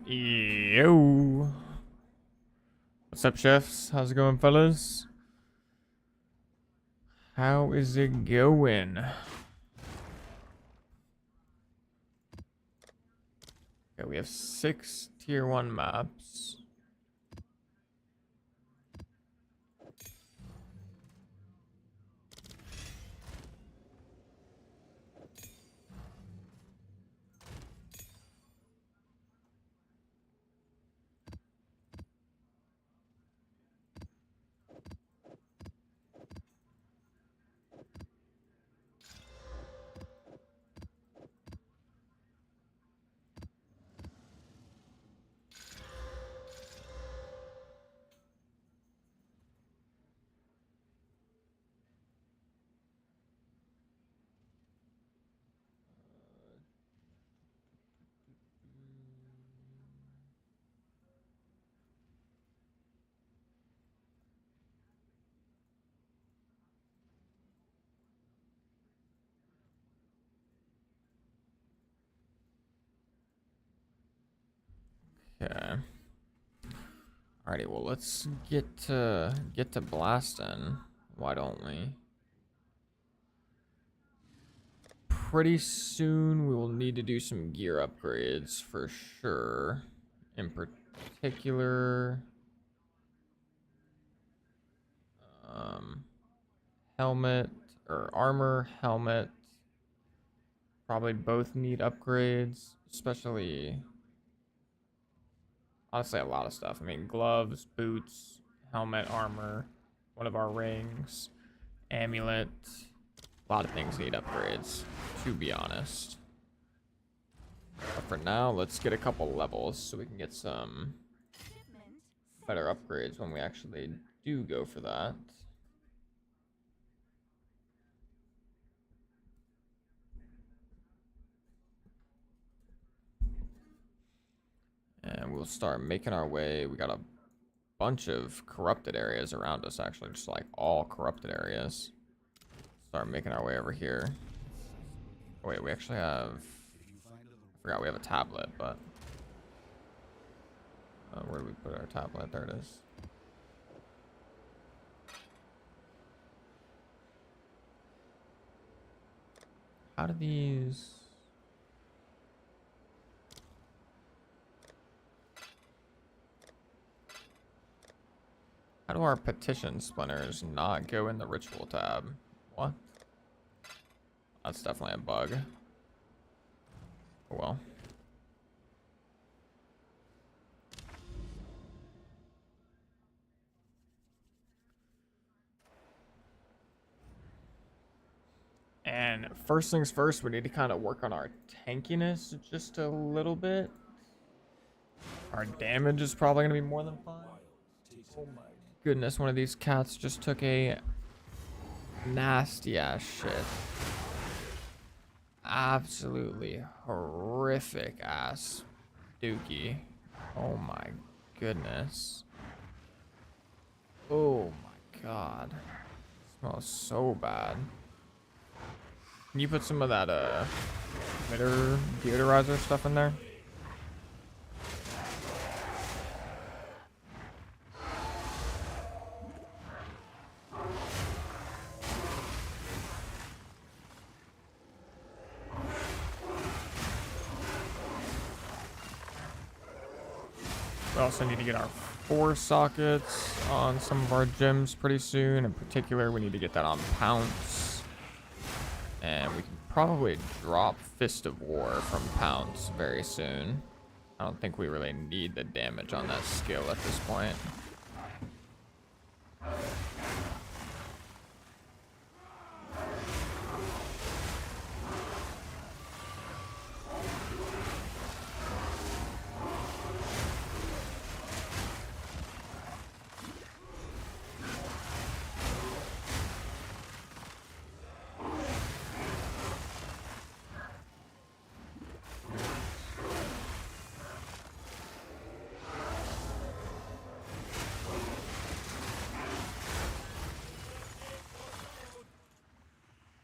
Yo. What's up, chefs? How's it going, fellas? How is it going? Okay, we have 6 tier 1 maps. Okay. Alrighty, well, let's get to blasting. Why don't we? Pretty soon we will need to do some gear upgrades for sure. In particular, helmet or armor, helmet. Probably both need upgrades, especially honestly a lot of stuff. I mean, gloves, boots, helmet, armor, one of our rings, amulet. A lot of things need upgrades, to be honest. But for now, let's get a couple levels so we can get some better upgrades when we actually do go for that. And we'll start making our way. We got a bunch of corrupted areas around us, actually, just like all corrupted areas. Start making our way over here. Oh, wait, we actually have... I forgot we have a tablet, but... where do we put our tablet? There it is. How do these... How do our petition splinters not go in the ritual tab? What? That's definitely a bug. Oh well. And first things first, we need to kind of work on our tankiness just a little bit. Our damage is probably going to be more than 5. Oh my goodness, one of these cats just took a nasty ass shit. Absolutely horrific ass dookie. Oh my goodness. Oh my god. It smells so bad. Can you put some of that deodorizer stuff in there? We also need to get our 4 sockets on some of our gems pretty soon. In particular, we need to get that on Pounce. And we can probably drop Fist of War from Pounce very soon. I don't think we really need the damage on that skill at this point.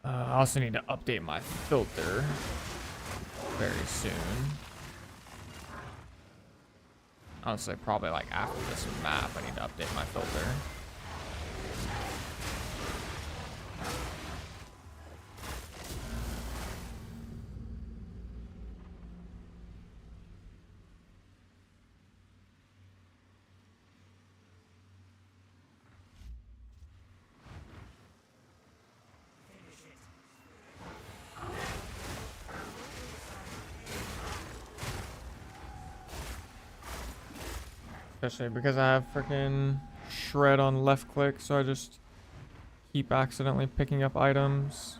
I also need to update my filter very soon. Honestly, probably like after this map, I need to update my filter. Especially because I have freaking shred on left click, so I just keep accidentally picking up items.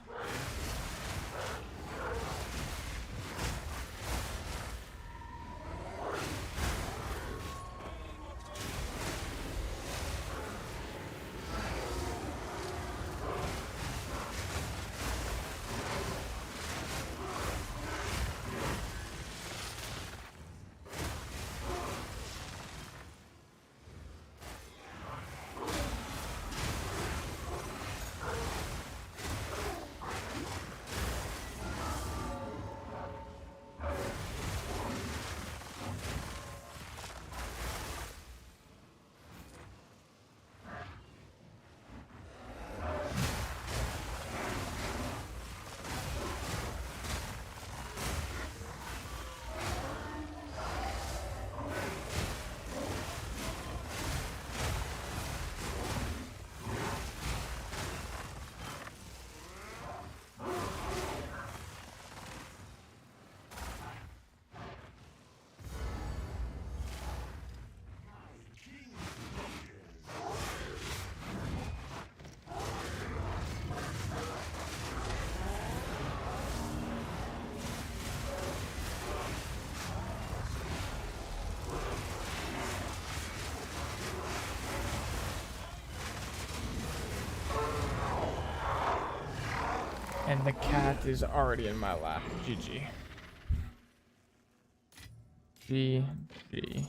And the cat is already in my lap. GG. GG.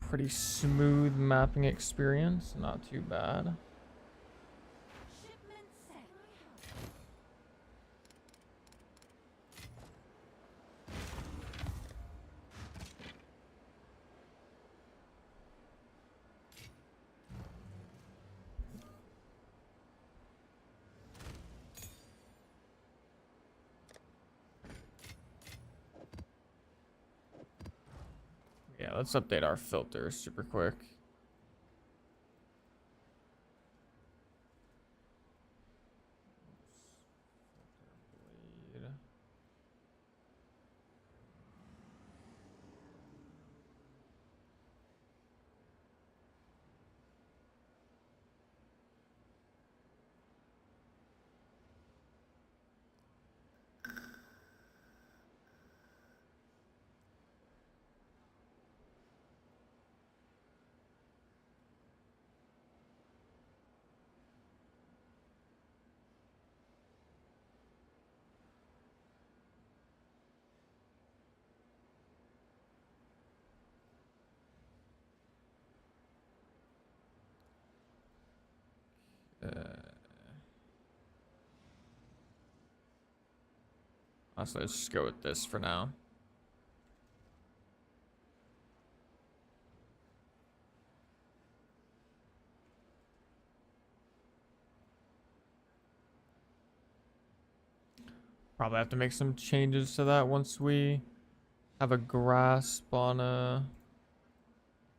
Pretty smooth mapping experience, not too bad. Yeah, let's update our filters super quick. So let's just go with this for now. Probably have to make some changes to that once we have a grasp on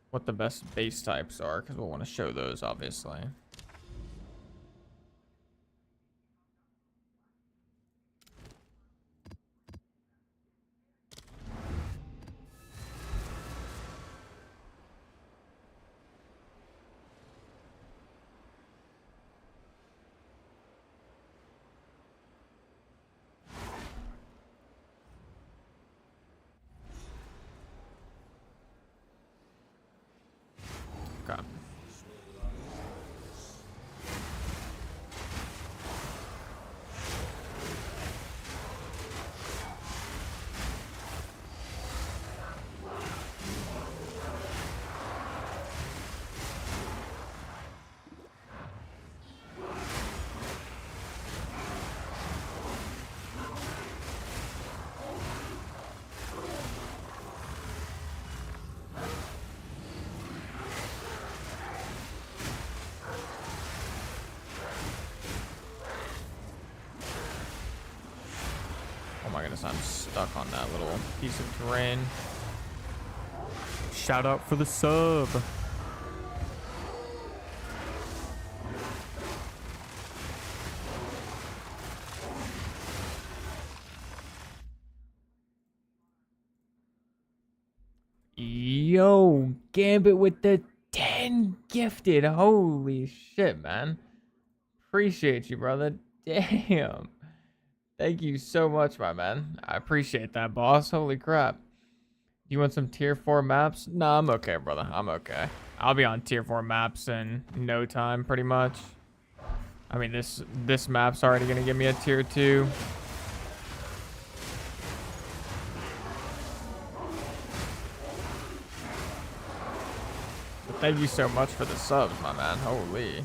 what the best base types are, because we'll want to show those, obviously. Okay. Oh my goodness, I'm stuck on that little piece of terrain. Shout out for the sub. Yo, Gambit with the 10 gifted. Holy shit, man. Appreciate you, brother. Damn. Thank you so much, my man. I appreciate that, boss. Holy crap. You want some tier 4 maps? Nah, I'm okay, brother. I'm okay. I'll be on tier 4 maps in no time, pretty much. I mean, this map's already gonna give me a tier 2. But thank you so much for the subs, my man. Holy.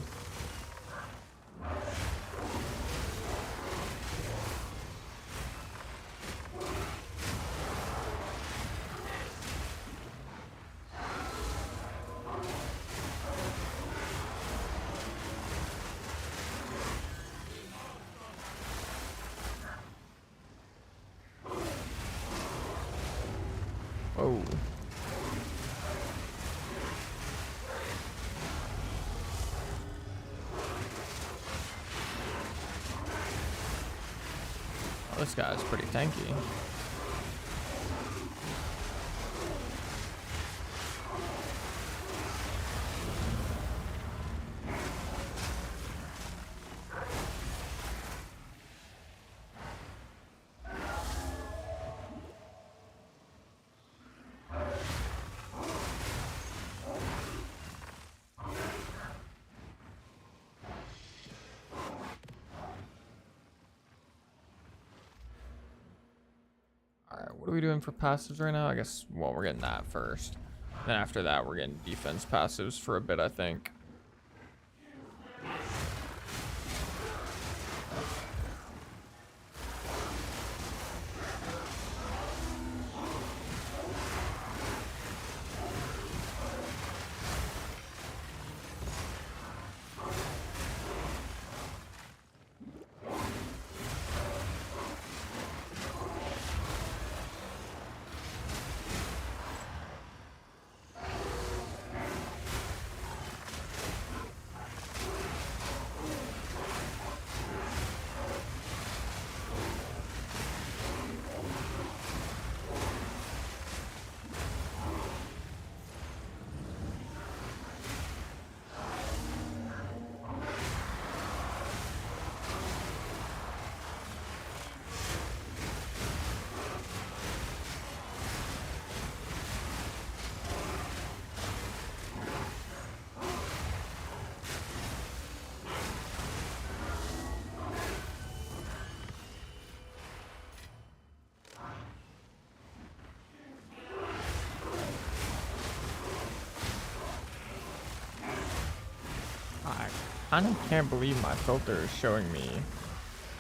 Whoa. Oh, this guy's pretty tanky. Alright, what are we doing for passives right now? I guess, well, we're getting that first. Then after that, we're getting defense passives for a bit, I think. I kind of can't believe my filter is showing me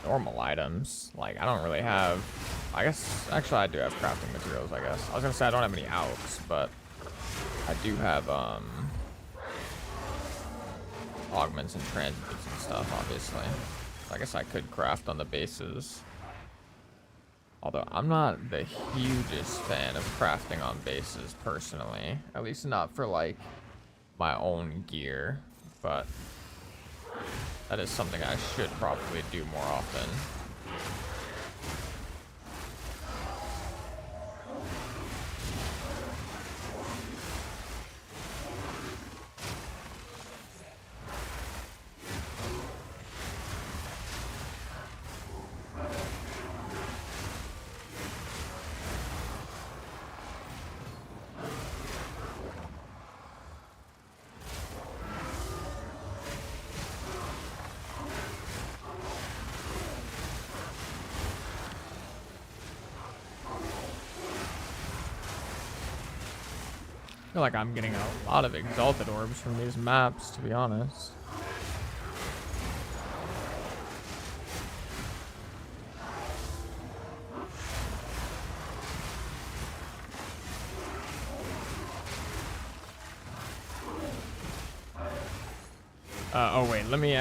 normal items. Like, I don't really have... I guess... Actually, I do have crafting materials, I guess. I was gonna say I don't have any alks, but I do have, augments and transmutes and stuff, obviously. So I guess I could craft on the bases. Although, I'm not the hugest fan of crafting on bases, personally. At least not for, like, my own gear. But... that is something I should probably do more often. I feel like I'm getting a lot of exalted orbs from these maps, to be honest. Oh wait, let me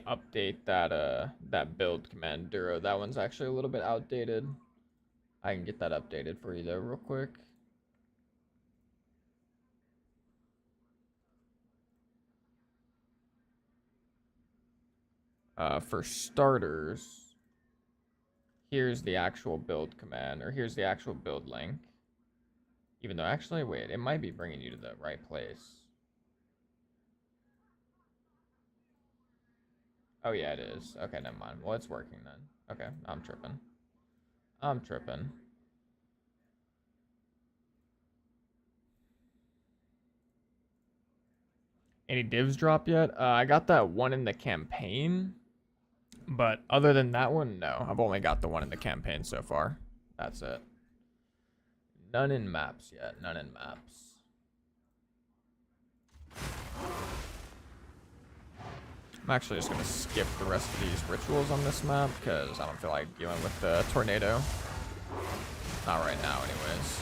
update that build command Duro. That one's actually a little bit outdated. I can get that updated for you though real quick. For starters, here's the actual build command, or here's the actual build link. Even though, actually, wait, it might be bringing you to the right place. Oh yeah, it is. Okay, never mind. Well, it's working then. Okay, I'm tripping. I'm tripping. Any divs drop yet? I got that one in the campaign, but other than that one, no. I've only got the one in the campaign so far. That's it. None in maps yet. None in maps. I'm actually just going to skip the rest of these rituals on this map because I don't feel like dealing with the tornado. Not right now, anyways.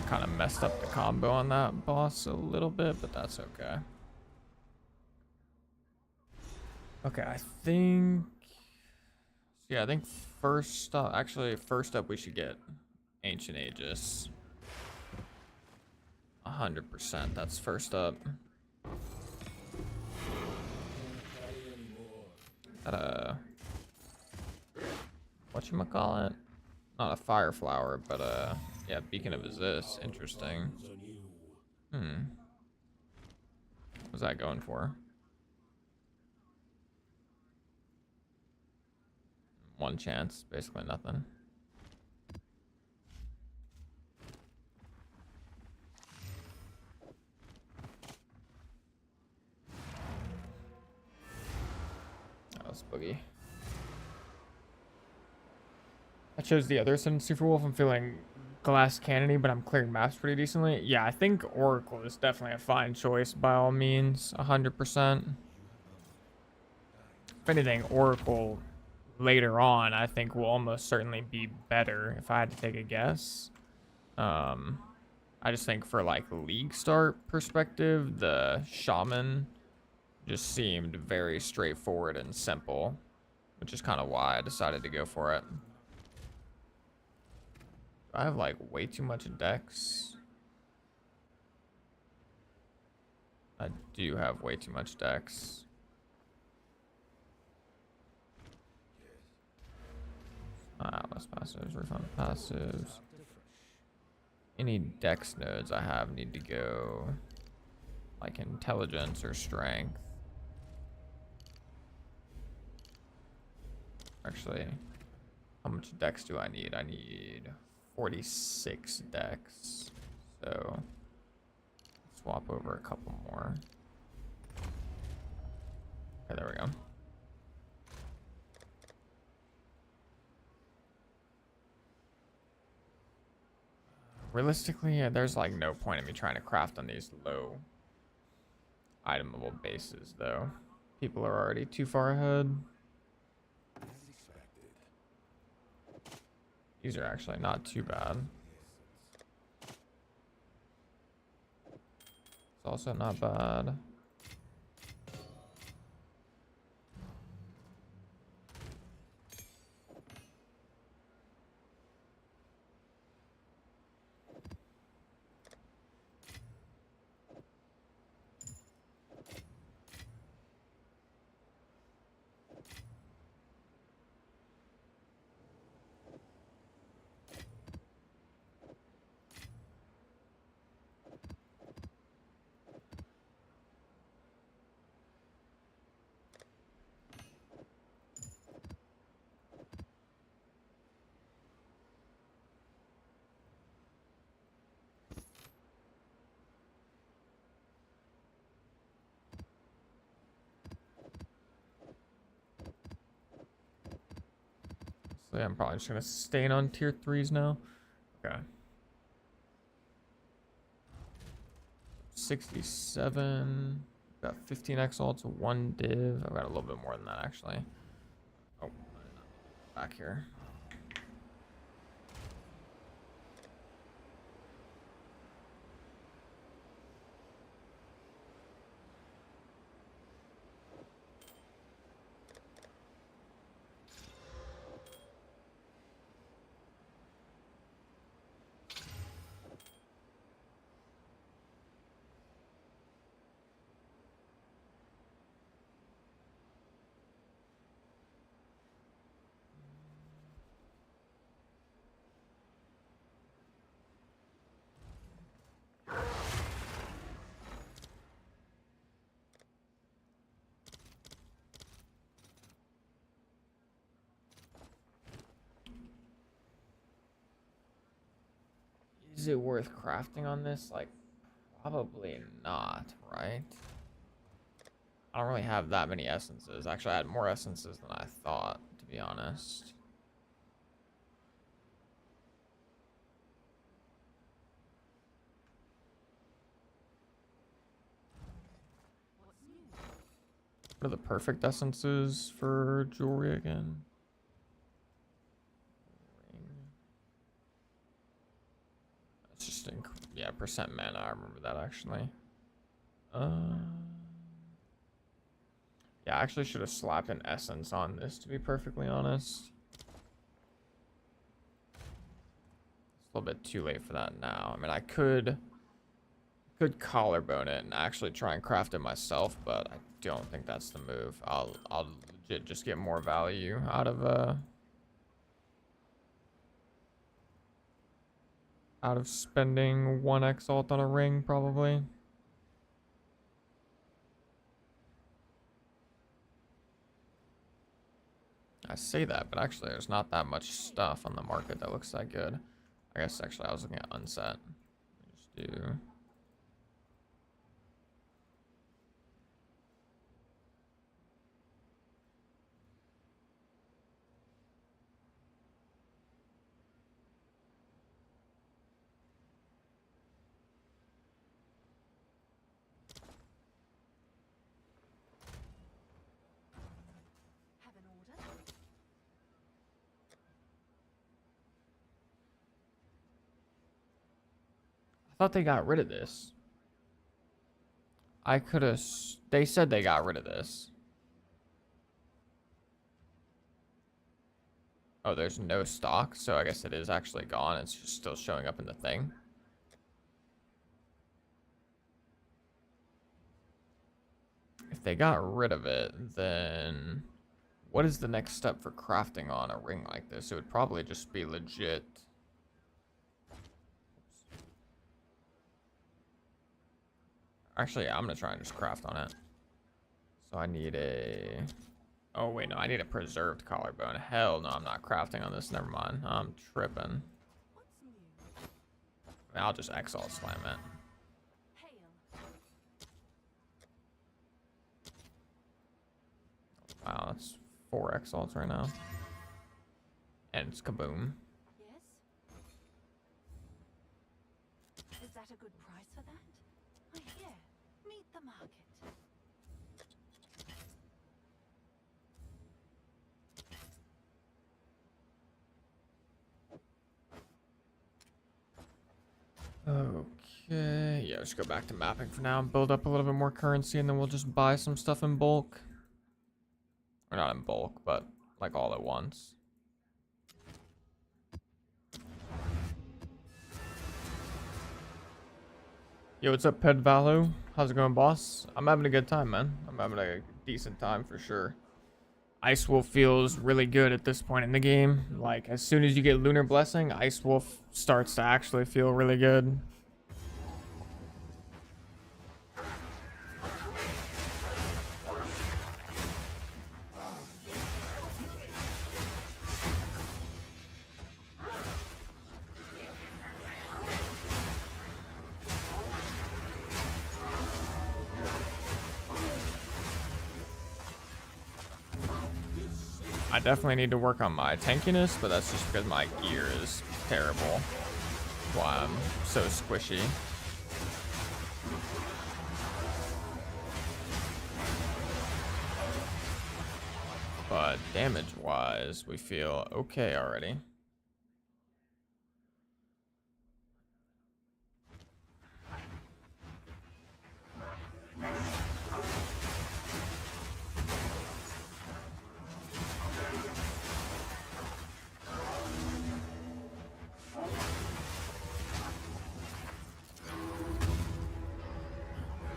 Kind of messed up the combo on that boss a little bit, but that's okay. Okay, I think... Yeah, I think first up... Actually, first up we should get Ancient Aegis. 100%, that's first up. Whatchamacallit? Not a fire flower, but yeah, Beacon of Resist. Interesting. What's that going for? One chance, basically nothing. Oh, spooky. I chose the other Ascendancy for Wolf. I'm feeling glass cannony, but I'm clearing maps pretty decently. Yeah, I think Oracle is definitely a fine choice by all means, 100%. If anything, Oracle later on, I think will almost certainly be better if I had to take a guess. I just think for like league start perspective, the Shaman just seemed very straightforward and simple, which is kind of why I decided to go for it. I have like way too much dex. I do have way too much dex. Less passives, refund passives. Any dex nodes I have need to go like intelligence or strength. Actually, how much dex do I need? I need 46 dex. So swap over a couple more. Okay, there we go. Realistically, yeah, there's like no point in me trying to craft on these low itemable bases though. People are already too far ahead. These are actually not too bad. It's also not bad. So yeah, I'm probably just gonna stay on tier 3s now. Okay. 67. Got 15 exalts, 1 div. I've got a little bit more than that actually. Oh, back here. Is it worth crafting on this? Like, probably not, right? I don't really have that many essences. Actually, I had more essences than I thought, to be honest. What are the perfect essences for jewelry again? It's just yeah, percent mana. I remember that actually. Yeah, I actually should have slapped an essence on this, to be perfectly honest. It's a little bit too late for that now. I mean, I could collarbone it and actually try and craft it myself, but I don't think that's the move. I'll legit just get more value out of spending 1 exalt on a ring, probably. I say that, but actually there's not that much stuff on the market that looks that good. I guess actually I was looking at unset. Just do... I thought they got rid of this. I could have... They said they got rid of this. Oh, there's no stock, so I guess it is actually gone. It's just still showing up in the thing. If they got rid of it, then what is the next step for crafting on a ring like this? It would probably just be legit. Actually, yeah, I'm gonna try and just craft on it. So I need a... Oh, wait, no, I need a preserved collarbone. Hell no, I'm not crafting on this. Never mind. I'm tripping. I mean, I'll just exalt slam it. Wow, that's 4 exalts right now. And it's kaboom. Yes? Is that a good price for that? I hear. Meet the market. Okay, yeah, let's go back to mapping for now and build up a little bit more currency, and then we'll just buy some stuff in bulk. Or not in bulk, but like all at once. Yo, what's up, Ped Valo? How's it going, boss? I'm having a good time, man. I'm having a decent time for sure. Ice Wolf feels really good at this point in the game. Like, as soon as you get Lunar Blessing, Ice Wolf starts to actually feel really good. I definitely need to work on my tankiness, but that's just because my gear is terrible. Why I'm so squishy. But damage-wise, we feel okay already.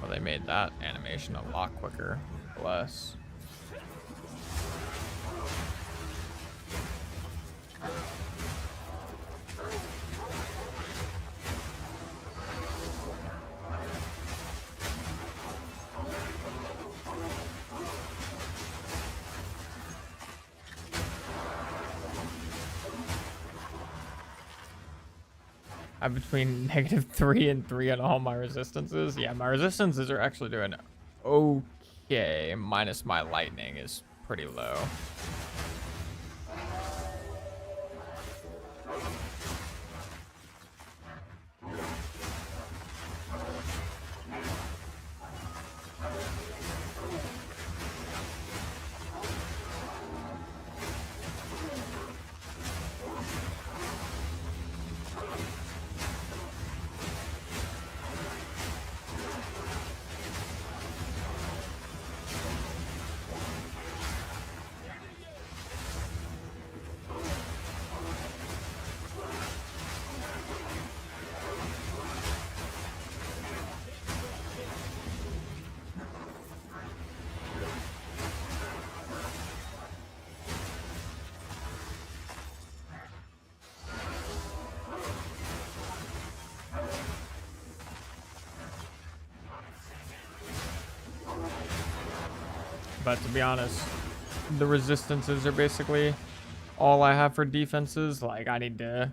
Well, they made that animation a lot quicker. Bless. I'm between -3 and 3 on all my resistances. Yeah, my resistances are actually doing okay. Minus my lightning is pretty low. But to be honest, the resistances are basically all I have for defenses. Like, I need to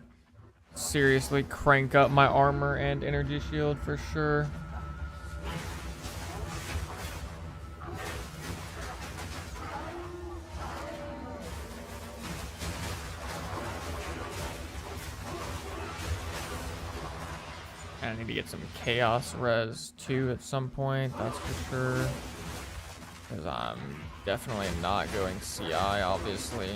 seriously crank up my armor and energy shield for sure. And I need to get some chaos res too at some point, that's for sure. Because I'm definitely not going CI, obviously.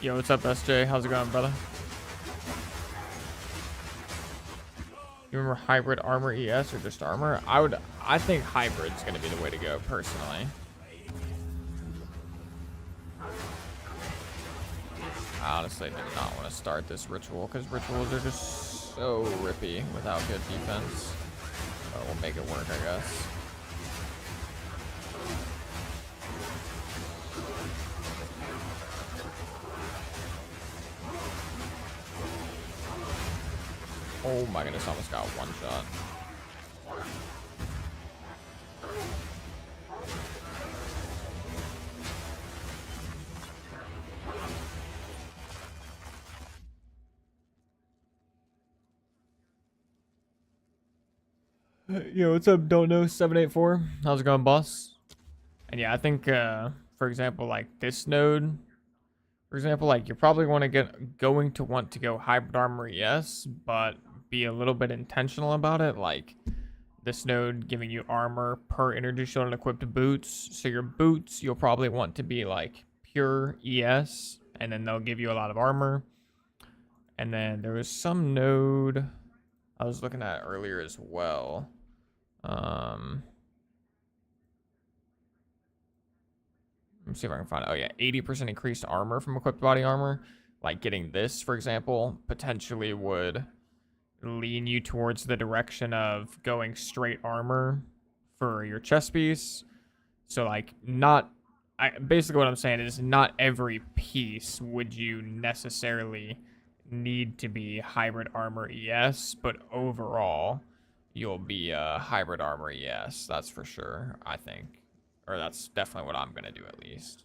Yo, what's up, SJ? How's it going, brother? You remember hybrid armor ES or just armor? I think hybrid's gonna be the way to go, personally. I honestly did not want to start this ritual because rituals are just so rippy without good defense. But we'll make it work, I guess. Oh my goodness, almost got one shot. Yo, what's up? Don't know 784. How's it going, boss? And yeah, I think for example, like this node, for example, like you're probably going to want to go hybrid armor, yes, but be a little bit intentional about it. Like this node giving you armor per energy shield and equipped boots. So your boots, you'll probably want to be like pure ES, and then they'll give you a lot of armor. And then there was some node I was looking at earlier as well. Let me see if I can find it. Oh yeah, 80% increased armor from equipped body armor. Like getting this, for example, potentially would lean you towards the direction of going straight armor for your chest piece. So like basically what I'm saying is not every piece would you necessarily need to be hybrid armor ES, but overall you'll be hybrid armor ES, that's for sure, I think. Or that's definitely what I'm gonna do at least.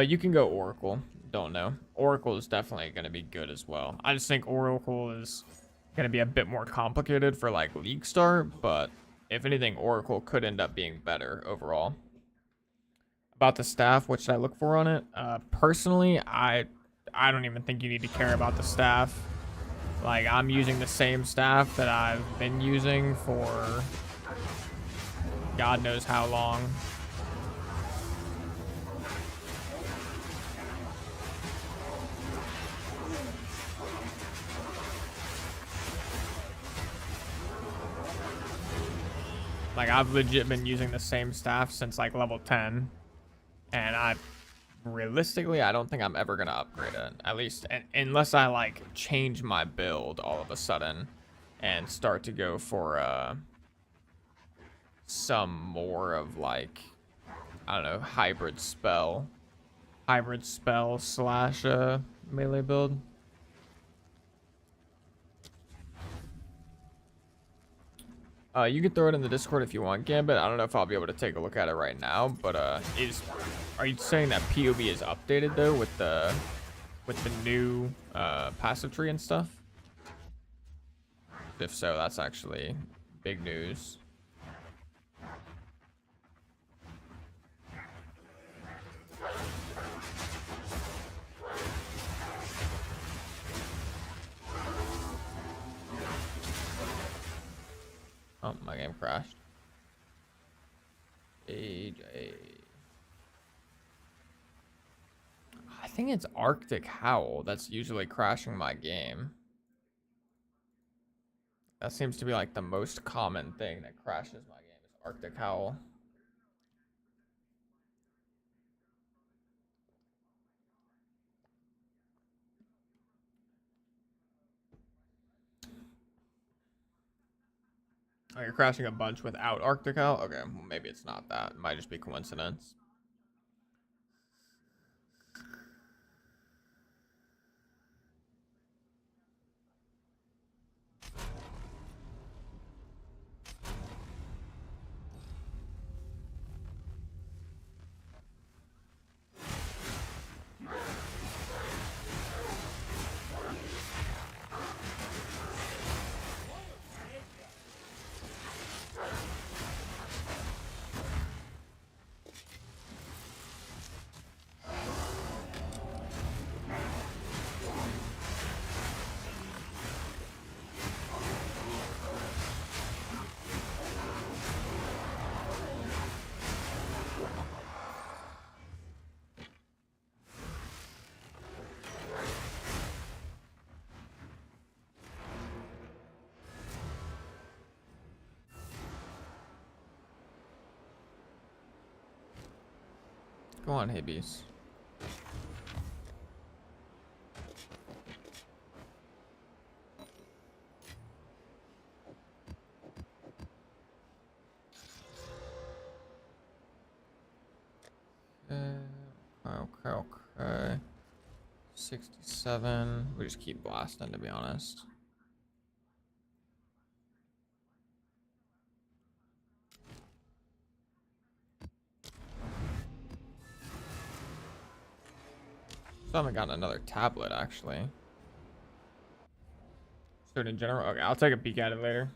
You can go Oracle. Don't know. Oracle is definitely going to be good as well. I just think Oracle is going to be a bit more complicated for like League Start, but if anything, Oracle could end up being better overall. About the staff, what should I look for on it? Personally, I don't even think you need to care about the staff. Like, I'm using the same staff that I've been using for God knows how long. Like, I've legit been using the same staff since like level 10, and realistically, I don't think I'm ever gonna upgrade it. At least, unless I like change my build all of a sudden and start to go for some more of like, I don't know, hybrid spell slash melee build. You can throw it in the Discord if you want, Gambit. I don't know if I'll be able to take a look at it right now, but are you saying that POE is updated though with the new passive tree and stuff? If so, that's actually big news. Oh, my game crashed. AJ. I think it's Arctic Howl that's usually crashing my game. That seems to be like the most common thing that crashes my game is Arctic Howl. Oh, you're crashing a bunch without Arctic Howl? Okay, well, maybe it's not that. It might just be coincidence. Go on, Hibbies. Okay. 67. We just keep blasting, to be honest. Still haven't gotten another tablet, actually. Student general. Okay, I'll take a peek at it later.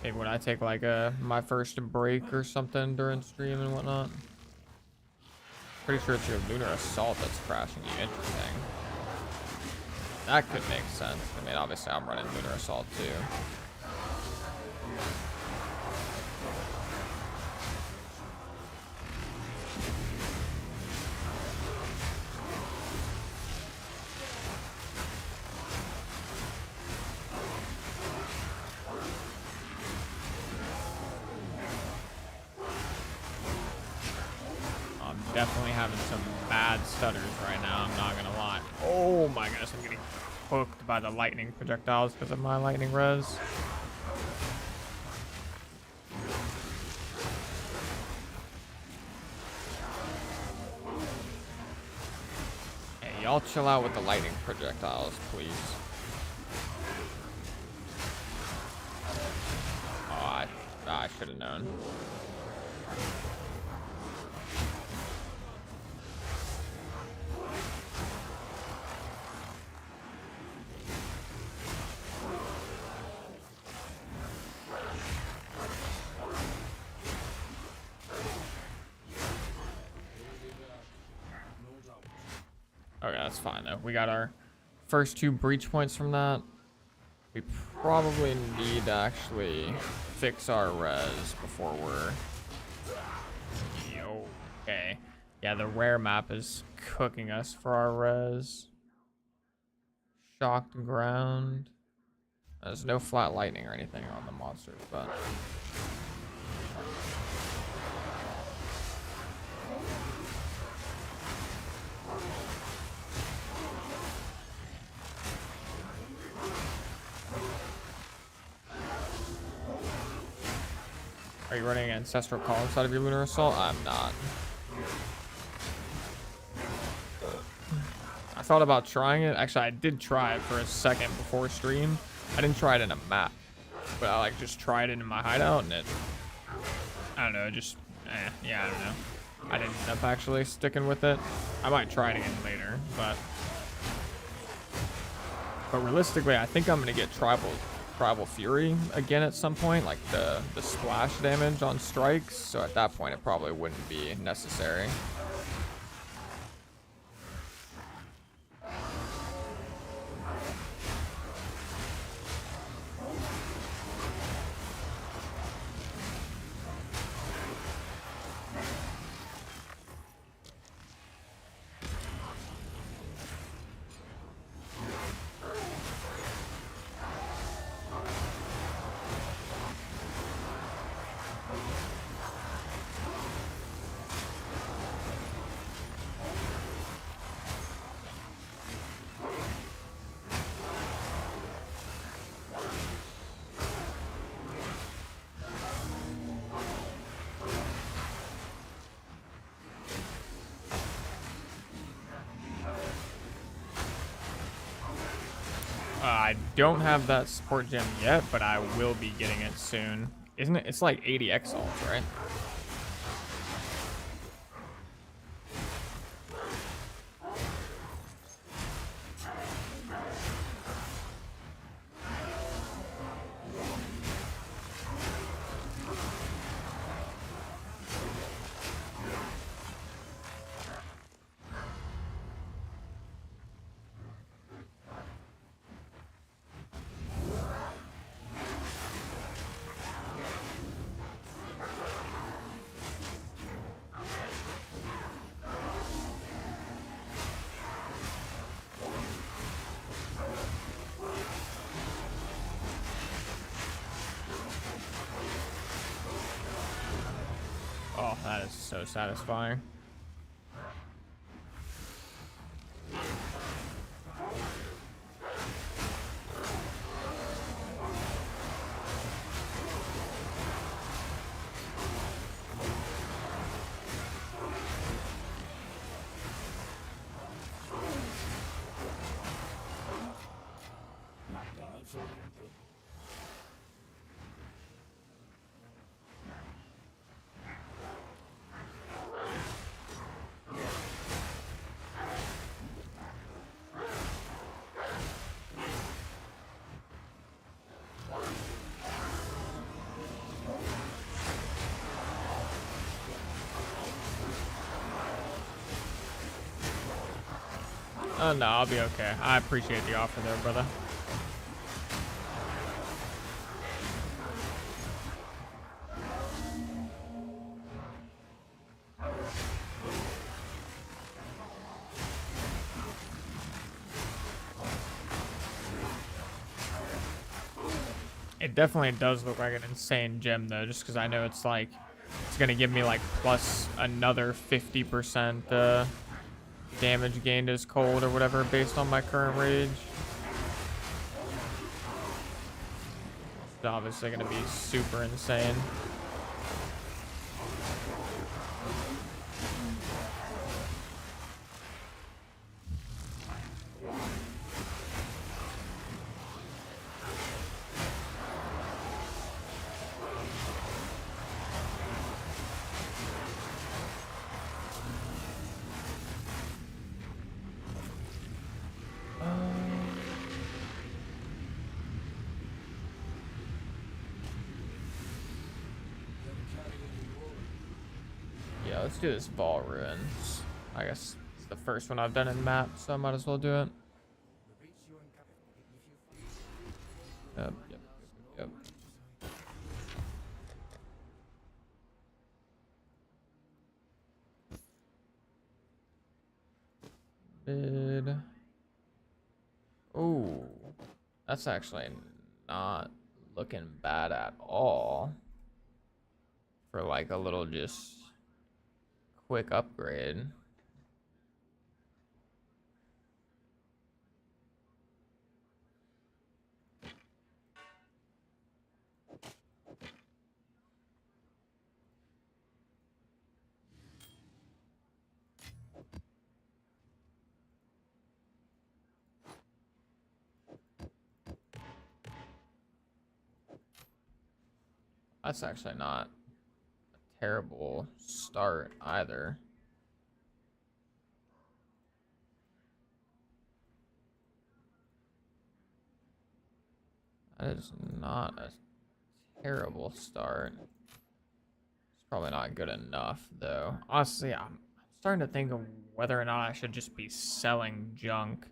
Maybe when I take like my first break or something during stream and whatnot. Pretty sure it's your lunar assault that's crashing you. Interesting. That could make sense. I mean, obviously I'm running lunar assault too. Definitely having some bad stutters right now, I'm not gonna lie. Oh my goodness, I'm getting hooked by the lightning projectiles because of my lightning res. Hey, y'all chill out with the lightning projectiles, please. Oh, I should have known. Okay, that's fine though. We got our first 2 breach points from that. We probably need to actually fix our res before we're... Okay. Yeah, the rare map is cooking us for our res. Shocked ground. There's no flat lightning or anything on the monsters, but... Are you running Ancestral Call inside of your Lunar Assault? I'm not. I thought about trying it. Actually, I did try it for a second before stream. I didn't try it in a map, but I like just tried it in my hideout and it... I don't know, just... yeah, I don't know. I didn't end up actually sticking with it. I might try it again later, but realistically, I think I'm gonna get Tribal Fury again at some point, like the splash damage on strikes. So at that point, it probably wouldn't be necessary. I don't have that support gem yet, but I will be getting it soon. Isn't it? It's like 80 exalts, right? Oh, that is so satisfying. Oh no, I'll be okay. I appreciate the offer there, brother. It definitely does look like an insane gem though, just because I know it's like it's gonna give me like plus another 50% damage gained as cold or whatever based on my current rage. It's obviously gonna be super insane. Yeah, let's do this Ball Ruins. I guess it's the first one I've done in the map, so I might as well do it. Yep. Bid. Ooh, that's actually not looking bad at all for like a little just quick upgrade. That's actually not a terrible start either. That is not a terrible start. It's probably not good enough though. Honestly, I'm starting to think of whether or not I should just be selling junk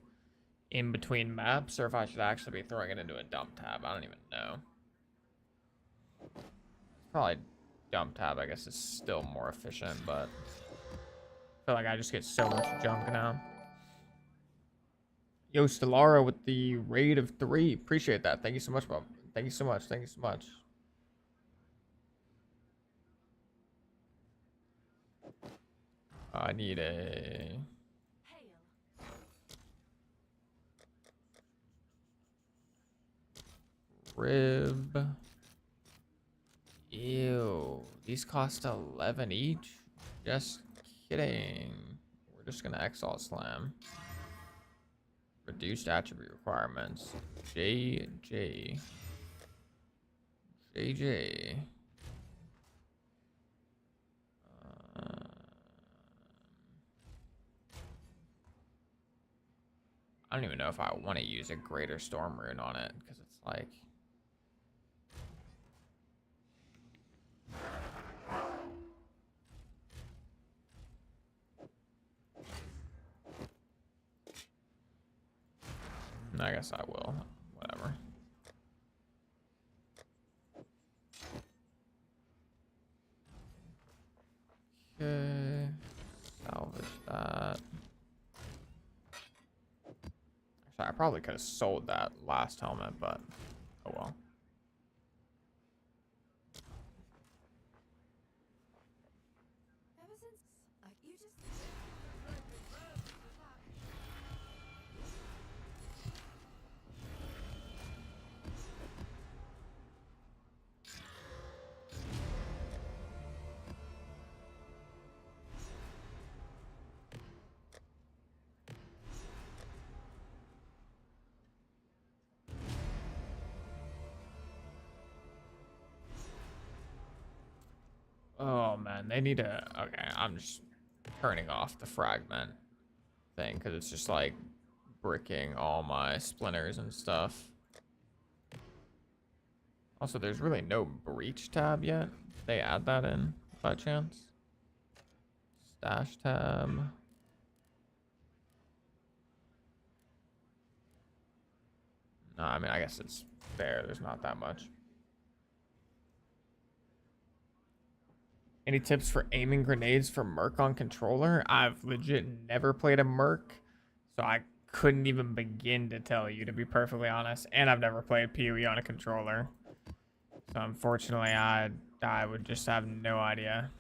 in between maps or if I should actually be throwing it into a dump tab. I don't even know. Probably dump tab, I guess, is still more efficient, but I feel like I just get so much junk now. Yo, Stellara with the raid of 3. Appreciate that. Thank you so much, Bob. Thank you so much. Thank you so much. I need a rib. Ew. These cost 11 each? Just kidding. We're just gonna Exalt Slam. Reduced attribute requirements. JJ. JJ. I don't even know if I want to use a Greater Storm Rune on it, because it's like... I guess I will. Whatever. Okay. Salvage that. Actually, I probably could have sold that last helmet, but oh well. Oh man, they need to. Okay, I'm just turning off the fragment thing because it's just like bricking all my splinters and stuff. Also, there's really no breach tab yet. Did they add that in by chance? Stash tab. No, I mean, I guess it's fair. There's not that much. Any tips for aiming grenades for Merc on controller? I've legit never played a Merc, so I couldn't even begin to tell you, to be perfectly honest. And I've never played POE on a controller. So unfortunately, I would just have no idea.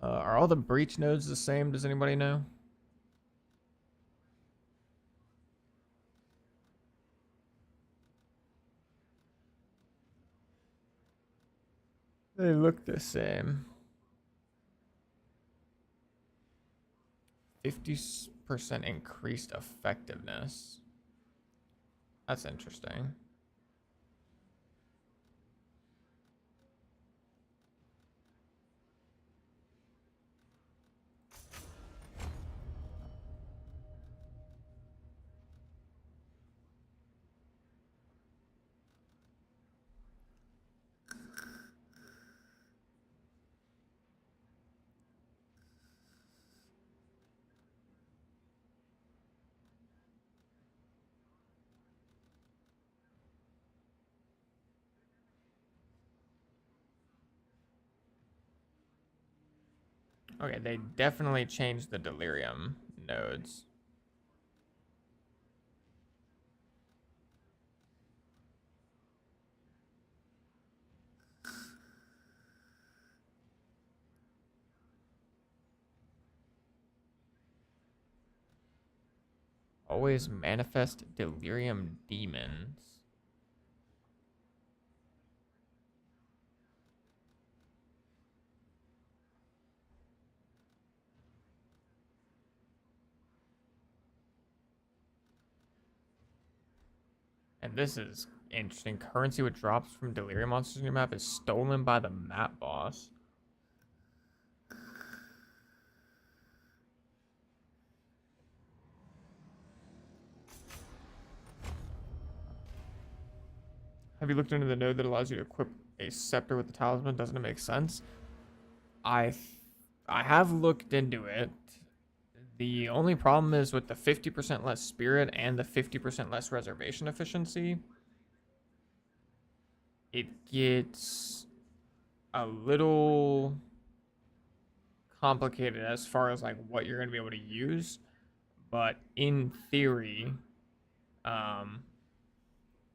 Are all the breach nodes the same? Does anybody know? They look the same. 50% increased effectiveness. That's interesting. Okay, they definitely changed the delirium nodes. Always manifest delirium demons. And this is interesting. Currency which drops from delirium monsters in your map is stolen by the map boss. Have you looked into the node that allows you to equip a scepter with the talisman? Doesn't it make sense? I I have looked into it. The only problem is with the 50% less spirit and the 50% less reservation efficiency, it gets a little complicated as far as like what you're going to be able to use. But in theory, um,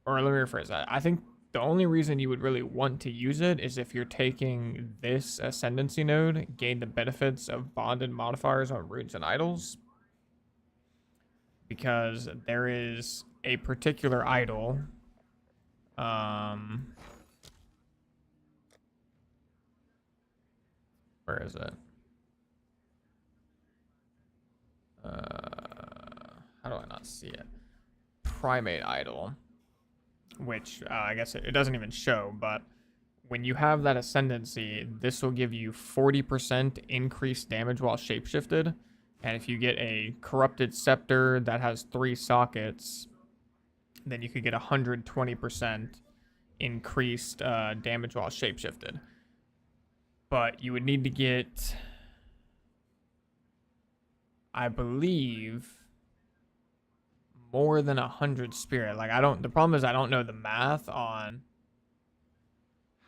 or let me rephrase that. I think the only reason you would really want to use it is if you're taking this ascendancy node, gain the benefits of bonded modifiers on runes and idols, because there is a particular idol. Um, where is it? How do I not see it? Primate idol, which I guess it doesn't even show, but when you have that ascendancy, this will give you 40% increased damage while shapeshifted. And if you get a corrupted scepter that has 3 sockets, then you could get 120% increased damage while shapeshifted. But you would need to get, I believe, more than 100 spirit. Like, the problem is I don't know the math on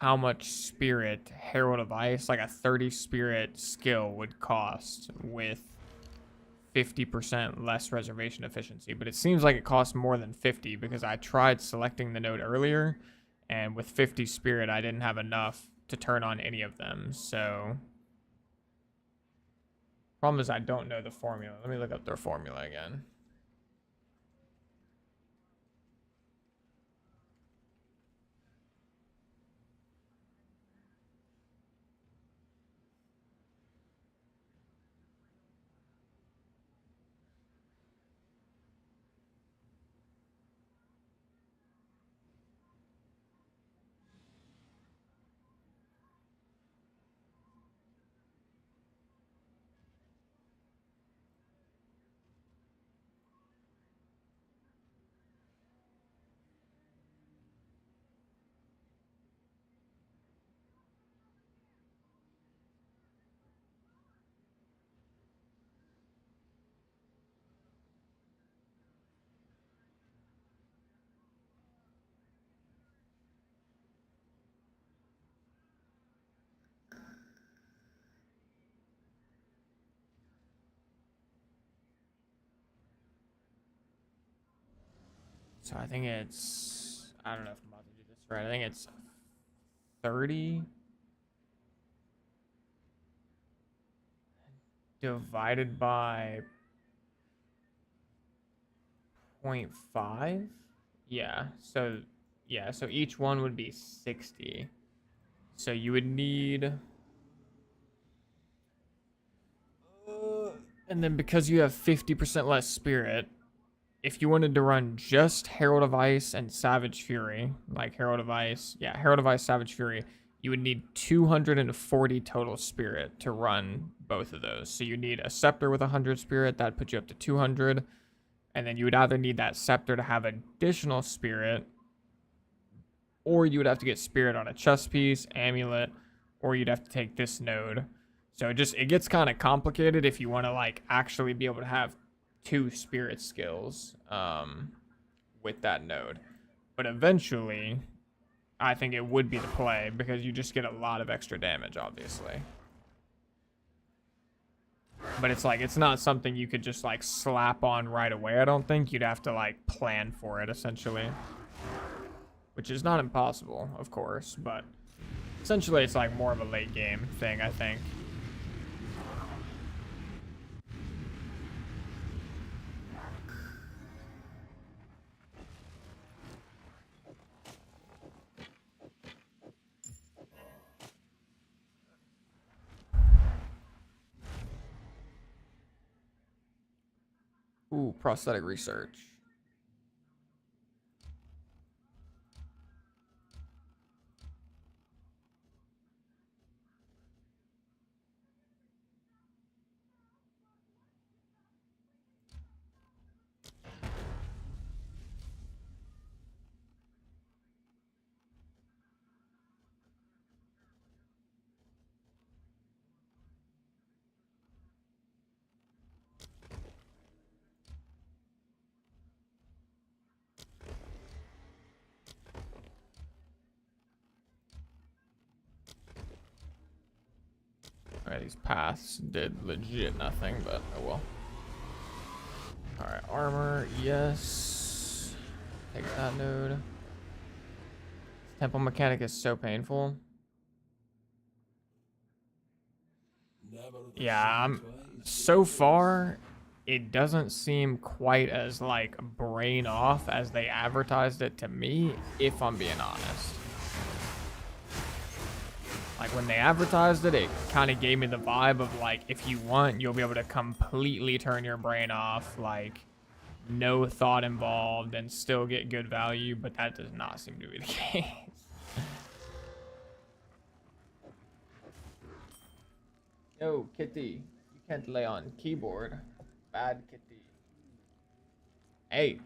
how much spirit Herald of Ice, like a 30 spirit skill, would cost with 50% less reservation efficiency. But it seems like it costs more than 50 because I tried selecting the node earlier, and with 50 spirit, I didn't have enough to turn on any of them. So, problem is I don't know the formula. Let me look up their formula again. So I think it's, I don't know if I'm about to do this right. I think it's 30 divided by 0.5. So each one would be 60. So you would need, and then because you have 50% less spirit, if you wanted to run just Herald of Ice and Savage Fury, like Herald of Ice, Savage Fury, you would need 240 total spirit to run both of those. So you need a Scepter with 100 spirit, that'd put you up to 200. And then you would either need that Scepter to have additional spirit, or you would have to get spirit on a chest piece, amulet, or you'd have to take this node. So it gets kind of complicated if you want to like actually be able to have 2 spirit skills with that node. But eventually, I think it would be the play because you just get a lot of extra damage, obviously. But it's like, it's not something you could just like slap on right away, I don't think. You'd have to like plan for it, essentially. Which is not impossible, of course, but essentially it's like more of a late game thing, I think. Ooh, prosthetic research. Alright, these paths did legit nothing, but oh well. Alright, armor, yes. Take that node. Temple mechanic is so painful. Yeah, so far, it doesn't seem quite as like brain off as they advertised it to me, if I'm being honest. Like when they advertised it, it kind of gave me the vibe of like, if you want, you'll be able to completely turn your brain off, like no thought involved and still get good value, but that does not seem to be the case. Yo, kitty, you can't lay on keyboard. Bad kitty. Hey,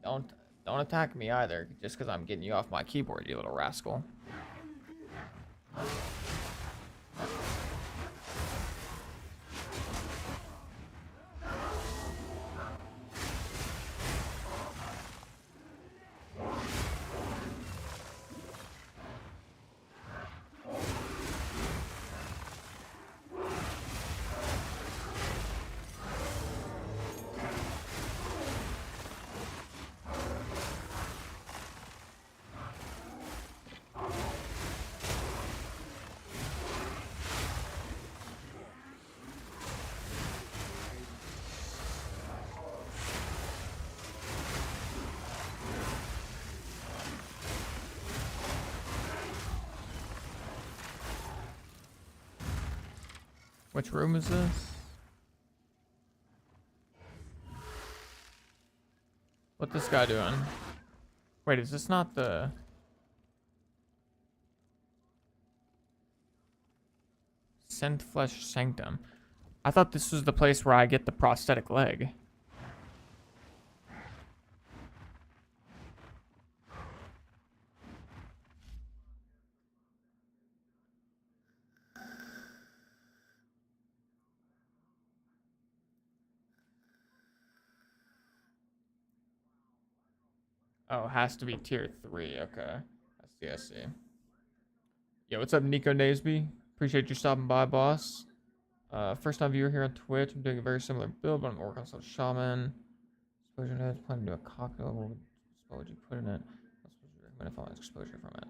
don't attack me either, just because I'm getting you off my keyboard, you little rascal. Which room is this? What this guy doing? Wait, is this not the... Scent Flesh Sanctum? I thought this was the place where I get the prosthetic leg. Oh, it has to be tier 3. Okay. I see. Yo, what's up, Nico Naseby? Appreciate you stopping by, boss. First time viewer here on Twitch. I'm doing a very similar build, but I'm working on some shaman. Explosion heads, planning to do a cocktail with What would you put in it? What would you recommend if I want exposure from it?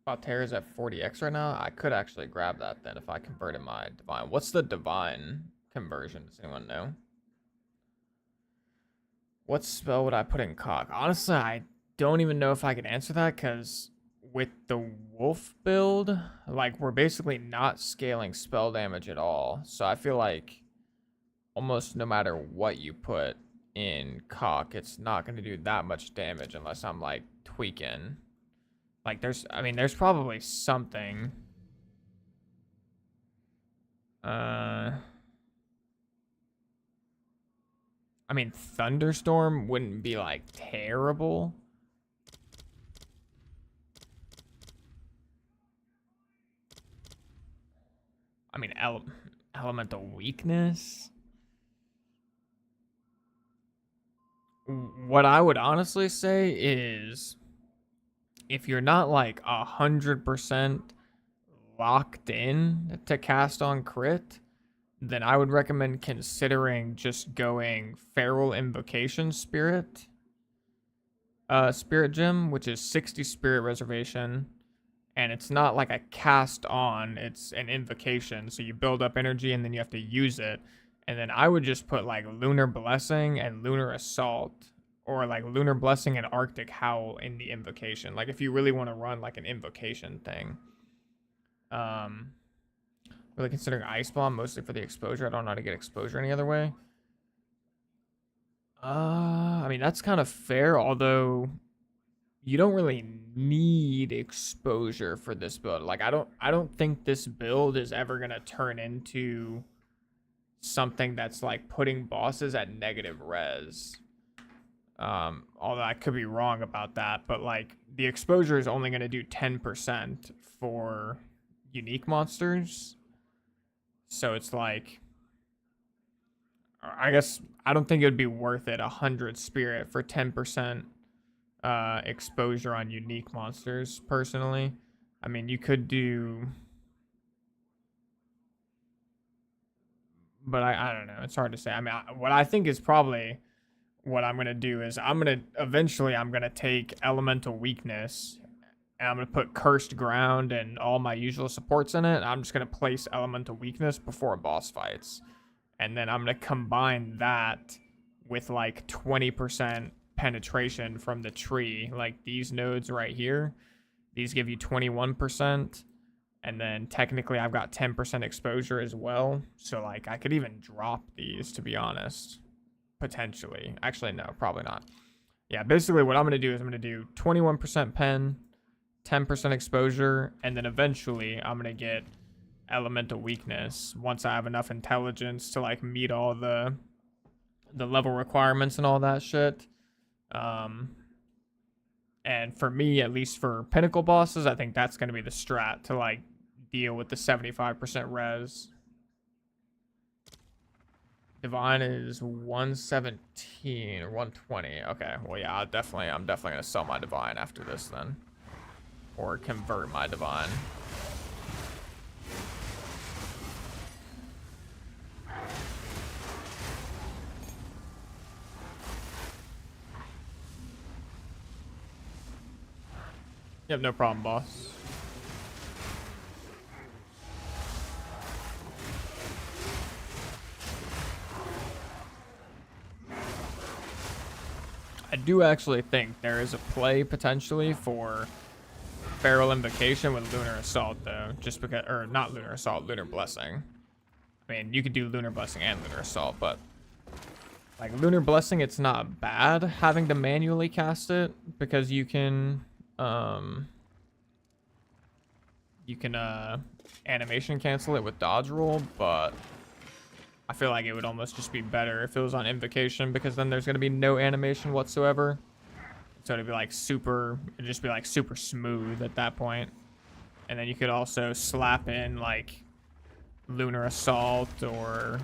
Altair is at 40x right now. I could actually grab that then if I converted my divine. What's the divine conversion? Does anyone know? What spell would I put in cock? Honestly, I don't even know if I can answer that because with the wolf build, like we're basically not scaling spell damage at all. So I feel like almost no matter what you put in cock, it's not going to do that much damage unless I'm like tweaking. Like there's probably something. I mean, thunderstorm wouldn't be like terrible. I mean, elemental weakness. What I would honestly say is if you're not like 100% locked in to cast on crit, then I would recommend considering just going Feral Invocation Spirit Gem, which is 60 Spirit Reservation, and it's not like a cast on, it's an invocation. So you build up energy and then you have to use it. And then I would just put like Lunar Blessing and Lunar Assault, or like Lunar Blessing and Arctic Howl in the invocation. Like if you really want to run like an invocation thing. Really considering Ice Bomb mostly for the exposure. I don't know how to get exposure any other way. I mean that's kind of fair, although you don't really need exposure for this build. Like I don't think this build is ever gonna turn into something that's like putting bosses at negative res. Although I could be wrong about that, but like the exposure is only gonna do 10% for unique monsters. So it's like I guess I don't think it would be worth it 100 spirit for 10% exposure on unique monsters personally. I mean, you could do, but I don't know. It's hard to say. I mean, what I think is probably what I'm gonna do is I'm gonna take elemental weakness and I'm gonna put cursed ground and all my usual supports in it. I'm just gonna place elemental weakness before boss fights, and then I'm gonna combine that with like 20% penetration from the tree, like these nodes right here. These give you 21%, and then technically I've got 10% exposure as well. So like I could even drop these, to be honest, potentially. Actually, no, probably not. Yeah, basically what I'm gonna do is I'm gonna do 21% pen, 10% exposure, and then eventually I'm gonna get elemental weakness once I have enough intelligence to like meet all the level requirements and all that shit. And for me, at least for pinnacle bosses, I think that's going to be the strat to like deal with the 75% res. Divine is 117 or 120. Okay, well yeah, I'm definitely gonna sell my divine after this then, or convert my divine. You have no problem, boss. I do actually think there is a play potentially for Feral Invocation with Lunar Assault though, just because, or not Lunar Assault, Lunar Blessing. I mean, you could do Lunar Blessing and Lunar Assault, but like Lunar Blessing, it's not bad having to manually cast it because you can animation cancel it with dodge roll, but I feel like it would almost just be better if it was on invocation because then there's gonna be no animation whatsoever. So it'd just be like super smooth at that point. And then you could also slap in like Lunar Assault or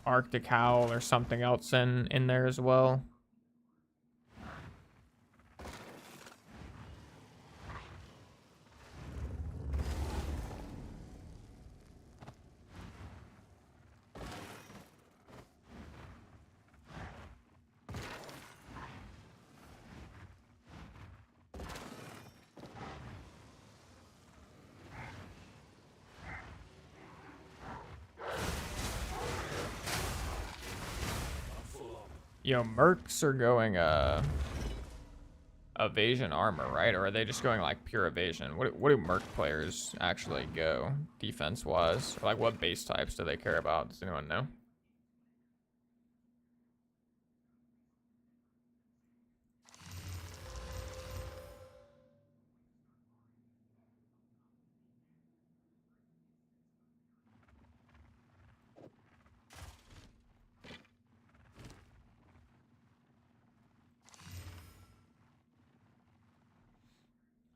Arctic Howl or something else in there as well. Yo, mercs are going evasion armor, right? Or are they just going like pure evasion? What do merc players actually go defense wise? Or like what base types do they care about? Does anyone know?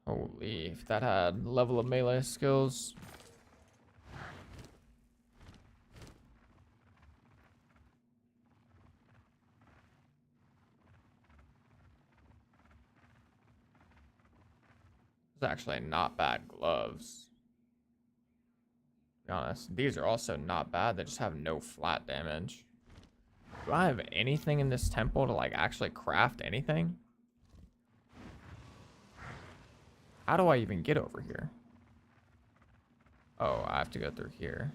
Holy, if that had level of melee skills. It's actually not bad gloves. To be honest, these are also not bad. They just have no flat damage. Do I have anything in this temple to like actually craft anything? How do I even get over here? Oh, I have to go through here.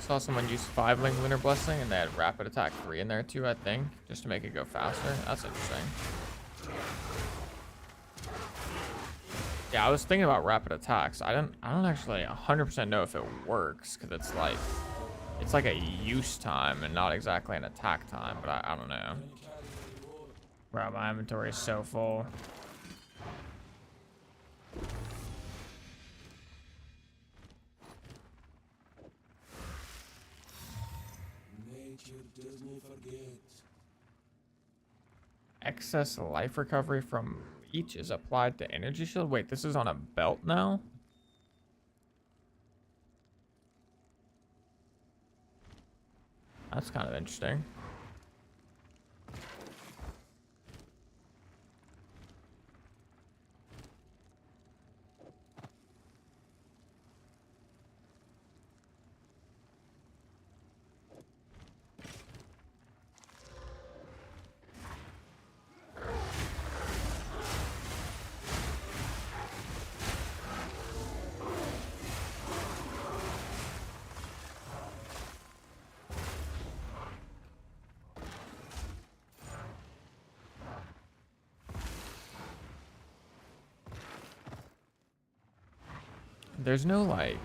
Saw someone use 5-link Lunar Blessing and they had Rapid Attack 3 in there too, I think, just to make it go faster. That's interesting. Yeah, I was thinking about Rapid Attacks. I don't actually 100% know if it works, because it's like a use time and not exactly an attack time, but I don't know. Bro, my inventory is so full. Excess life recovery from each is applied to energy shield. Wait, this is on a belt now? That's kind of interesting. There's no like...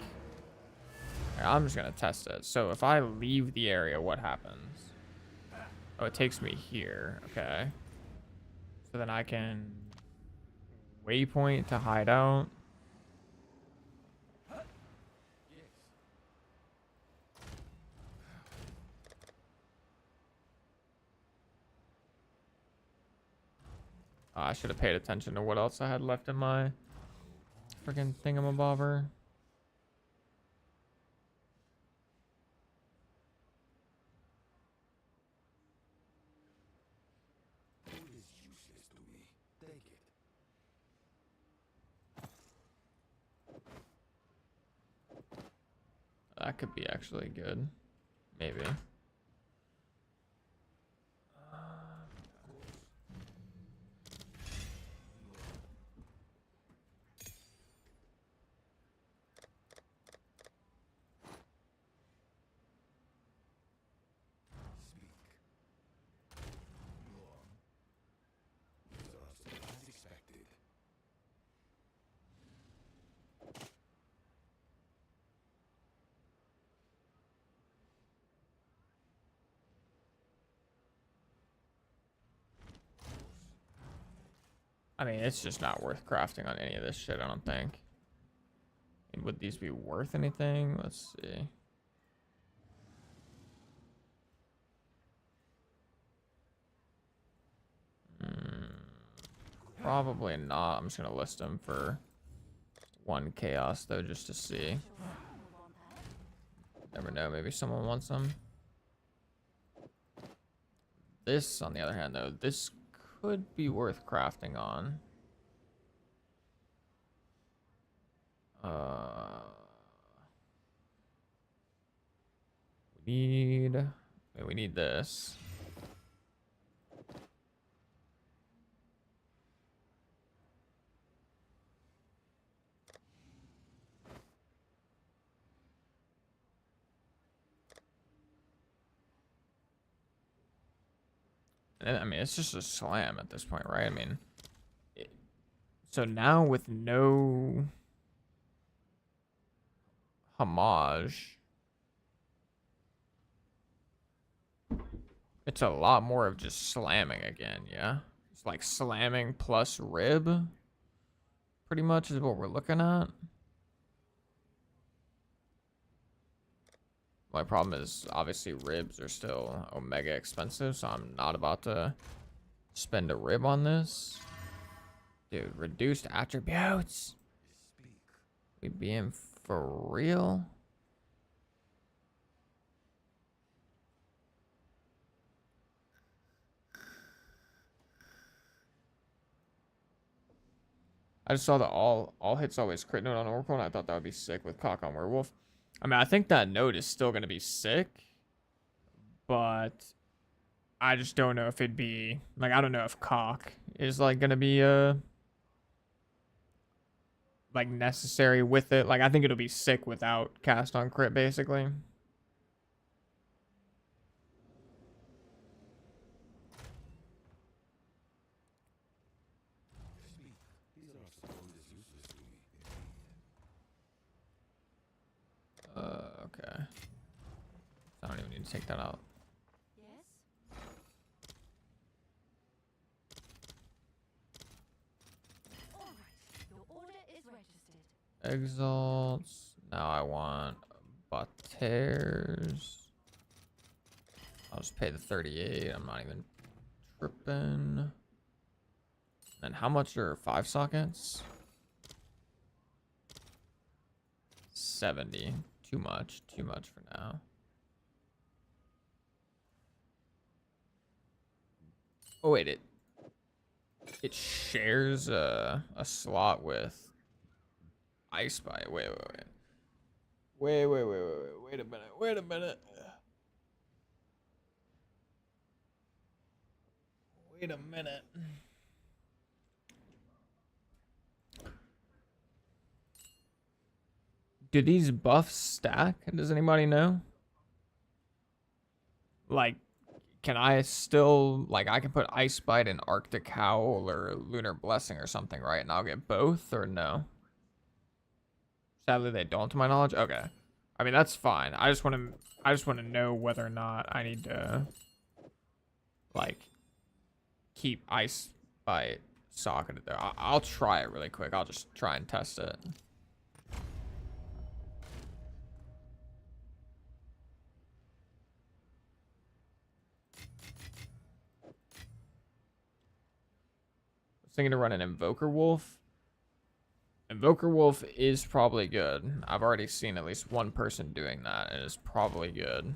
I'm just gonna test it. So if I leave the area, what happens? Oh, it takes me here. Okay. So then I can waypoint to hide out. Oh, I should have paid attention to what else I had left in my freaking thingamabobber. That could be actually good. Maybe. I mean, it's just not worth crafting on any of this shit, I don't think. And would these be worth anything? Let's see. Probably not. I'm just gonna list them for 1 chaos though, just to see. Never know, maybe someone wants them. This, on the other hand, though, this could be worth crafting on. We need this. I mean, it's just a slam at this point, right? I mean, so now with no homage, it's a lot more of just slamming again, yeah? It's like slamming plus rib, pretty much is what we're looking at. My problem is, obviously, ribs are still omega expensive, so I'm not about to spend a rib on this. Dude, reduced attributes? We being for real? I just saw the all hits always crit note on Oracle, and I thought that would be sick with Cock on Werewolf. I mean, I think that note is still going to be sick, but I just don't know if it'd be, like, I don't know if Cock is, like, going to be, like, necessary with it. Like, I think it'll be sick without cast on crit, basically. Okay. I don't even need to take that out. Yes? All right. Your order is registered. Exalts. Now I want Batters. I'll just pay the 38. I'm not even tripping. And how much are 5 sockets? 70. Too much for now. Oh wait, it shares a slot with Ice Bite. Wait a minute. Do these buffs stack? Does anybody know? Like, can I still, like, I can put Ice Bite and Arctic Howl or Lunar Blessing or something, right? And I'll get both, or no? Sadly, they don't, to my knowledge. Okay. I mean, that's fine. I just want to know whether or not I need to, like, keep Ice Bite socketed there. I'll try it really quick. I'll just try and test it. Thinking to run an Invoker Wolf. Invoker Wolf is probably good. I've already seen at least one person doing that, and it's probably good.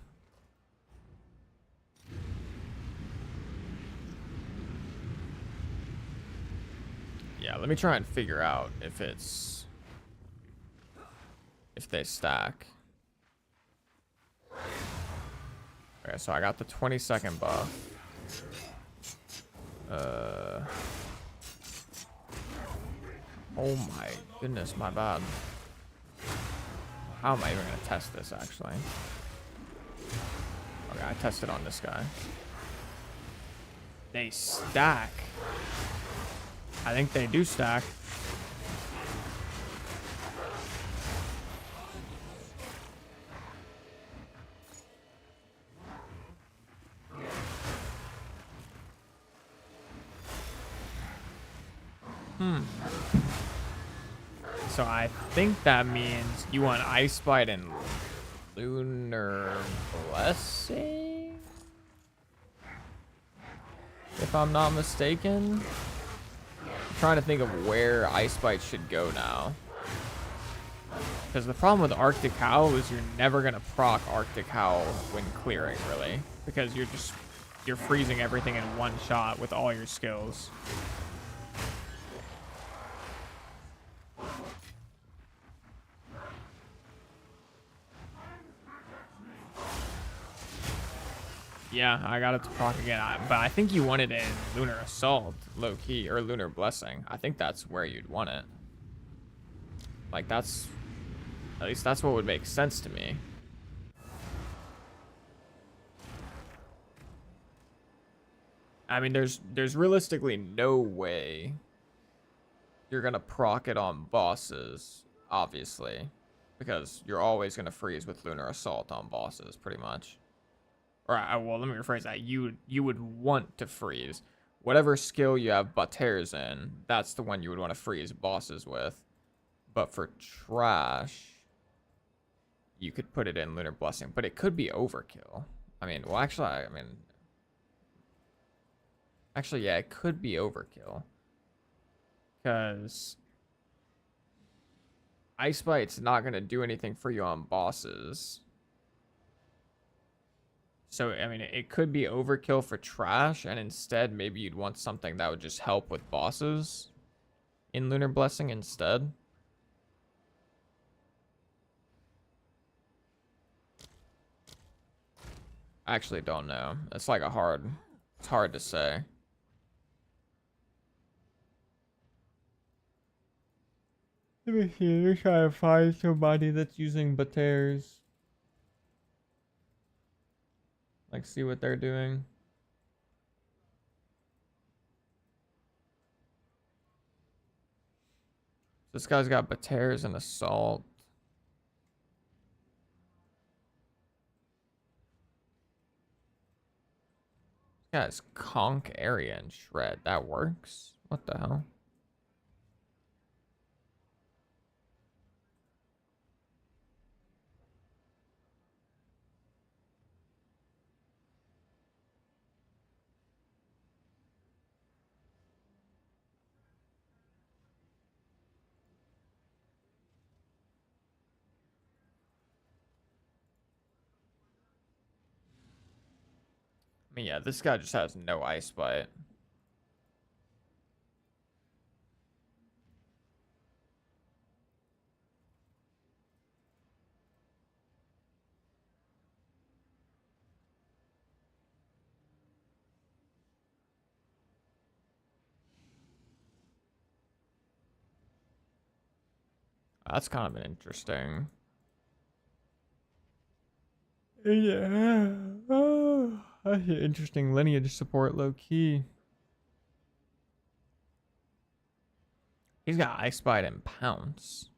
Yeah, let me try and figure out if they stack. Okay, so I got the 20-second buff. Oh my goodness, my bad. How am I even gonna test this, actually? Okay, I tested on this guy. They stack. I think they do stack. So I think that means you want Ice Bite and Lunar Blessing? If I'm not mistaken. I'm trying to think of where Ice Bite should go now. Because the problem with Arctic Howl is you're never going to proc Arctic Howl when clearing, really. Because you're freezing everything in one shot with all your skills. Yeah, I got it to proc again. But I think you want it in Lunar Assault, low-key, or Lunar Blessing. I think that's where you'd want it. Like, that's... At least that's what would make sense to me. I mean, there's realistically no way you're gonna proc it on bosses, obviously. Because you're always gonna freeze with Lunar Assault on bosses, pretty much. Or, well, let me rephrase that. You would want to freeze. Whatever skill you have Batters in, that's the one you would want to freeze bosses with. But for trash, you could put it in Lunar Blessing. But it could be overkill. I mean, well, actually, yeah, it could be overkill. Because Ice Bite's not going to do anything for you on bosses. So, I mean, it could be overkill for trash, and instead, maybe you'd want something that would just help with bosses in Lunar Blessing instead. I actually don't know. It's like it's hard to say. Let me see. Let me try to find somebody that's using Batters. Like, see what they're doing. This guy's got Batters and Assault. This guy's Conk Area and Shred. That works? What the hell? I mean, yeah, this guy just has no Ice Bite. That's kind of an interesting. Yeah. Oh, that's an interesting lineage support, low key. He's got Ice Bite and Pounce.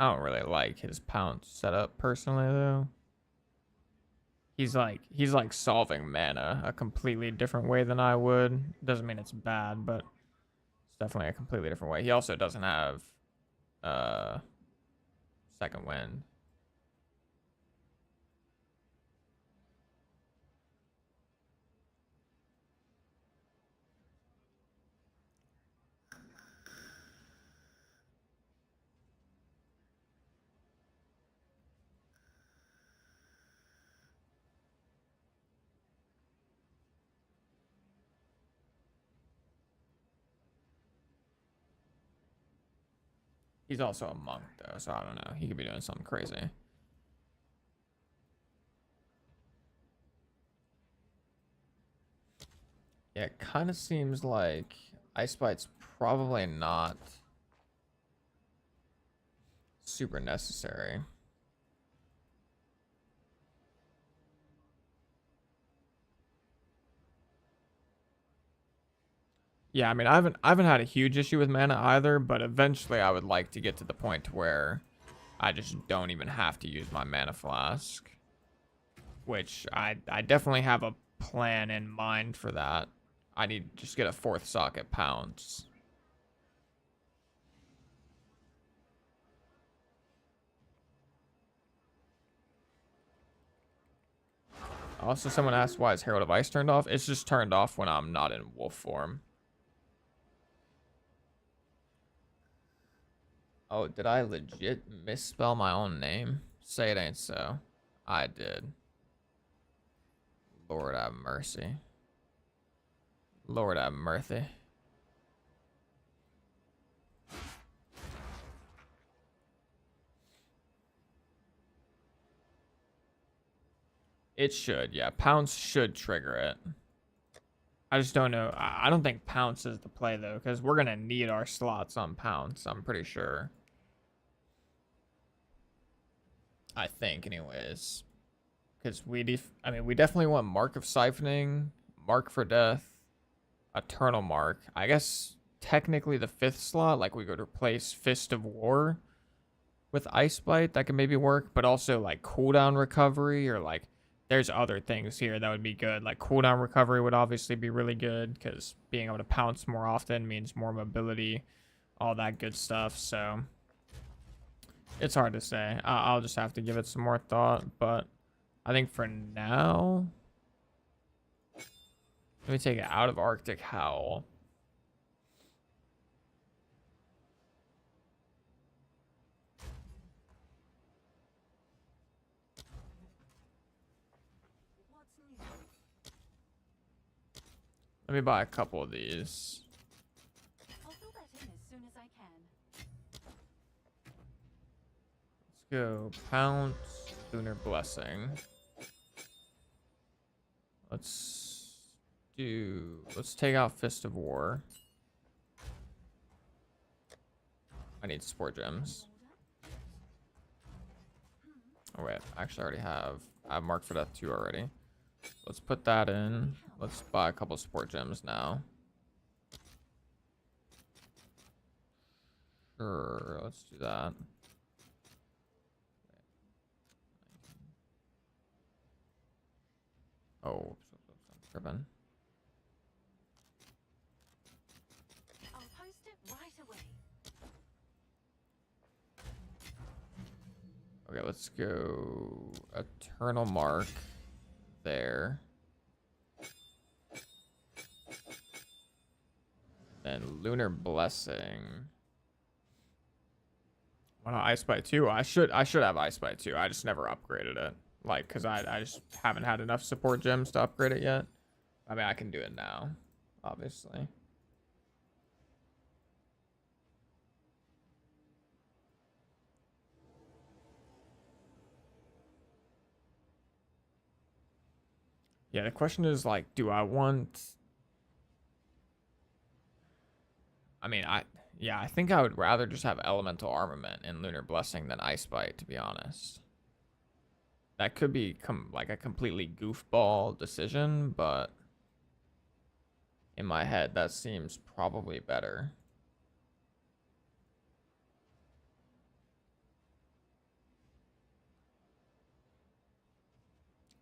I don't really like his Pounce setup personally, though. He's like solving mana a completely different way than I would. Doesn't mean it's bad, but it's definitely a completely different way. He also doesn't have Second Wind. He's also a monk, though, so I don't know. He could be doing something crazy. Yeah, it kind of seems like Ice Bite's probably not super necessary. Yeah, I mean, I haven't had a huge issue with mana either, but eventually I would like to get to the point where I just don't even have to use my mana flask. Which I definitely have a plan in mind for that. I need to just get a 4th socket Pounce. Also, someone asked why is Herald of Ice turned off? It's just turned off when I'm not in wolf form. Oh, did I legit misspell my own name? Say it ain't so. I did. Lord have mercy. Lord have mercy. It should, yeah. Pounce should trigger it. I just don't know. I don't think Pounce is the play, though, because we're going to need our slots on Pounce, I'm pretty sure. I think, anyways. Because we definitely want Mark of Siphoning, Mark for Death, Eternal Mark. I guess technically the 5th slot, like we could replace Fist of War with Ice Bite. That could maybe work, but also like cooldown recovery or like there's other things here that would be good. Like cooldown recovery would obviously be really good because being able to pounce more often means more mobility, all that good stuff. So it's hard to say. I'll just have to give it some more thought, but I think for now, let me take it out of Arctic Howl. Let me buy a couple of these. I'll fill that in as soon as I can. Let's go Pounce, Lunar Blessing. Let's take out Fist of War. I need Sport Gems. Oh wait, actually I already have. I have Mark for Death 2 already. Let's put that in. Let's buy a couple Sport Gems now. Sure, let's do that. Oh, I'm tripping. I'll post it right away. Okay, let's go Eternal Mark there. Then Lunar Blessing. Why not Ice Bite 2? I should have Ice Bite 2. I just never upgraded it. Like, cause I just haven't had enough support gems to upgrade it yet. I mean, I can do it now, obviously. Yeah, the question is like, do I want... I mean, I think I would rather just have Elemental Armament and Lunar Blessing than Ice Bite, to be honest. That could be like a completely goofball decision, but in my head, that seems probably better.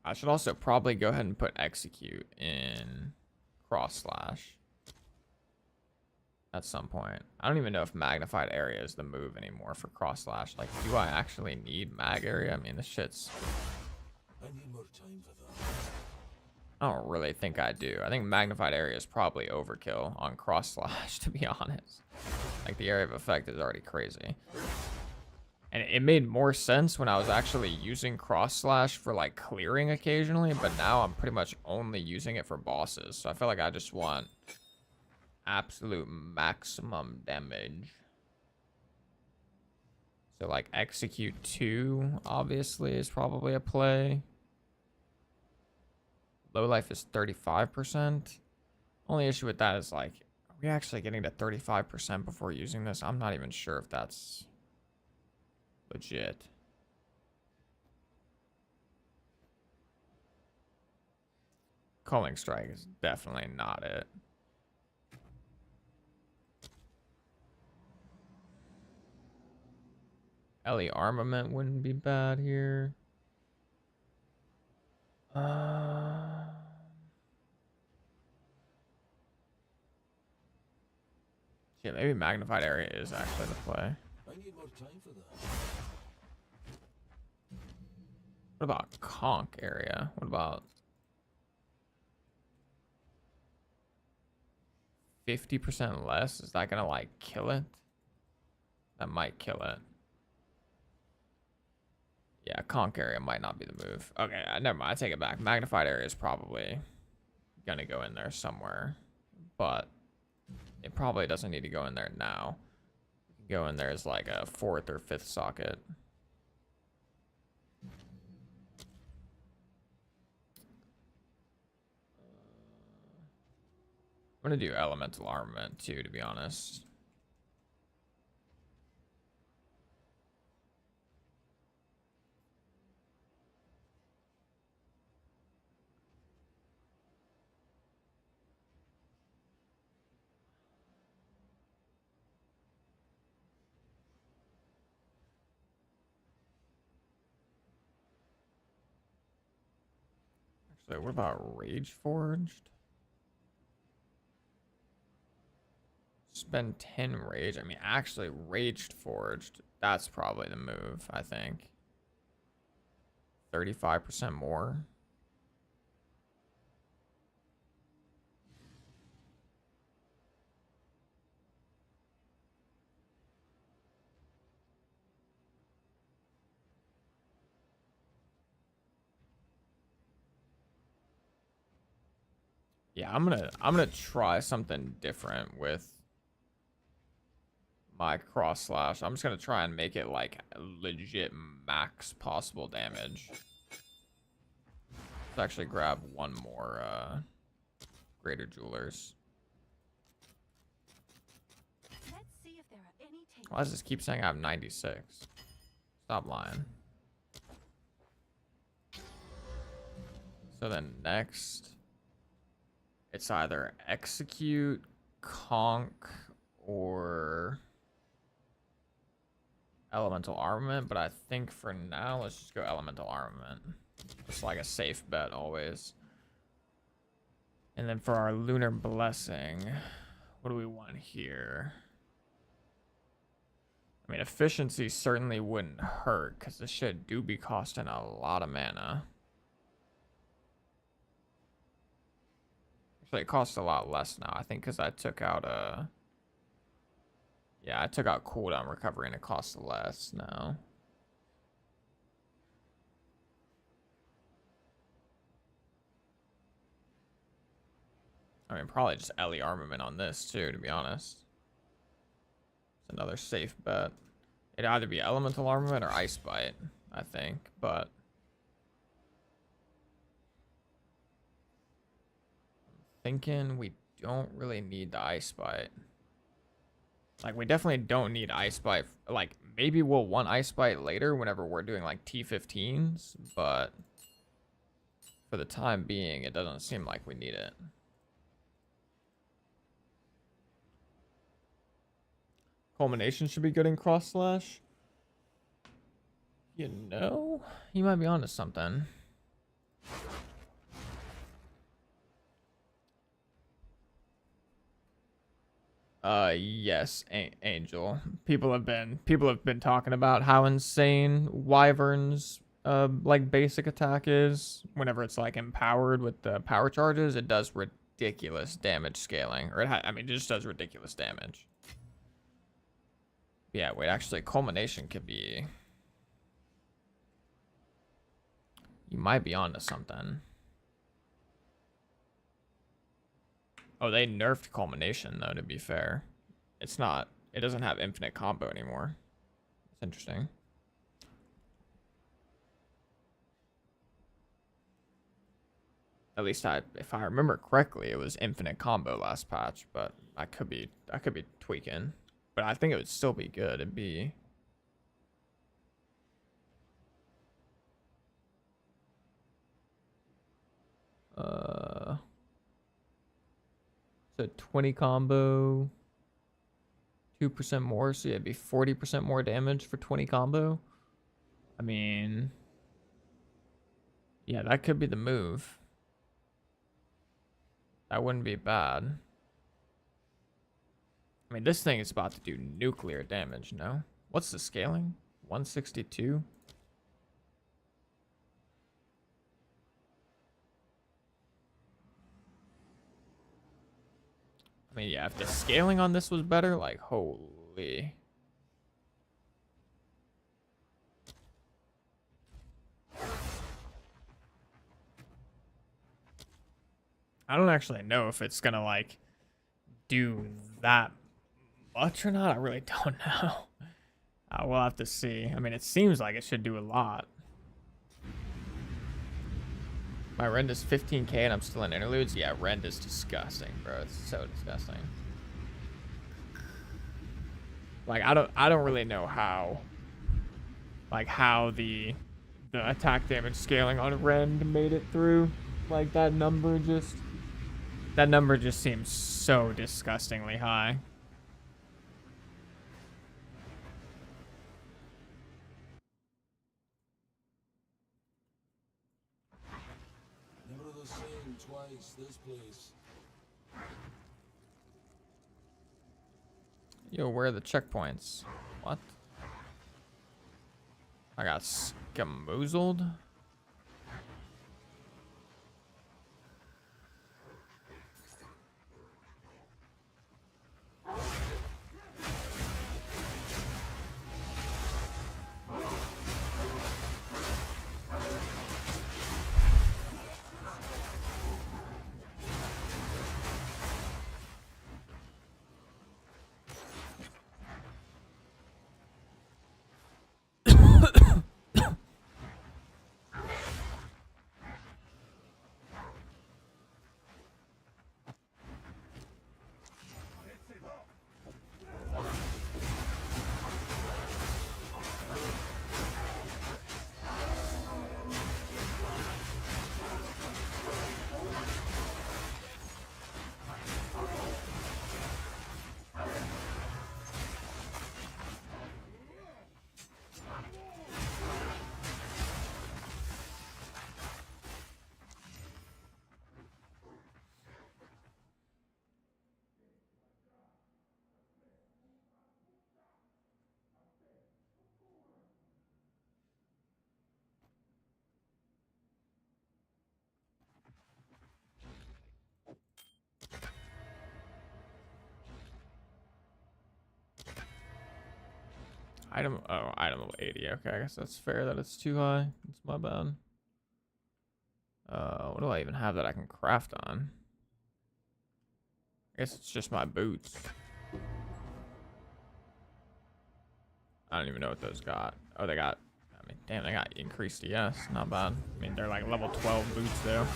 I should also probably go ahead and put Execute in Cross Slash at some point. I don't even know if Magnified Area is the move anymore for Cross Slash. Like, do I actually need Mag Area? I mean, this shit's... I need more time for that. I don't really think I do. I think Magnified Area is probably overkill on Cross Slash, to be honest. Like, the area of effect is already crazy. And it made more sense when I was actually using Cross Slash for, like, clearing occasionally, but now I'm pretty much only using it for bosses. So I feel like I just want absolute maximum damage. So, like, Execute 2, obviously, is probably a play. Low life is 35%. Only issue with that is, like, are we actually getting to 35% before using this? I'm not even sure if that's legit. Calling Strike is definitely not it. Ellie Armament wouldn't be bad here. Yeah, maybe Magnified Area is actually the play. I need more time for that. What about Conk Area? What about 50% less. Is that gonna like kill it? That might kill it. Yeah, conk area might not be the move. Okay, never mind. I take it back. Magnified area is probably gonna go in there somewhere, but it probably doesn't need to go in there now. Go in there as like a 4th or 5th socket. I'm gonna do elemental armament too, to be honest. Actually, what about Rage Forged? Spend 10 rage. I mean, actually, Raged Forged. That's probably the move, I think. 35% more. Yeah, I'm gonna try something different with my cross slash. I'm just gonna try and make it like legit max possible damage. Let's actually grab one more greater jewelers. Let's see if there are any takers. Why does this keep saying I have 96? Stop lying. So then next, it's either execute, conk, or elemental armament, but I think for now, let's just go elemental armament. Just like a safe bet always. And then for our lunar blessing, what do we want here? I mean, efficiency certainly wouldn't hurt because this shit do be costing a lot of mana. Actually, it costs a lot less now, I think, because I took out yeah, I took out cooldown recovery and it costs less now. I mean, probably just LE armament on this too, to be honest. It's another safe bet. It'd either be elemental armament or ice bite, I think, but I'm thinking we don't really need the ice bite. Like, we definitely don't need ice bite. Like, maybe we'll want ice bite later whenever we're doing like T15s, but for the time being, it doesn't seem like we need it. Culmination should be good in cross slash. You know, you might be onto something. Yes, Angel. People have been talking about how insane Wyvern's like basic attack is. Whenever it's like empowered with the power charges, it does ridiculous damage scaling, or I mean, it just does ridiculous damage. Yeah, wait, actually, culmination could be. You might be onto something. Oh, they nerfed culmination though, to be fair. It's not, it doesn't have infinite combo anymore. It's interesting. At least if I remember correctly, it was infinite combo last patch, but I could be tweaking. But I think it would still be good. It'd be so 20 combo, 2% more, so yeah, it'd be 40% more damage for 20 combo. I mean, yeah, that could be the move. That wouldn't be bad. I mean, this thing is about to do nuclear damage, no? What's the scaling? 162? I mean, yeah, if the scaling on this was better, like, holy. I don't actually know if it's gonna, like, do that much or not. I really don't know. We'll have to see. I mean, it seems like it should do a lot. My rend is 15k and I'm still in interludes. Yeah, rend is disgusting, bro. It's so disgusting. Like, I don't really know how, like, how the attack damage scaling on rend made it through. Like, that number just seems so disgustingly high. Never the same twice, this place. Yo, where are the checkpoints? What? I got scamoozled? Item, oh, item level 80. Okay, I guess that's fair that it's too high. It's my bad. What do I even have that I can craft on? I guess it's just my boots. I don't even know what those got. Oh, they got, I mean, damn, they got increased ES. Not bad. I mean, they're like level 12 boots though.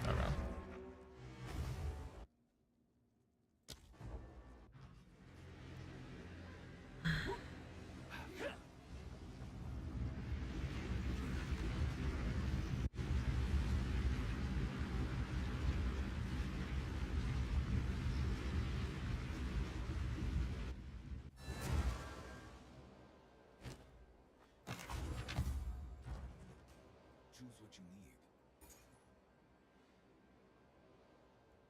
Okay. Choose what you need.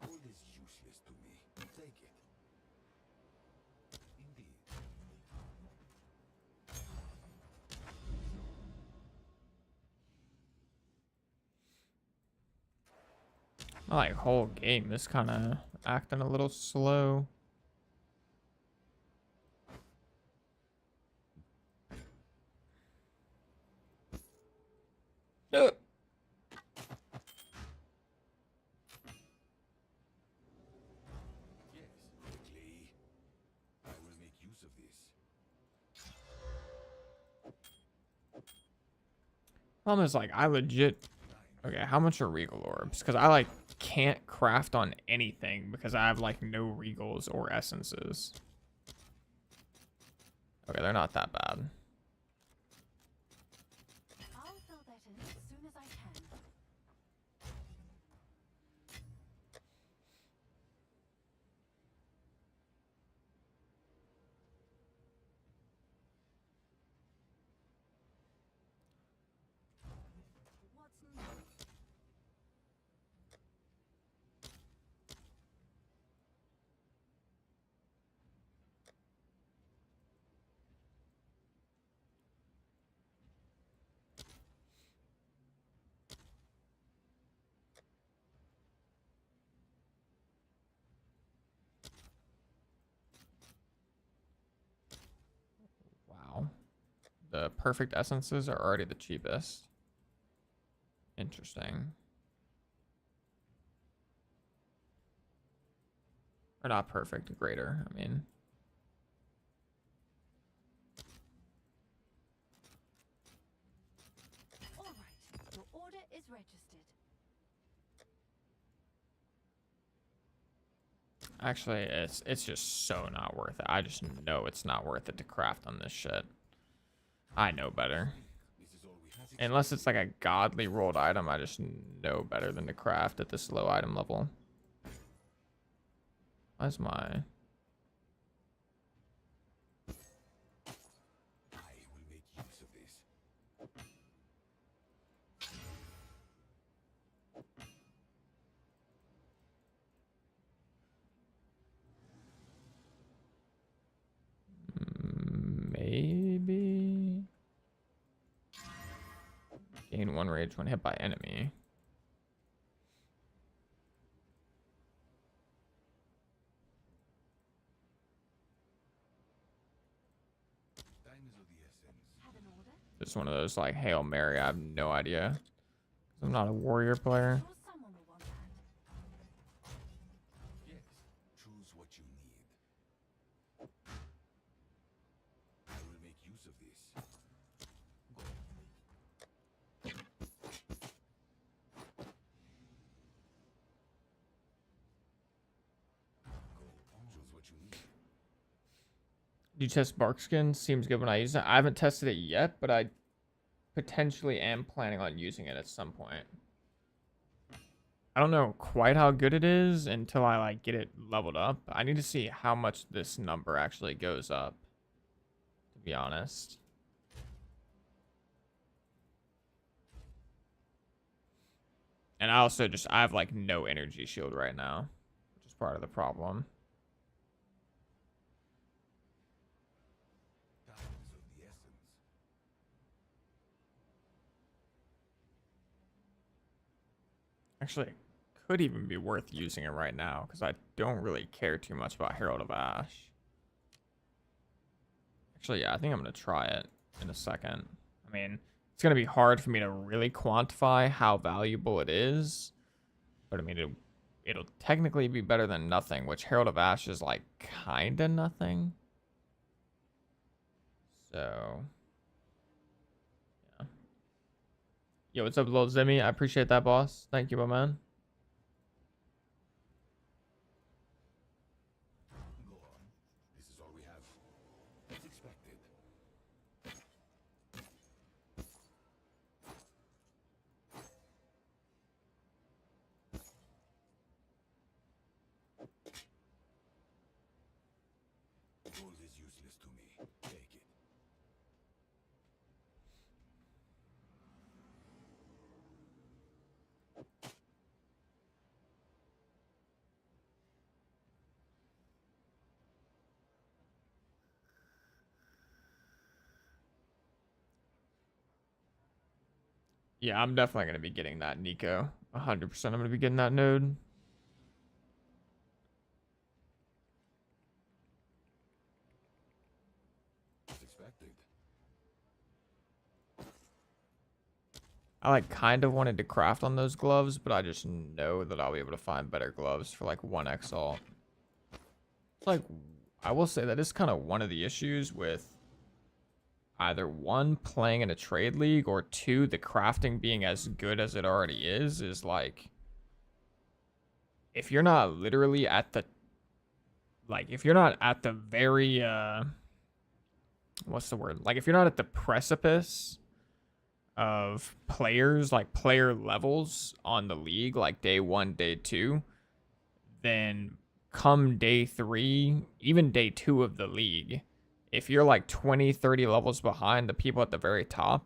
Gold is useless to me. Take it. Indeed. My like whole game is kind of acting a little slow. Yes, quickly. I will make use of this. Problem is like I legit. Okay, how much are regal orbs? Because I like can't craft on anything because I have like no regals or essences. Okay, they're not that bad. I'll fill that in as soon as I can. What's new? perfect essences are already the cheapest. Interesting. Or not perfect, greater, I mean. All right, your order is registered. Actually, it's just so not worth it. I just know it's not worth it to craft on this shit. I know better. Unless it's like a godly rolled item, I just know better than to craft at this low item level. Why's my... I will make use of this. Maybe... Gain 1 rage when hit by enemy. Time is of the essence. Have an order? Just one of those like Hail Mary, I have no idea. I'm not a warrior player. Sure someone will want that. Yes. Choose what you need. I will make use of this. Choose what you need. Do you test bark skin? Seems good when I use it. I haven't tested it yet, but I potentially am planning on using it at some point. I don't know quite how good it is until I like get it leveled up. I need to see how much this number actually goes up, to be honest. And I also just, I have like no energy shield right now, which is part of the problem. Time is of the essence. Actually, it could even be worth using it right now because I don't really care too much about Herald of Ash. Actually, yeah, I think I'm going to try it in a second. I mean, it's going to be hard for me to really quantify how valuable it is. But I mean, it'll technically be better than nothing, which Herald of Ash is like kind of nothing. So, yeah. Yo, what's up, Lil Zimmy? I appreciate that, boss. Thank you, my man. Go on. This is all we have. As expected. Gold is useless to me. Take it. Yeah, I'm definitely going to be getting that Nico. 100% I'm going to be getting that node. As expected. I like kind of wanted to craft on those gloves, but I just know that I'll be able to find better gloves for like 1x alt. It's like, I will say that is kind of one of the issues with either one, playing in a trade league, or two, the crafting being as good as it already is like, if you're not literally at the, like, if you're not at the very, what's the word? Like, if you're not at the precipice of players, like player levels on the league, like day 1, day 2, then come day 3, even day 2 of the league, if you're like 20, 30 levels behind the people at the very top,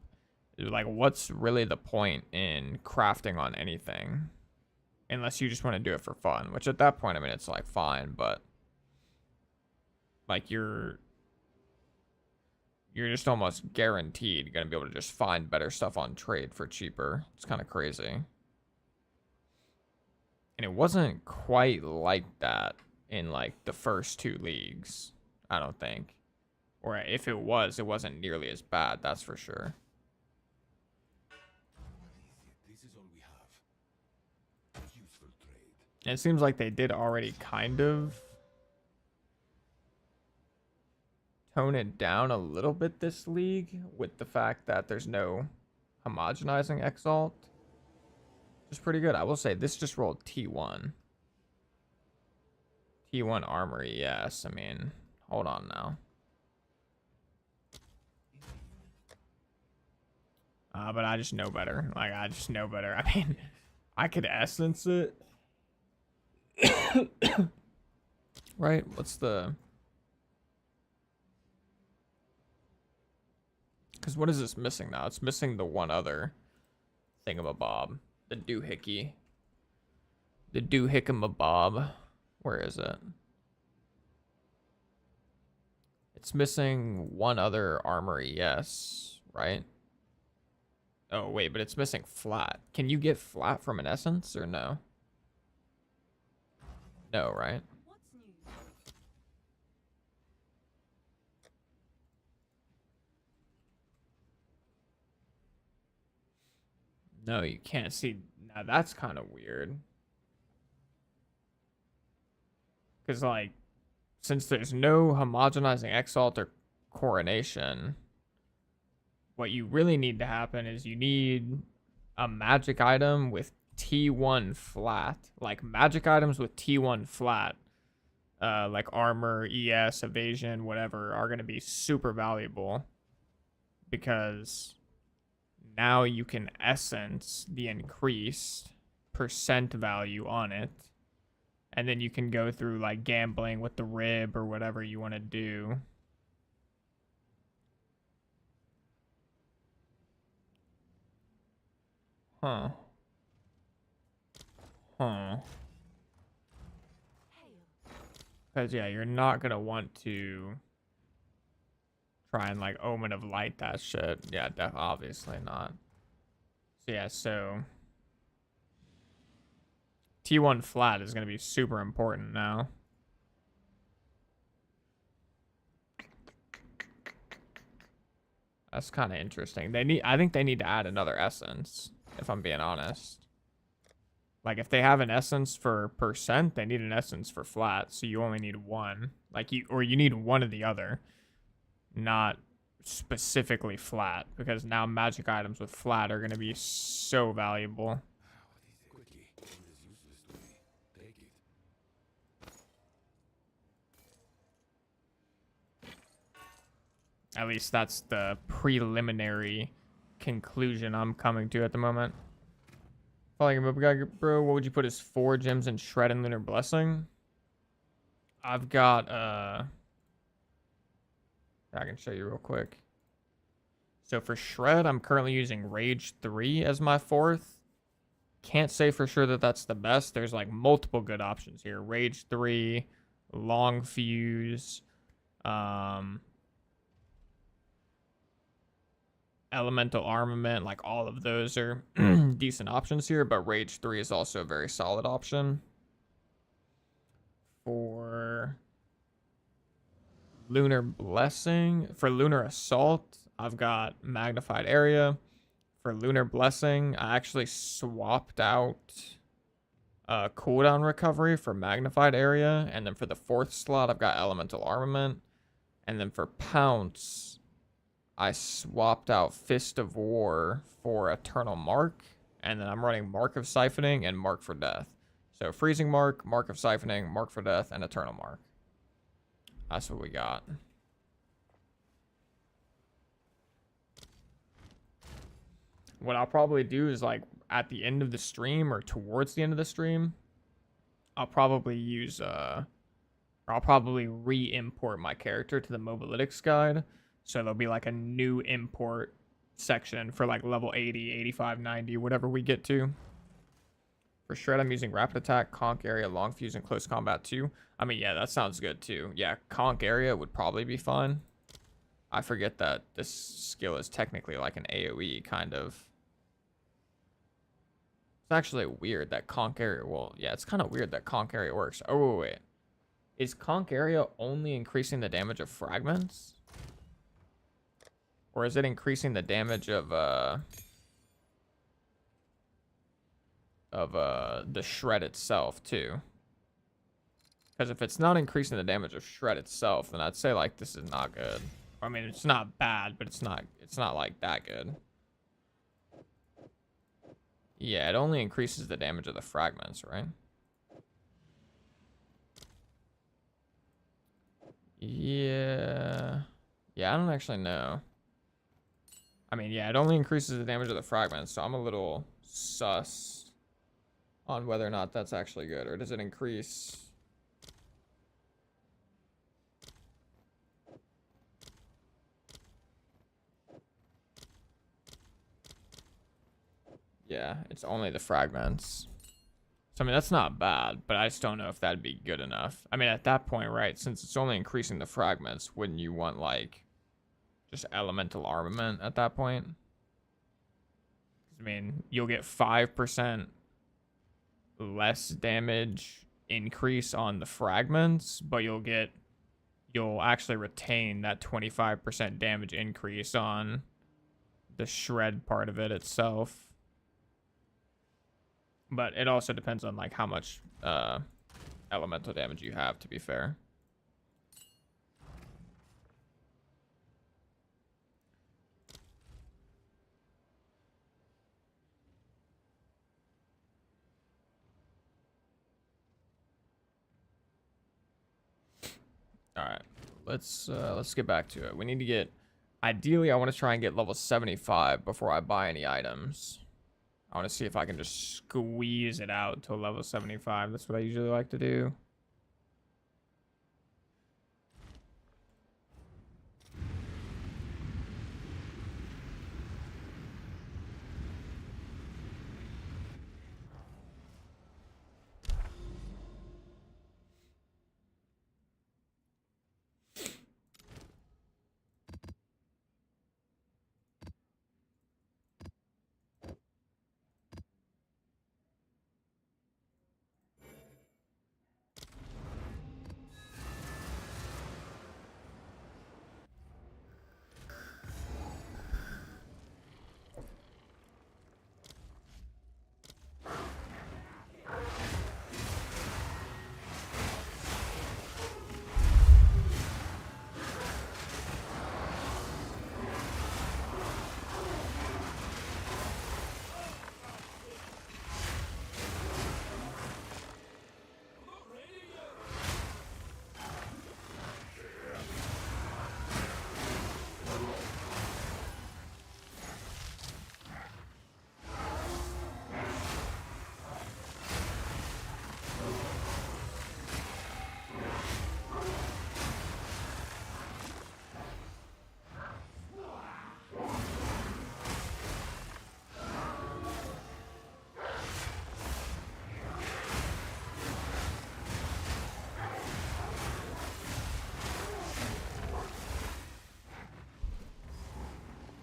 like, what's really the point in crafting on anything? Unless you just want to do it for fun, which at that point, I mean, it's like fine, but like you're just almost guaranteed gonna be able to just find better stuff on trade for cheaper. It's kind of crazy. And it wasn't quite like that in like the first 2 leagues, I don't think. Or if it wasn't nearly as bad, that's for sure. This is all we have. Useful trade. And it seems like they did already kind of tone it down a little bit this league with the fact that there's no homogenizing exalt. Which is pretty good. I will say this just rolled T1. T1 armory, yes. I mean, hold on now. But I just know better. Like, I just know better. I mean, I could essence it. Right? What's the... Because what is this missing now? It's missing the one other thingamabob. The doohickey. The doohickamabob. Where is it? It's missing one other armory, yes. Right? Oh, wait, but it's missing flat. Can you get flat from an essence or no? No, right? What's new? No, you can't see. Now that's kind of weird. Because, like, since there's no homogenizing exalt or coronation, what you really need to happen is you need a magic item with T1 flat. Like, magic items with T1 flat, like armor, ES, evasion, whatever, are going to be super valuable. Because now you can essence the increased percent value on it. And then you can go through, like, gambling with the rib or whatever you want to do. Huh. Huh. Because, yeah, you're not going to want to try and, like, Omen of Light that shit. Yeah, obviously not. So, yeah, so... T1 flat is going to be super important now. That's kind of interesting. I think they need to add another essence, if I'm being honest. Like, if they have an essence for percent, they need an essence for flat, so you only need one. Like, you need one or the other, not specifically flat, because now magic items with flat are going to be so valuable. At least that's the preliminary conclusion I'm coming to at the moment. Following up, bro, what would you put as 4 gems in Shred and Lunar Blessing? I've got, I can show you real quick. So for Shred, I'm currently using Rage 3 as my 4th. Can't say for sure that that's the best. There's, like, multiple good options here. Rage 3, Long Fuse, Elemental Armament, like, all of those are decent options here, but Rage 3 is also a very solid option. For Lunar Blessing, for Lunar Assault, I've got Magnified Area. For Lunar Blessing, I actually swapped out cooldown recovery for Magnified Area, and then for the 4th slot, I've got Elemental Armament, and then for Pounce, I swapped out Fist of War for Eternal Mark, and then I'm running Mark of Siphoning and Mark for Death. So Freezing Mark, Mark of Siphoning, Mark for Death, and Eternal Mark. That's what we got. What I'll probably do is, like, at the end of the stream or towards the end of the stream, I'll probably use, I'll probably re-import my character to the Mobalytics guide. So there'll be, like, a new import section for, like, level 80, 85, 90, whatever we get to. For Shred, I'm using Rapid Attack, Conk Area, Long Fuse, and Close Combat too. I mean, yeah, that sounds good too. Yeah, Conk Area would probably be fun. I forget that this skill is technically like an AoE, kind of. It's actually weird that Conk Area, well, yeah, it's kind of weird that Conk Area works. Oh, wait. Is Conk Area only increasing the damage of fragments? Or is it increasing the damage of the shred itself too? Because if it's not increasing the damage of shred itself, then I'd say like this is not good. I mean, it's not bad, but it's not like that good. Yeah, it only increases the damage of the fragments, right? Yeah. Yeah, I don't actually know. I mean, yeah, it only increases the damage of the fragments, so I'm a little sus on whether or not that's actually good. Or does it increase? Yeah, it's only the fragments. So, I mean, that's not bad, but I just don't know if that'd be good enough. I mean, at that point, right, since it's only increasing the fragments, wouldn't you want, like, just elemental armament at that point? I mean, you'll get 5% less damage increase on the fragments, but you'll actually retain that 25% damage increase on the shred part of it itself. But it also depends on like how much elemental damage you have, to be fair. All right, let's get back to it. We need to get, ideally I want to try and get level 75 before I buy any items. I want to see if I can just squeeze it out to a level 75. That's what I usually like to do.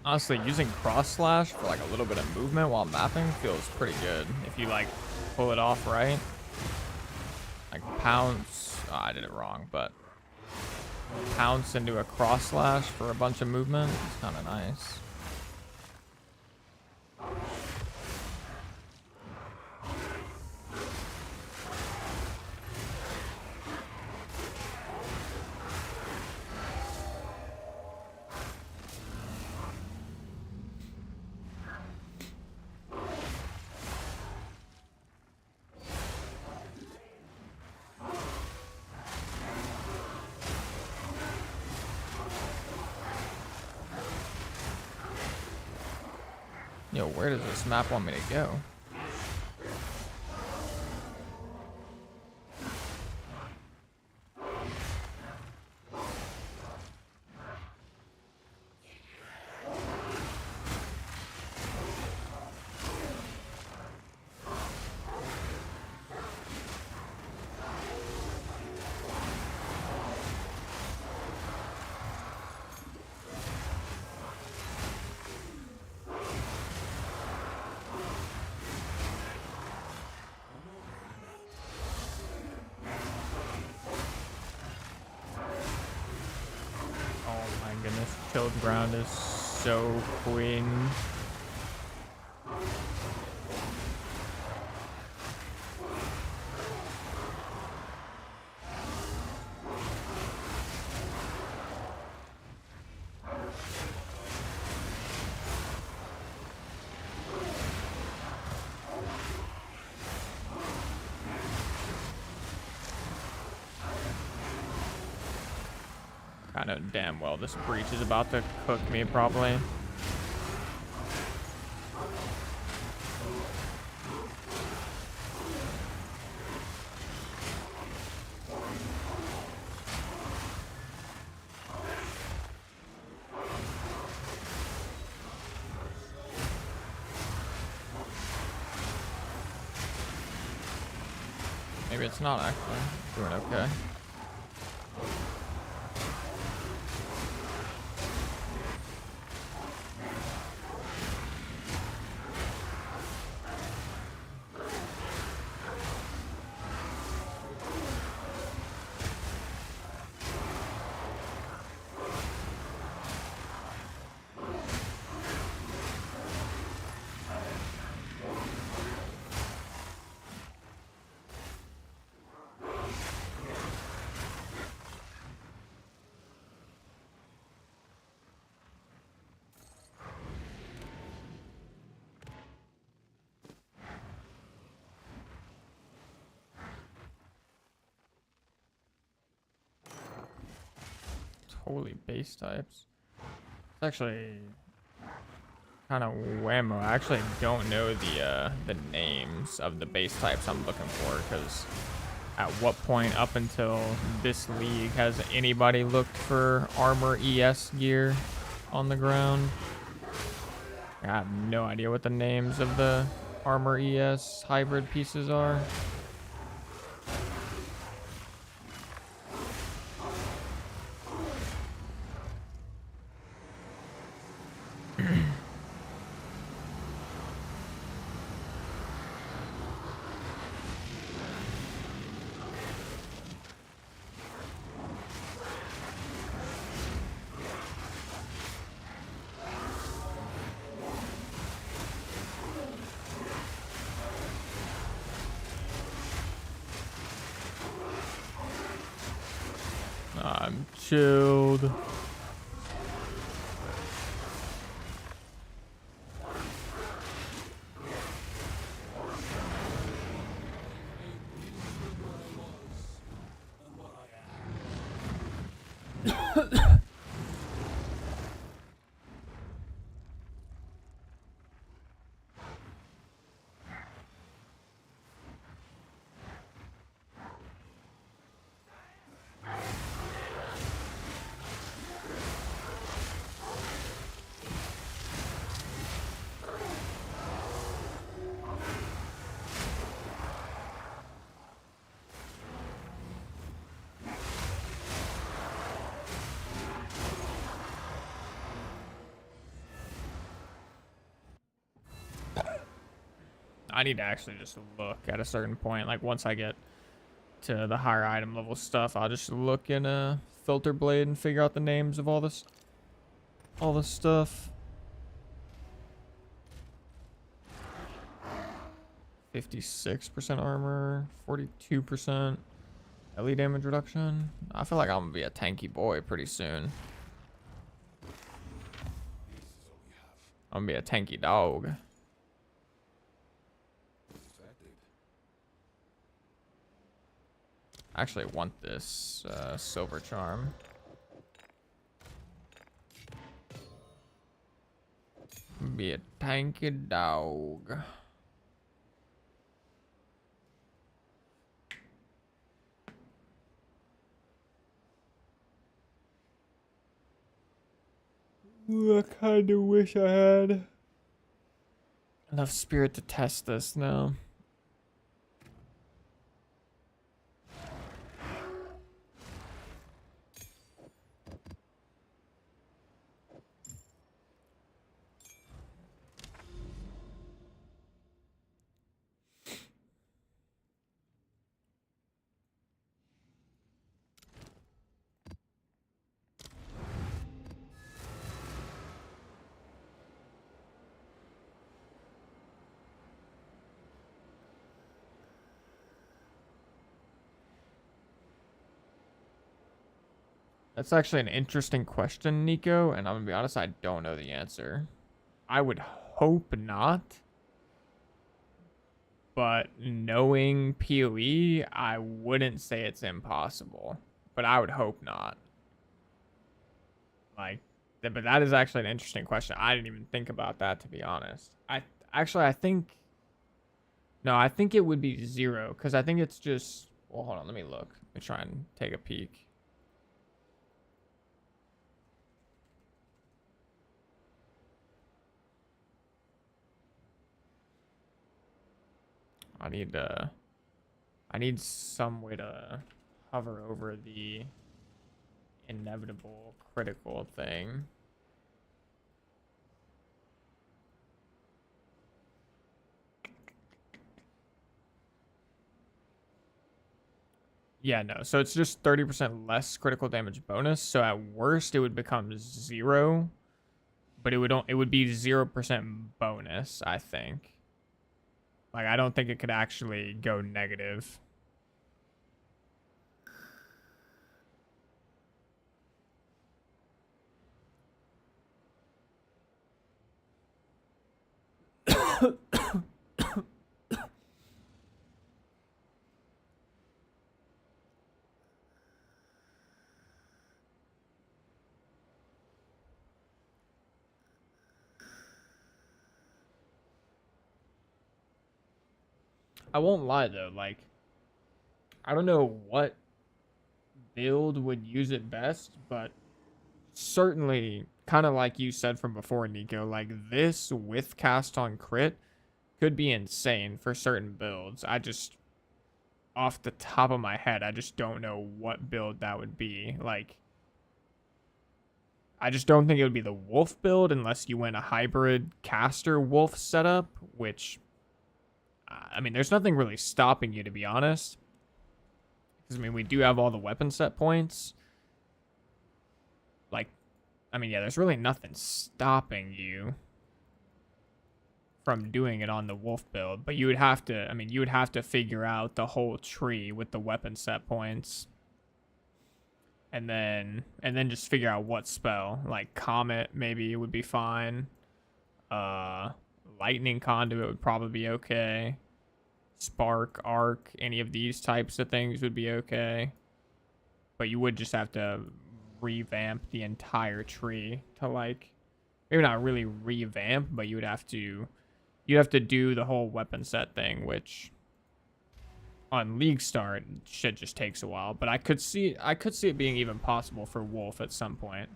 Honestly, using cross slash for like a little bit of movement while mapping feels pretty good. If you like pull it off right. Like pounce, oh, I did it wrong, but pounce into a cross slash for a bunch of movement is kind of nice. Yo, where does this map want me to go? Chilled ground is so queen. I know damn well this breach is about to cook me probably. Maybe it's not actually doing okay. Holy base types. It's actually kind of whammo. I actually don't know the names of the base types I'm looking for, because at what point up until this league has anybody looked for armor ES gear on the ground? I have no idea what the names of the armor ES hybrid pieces are. I'm chilled. I need to actually just look at a certain point. Like once I get to the higher item level stuff, I'll just look in a filter blade and figure out the names of all this stuff. 56% armor, 42% elite damage reduction. I feel like I'm gonna be a tanky boy pretty soon. I'm gonna be a tanky dog. I actually want this silver charm. Be a tanky dog. Ooh, I kind of wish I had enough spirit to test this now. That's actually an interesting question, Nico, and I'm gonna be honest, I don't know the answer. I would hope not. But knowing POE, I wouldn't say it's impossible. But I would hope not. Like, but that is actually an interesting question. I didn't even think about that, to be honest. I think no, I think it would be 0 because I think it's just. Well, hold on, let me look. Let me try and take a peek. I need some way to hover over the inevitable critical thing. Yeah, no. So it's just 30% less critical damage bonus. So at worst, it would become 0, but it would be 0% bonus, I think. Like, I don't think it could actually go negative. I won't lie though, like, I don't know what build would use it best, but certainly, kind of like you said from before, Nico, like this with cast on crit could be insane for certain builds. I just, off the top of my head, I just don't know what build that would be. Like, I just don't think it would be the wolf build unless you went a hybrid caster wolf setup, which, I mean, there's nothing really stopping you, to be honest. Because, I mean, we do have all the weapon set points. Like, I mean, yeah, there's really nothing stopping you from doing it on the wolf build. But you would have to, I mean, you would have to figure out the whole tree with the weapon set points. And then just figure out what spell. Like, Comet, maybe would be fine. Lightning Conduit would probably be okay. Spark, Arc, any of these types of things would be okay. But you would just have to revamp the entire tree to, like, maybe not really revamp, but you'd have to do the whole weapon set thing, which on League Start shit just takes a while. But I could see it being even possible for Wolf at some point.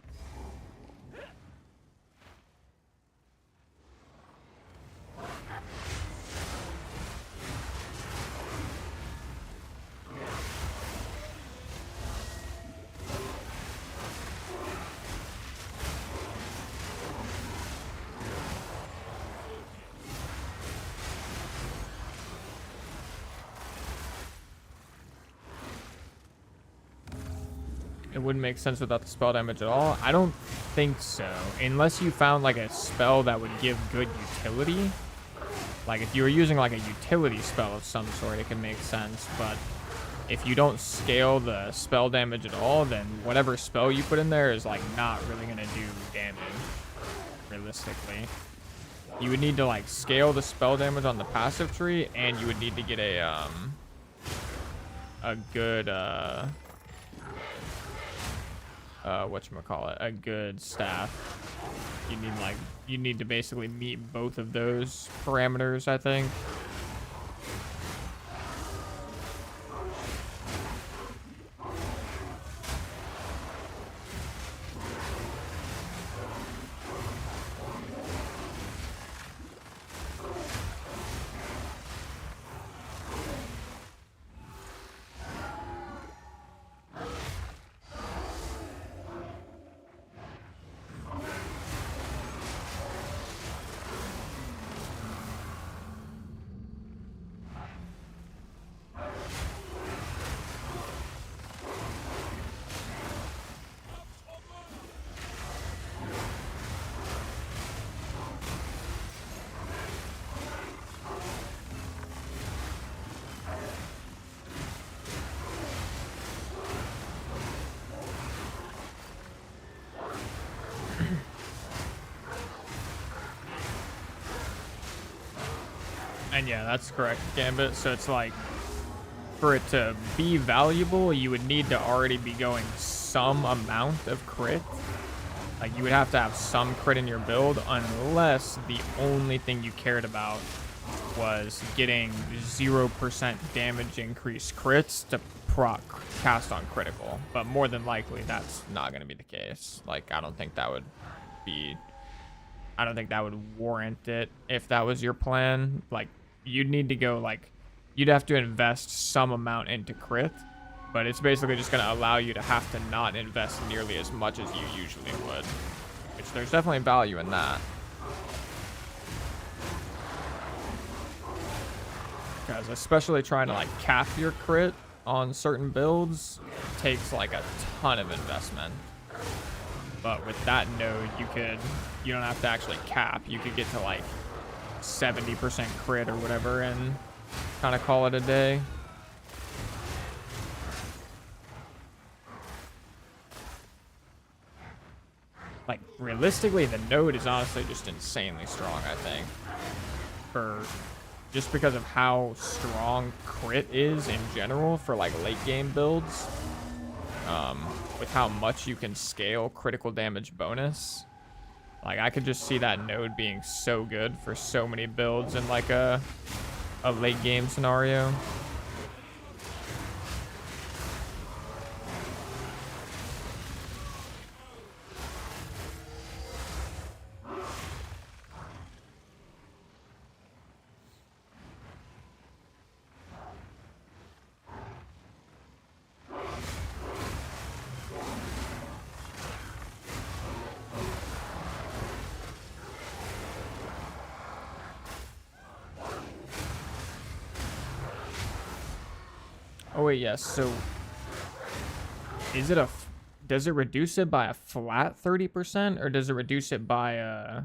It wouldn't make sense without the spell damage at all. I don't think so. Unless you found like a spell that would give good utility. Like if you were using like a utility spell of some sort, it can make sense. But if you don't scale the spell damage at all, then whatever spell you put in there is like not really going to do damage, realistically. You would need to like scale the spell damage on the passive tree, and you would need to get a good whatchamacallit, a good staff. You need to basically meet both of those parameters, I think. And yeah, that's correct, Gambit. So it's like, for it to be valuable, you would need to already be going some amount of crit. Like, you would have to have some crit in your build, unless the only thing you cared about was getting 0% damage increase crits to proc cast on critical. But more than likely, that's not going to be the case. Like, I don't think that would warrant it if that was your plan. Like, you'd need to go, like, you'd have to invest some amount into crit, but it's basically just going to allow you to have to not invest nearly as much as you usually would, which there's definitely value in that. Because especially trying to, like, cap your crit on certain builds takes, like, a ton of investment. But with that node, you don't have to actually cap. You could get to, like, 70% crit or whatever and kind of call it a day. Like, realistically, the node is honestly just insanely strong, I think. Just because of how strong crit is in general for, like, late game builds. With how much you can scale critical damage bonus. Like, I could just see that node being so good for so many builds in, like, a late game scenario. Oh wait, yes. So, does it reduce it by a flat 30%, or does it reduce it by a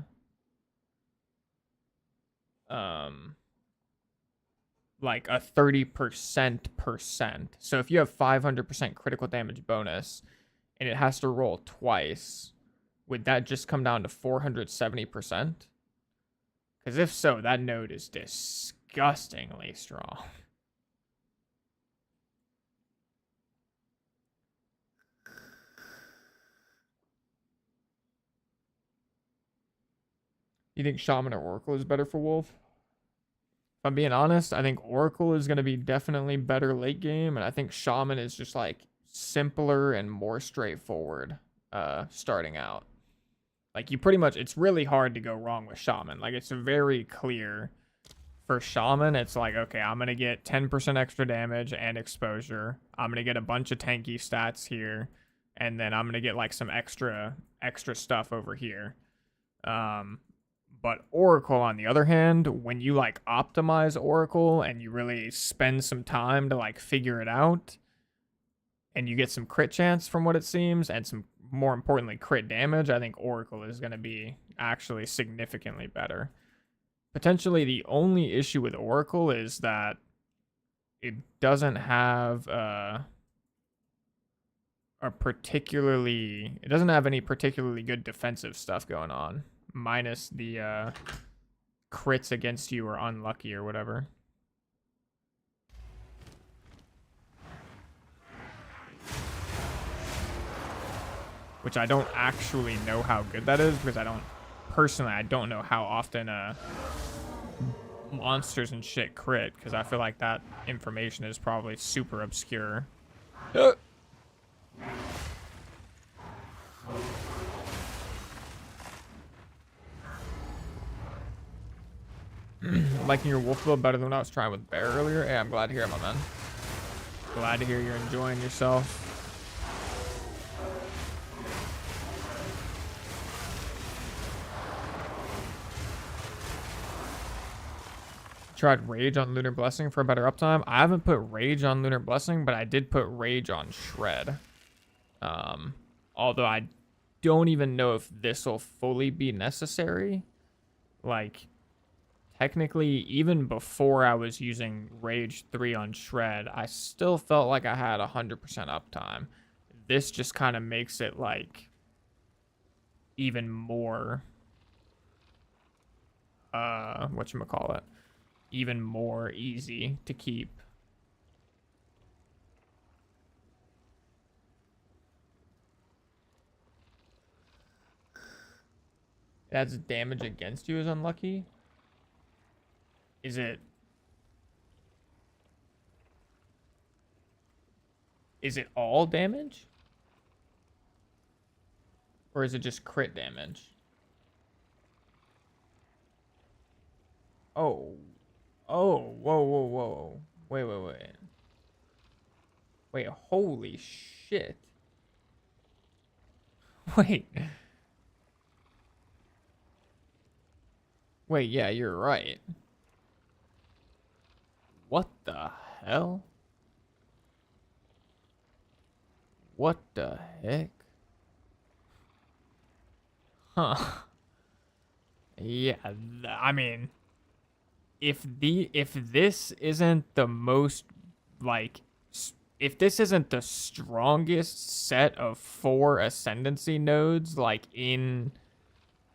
like a 30%? So if you have 500% critical damage bonus, and it has to roll twice, would that just come down to 470%? Because if so, that node is disgustingly strong. You think Shaman or Oracle is better for Wolf? If I'm being honest, I think Oracle is going to be definitely better late game, and I think Shaman is just, like, simpler and more straightforward starting out. Like, you pretty much, it's really hard to go wrong with Shaman. Like, it's very clear for Shaman. It's like, okay, I'm going to get 10% extra damage and exposure. I'm going to get a bunch of tanky stats here, and then I'm going to get, like, some extra stuff over here. But Oracle, on the other hand, when you, like, optimize Oracle and you really spend some time to, like, figure it out, and you get some crit chance from what it seems, and some, more importantly, crit damage, I think Oracle is going to be actually significantly better. Potentially the only issue with Oracle is that it doesn't have it doesn't have any particularly good defensive stuff going on, minus the crits against you or unlucky or whatever. Which I don't actually know how good that is, because I don't know how often monsters and shit crit, because I feel like that information is probably super obscure. Liking your wolf build better than when I was trying with bear earlier? Hey, I'm glad to hear it, my man. Glad to hear you're enjoying yourself. Tried Rage on Lunar Blessing for a better uptime. I haven't put Rage on Lunar Blessing, but I did put Rage on Shred. Although I don't even know if this will fully be necessary. Like, technically, even before I was using Rage 3 on Shred, I still felt like I had 100% uptime. This just kind of makes it, like, even more, whatchamacallit, even more easy to keep. It adds damage against you is unlucky. Is it? Is it all damage? Or is it just crit damage? Oh. Oh, whoa, whoa, whoa. Wait, wait, wait. Wait, holy shit. Wait. Wait, yeah, you're right. What the hell? What the heck? Huh. Yeah, I mean, if this isn't the most like if this isn't the strongest set of 4 ascendancy nodes like in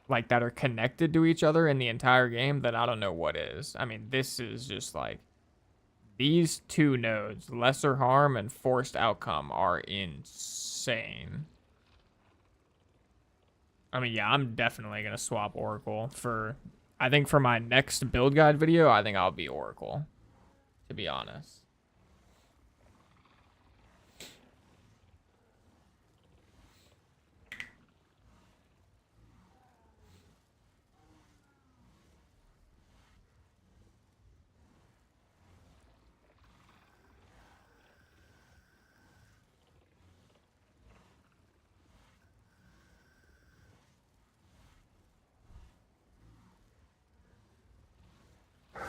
like that are connected to each other in the entire game, then I don't know what is. I mean, this is just like these 2 nodes, lesser harm and forced outcome, are insane. I mean, yeah, I'm definitely gonna swap Oracle for. I think for my next build guide video, I think I'll be Oracle, to be honest.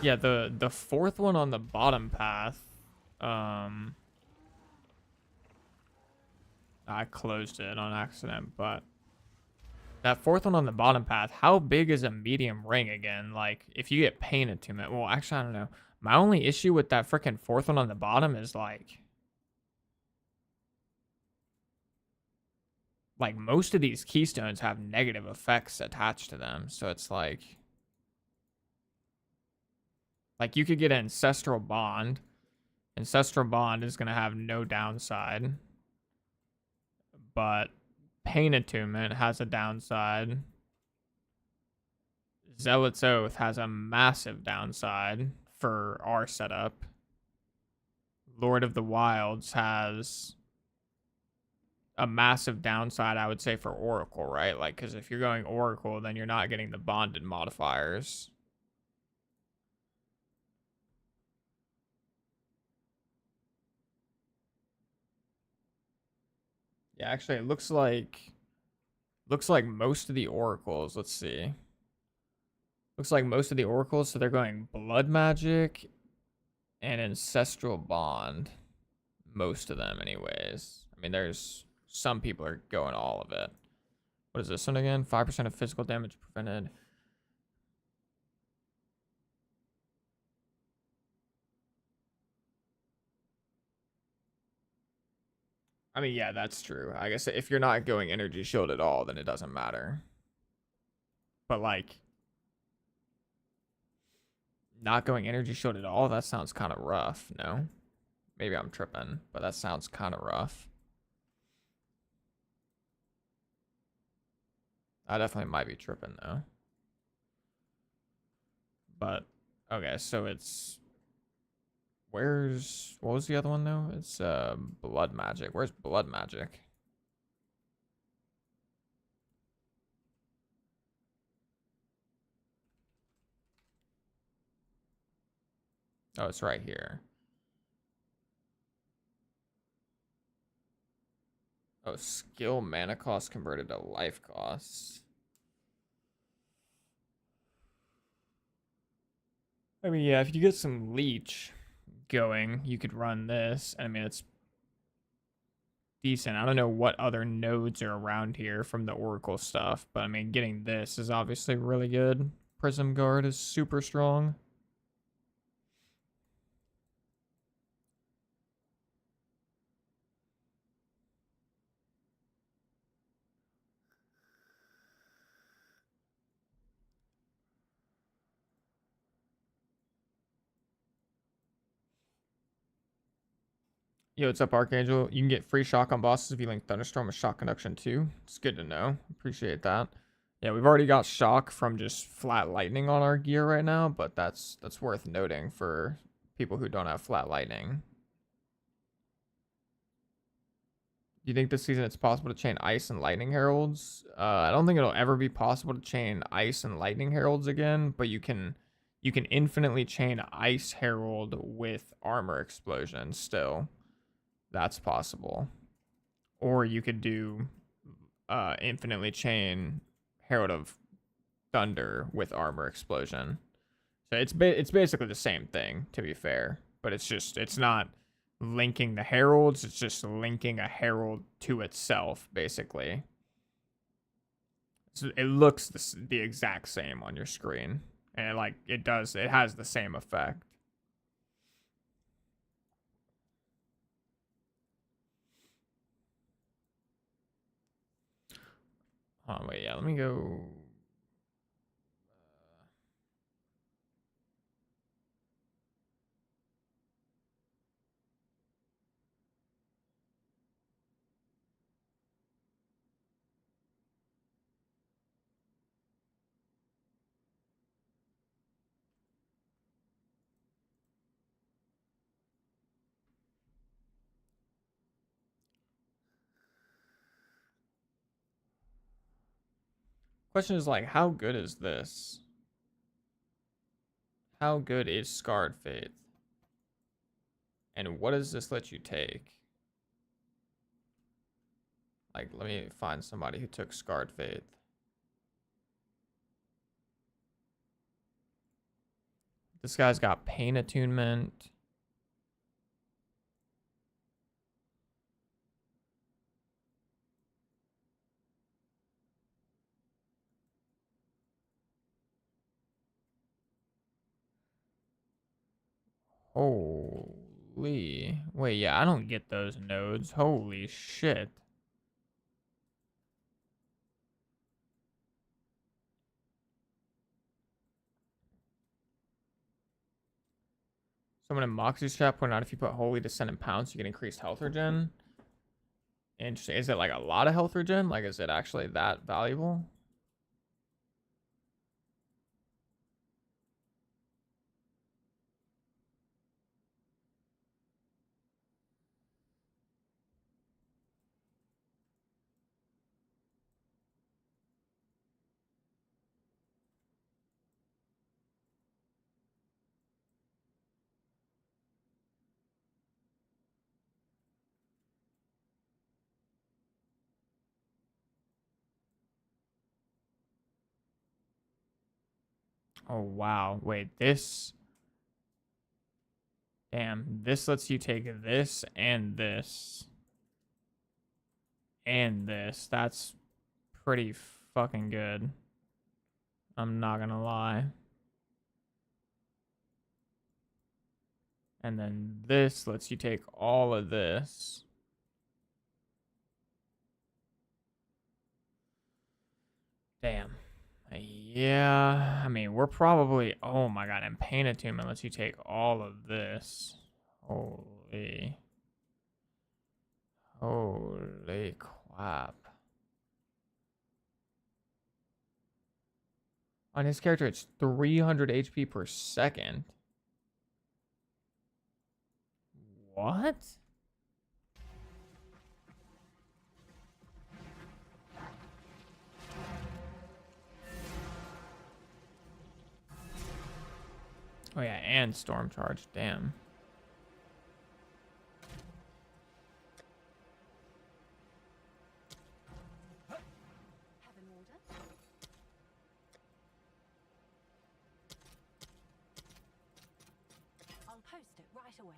Yeah, the 4th one on the bottom path, I closed it on accident, but that 4th one on the bottom path, how big is a medium ring again? Like, if you get pain attunement, well, actually, I don't know. My only issue with that freaking 4th one on the bottom is like most of these keystones have negative effects attached to them, so it's like you could get an ancestral bond. Ancestral bond is gonna have no downside, but pain attunement has a downside. Zealot's Oath has a massive downside for our setup. Lord of the Wilds has a massive downside, I would say, for Oracle, right? Like, because if you're going Oracle, then you're not getting the bonded modifiers. Yeah, actually, it looks like most of the oracles. Let's see. Looks like most of the oracles, so they're going blood magic and ancestral bond. Most of them, anyways. I mean, there's some people are going all of it. What is this one again? 5% of physical damage prevented. I mean, yeah, that's true. I guess if you're not going energy shield at all, then it doesn't matter. But like, not going energy shield at all, that sounds kind of rough, no? Maybe I'm tripping, but that sounds kind of rough. I definitely might be tripping though. But okay, so it's where's what was the other one though? It's blood magic. Where's blood magic? Oh, it's right here. Oh, skill mana cost converted to life costs. I mean, yeah, if you get some leech going, you could run this. I mean, it's decent. I don't know what other nodes are around here from the Oracle stuff, but I mean, getting this is obviously really good. Prism Guard is super strong. Yo, what's up, Archangel? You can get free shock on bosses if you link Thunderstorm with Shock Conduction too. It's good to know. Appreciate that. Yeah, we've already got shock from just flat lightning on our gear right now, but that's worth noting for people who don't have flat lightning. Do you think this season it's possible to chain Ice and Lightning Heralds? I don't think it'll ever be possible to chain Ice and Lightning Heralds again, but you can infinitely chain Ice Herald with Armor Explosion still. That's possible. Or you could do infinitely chain Herald of Thunder with Armor Explosion. So it's basically the same thing, to be fair, but it's not linking the heralds, it's just linking a herald to itself, basically. So it looks the exact same on your screen, and it has the same effect. Oh wait, yeah, let me go. Question is like, how good is this? How good is Scarred Faith? And what does this let you take? Like, let me find somebody who took Scarred Faith. This guy's got Pain Attunement. Holy. Wait, yeah, I don't get those nodes. Holy shit. Someone in Moxie's chat pointed out if you put Holy Descent and Pounce, you get increased health regen. Interesting. Is it like a lot of health regen? Like, is it actually that valuable? Oh, wow. Wait, this... Damn, this lets you take this and this. And this. That's pretty fucking good. I'm not gonna lie. And then this lets you take all of this. Damn. Yeah, I mean, we're probably... Oh my god, and Pain Attunement lets you take all of this. Holy... Holy crap. On his character, it's 300 HP per second. What? Oh yeah, and Storm Charge, damn. Have an order? I'll post it right away.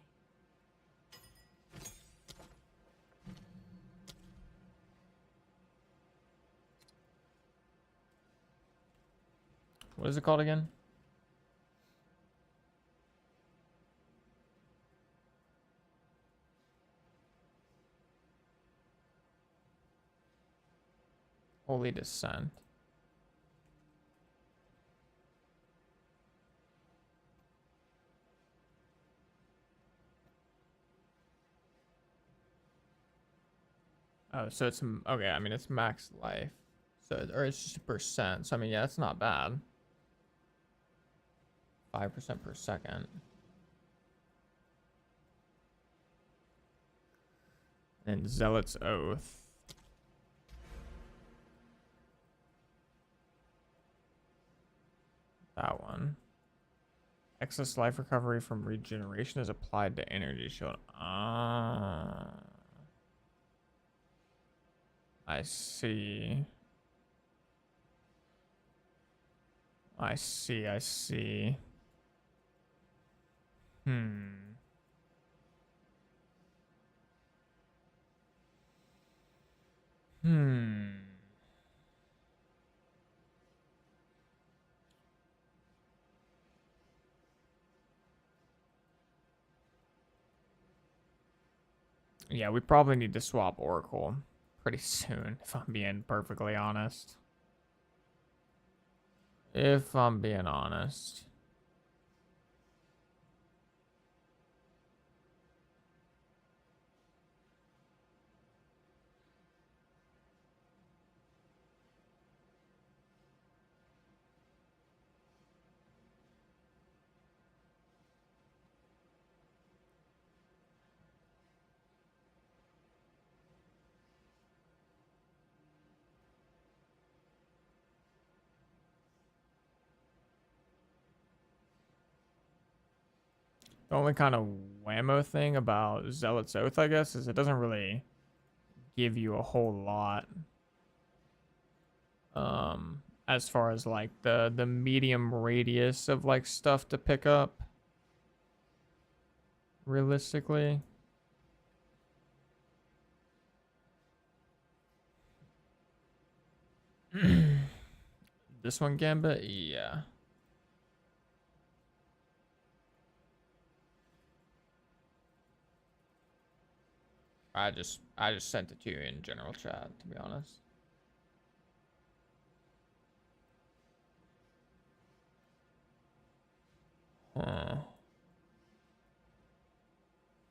What is it called again? Holy Descent. Oh, so it's okay. I mean, it's max life, so or it's just a percent. So I mean, yeah, it's not bad. 5% per second. And Zealot's Oath. That one. Excess life recovery from regeneration is applied to energy shield. Ah. I see. I see, I see. Hmm. Hmm. Yeah, we probably need to swap Oracle pretty soon, if I'm being perfectly honest. If I'm being honest. The only kind of whammo thing about Zealot's Oath, I guess, is it doesn't really give you a whole lot. As far as like the medium radius of like stuff to pick up. Realistically. This one Gambit? Yeah. I just sent it to you in general chat, to be honest. Huh.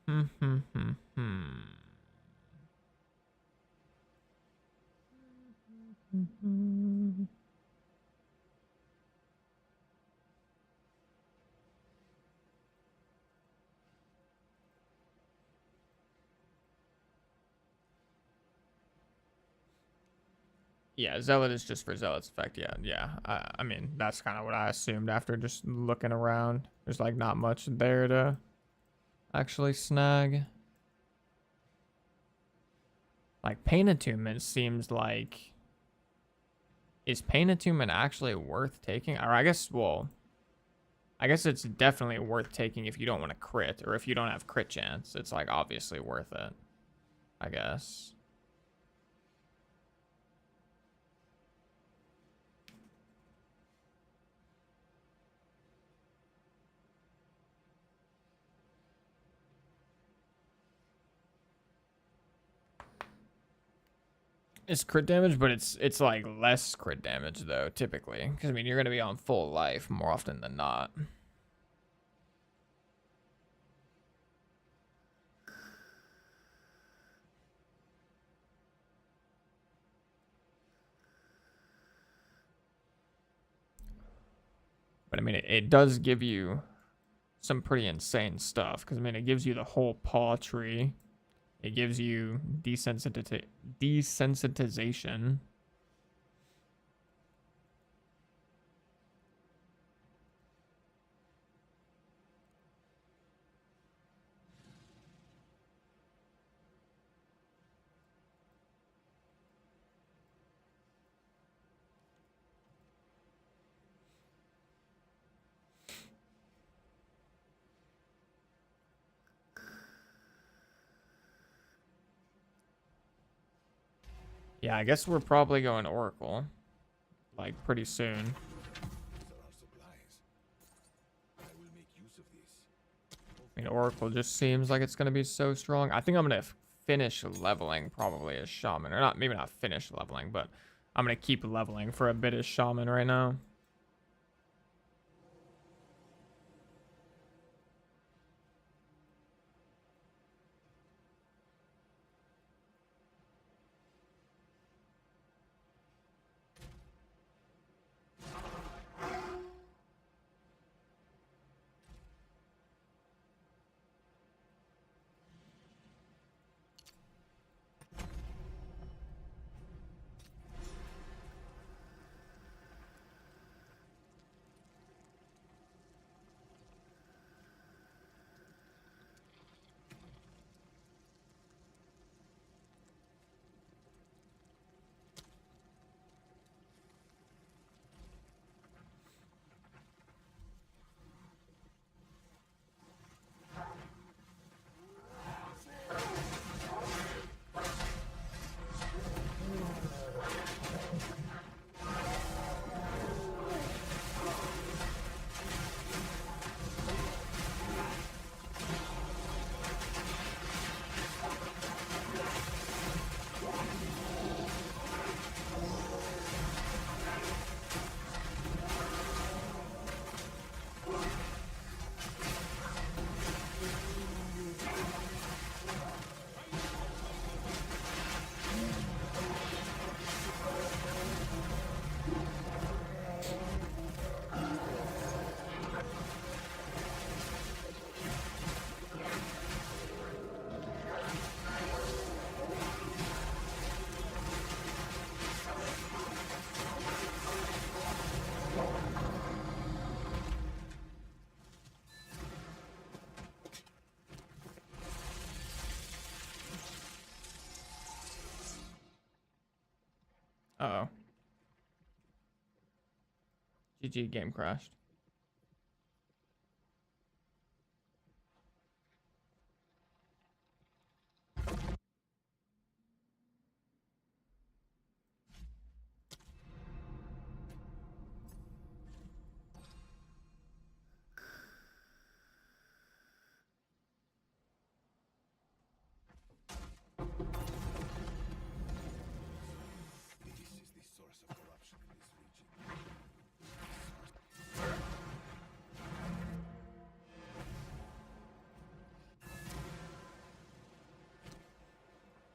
Hmm hmm hmm hmm. Yeah, Zealot is just for Zealot's effect. Yeah, yeah. I mean, that's kind of what I assumed after just looking around. There's like not much there to actually snag. Like Pain Attunement seems like, is Pain Attunement actually worth taking? Or I guess, well, I guess it's definitely worth taking if you don't want to crit or if you don't have crit chance. It's like obviously worth it, I guess. It's crit damage, but it's like less crit damage though, typically. Because I mean, you're gonna be on full life more often than not. But I mean, it does give you some pretty insane stuff. Because I mean, it gives you the whole paw tree. It gives you desensitization. Yeah, I guess we're probably going Oracle, like pretty soon. These are our supplies. I will make use of this. I mean, Oracle just seems like it's gonna be so strong. I think I'm gonna finish leveling probably as Shaman, or not, maybe not finish leveling, but I'm gonna keep leveling for a bit as Shaman right now. Uh-oh. GG, game crashed. This is the source of corruption in this region.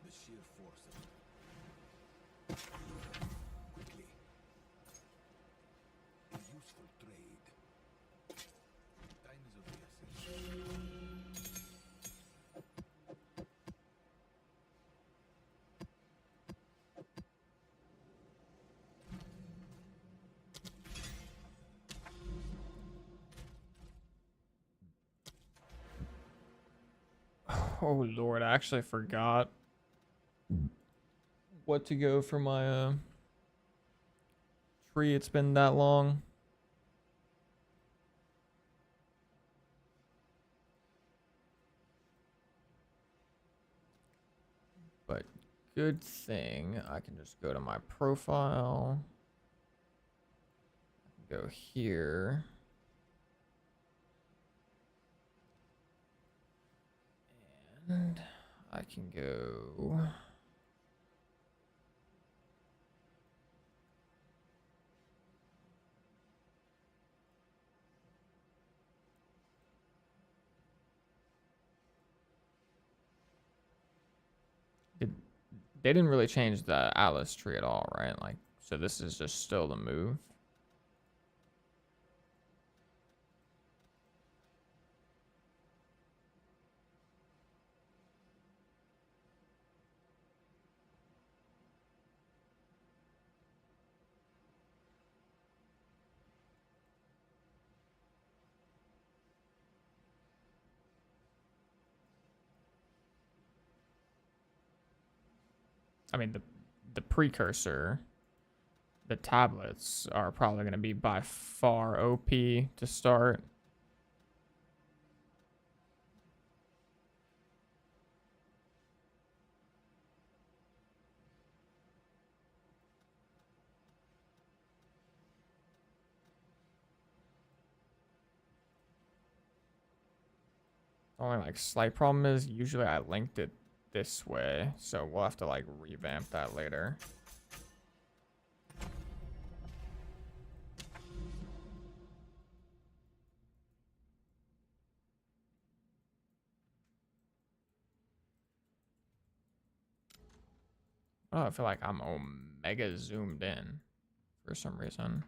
The sheer force of it. Quickly. A useful trade. Time is of the essence. Oh Lord, I actually forgot what to go for my tree. It's been that long. But good thing I can just go to my profile. Go here. And I can go. They didn't really change the Atlas tree at all, right? Like, so this is just still the move. I mean, the precursor, the tablets are probably going to be by far OP to start. Only like slight problem is usually I linked it this way, so we'll have to like revamp that later. Oh, I feel like I'm omega zoomed in for some reason.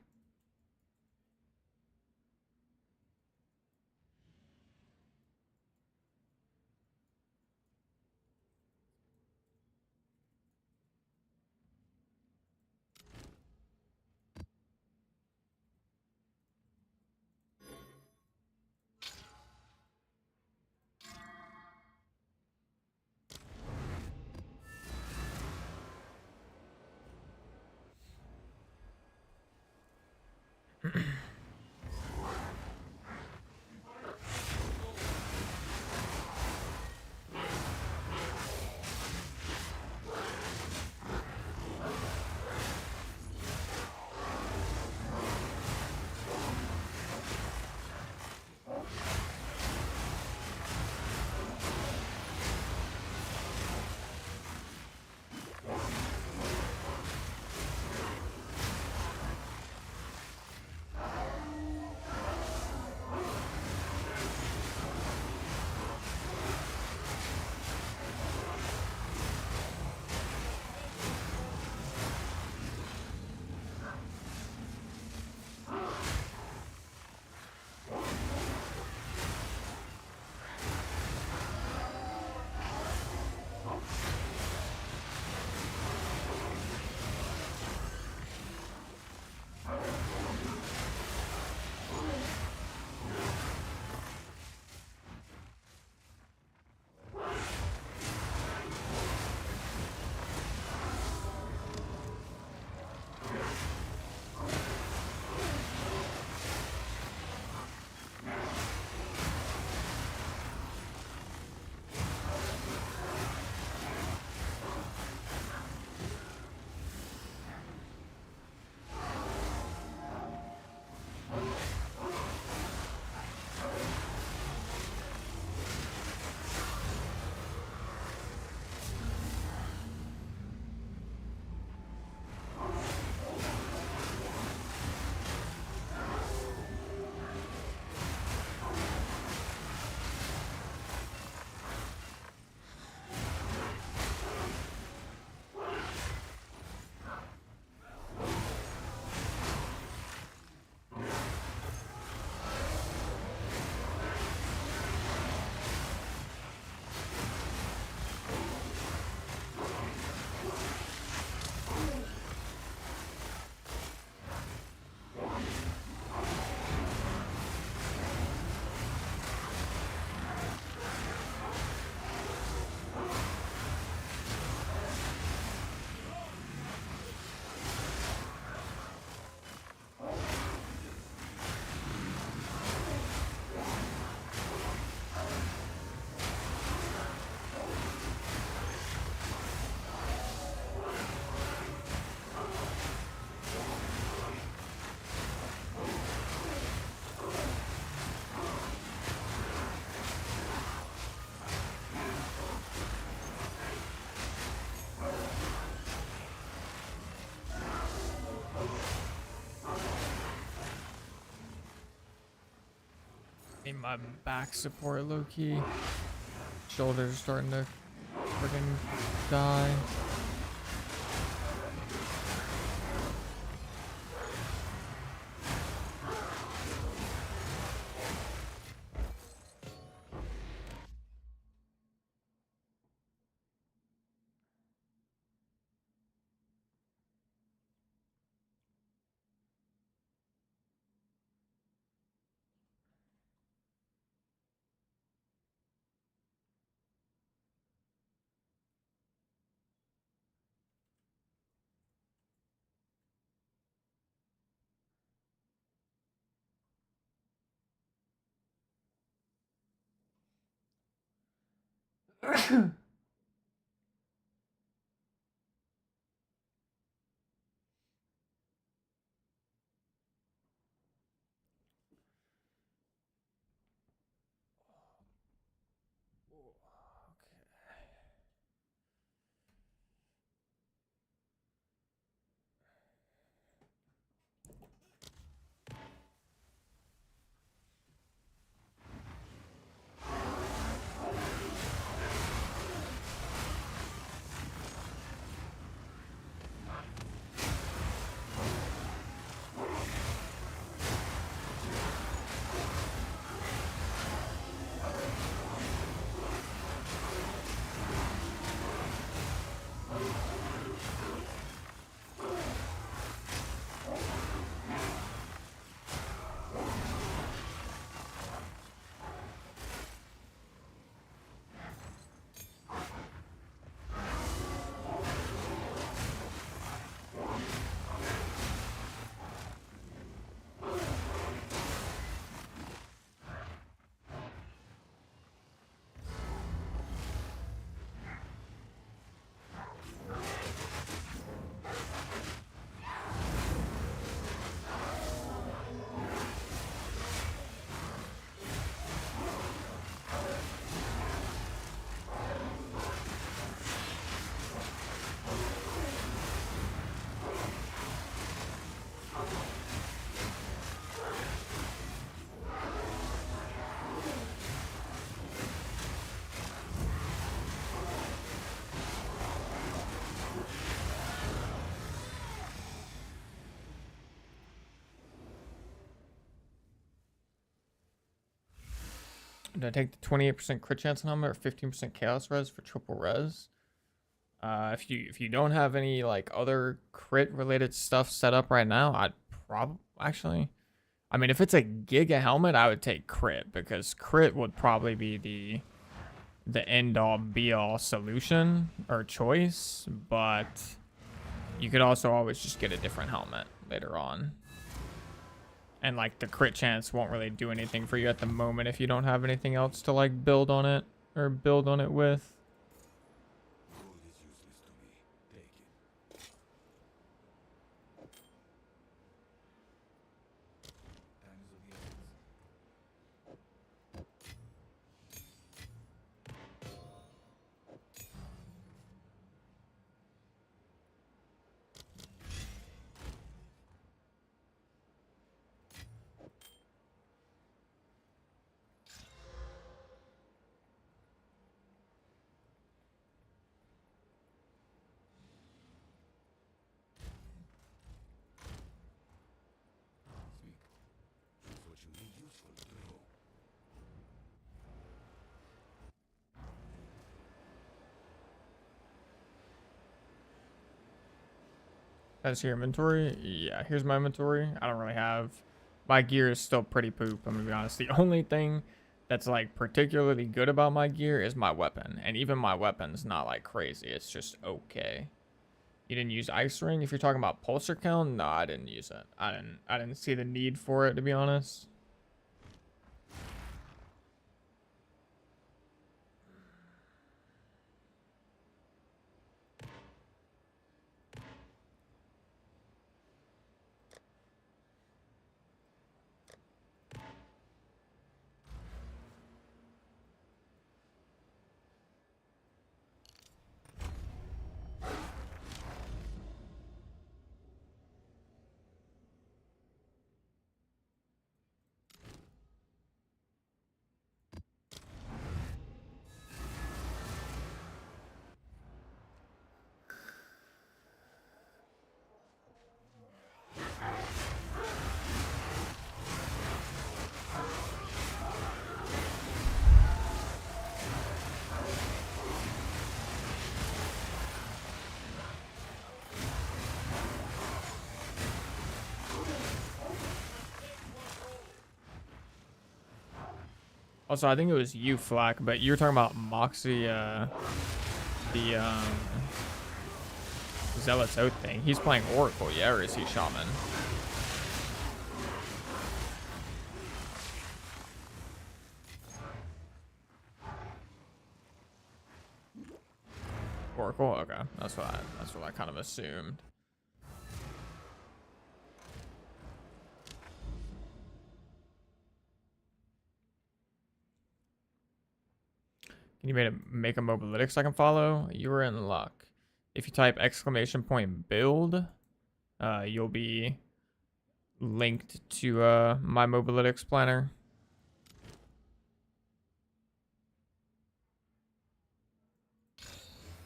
Need my back support low key. Shoulders starting to friggin' die. Did I take the 28% crit chance on helmet or 15% chaos res for triple res? If you don't have any like other crit related stuff set up right now, I'd probably actually. I mean, if it's a Giga helmet, I would take crit because crit would probably be the end all be all solution or choice. But you could also always just get a different helmet later on. And like the crit chance won't really do anything for you at the moment if you don't have anything else to like build on it or build on it with. Gold is useless to me. Take it. Times of the ends. Speak. Choose what you need useful to know. That's your inventory. Yeah, here's my inventory. I don't really have. My gear is still pretty poop, I'm gonna be honest. The only thing that's like particularly good about my gear is my weapon. And even my weapon's not like crazy. It's just okay. You didn't use ice ring? If you're talking about pulsar count, no, I didn't use it. I didn't see the need for it, to be honest. Also, I think it was you, Flack, but you were talking about Moxie, the Zealot's Oath thing. He's playing Oracle, yeah, or is he Shaman? Oracle? Okay, that's what I kind of assumed. Can you make a mobalytics I can follow? You were in luck. If you type !build, you'll be linked to my mobalytics planner.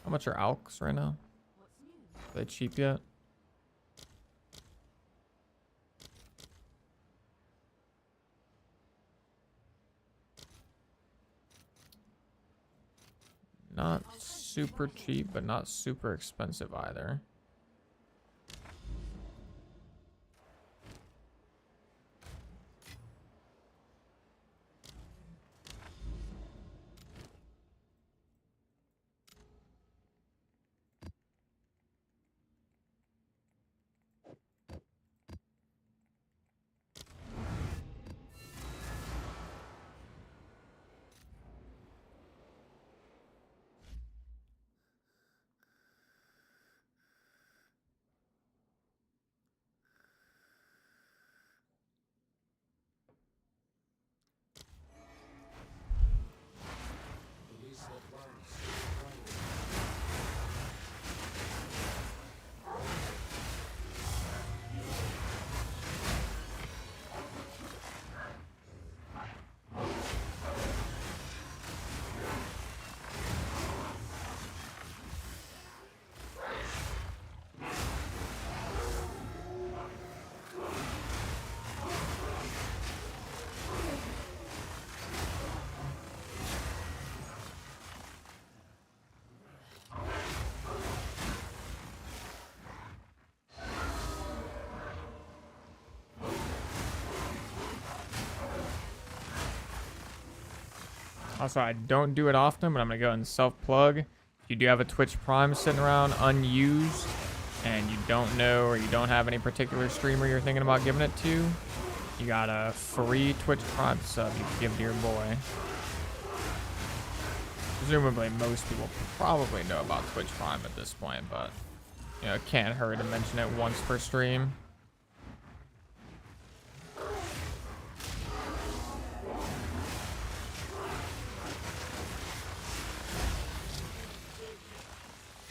How much are alks right now? Are they cheap yet? Not super cheap, but not super expensive either. Also, I don't do it often, but I'm going to go and self-plug. If you do have a Twitch Prime sitting around unused, and you don't know or you don't have any particular streamer you're thinking about giving it to, you got a free Twitch Prime sub you can give to your boy. Presumably, most people probably know about Twitch Prime at this point, but, you know, it can't hurt to mention it once per stream.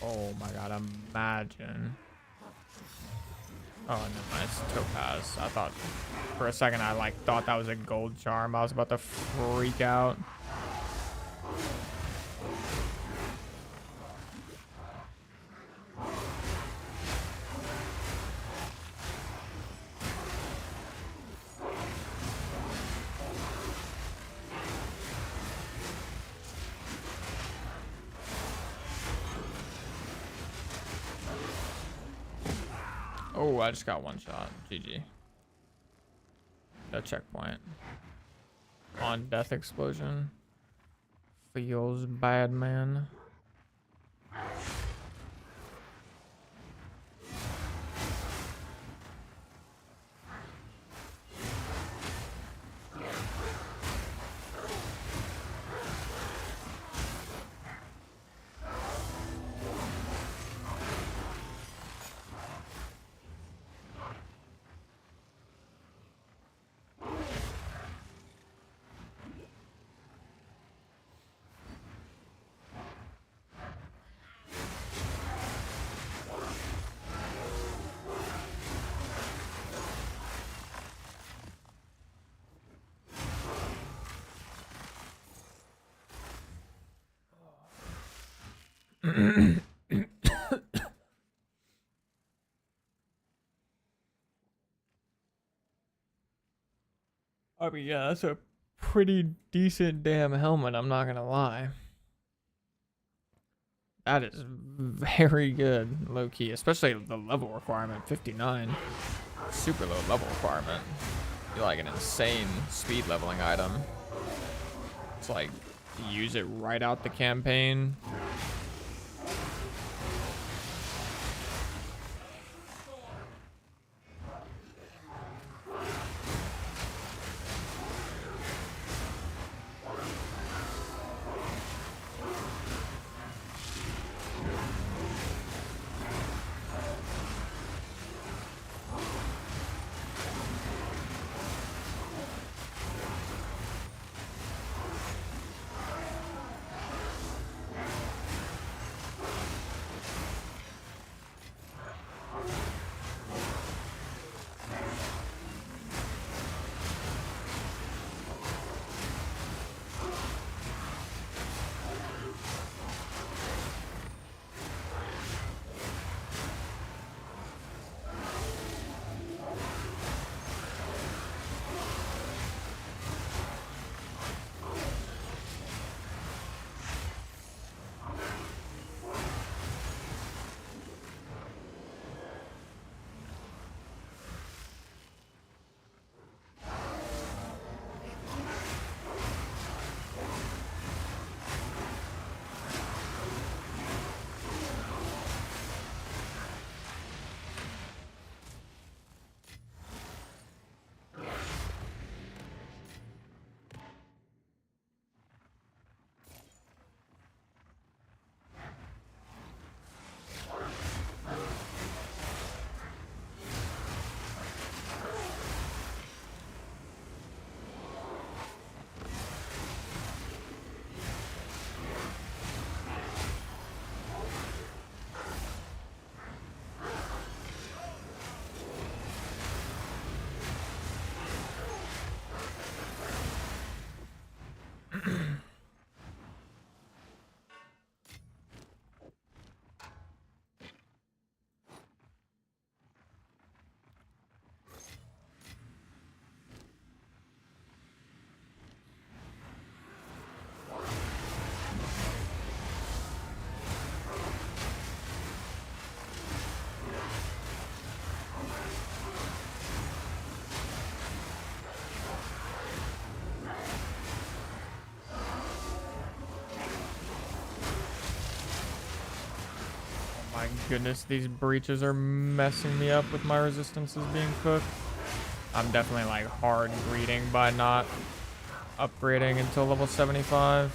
Oh my god, imagine. Oh, no, nice. Topaz. I thought, for a second, I thought that was a gold charm. I was about to freak out. Oh, I just got one shot. GG. No checkpoint. On death explosion. Feels bad, man. I mean, yeah, that's a pretty decent damn helmet, I'm not gonna lie. That is very good, low-key, especially the level requirement, 59. Super low level requirement. You're like an insane speed leveling item. It's like use it right out the campaign. My goodness, these breaches are messing me up with my resistances being cooked. I'm definitely like hard greeting by not upgrading until level 75.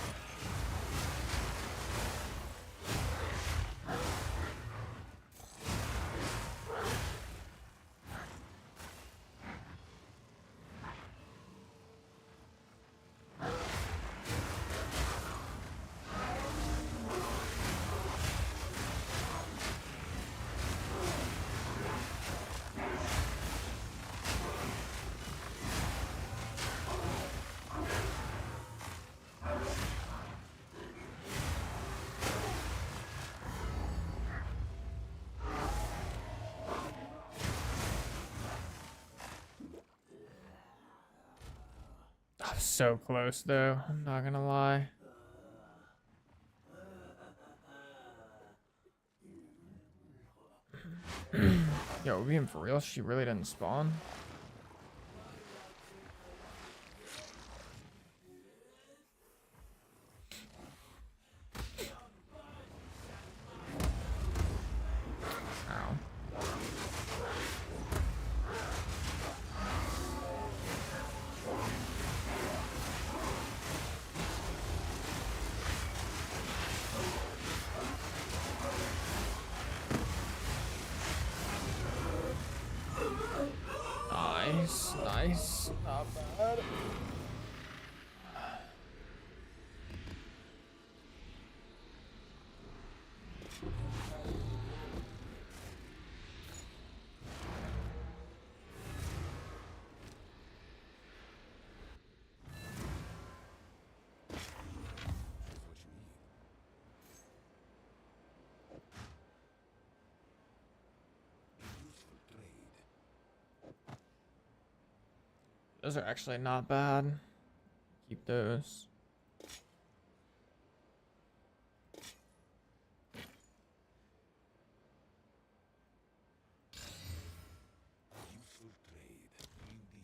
I'm so close though, I'm not gonna lie. Yo, are we being for real? She really didn't spawn? Ow. Nice, nice, not bad. Those are actually not bad. Keep those. Useful trade, indeed.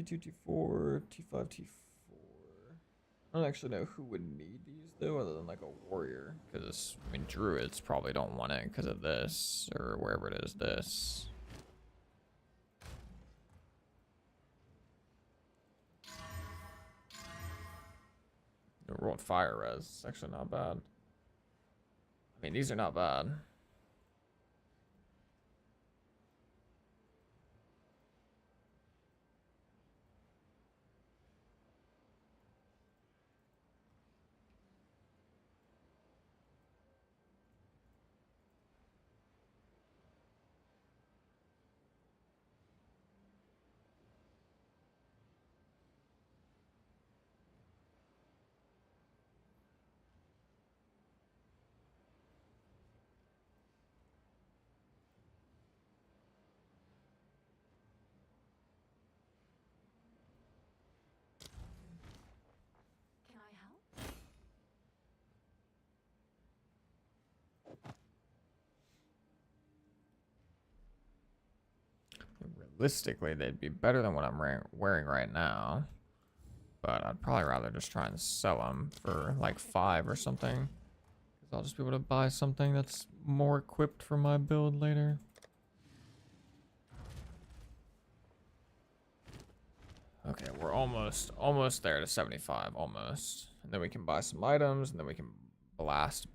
T2, T4, T5, T4. I don't actually know who would need these though, other than like a warrior. Because, I mean, druids probably don't want it because of this, or wherever it is, this. The rolled fire res. It's actually not bad. I mean, these are not bad. Can I help? Realistically, they'd be better than what I'm wearing right now. But I'd probably rather just try and sell them for like 5 or something. Because I'll just be able to buy something that's more equipped for my build later. Okay, we're almost there to 75, almost. And then we can buy some items, and then we can blast.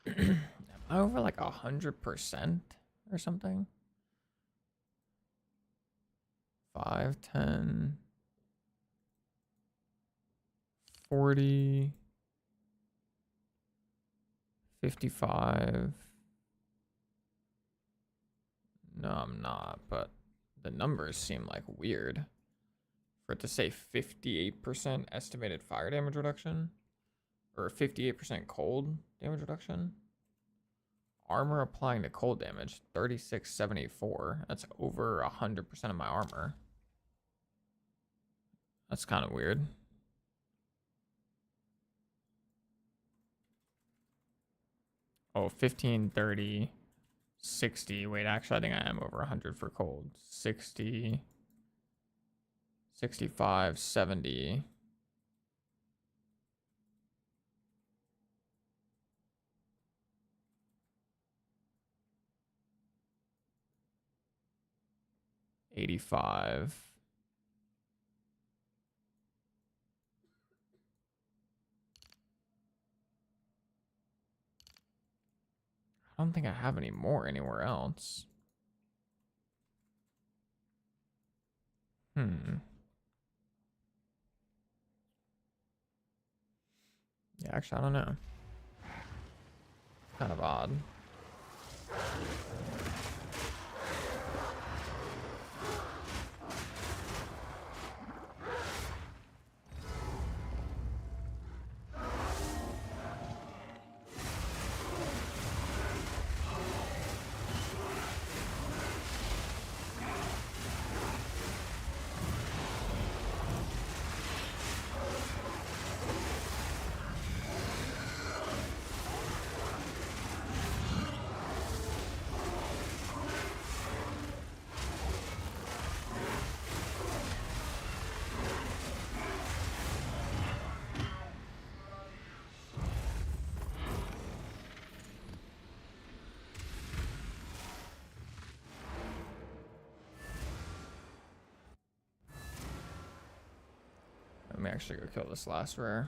Am I over like 100% or something? 5, 10, 40, 55. No, I'm not, but the numbers seem like weird. For it to say 58% estimated fire damage reduction, or 58% cold damage reduction. Armor applying to cold damage, 3674. That's over 100% of my armor. That's kind of weird. Oh, 15, 30, 60. Wait, actually, I think I am over 100 for cold. 60, 65, 70. $85. I don't think I have any more anywhere else. Hmm. Yeah, actually, I don't know. Kind of odd. Let me actually go kill this last rare.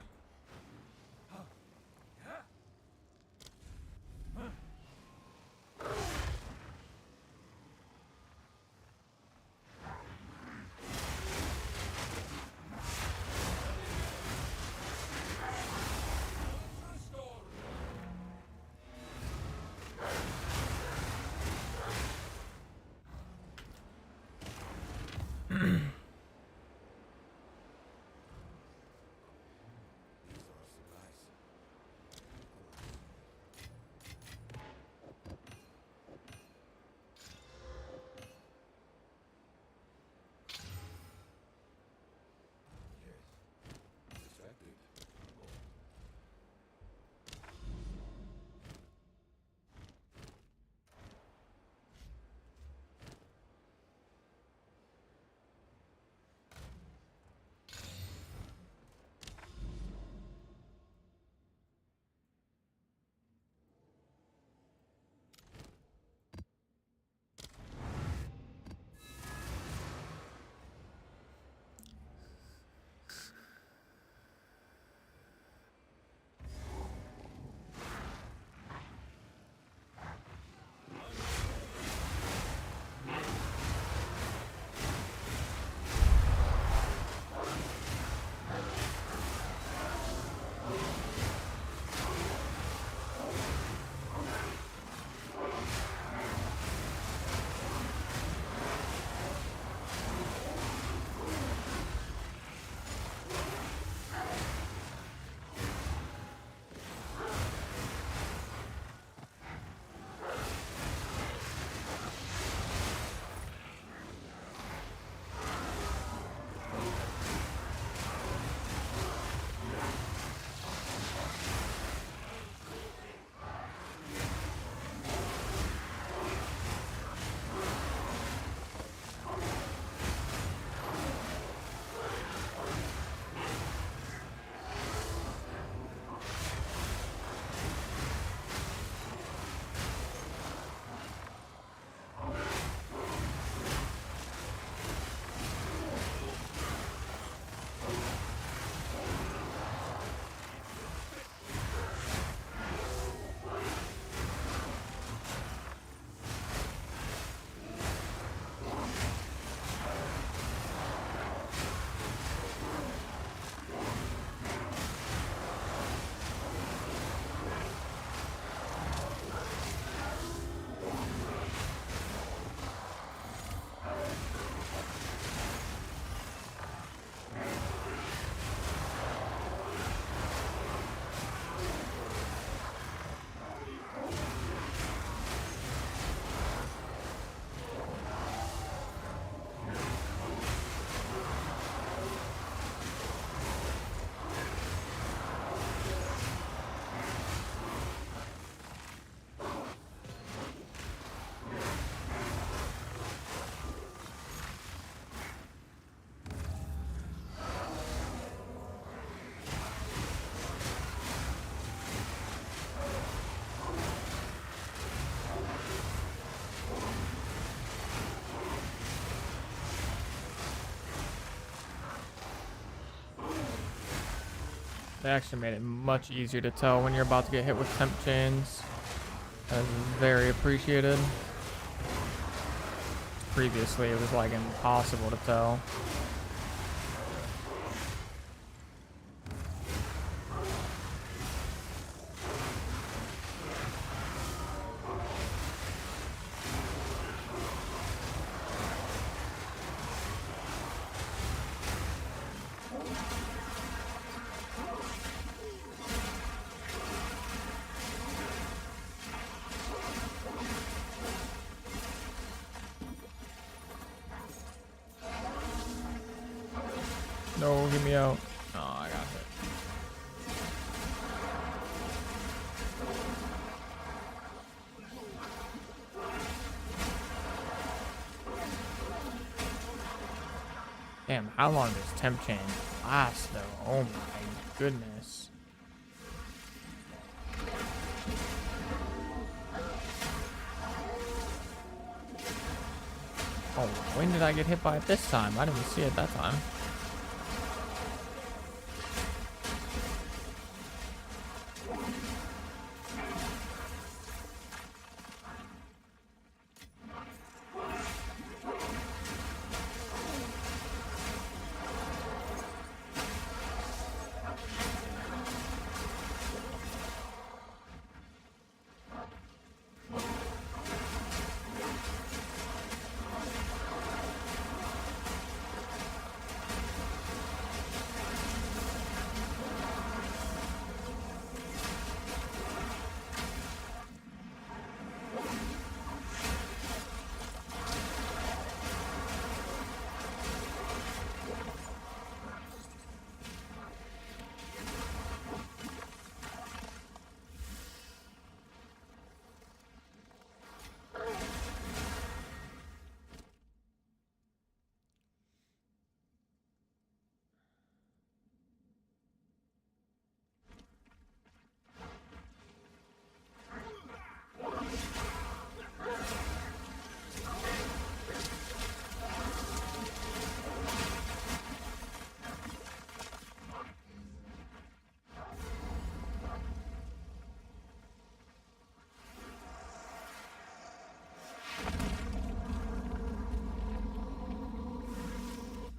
They actually made it much easier to tell when you're about to get hit with temp chains. That is very appreciated. Previously, it was like impossible to tell. No, get me out. Oh, I got hit. Damn, how long does temp chain last though? Oh my goodness. Oh, when did I get hit by it this time? I didn't see it that time.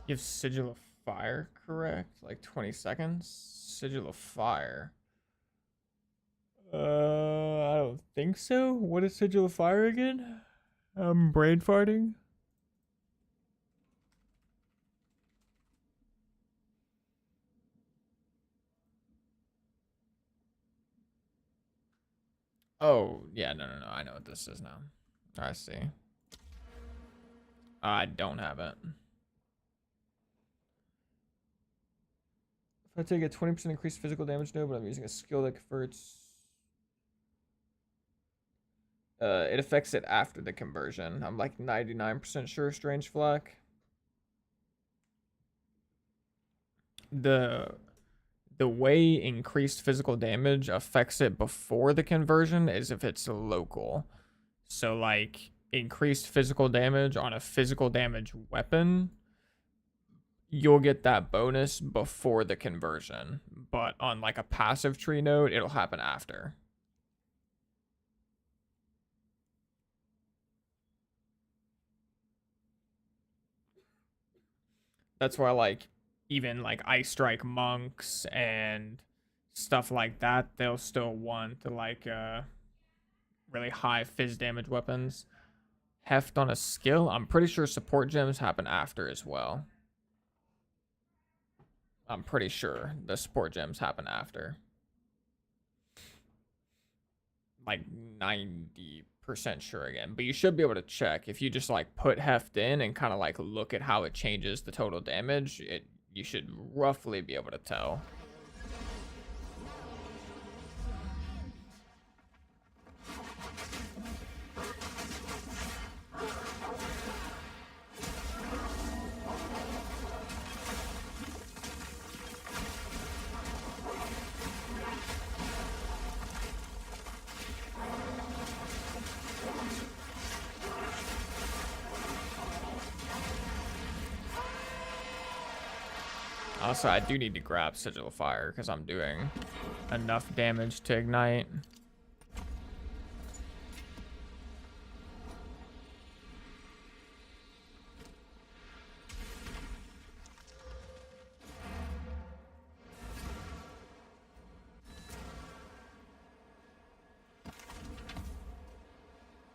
Give Sigil of Fire, correct? Like 20 seconds? Sigil of Fire. I don't think so. What is Sigil of Fire again? I'm brain farting. Oh, yeah, no. I know what this is now. I see. I don't have it. If I take a 20% increased physical damage, no, but I'm using a skill that converts. It affects it after the conversion. I'm like 99% sure, Strange Flack. The way increased physical damage affects it before the conversion is if it's local. So like increased physical damage on a physical damage weapon, you'll get that bonus before the conversion. But on like a passive tree node, it'll happen after. That's why like even like Ice Strike monks and stuff like that, they'll still want to like really high fizz damage weapons. Heft on a skill, I'm pretty sure support gems happen after as well. I'm pretty sure the support gems happen after. Like 90% sure again, but you should be able to check if you just like put heft in and kind of like look at how it changes the total damage. You should roughly be able to tell. Also, I do need to grab Sigil of Fire because I'm doing enough damage to ignite.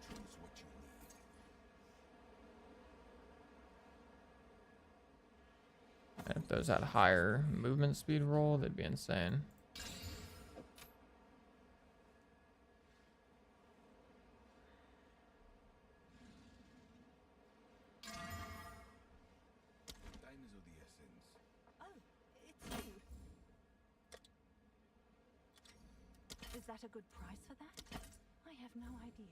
Choose what you need. If those had higher movement speed roll, they'd be insane. Time is of the essence. Oh, it's you. Is that a good price for that? I have no idea.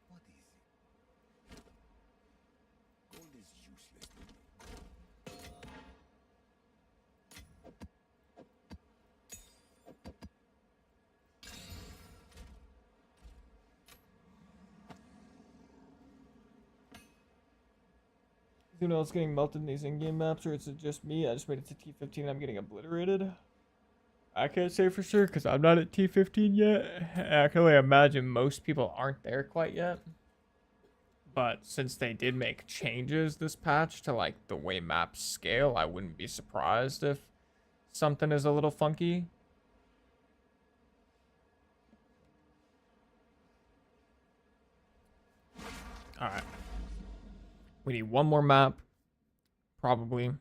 What is it? Gold is useless to me. Is anyone else getting melted in these in-game maps, or is it just me? I just made it to T15 and I'm getting obliterated. I can't say for sure because I'm not at T15 yet. I can only imagine most people aren't there quite yet. But since they did make changes this patch to like the way maps scale, I wouldn't be surprised if something is a little funky. All right. We need one more map. Probably. We'll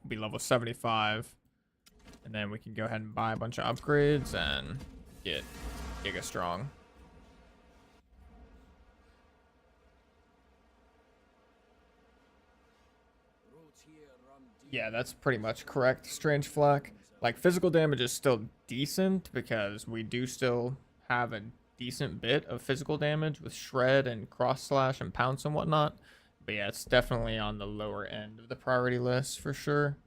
be level 75. And then we can go ahead and buy a bunch of upgrades and get Giga Strong. Yeah, that's pretty much correct, Strange Flack. Like, physical damage is still decent because we do still have a decent bit of physical damage with Shred and Cross Slash and Pounce and whatnot. But yeah, it's definitely on the lower end of the priority list for sure.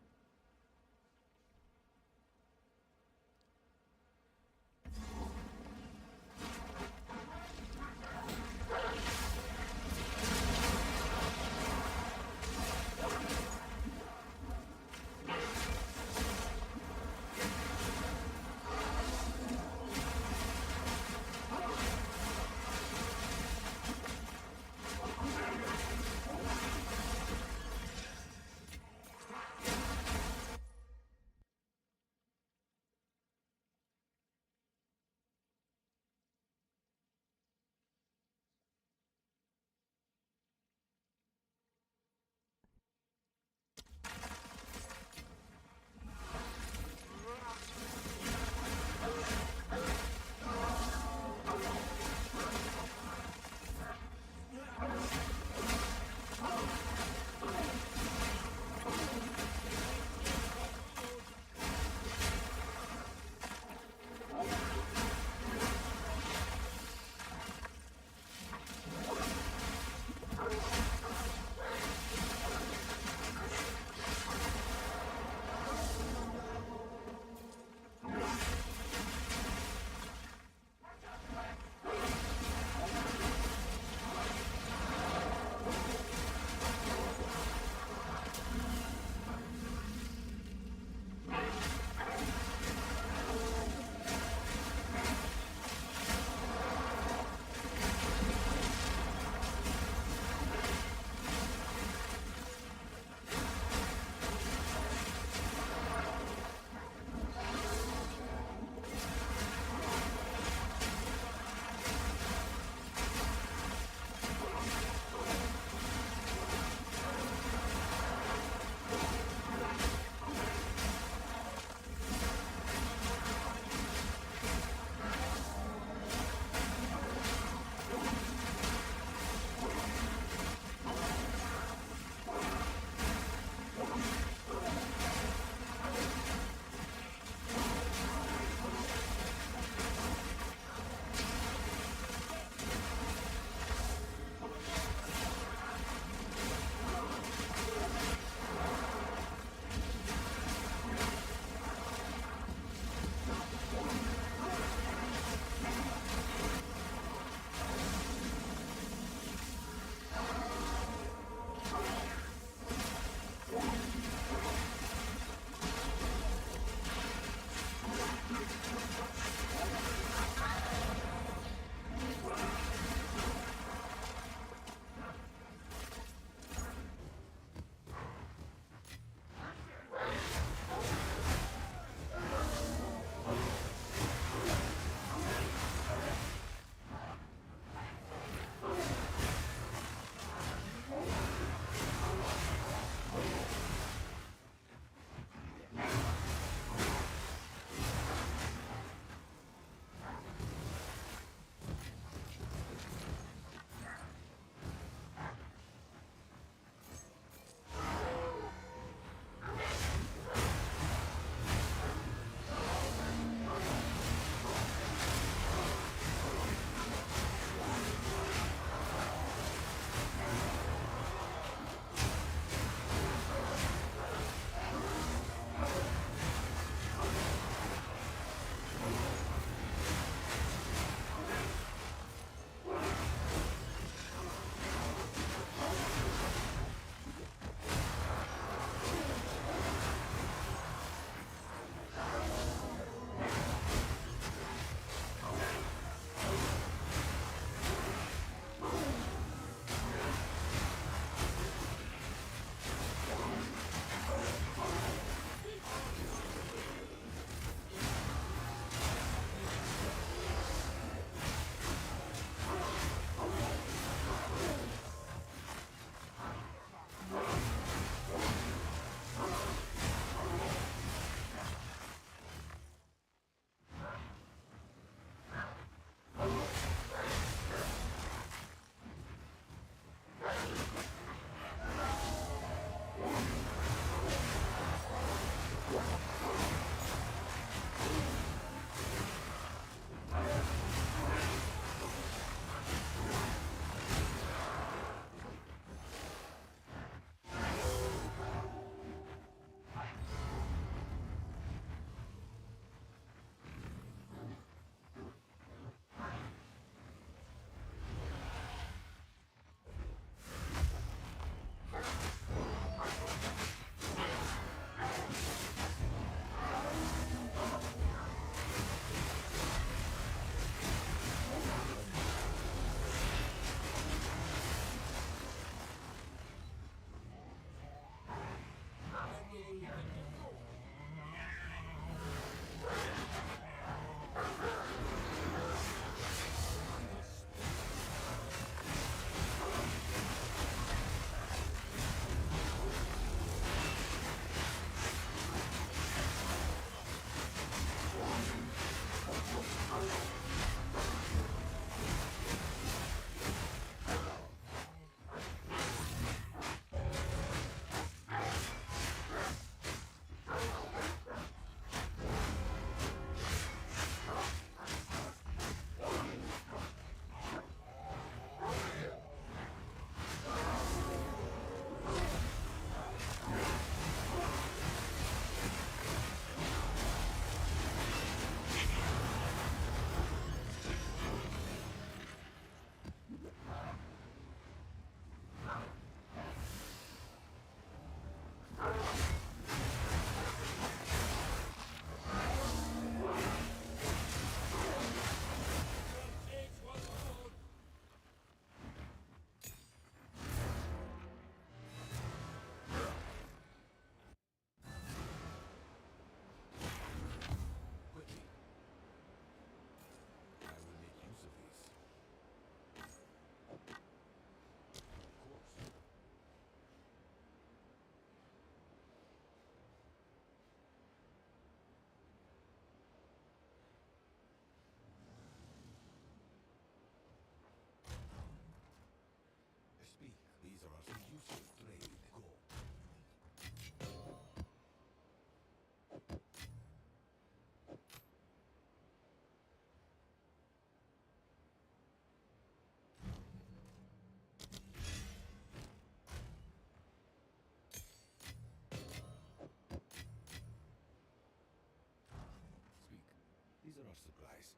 our supplies.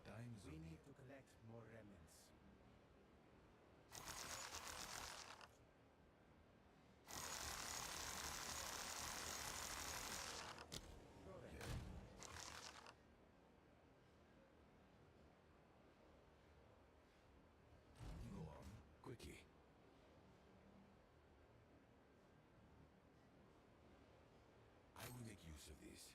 Times We need to collect more remnants. Go then. Go on, quickly. I will make use of this.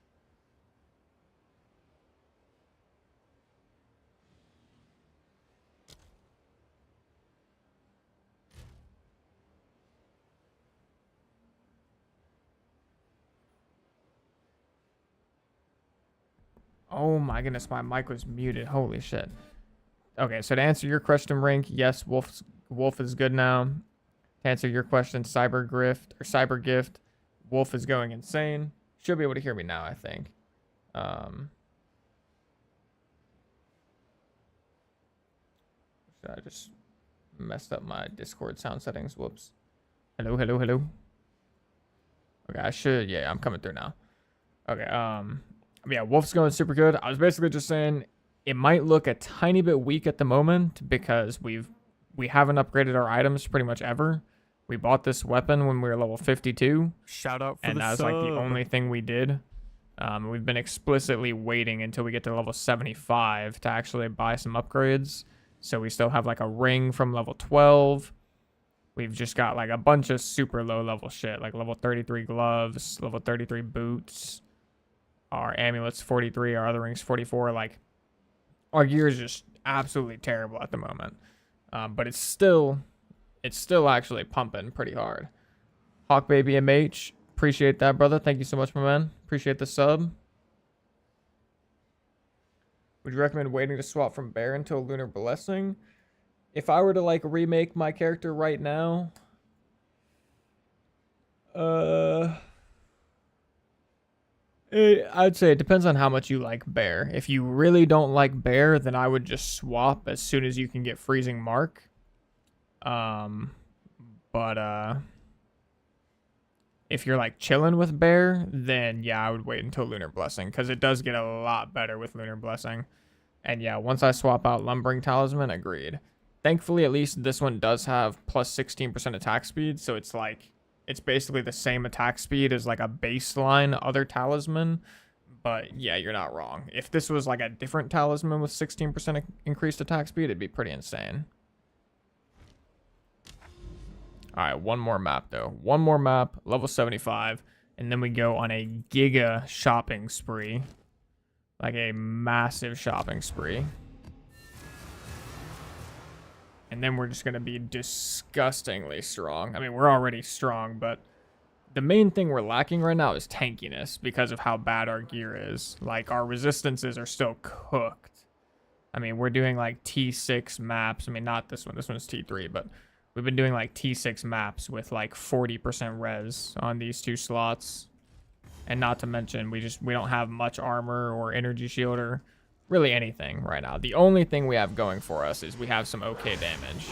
Oh my goodness, my mic was muted. Holy shit. Okay, so to answer your question, Rink, yes, Wolf is good now. To answer your question, Cyber Gift, Wolf is going insane. Should be able to hear me now, I think. I just messed up my Discord sound settings. Whoops. Hello, hello, hello. Okay, I should. Yeah, I'm coming through now. Okay. Yeah, Wolf's going super good. I was basically just saying it might look a tiny bit weak at the moment because we haven't upgraded our items pretty much ever. We bought this weapon when we were level 52. Shout out for and the that was sub. like the only thing we did. We've been explicitly waiting until we get to level 75 to actually buy some upgrades. So we still have like a ring from level 12. We've just got like a bunch of super low level shit, like level 33 gloves, level 33 boots, our amulets 43, our other rings 44. Like our gear is just absolutely terrible at the moment. But it's still actually pumping pretty hard. Hawk Baby MH, appreciate that, brother. Thank you so much, my man. Appreciate the sub. Would you recommend waiting to swap from Bear until Lunar Blessing? If I were to like remake my character right now, I'd say it depends on how much you like Bear. If you really don't like Bear, then I would just swap as soon as you can get Freezing Mark. If you're like chilling with Bear, then yeah, I would wait until Lunar Blessing because it does get a lot better with Lunar Blessing. And yeah, once I swap out Lumbering Talisman, agreed. Thankfully, at least this one does have plus 16% attack speed, so it's like it's basically the same attack speed as like a baseline other talisman. But yeah, you're not wrong. If this was like a different talisman with 16% increased attack speed, it'd be pretty insane. All right, one more map though. One more map, level 75, and then we go on a giga shopping spree. Like a massive shopping spree. And then we're just going to be disgustingly strong. I mean, we're already strong, but the main thing we're lacking right now is tankiness because of how bad our gear is. Like, our resistances are still cooked. I mean, we're doing like T6 maps. I mean, not this one. This one's T3, but we've been doing like T6 maps with like 40% res on these two slots. And not to mention, we don't have much armor or energy shield or really anything right now. The only thing we have going for us is we have some okay damage.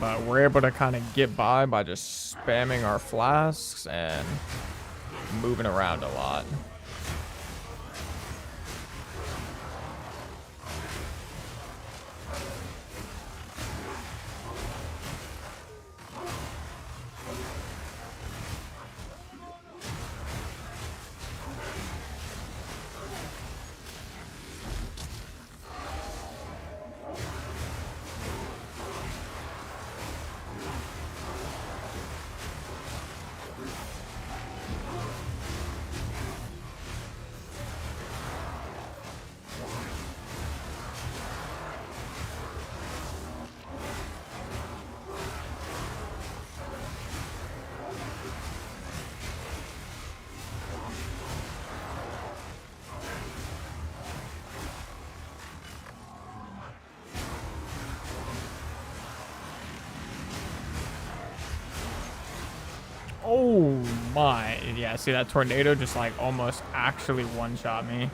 But we're able to kind of get by just spamming our flasks and moving around a lot. Oh my, yeah, see that tornado just like almost actually one-shot me.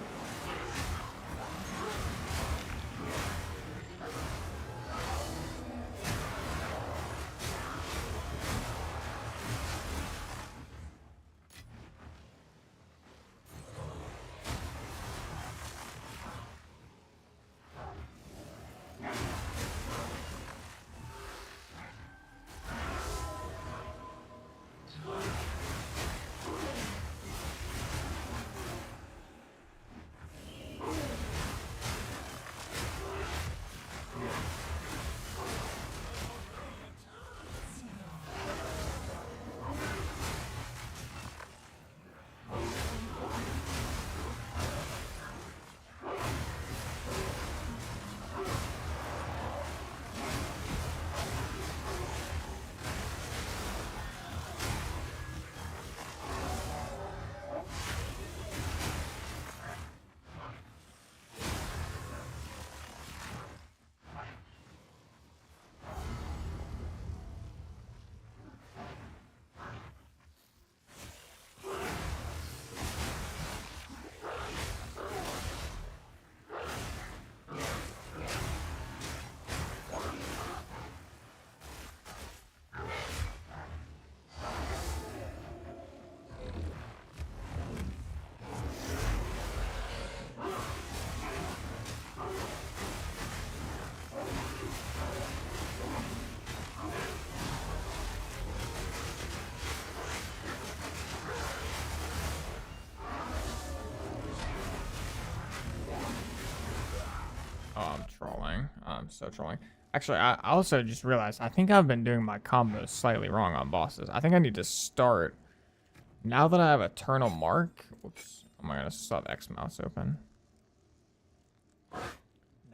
so trolling. Actually, I also just realized I think I've been doing my combos slightly wrong on bosses. I think I need to start now that I have Eternal Mark. Whoops, oh my god, I still have X mouse open.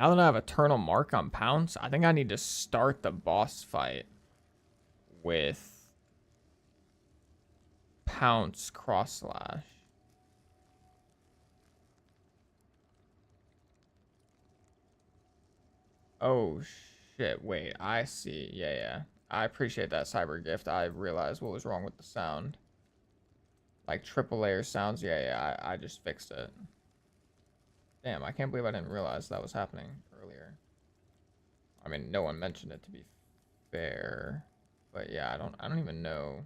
Now that I have Eternal Mark on Pounce, I think I need to start the boss fight with Pounce cross slash. Oh shit, wait, I see. Yeah. I appreciate that cyber gift. I realized what was wrong with the sound. Like triple layer sounds. Yeah, I just fixed it. Damn, I can't believe I didn't realize that was happening earlier. I mean, no one mentioned it, to be fair. But yeah, I don't even know.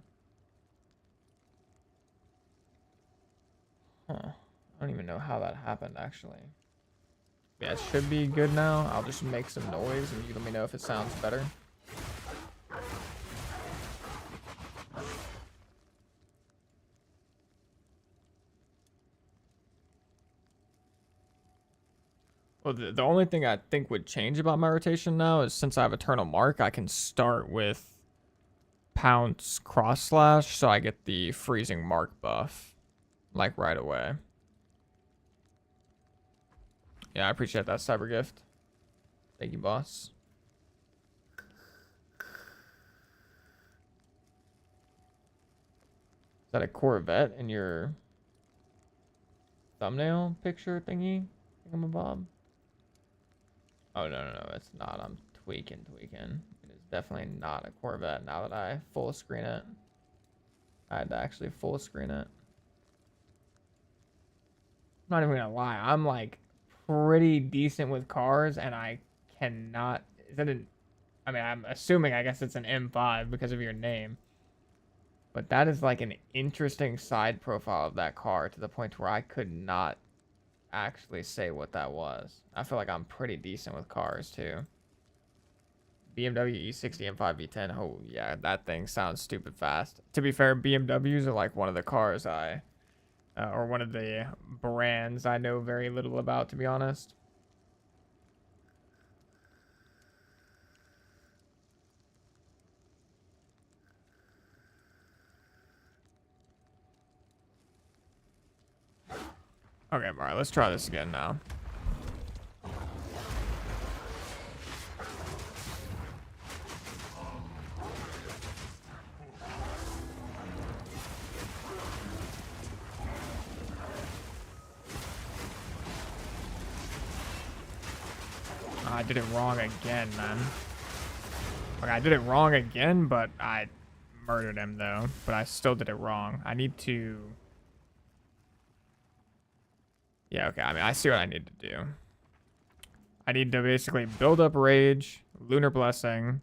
Huh. I don't even know how that happened, actually. Yeah, it should be good now. I'll just make some noise and you let me know if it sounds better. Well, the only thing I think would change about my rotation now is since I have Eternal Mark, I can start with Pounce Cross Slash, so I get the Freezing Mark buff, like, right away. Yeah, I appreciate that cyber gift. Thank you, boss. Is that a Corvette in your thumbnail picture thingy? Thingamabob? Oh, no, it's not. I'm tweaking. It is definitely not a Corvette now that I full screen it. I had to actually full screen it. I'm not even gonna lie. I'm like pretty decent with cars, and I cannot. Is that an? I mean, I'm assuming. I guess it's an M5 because of your name. But that is like an interesting side profile of that car to the point where I could not actually say what that was. I feel like I'm pretty decent with cars too. BMW E60 M5 V10. Oh yeah, that thing sounds stupid fast. To be fair, BMWs are like one of the cars or one of the brands I know very little about, to be honest. Okay, alright, let's try this again now. I did it wrong again, man. Okay, I did it wrong again, but I murdered him, though. But I still did it wrong. I need to... Yeah, okay, I mean, I see what I need to do. I need to basically build up Rage, Lunar Blessing,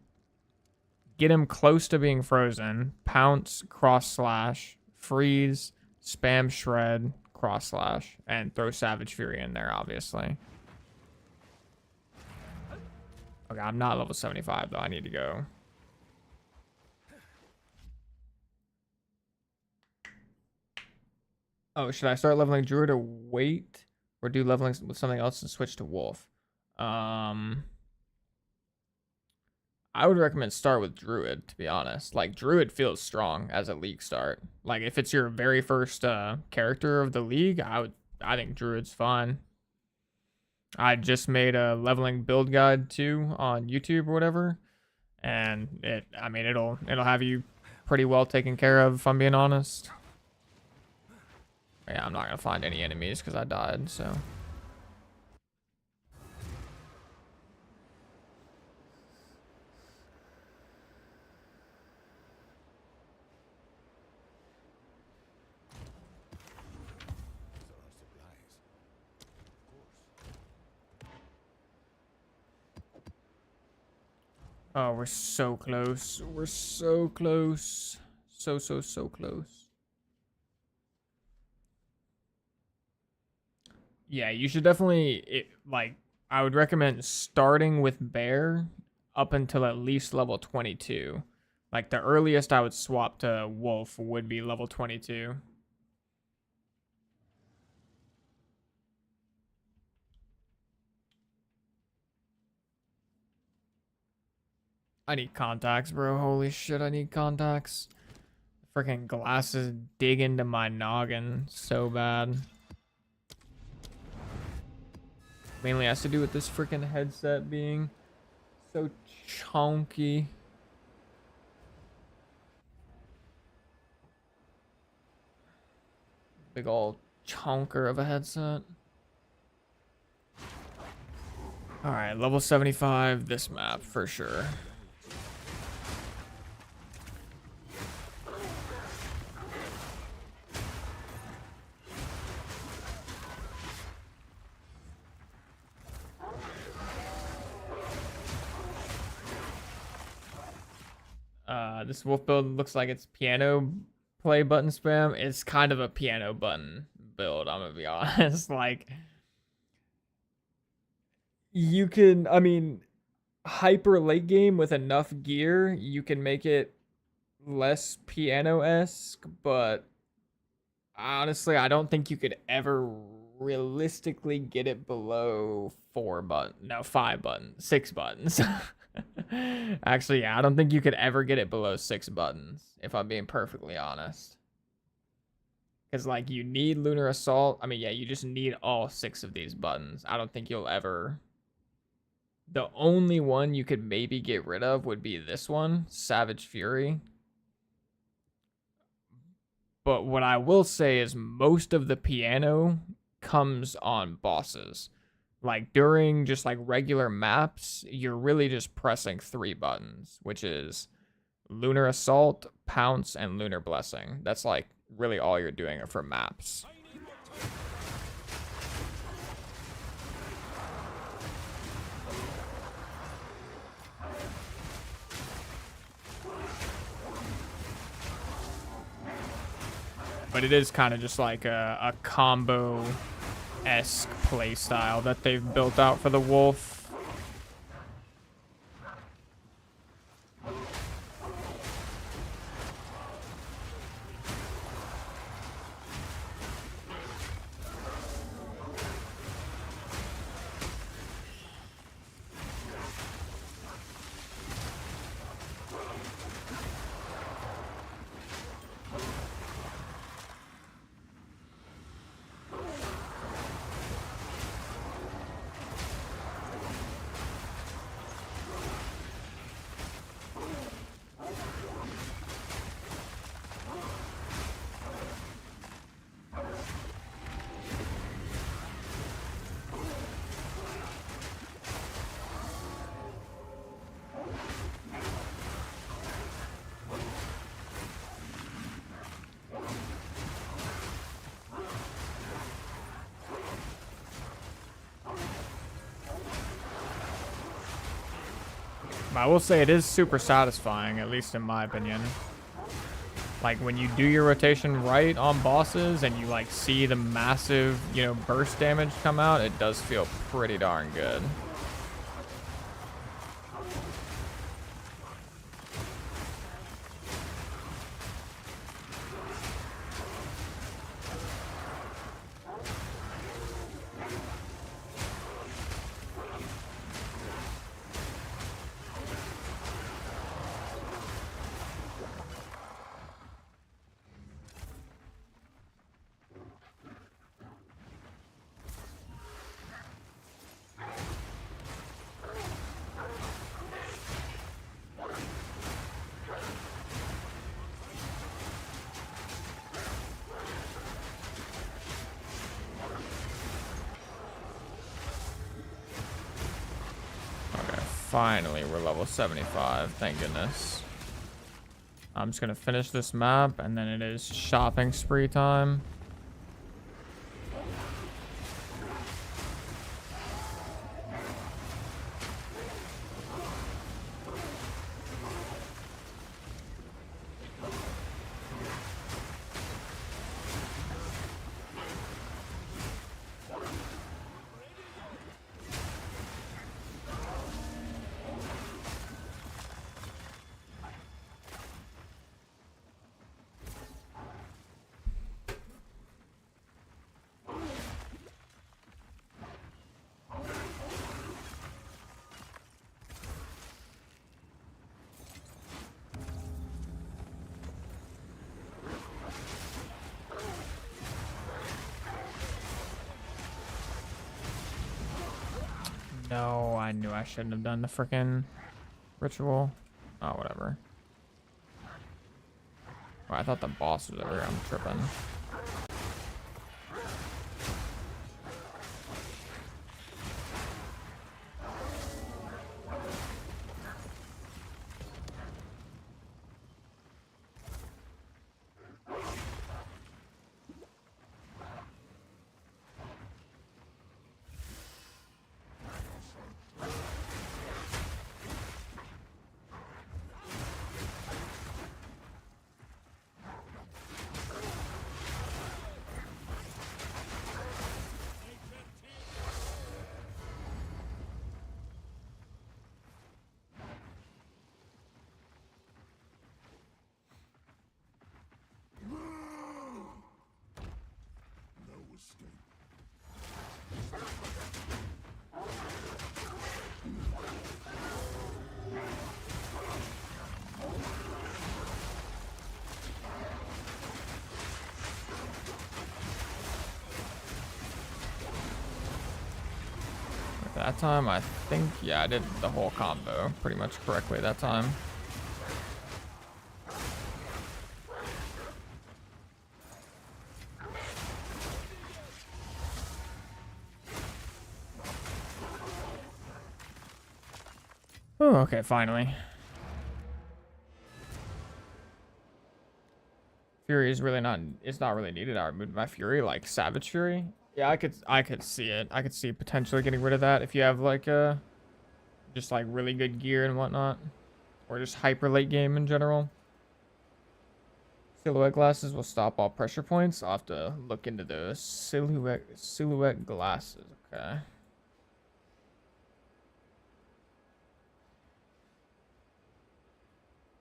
get him close to being frozen, Pounce, Cross Slash, Freeze, Spam Shred, Cross Slash, and throw Savage Fury in there, obviously. Okay, I'm not level 75, though. I need to go. Oh, should I start leveling Druid or wait? Or do leveling with something else and switch to Wolf? I would recommend start with Druid, to be honest. Like, Druid feels strong as a league start. Like, if it's your very first character of the league, I think Druid's fine. I just made a leveling build guide too on YouTube or whatever, and I mean, it'll have you pretty well taken care of, if I'm being honest. Yeah, I'm not gonna find any enemies because I died, so. Oh, we're so close. We're so close. So close. Yeah, you should definitely, like, I would recommend starting with Bear up until at least level 22. Like, the earliest I would swap to Wolf would be level 22. I need contacts, bro. Holy shit, I need contacts. Freaking glasses dig into my noggin so bad. Mainly has to do with this freaking headset being so chunky. Big old chunker of a headset. Alright, level 75, this map for sure. This wolf build looks like it's piano play button spam. It's kind of a piano button build, I'm gonna be honest. Like, you can, I mean, hyper late game with enough gear, you can make it less piano-esque, but honestly, I don't think you could ever realistically get it below 5 buttons, 6 buttons. Actually, yeah, I don't think you could ever get it below 6 buttons, if I'm being perfectly honest. Because, like, you need Lunar Assault. I mean, yeah, you just need all 6 of these buttons. I don't think you'll ever... The only one you could maybe get rid of would be this one, Savage Fury. But what I will say is most of the piano comes on bosses. Like during just like regular maps, you're really just pressing 3 buttons, which is Lunar Assault, Pounce, and Lunar Blessing. That's like really all you're doing for maps. But it is kind of just like a combo-esque playstyle that they've built out for the wolf. I will say it is super satisfying, at least in my opinion. Like when you do your rotation right on bosses and you like see the massive, you know, burst damage come out, it does feel pretty darn good. Finally, we're level 75. Thank goodness. I'm just gonna finish this map, and then it is shopping spree time. No, I knew I shouldn't have done the frickin' ritual. Oh, whatever. Oh, I thought the boss was over here. I'm tripping. No escape. That time, I think, yeah, I did the whole combo pretty much correctly that time. Oh, okay, finally. Fury is really not, it's not really needed. I removed my Fury, like Savage Fury. Yeah, I could see it. I could see potentially getting rid of that if you have like just like really good gear and whatnot. Or just hyper late game in general. Silhouette glasses will stop all pressure points. I'll have to look into those. Silhouette glasses, okay.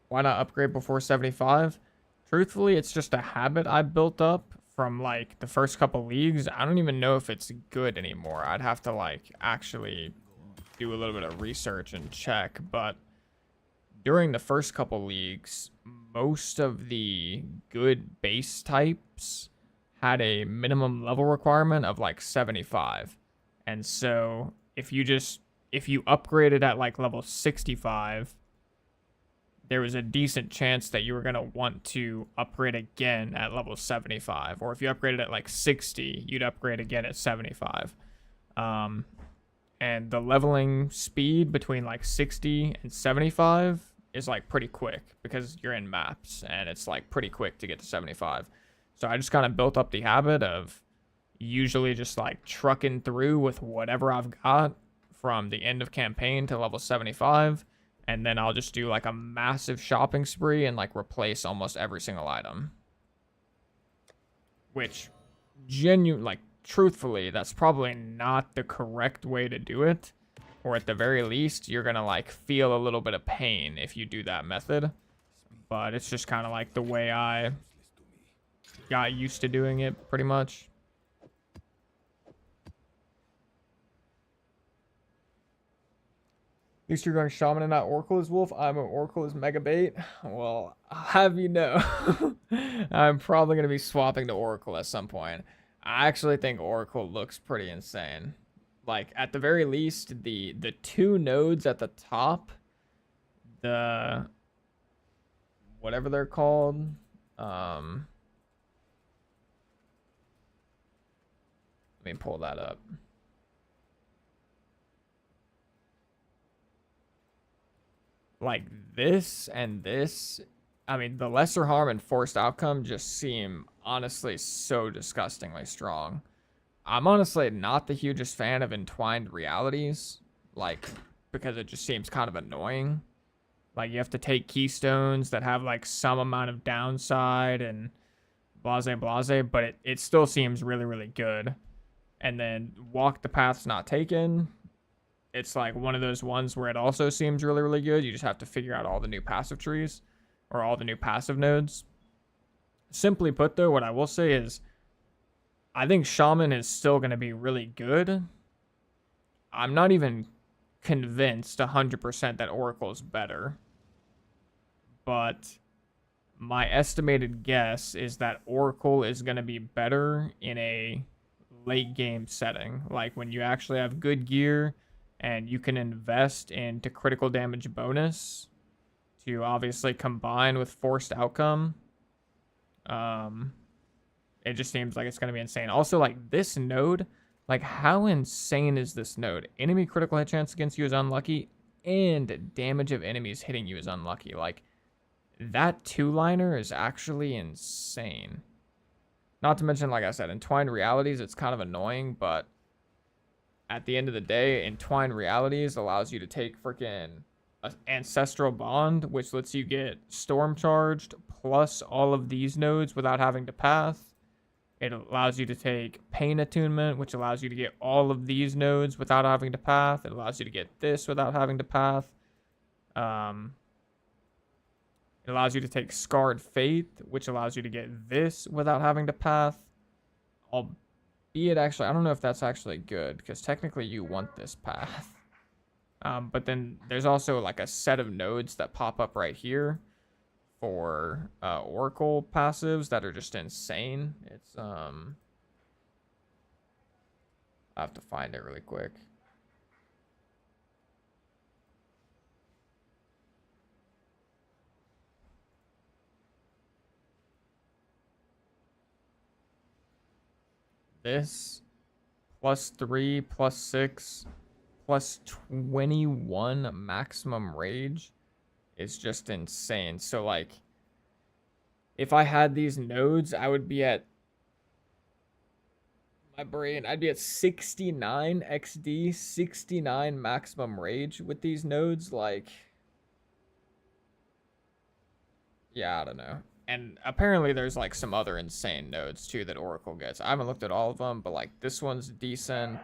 Why not upgrade before 75? Truthfully, it's just a habit I built up from like the first couple leagues. I don't even know if it's good anymore. I'd have to like actually do a little bit of research and check, but during the first couple leagues, most of the good base types had a minimum level requirement of like 75. And so if you upgraded at like level 65, there was a decent chance that you were going to want to upgrade again at level 75. Or if you upgraded at like 60, you'd upgrade again at 75. And the leveling speed between like 60 and 75 is like pretty quick because you're in maps and it's like pretty quick to get to 75. So I just kind of built up the habit of usually just like trucking through with whatever I've got from the end of campaign to level 75. And then I'll just do like a massive shopping spree and like replace almost every single item. Which like truthfully, that's probably not the correct way to do it. Or at the very least, you're gonna like feel a little bit of pain if you do that method. But it's just kind of like the way I got used to doing it pretty much. At least you're going Shaman and not Oracle as Wolf. I'm an Oracle as Mega Bait. Well, I'll have you know, I'm probably going to be swapping to Oracle at some point. I actually think Oracle looks pretty insane. Like, at the very least, the two nodes at the top, the whatever they're called, let me pull that up. Like this and this, I mean, the lesser harm and forced outcome just seem honestly so disgustingly strong. I'm honestly not the hugest fan of entwined realities, like, because it just seems kind of annoying. Like, you have to take keystones that have like some amount of downside and blase blase, but it still seems really, really good. And then walk the paths not taken. It's like one of those ones where it also seems really, really good. You just have to figure out all the new passive trees or all the new passive nodes. Simply put, though, what I will say is I think Shaman is still going to be really good. I'm not even convinced 100% that Oracle is better. But my estimated guess is that Oracle is going to be better in a late game setting. Like when you actually have good gear and you can invest into critical damage bonus to obviously combine with forced outcome. It just seems like it's going to be insane. Also, like this node, like how insane is this node? Enemy critical hit chance against you is unlucky, and damage of enemies hitting you is unlucky. Like that two-liner is actually insane. Not to mention, like I said, Entwined Realities, it's kind of annoying, but at the end of the day, Entwined Realities allows you to take freaking Ancestral Bond, which lets you get Storm Charged, plus all of these nodes without having to path. It allows you to take Pain Attunement, which allows you to get all of these nodes without having to path. It allows you to get this without having to path. It allows you to take Scarred Faith, which allows you to get this without having to path. Albeit, actually, I don't know if that's actually good, because technically you want this path. But then there's also like a set of nodes that pop up right here for Oracle passives that are just insane. It's I have to find it really quick. This +3, +6, +21 maximum rage is just insane. So like if I had these nodes, I would be at I'd be at 69 XD, 69 maximum rage with these nodes. Like, yeah, I don't know. And apparently there's like some other insane nodes too that Oracle gets. I haven't looked at all of them, but like this one's decent.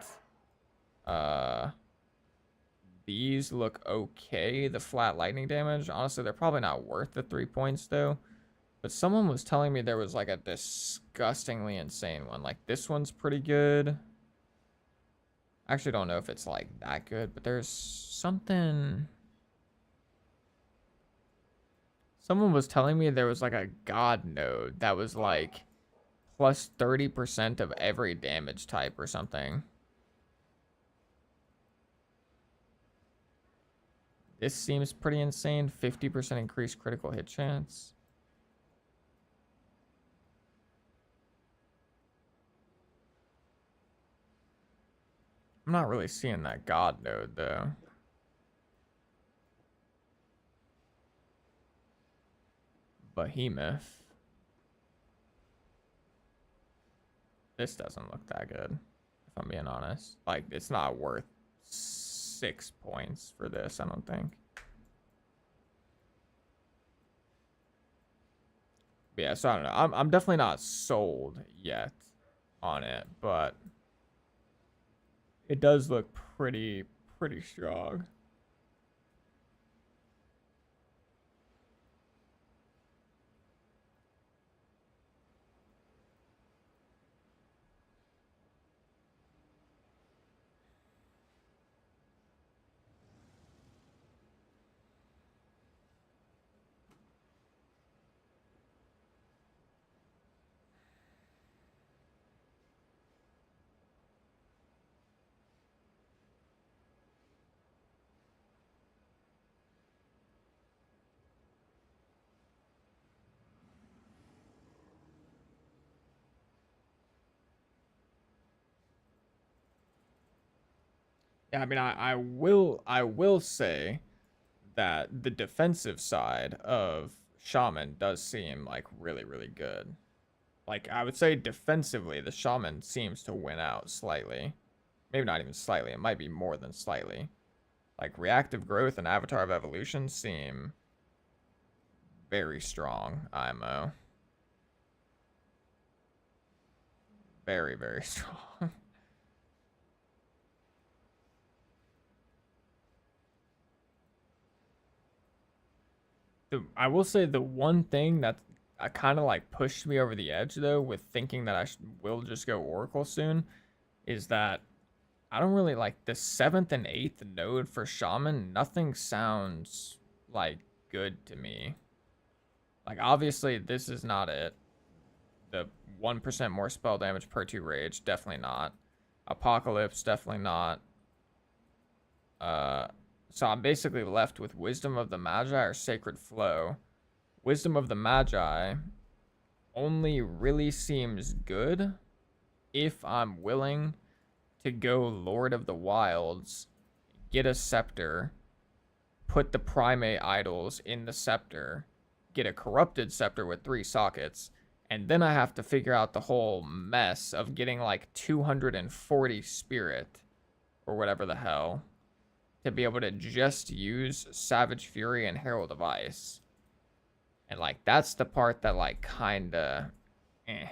These look okay. The flat lightning damage, honestly, they're probably not worth the 3 points though. But someone was telling me there was like a disgustingly insane one. Like this one's pretty good. I actually don't know if it's like that good, but there's something. Someone was telling me there was like a god node that was like plus 30% of every damage type or something. This seems pretty insane. 50% increased critical hit chance. I'm not really seeing that god node though. Behemoth. This doesn't look that good, if I'm being honest. Like, it's not worth 6 points for this, I don't think. But yeah, so I don't know. I'm definitely not sold yet on it, but it does look pretty strong. Yeah, I mean, I will say that the defensive side of Shaman does seem like really good. Like, I would say defensively, the Shaman seems to win out slightly. Maybe not even slightly, it might be more than slightly. Like, Reactive Growth and Avatar of Evolution seem very strong, IMO. Very strong. I will say the one thing that kind of like pushed me over the edge though with thinking that will just go Oracle soon is that I don't really like the 7th and 8th node for Shaman. Nothing sounds like good to me. Like obviously this is not it. The 1% more spell damage per 2 rage, definitely not. Apocalypse, definitely not. So I'm basically left with Wisdom of the Magi or Sacred Flow. Wisdom of the Magi only really seems good if I'm willing to go Lord of the Wilds, get a scepter, put the primate idols in the scepter, get a corrupted scepter with 3 sockets, and then I have to figure out the whole mess of getting like 240 spirit or whatever the hell to be able to just use Savage Fury and Herald of Ice. And like that's the part that like kinda eh.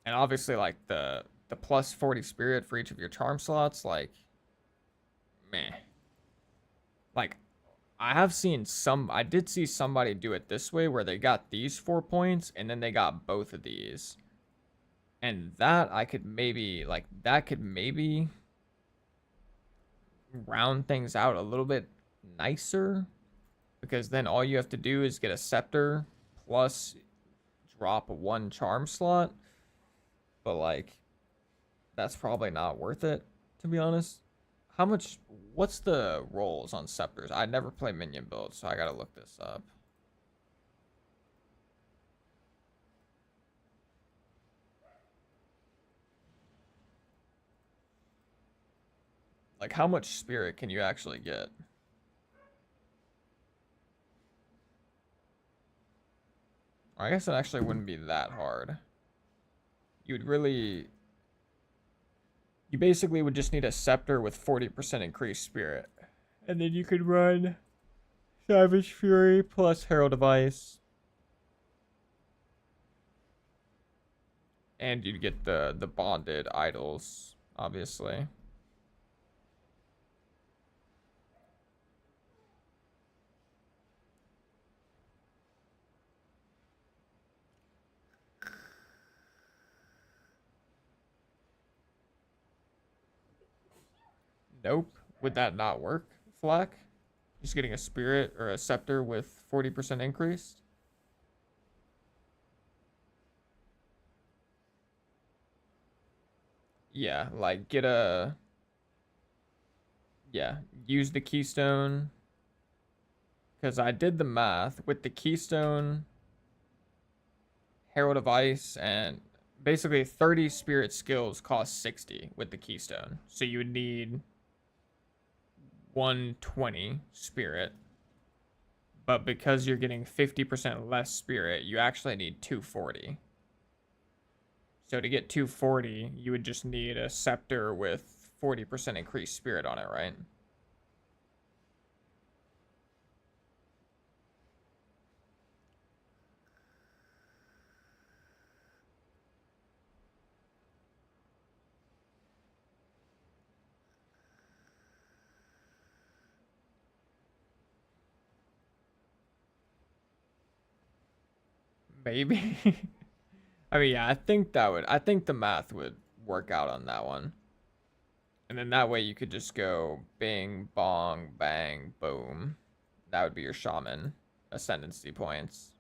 And obviously like the plus 40 spirit for each of your charm slots, like meh. Like I did see somebody do it this way where they got these 4 points and then they got both of these. And that I could maybe like that could maybe round things out a little bit nicer because then all you have to do is get a scepter plus drop 1 charm slot. But like that's probably not worth it, to be honest. How much? What's the rolls on scepters? I never play minion builds, so I gotta look this up. Like, how much spirit can you actually get? I guess it actually wouldn't be that hard. You'd really... You basically would just need a scepter with 40% increased spirit. And then you could run Savage Fury plus Herald of Ice. And you'd get the bonded idols, obviously. Nope. Would that not work, Flack? Just getting a spirit or a scepter with 40% increased? Yeah, like get a... Yeah, use the keystone. Because I did the math with the keystone, Herald of Ice, and basically 30 spirit skills cost 60 with the keystone. So you would need 120 spirit. But because you're getting 50% less spirit, you actually need 240. So to get 240, you would just need a scepter with 40% increased spirit on it, right? Maybe. I mean, yeah, I think the math would work out on that one. And then that way you could just go bing, bong, bang, boom. That would be your shaman ascendancy points.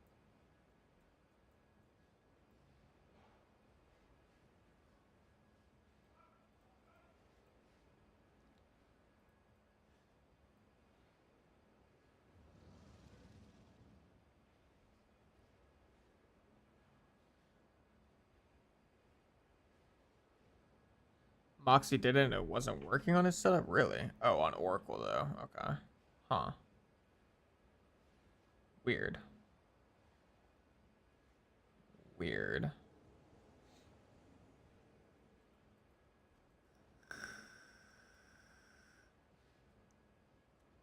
Moxie did it and it wasn't working on his setup? Really? Oh, on Oracle though. Okay. Huh. Weird. Weird.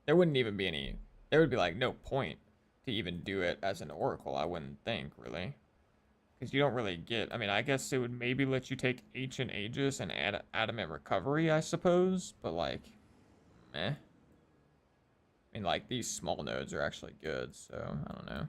There wouldn't even be any... There would be like no point to even do it as an Oracle, I wouldn't think, really. Because you don't really get... I mean, I guess it would maybe let you take Ancient Aegis and Adamant Recovery, I suppose. But like, meh. I mean, like, these small nodes are actually good, so I don't know.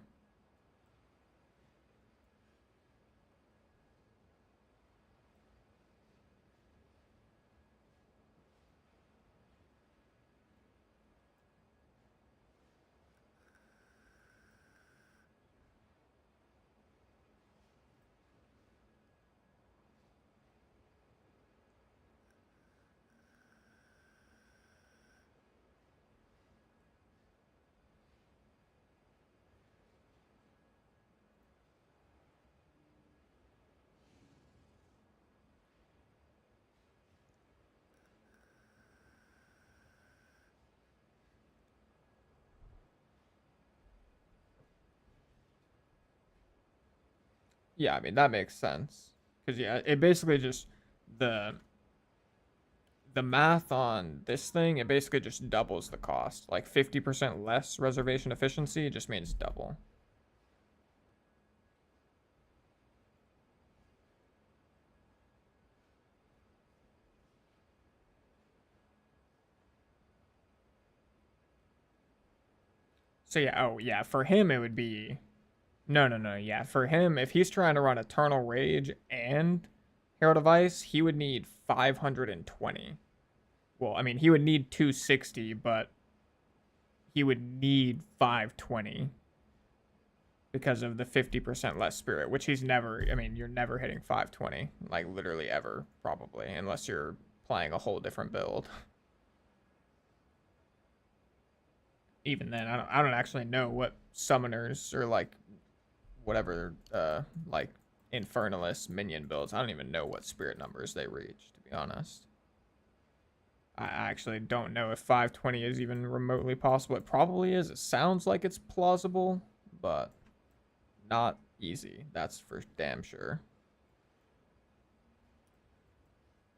Yeah, I mean, that makes sense. Because, yeah, it basically just, the the math on this thing, it basically just doubles the cost. Like 50% less reservation efficiency just means double. So yeah, oh yeah, for him it would be no, yeah. For him, if he's trying to run Eternal Rage and Herald of Ice, he would need 520. Well, I mean, he would need 260, but he would need 520 because of the 50% less spirit, which he's never, I mean, you're never hitting 520, like literally ever, probably, unless you're playing a whole different build. Even then, I don't actually know what summoners or like whatever like infernalist minion builds. I don't even know what spirit numbers they reach, to be honest. I actually don't know if 520 is even remotely possible. It probably is. It sounds like it's plausible, but not easy. That's for damn sure.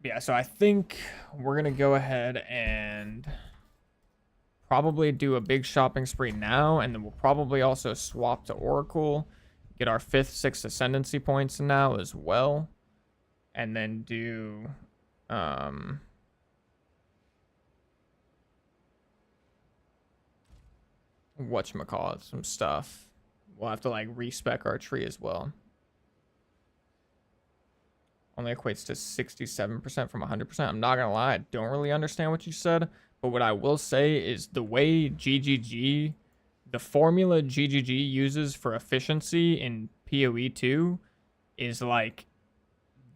Yeah, so I think we're going to go ahead and probably do a big shopping spree now, and then we'll probably also swap to Oracle, get our 5th, 6th ascendancy points now as well, and then do whatchamacallit, some stuff. We'll have to like respec our tree as well. Only equates to 67% from 100%. I'm not gonna lie, I don't really understand what you said, but what I will say is the way GGG, the formula GGG uses for efficiency in POE 2 is like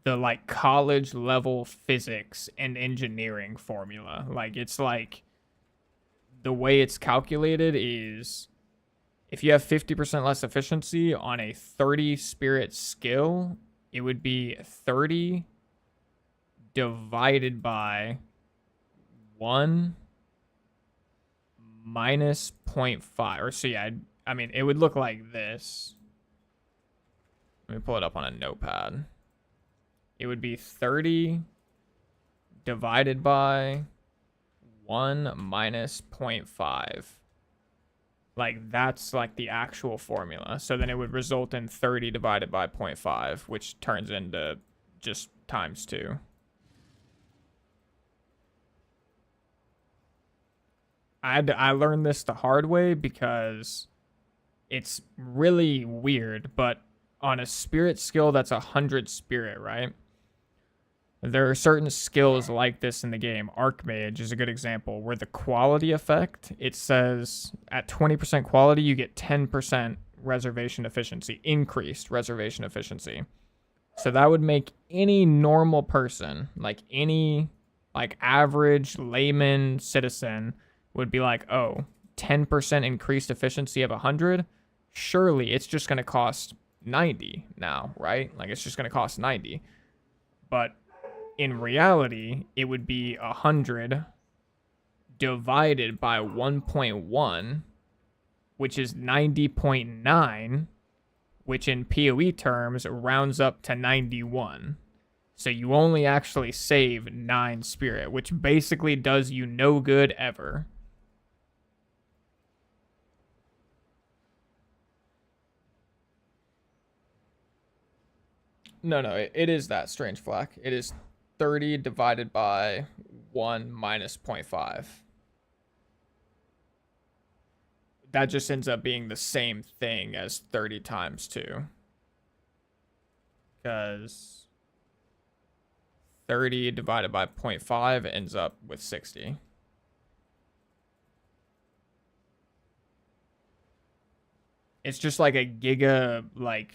the like college level physics and engineering formula. Like it's like the way it's calculated is if you have 50% less efficiency on a 30 spirit skill, it would be 30 divided by 1 minus 0.5. Or so yeah, I mean, it would look like this. Let me pull it up on a notepad. It would be 30 divided by 1 minus 0.5. Like, that's like the actual formula. So then it would result in 30 divided by 0.5, which turns into just times 2. I learned this the hard way because it's really weird, but on a spirit skill that's 100 spirit, right? There are certain skills like this in the game. Archmage is a good example, where the quality effect, it says at 20% quality, you get 10% reservation efficiency, increased reservation efficiency. So that would make any normal person, like any like average layman citizen would be like, oh, 10% increased efficiency of 100? Surely it's just going to cost 90 now, right? Like it's just going to cost 90. But in reality, it would be 100 divided by 1.1, which is 90.9, which in PoE terms rounds up to 91. So you only actually save 9 spirit, which basically does you no good ever. No, it is that, Strange Flack. It is 30 divided by 1 minus 0.5. That just ends up being the same thing as 30 times 2. Because 30 divided by 0.5 ends up with 60. It's just like a giga, like...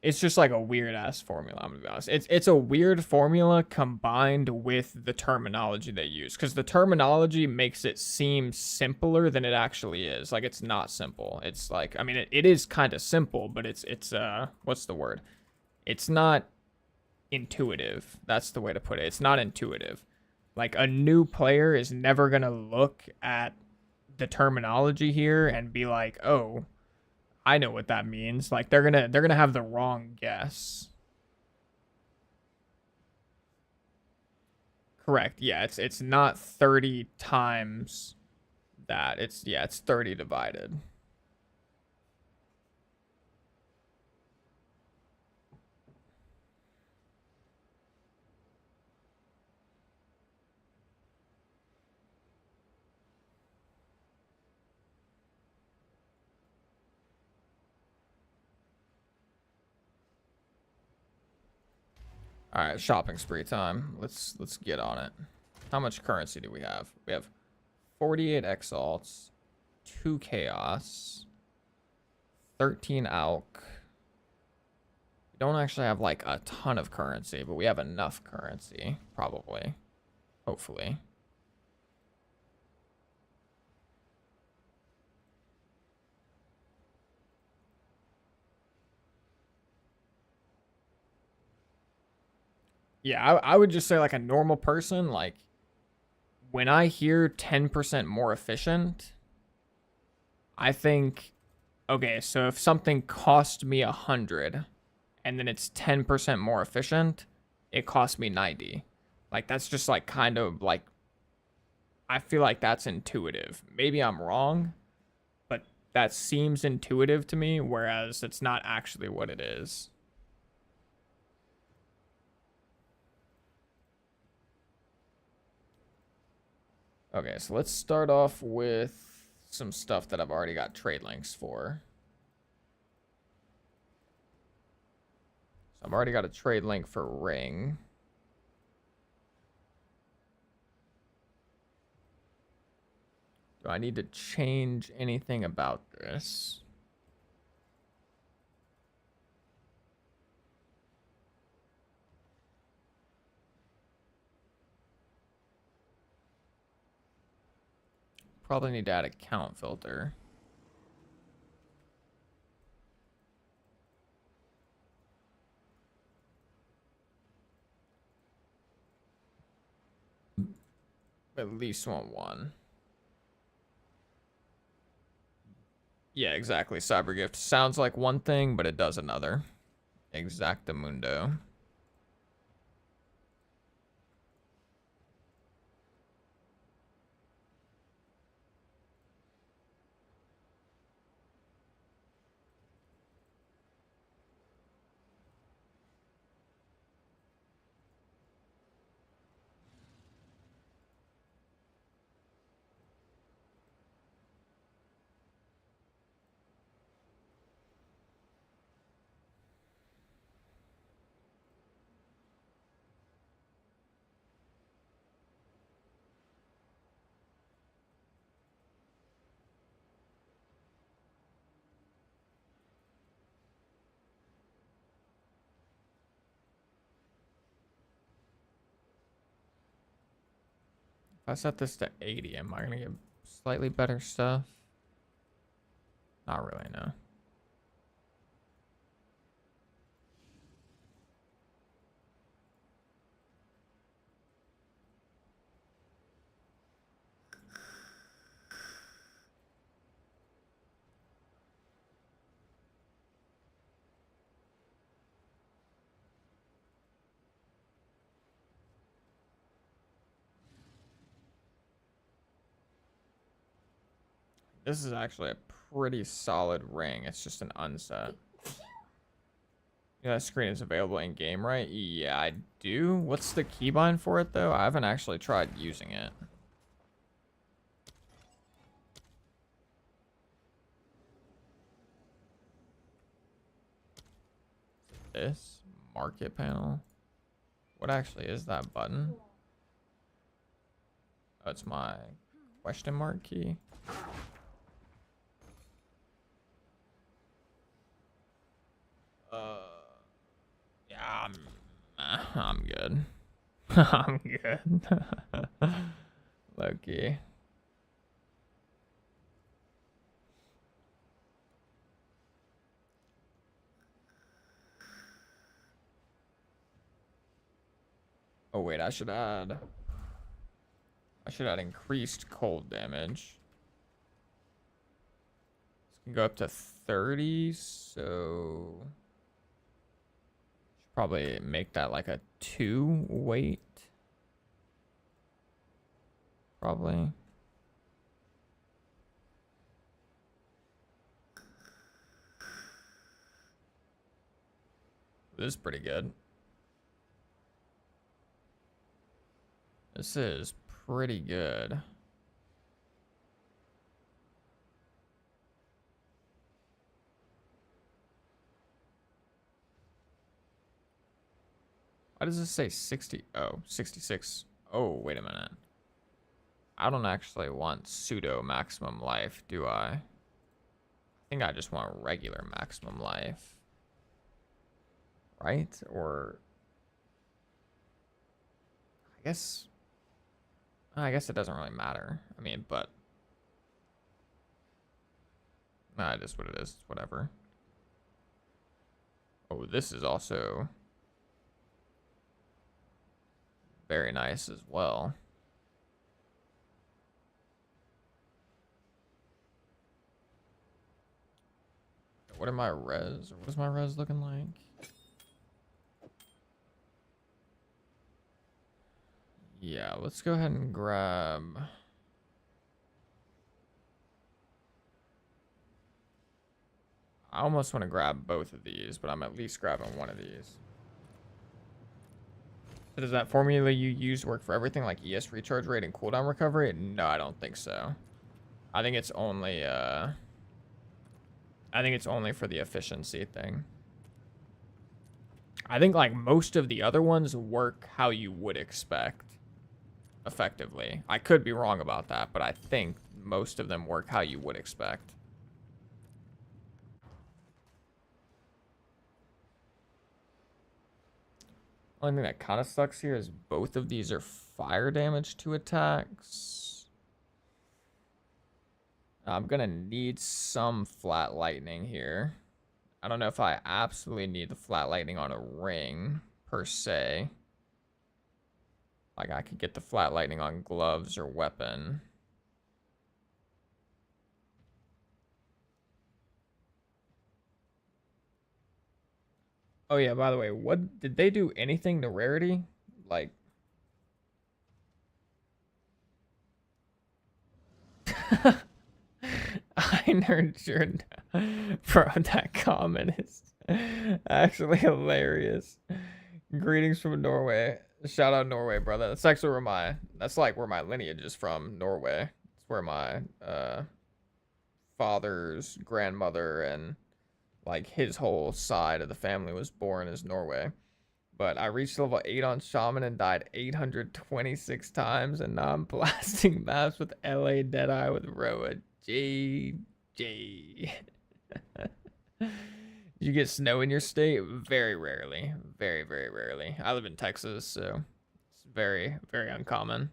It's just like a weird ass formula, I'm gonna be honest. It's a weird formula combined with the terminology they use, because the terminology makes it seem simpler than it actually is. Like it's not simple. It's like, I mean, it is kind of simple, but it's what's the word? It's not intuitive. That's the way to put it. It's not intuitive. Like a new player is never gonna look at the terminology here and be like, oh, I know what that means. Like they're gonna have the wrong guess. Correct. Yeah, it's not 30 times that. It's 30 divided. All right, shopping spree time. Let's get on it. How much currency do we have? We have 48 exalts, 2 chaos, 13 alch. We don't actually have like a ton of currency, but we have enough currency, probably. Hopefully. Yeah, I would just say like a normal person, like when I hear 10% more efficient, I think, okay, so if something cost me 100 and then it's 10% more efficient, it cost me 90. Like that's just like kind of like, I feel like that's intuitive. Maybe I'm wrong, but that seems intuitive to me, whereas it's not actually what it is. Okay, so let's start off with some stuff that I've already got trade links for. So I've already got a trade link for ring. Do I need to change anything about this? Probably need to add a count filter. At least want one. Yeah, exactly. Cyber gift sounds like one thing, but it does another. Exactamundo. If I set this to 80, am I gonna get slightly better stuff? Not really, no. This is actually a pretty solid ring. It's just an unset. Yeah, that screen is available in game, right? Yeah, I do. What's the keybind for it though? I haven't actually tried using it. This market panel. What actually is that button? Oh, it's my question mark key. Yeah, I'm good. I'm good. Loki. Oh wait, I should add increased cold damage. can go up to 30, so should probably make that like a 2 weight. Probably. This is pretty good. This is pretty good. Why does this say 60? Oh, 66. Oh, wait a minute. I don't actually want pseudo maximum life, do I? I think I just want regular maximum life. Right? Or I guess it doesn't really matter. I mean, but nah, it is what it is. It's whatever. Oh, this is also very nice as well. What are my res? What is my res looking like? Yeah, let's go ahead and grab. I almost want to grab both of these, but I'm at least grabbing one of these. So does that formula you use work for everything like ES recharge rate and cooldown recovery? No, I don't think so. I think it's only for the efficiency thing. I think like most of the other ones work how you would expect effectively. I could be wrong about that, but I think most of them work how you would expect. Only thing that kind of sucks here is both of these are fire damage to attacks. I'm gonna need some flat lightning here. I don't know if I absolutely need the flat lightning on a ring per se. Like I could get the flat lightning on gloves or weapon. Oh yeah, by the way, what did they do anything to rarity? Like I nurtured bro, that comment is actually hilarious. Greetings from Norway. Shout out Norway, brother. That's actually where that's like where my lineage is from, Norway. It's where my father's grandmother and like his whole side of the family was born is Norway. But I reached level 8 on Shaman and died 826 times, and now I'm blasting maps with LA Deadeye with Roa. GG. You get snow in your state? Very rarely. Very, very rarely. I live in Texas, so it's very, very uncommon.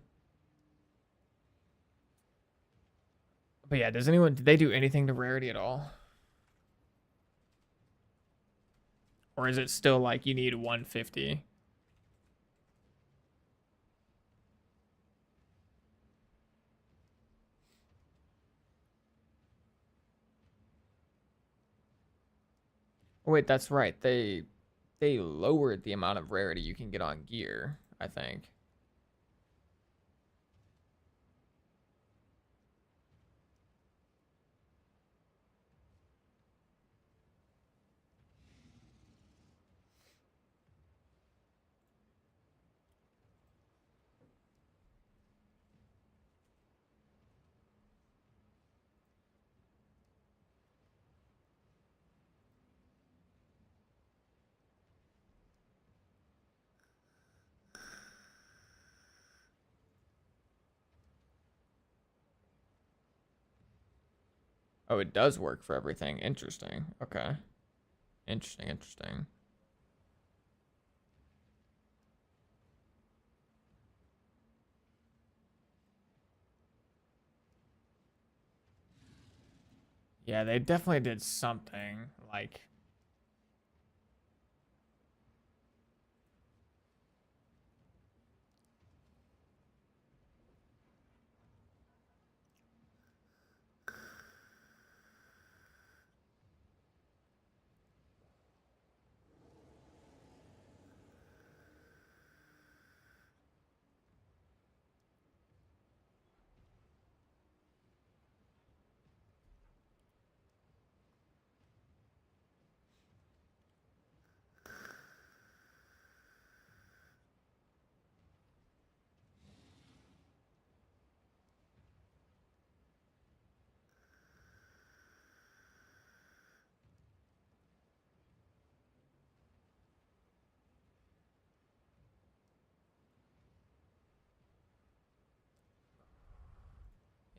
But yeah, did they do anything to rarity at all? Or is it still like you need 150? Oh, wait, that's right. They lowered the amount of rarity you can get on gear, I think. Oh, it does work for everything. Interesting. Okay. Interesting, interesting. Yeah, they definitely did something like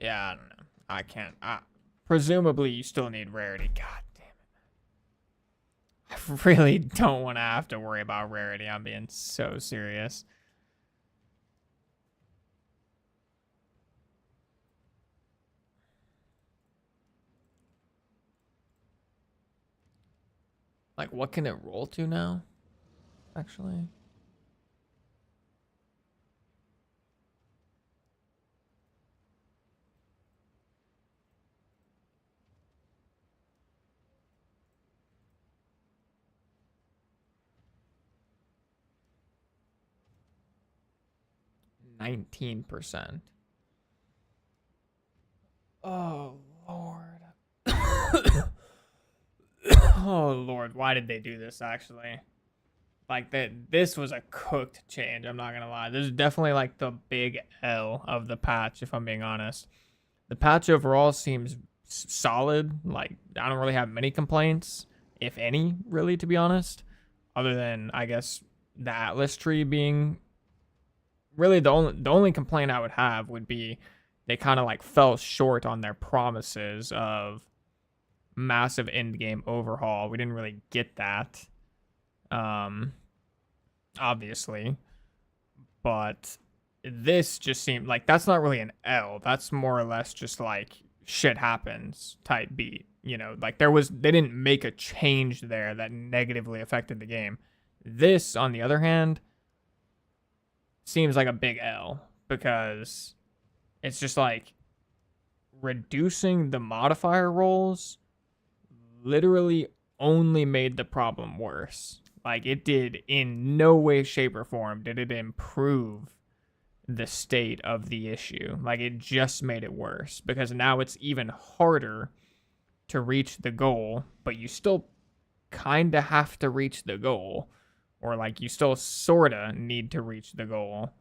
Yeah, I don't know. I can't. Presumably, you still need rarity. God damn it. I really don't want to have to worry about rarity. I'm being so serious. Like, what can it roll to now? Actually. %19. Oh, Lord. Oh, Lord. Why did they do this, actually? Like, this was a cooked change, I'm not going to lie. This is definitely, like, the big L of the patch, if I'm being honest. The patch overall seems solid. Like, I don't really have many complaints, if any, really, to be honest. Other than, I guess, the Atlas tree being... Really, the only complaint I would have would be they kind of, like, fell short on their promises of massive end-game overhaul. We didn't really get that. Obviously. But this just seemed like that's not really an L. That's more or less just like shit happens type beat. You know, like they didn't make a change there that negatively affected the game. This, on the other hand, seems like a big L because it's just like reducing the modifier rolls literally only made the problem worse. Like, it did in no way, shape, or form did it improve the state of the issue. Like, it just made it worse because now it's even harder to reach the goal, but you still kind of have to reach the goal, or like you still sort of need to reach the goal.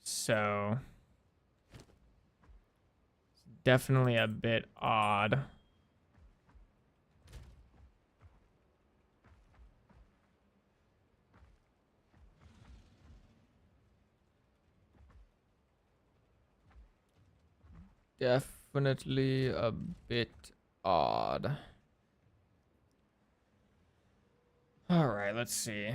So, it's definitely a bit odd. Definitely a bit odd. All right, let's see.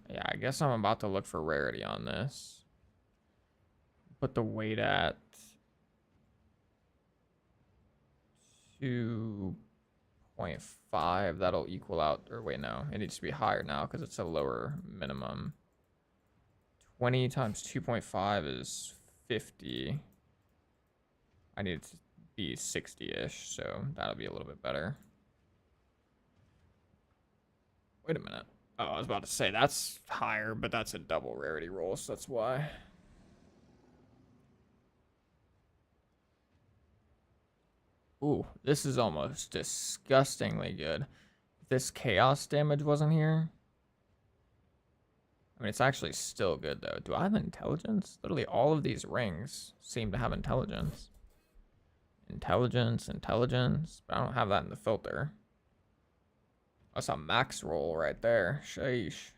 Yeah, I guess I'm about to look for rarity on this. Put the weight at 2.5. That'll equal out, or wait, no, it needs to be higher now because it's a lower minimum. 20 times 2.5 is 50. I need it to be 60-ish, so that'll be a little bit better. Wait a minute. Oh, I was about to say that's higher, but that's a double rarity roll, so that's why. Ooh, this is almost disgustingly good. If this chaos damage wasn't here. I mean, it's actually still good, though. Do I have intelligence? Literally all of these rings seem to have intelligence. Intelligence, intelligence. But I don't have that in the filter. That's a max roll right there. Sheesh.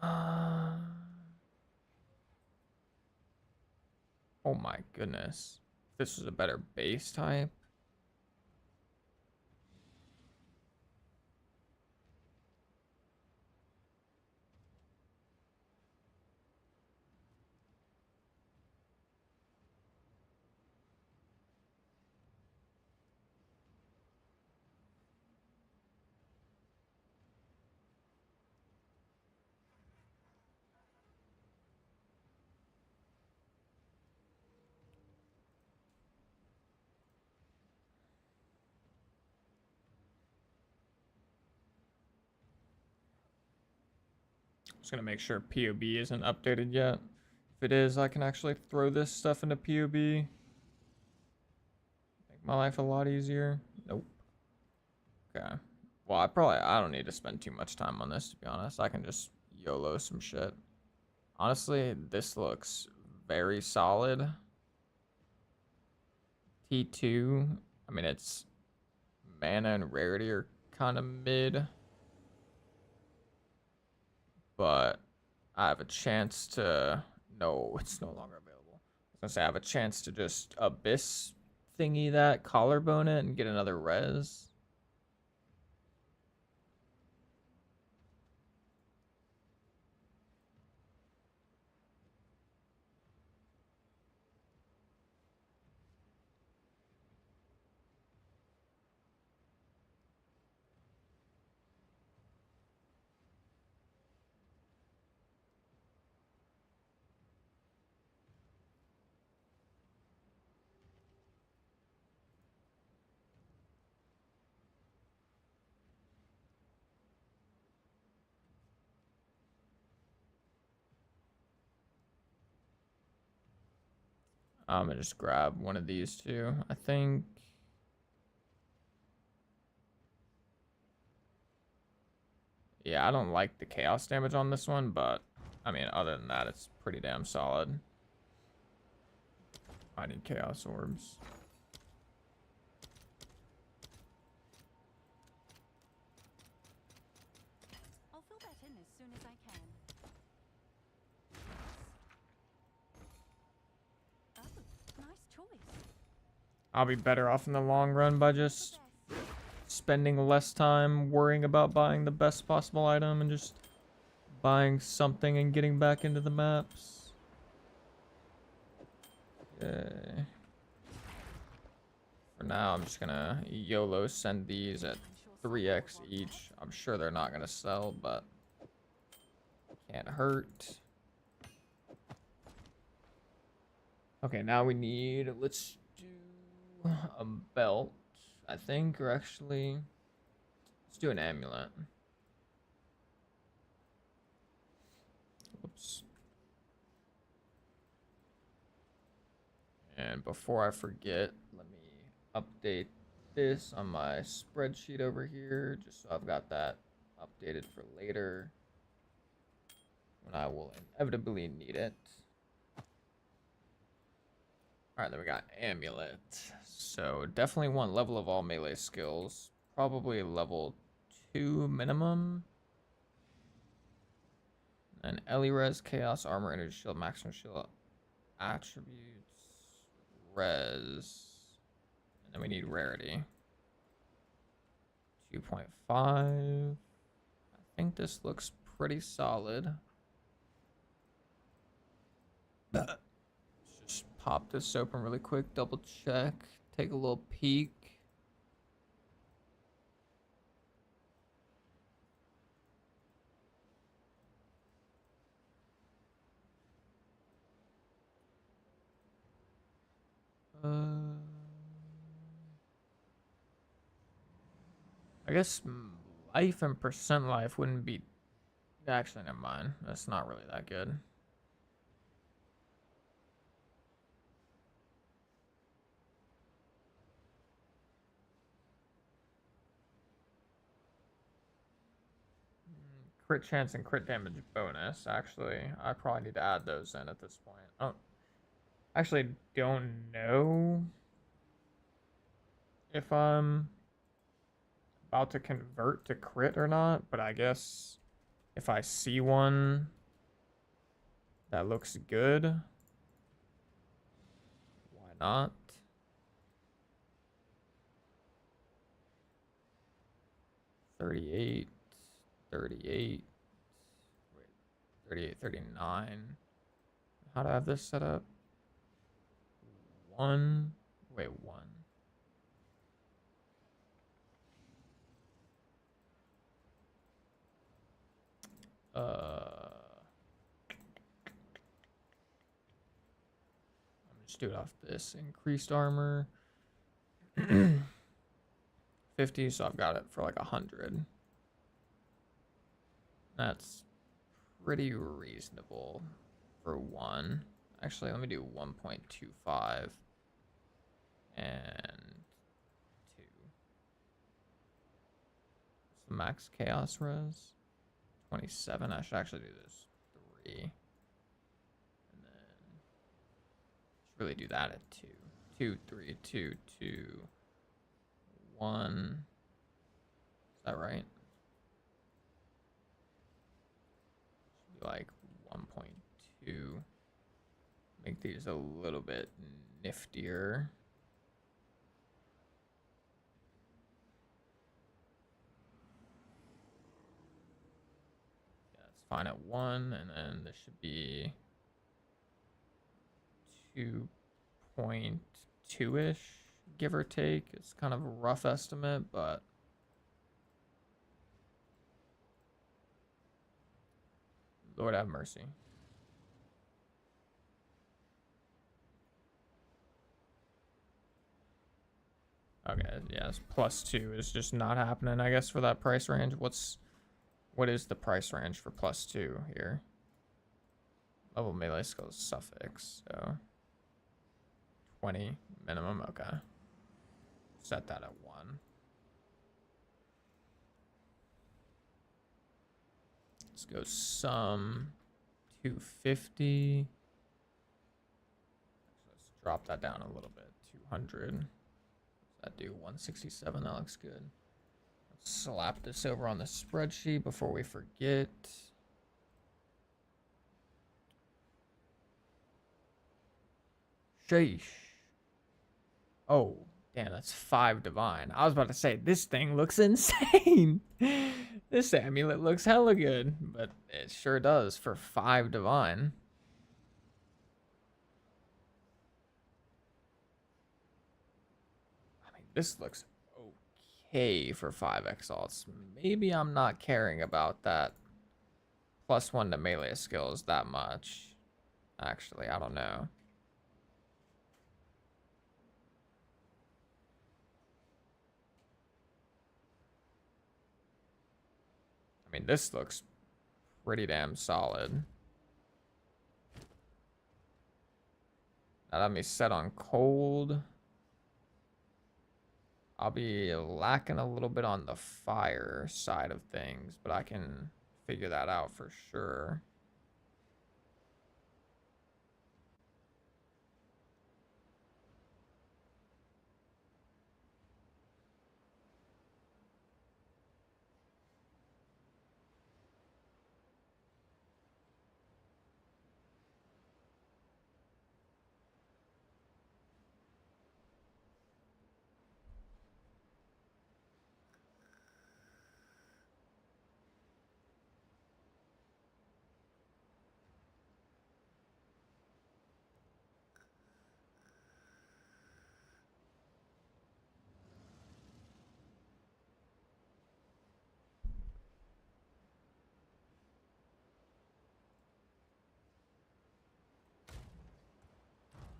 Oh my goodness. This was a better base type. Just gonna make sure POB isn't updated yet. If it is, I can actually throw this stuff into POB. Make my life a lot easier. Nope. Okay. Well, I don't need to spend too much time on this, to be honest. I can just YOLO some shit. Honestly, this looks very solid. T2, I mean, it's mana and rarity are kind of mid, but I have a chance to. No, it's no longer available. I was gonna say I have a chance to just abyss thingy that, collarbone it, and get another res. I'm gonna just grab one of these two. I think. Yeah, I don't like the chaos damage on this one, but I mean, other than that, it's pretty damn solid. I need chaos orbs. I'll fill that in as soon as I can. Oh, nice choice. I'll be better off in the long run by just spending less time worrying about buying the best possible item and just buying something and getting back into the maps. Okay. For now, I'm just gonna YOLO send these at 3x each. I'm sure they're not gonna sell, but can't hurt. Okay, now we need, let's do a belt, I think, or actually, let's do an amulet. Whoops. And before I forget, let me update this on my spreadsheet over here, just so I've got that updated for later when I will inevitably need it. Alright, then we got amulet. So definitely want level of all melee skills. Probably level 2 minimum. And Res, Chaos, Armor, Energy Shield, Maximum Shield, Attributes, Res. And then we need Rarity. 2.5. I think this looks pretty solid. Let's just pop this open really quick, double check, take a little peek. I guess life and percent life wouldn't be. Actually, never mind. That's not really that good. Crit chance and crit damage bonus. Actually, I probably need to add those in at this point. Oh, actually, don't know if I'm about to convert to crit or not, but I guess if I see one that looks good, why not? 38, 38, wait, 38, 39. How do I have this set up? One, wait, one. I'm just do it off this increased armor. 50, so I've got it for like 100. That's pretty reasonable for one. Actually, let me do 1.25 and 2. What's the max chaos res? 27. I should actually do this 3. And then really do that at 2. 2, 3, 2, 2, 1. Is that right? Should be like 1.2. Make these a little bit niftier. Yeah, it's fine at 1, and then this should be 2.2-ish, give or take. It's kind of a rough estimate, but Lord have mercy. Okay, yes, +2 is just not happening, I guess, for that price range. What is the price range for +2 here? Level melee skills suffix, so 20 minimum, okay. Set that at 1. Let's go sum 250. Let's drop that down a little bit, 200. That do 167, that looks good. Let's slap this over on the spreadsheet before we forget. Sheesh. Oh, damn, that's 5 divine. I was about to say, this thing looks insane. This amulet looks hella good, but it sure does for 5 divine. I mean, this looks okay for 5 exalts. Maybe I'm not caring about that +1 to melee skills that much. Actually, I don't know. I mean, this looks pretty damn solid. Now let me set on cold. I'll be lacking a little bit on the fire side of things, but I can figure that out for sure.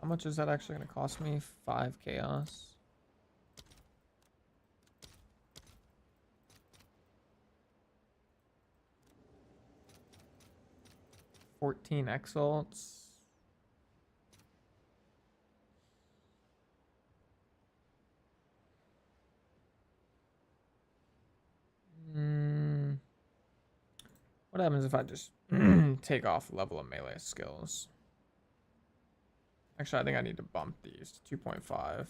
How much is that actually going to cost me? 5 chaos. $14 exalts. What happens if I just take off level of melee skills? Actually, I think I need to bump these to 2.5.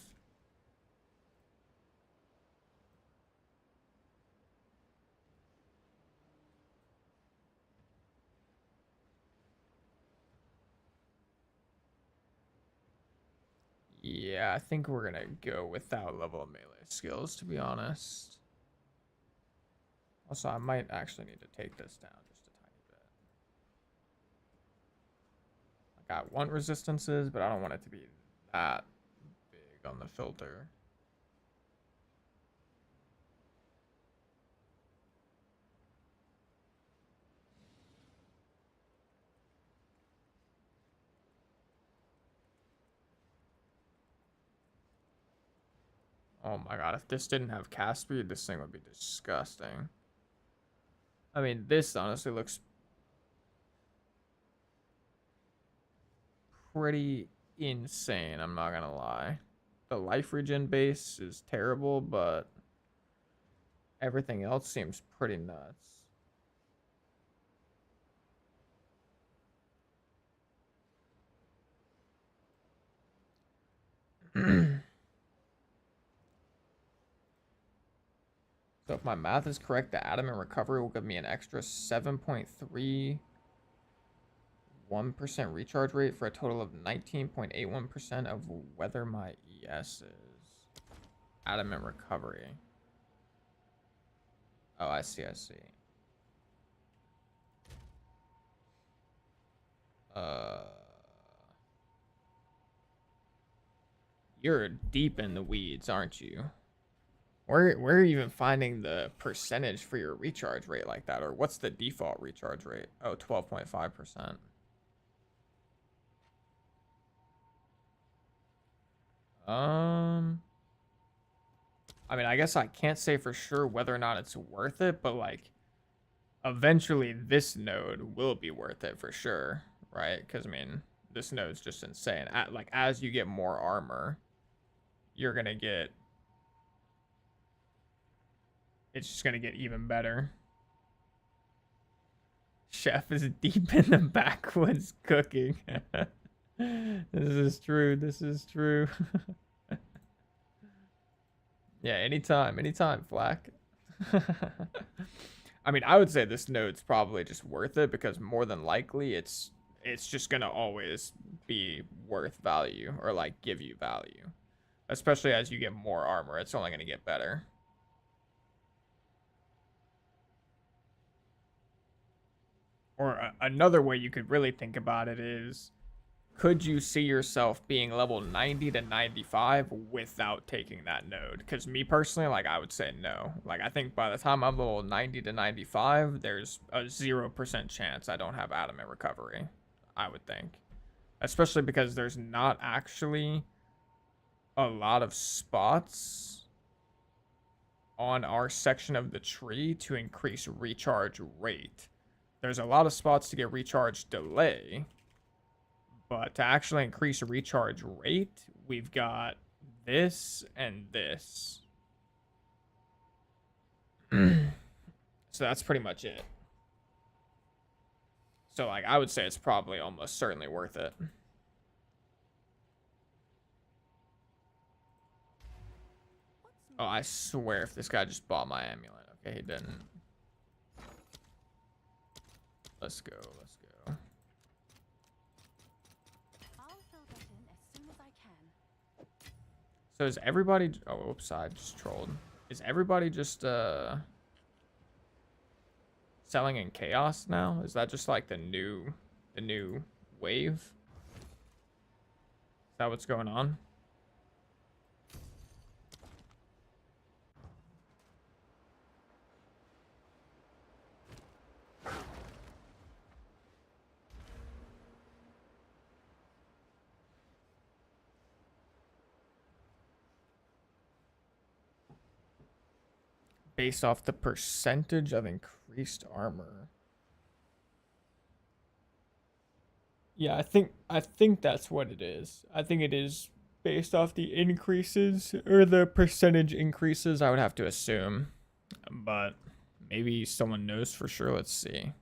Yeah, I think we're gonna go without level of melee skills, to be honest. Also, I might actually need to take this down just a tiny bit. Like, I want resistances, but I don't want it to be that big on the filter. Oh my god, if this didn't have cast speed, this thing would be disgusting. I mean, this honestly looks pretty insane, I'm not gonna lie. The life regen base is terrible, but everything else seems pretty nuts. So if my math is correct, the adamant recovery will give me an extra 7.31% recharge rate for a total of 19.81% of whether my ES is. Adamant recovery. Oh, I see, I see. You're deep in the weeds, aren't you? Where are you even finding the percentage for your recharge rate like that? Or what's the default recharge rate? Oh, 12.5%. I mean, I guess I can't say for sure whether or not it's worth it, but like eventually this node will be worth it for sure, right? Because I mean, this node's just insane. Like as you get more armor, you're gonna get, it's just gonna get even better. Chef is deep in the backwoods cooking. This is true. This is true. Yeah, anytime, Flack. I mean, I would say this node's probably just worth it because more than likely it's just gonna always be worth value or like give you value. Especially as you get more armor, it's only gonna get better. Or another way you could really think about it is, could you see yourself being level 90 to 95 without taking that node? Because me personally, like, I would say no. Like, I think by the time I'm level 90 to 95, there's a 0% chance I don't have adamant recovery, I would think. Especially because there's not actually a lot of spots on our section of the tree to increase recharge rate. There's a lot of spots to get recharge delay, but to actually increase recharge rate, we've got this and this. So that's pretty much it. So like I would say it's probably almost certainly worth it. Oh, I swear if this guy just bought my amulet. Okay, he didn't. Let's go, let's go. I'll fill that in as soon as I can. So is everybody, oh, oops, I just trolled. Is everybody just selling in chaos now? Is that just like the new wave? Is that what's going on? Based off the percentage of increased armor. Yeah, I think that's what it is. I think it is based off the increases or the percentage increases, I would have to assume. But maybe someone knows for sure. Let's see.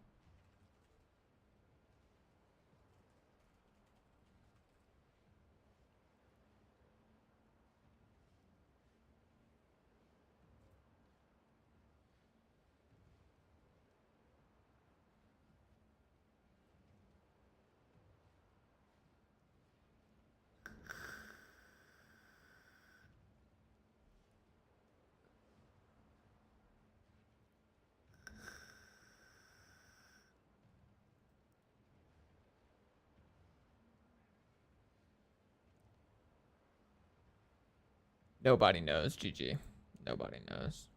Nobody knows, GG. Nobody knows.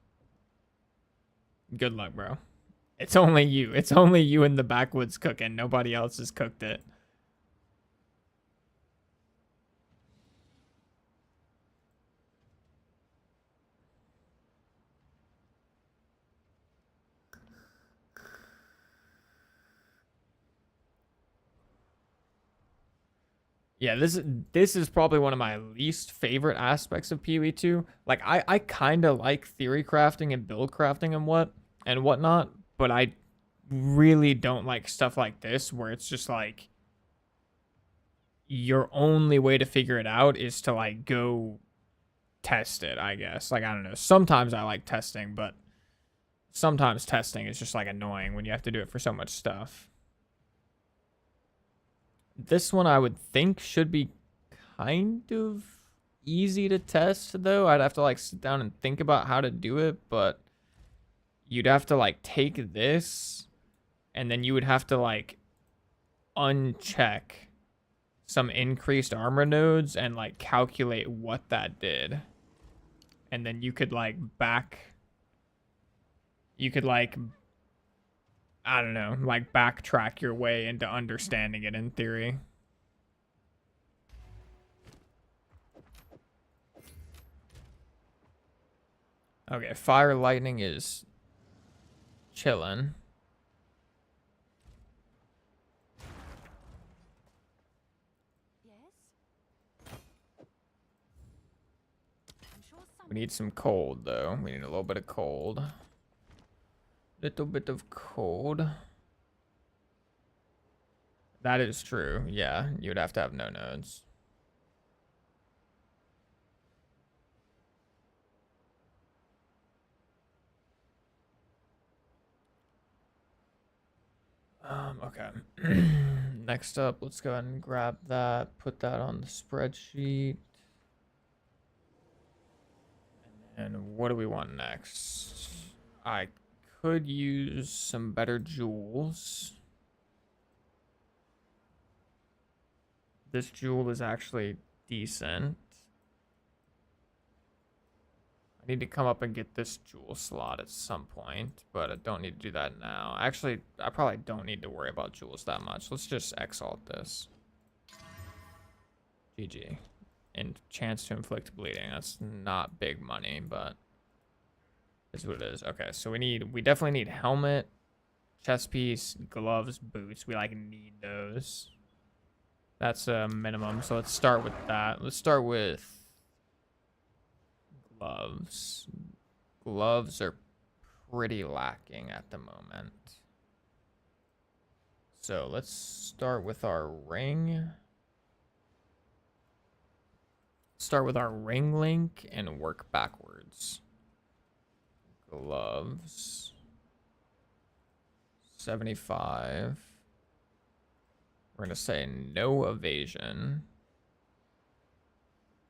Good luck, bro. It's only you. It's only you in the backwoods cooking. Nobody else has cooked it. Yeah, this is probably one of my least favorite aspects of PoE 2. Like I kind of like theory crafting and build crafting and whatnot, but I really don't like stuff like this where it's just like your only way to figure it out is to like go test it, I guess. Like, I don't know. Sometimes I like testing, but sometimes testing is just like annoying when you have to do it for so much stuff. This one I would think should be kind of easy to test, though. I'd have to like sit down and think about how to do it, but you'd have to like take this and then you would have to like uncheck some increased armor nodes and like calculate what that did. And then you could like I don't know, like backtrack your way into understanding it in theory. Okay, fire lightning is chillin'. Yes? I'm sure We need some cold though. We need a little bit of cold. Little bit of cold. That is true. Yeah, you would have to have no nodes. Okay. Next up, let's go ahead and grab that, put that on the spreadsheet. And what do we want next? I could use some better jewels. This jewel is actually decent. I need to come up and get this jewel slot at some point, but I don't need to do that now. Actually, I probably don't need to worry about jewels that much. Let's just exalt this. GG. And chance to inflict bleeding. That's not big money, but is what it is. Okay, so we definitely need helmet, chest piece, gloves, boots. We like need those. That's a minimum. So let's start with that. Let's start with gloves. Gloves are pretty lacking at the moment. So let's start with our ring. Start with our ring link and work backwards. Gloves. 75. We're going to say no evasion.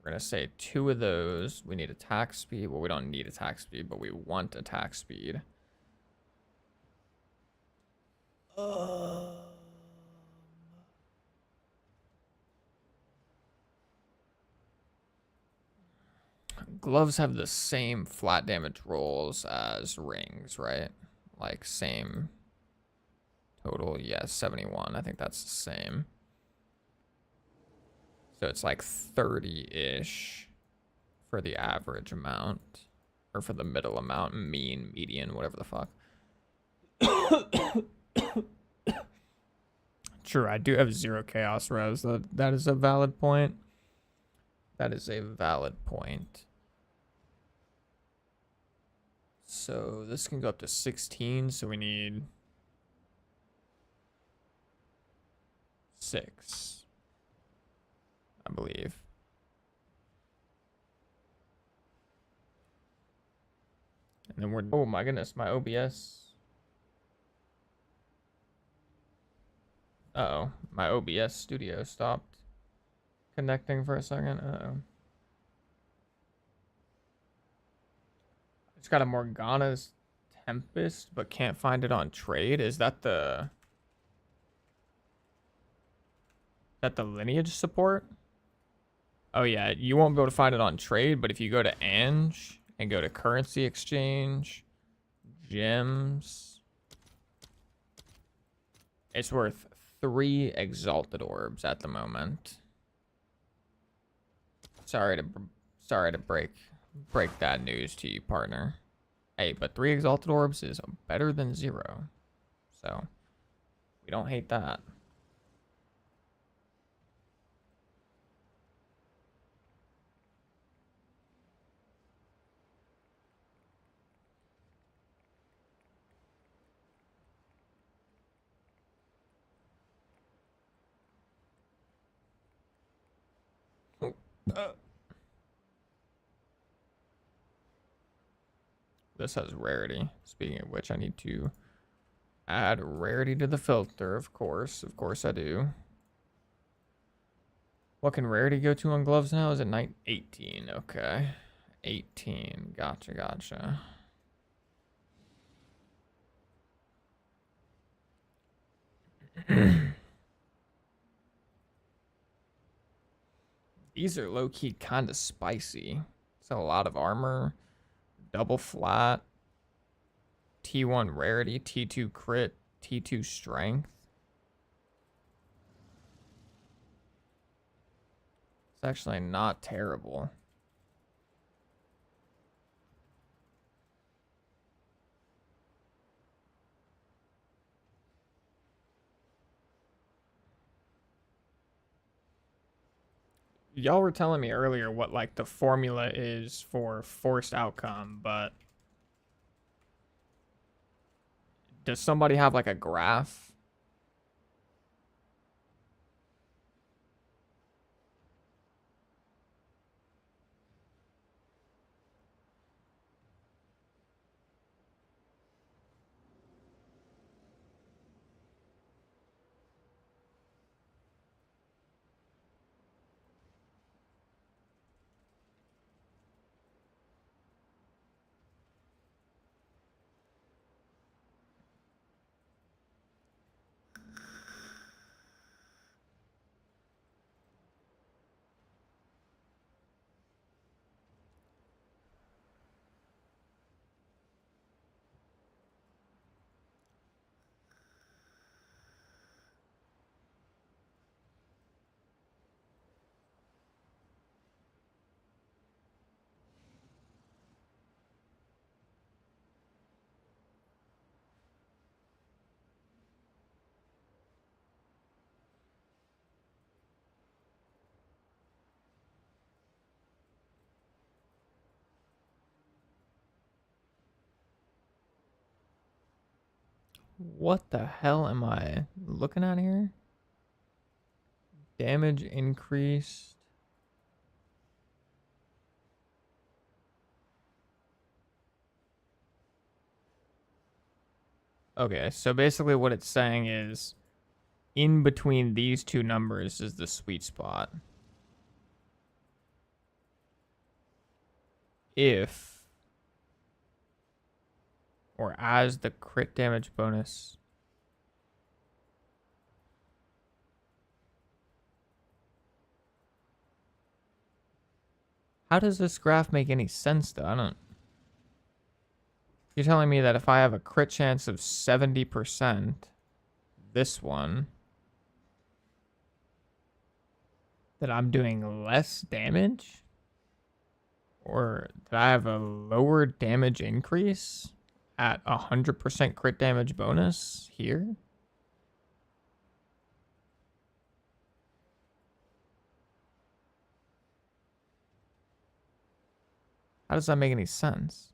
We're going to say 2 of those. We need attack speed. Well, we don't need attack speed, but we want attack speed. Gloves have the same flat damage rolls as rings, right? Like same total. Yeah, 71. I think that's the same. So it's like 30-ish for the average amount. Or for the middle amount, mean, median, whatever the fuck. True, I do have 0 chaos res. That is a valid point. That is a valid point. So this can go up to 16, so we need 6, I believe. And then we're, oh my goodness, my OBS. Uh-oh, my OBS studio stopped connecting for a second. Uh-oh. It's got a Morgana's Tempest, but can't find it on trade. Is that the lineage support? Oh yeah, you won't be able to find it on trade, but if you go to Ange and go to currency exchange, gems, it's worth 3 exalted orbs at the moment. Sorry to break that news to you, partner. Hey, but 3 exalted orbs is better than 0. So, we don't hate that. This has rarity. Speaking of which, I need to add rarity to the filter, of course. Of course I do. What can rarity go to on gloves now? Is it 18? Okay. 18. Gotcha, gotcha. These are low-key kind of spicy. It's a lot of armor. Double flat. T1 rarity. T2 crit. T2 strength. It's actually not terrible. Y'all were telling me earlier what like the formula is for forced outcome, but does somebody have like a graph? What the hell am I looking at here? Damage increased. Okay, so basically what it's saying is in between these two numbers is the sweet spot. If or as the crit damage bonus. How does this graph make any sense though? I don't. You're telling me that if I have a crit chance of 70%, this one, that I'm doing less damage? Or that I have a lower damage increase at 100% crit damage bonus here? How does that make any sense?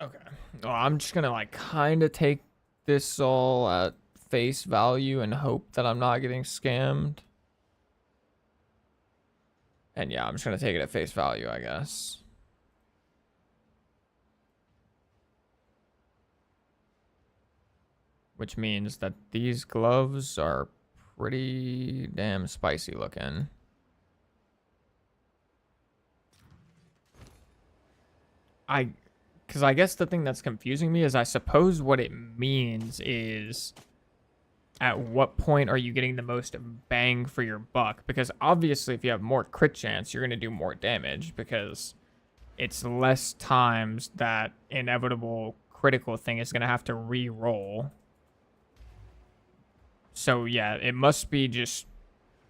Okay. Well, I'm just gonna like kind of take this all at face value and hope that I'm not getting scammed. And yeah, I'm just gonna take it at face value, I guess. Which means that these gloves are pretty damn spicy looking. Because I guess the thing that's confusing me is I suppose what it means is at what point are you getting the most bang for your buck? Because obviously if you have more crit chance, you're going to do more damage because it's less times that inevitable critical thing is going to have to re-roll. So yeah, it must be just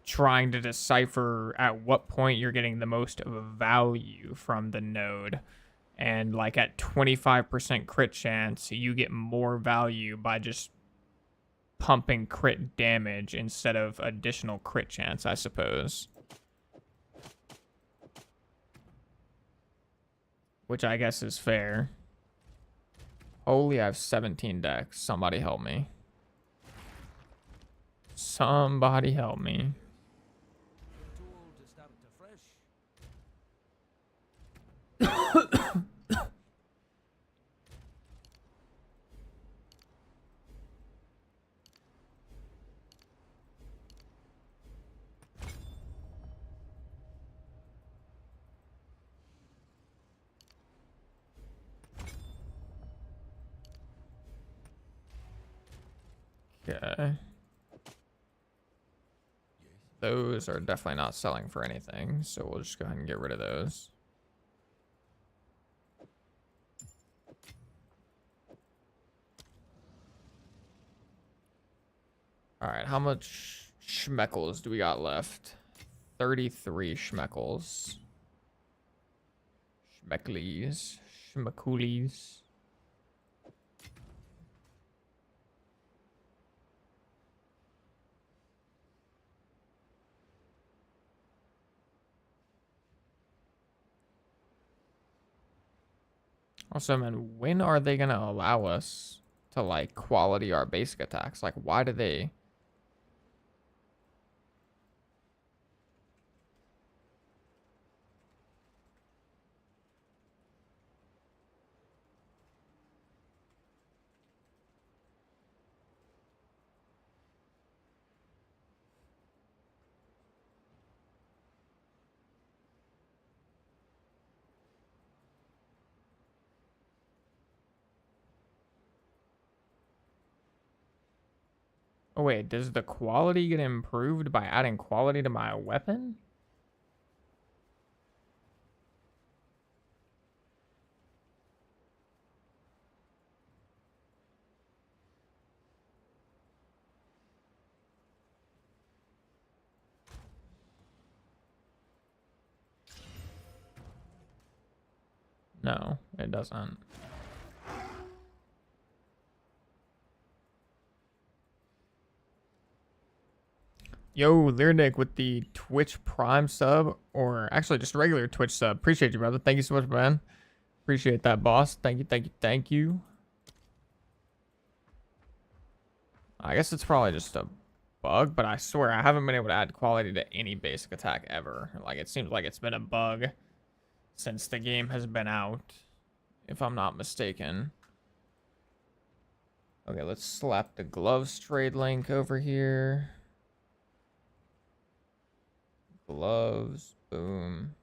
trying to decipher at what point you're getting the most value from the node. And like at 25% crit chance, you get more value by just pumping crit damage instead of additional crit chance, I suppose. Which I guess is fair. Holy, I have 17 decks. Somebody help me. Somebody help me. Too old to start afresh. Okay. Those are definitely not selling for anything, so we'll just go ahead and get rid of those. Alright, how much schmeckles do we got left? 33 schmeckles. Schmecklies. Schmeckulies. Also, man, when are they gonna allow us to, like, quality our basic attacks? Like, why do they... Oh, wait, does the quality get improved by adding quality to my weapon? No, it doesn't. Yo, Lyrnick with the Twitch Prime sub, or actually just regular Twitch sub. Appreciate you, brother. Thank you so much, man. Appreciate that, boss. Thank you, thank you, thank you. I guess it's probably just a bug, but I swear I haven't been able to add quality to any basic attack ever. Like, it seems like it's been a bug since the game has been out, if I'm not mistaken. Okay, let's slap the gloves trade link over here. Gloves, boom.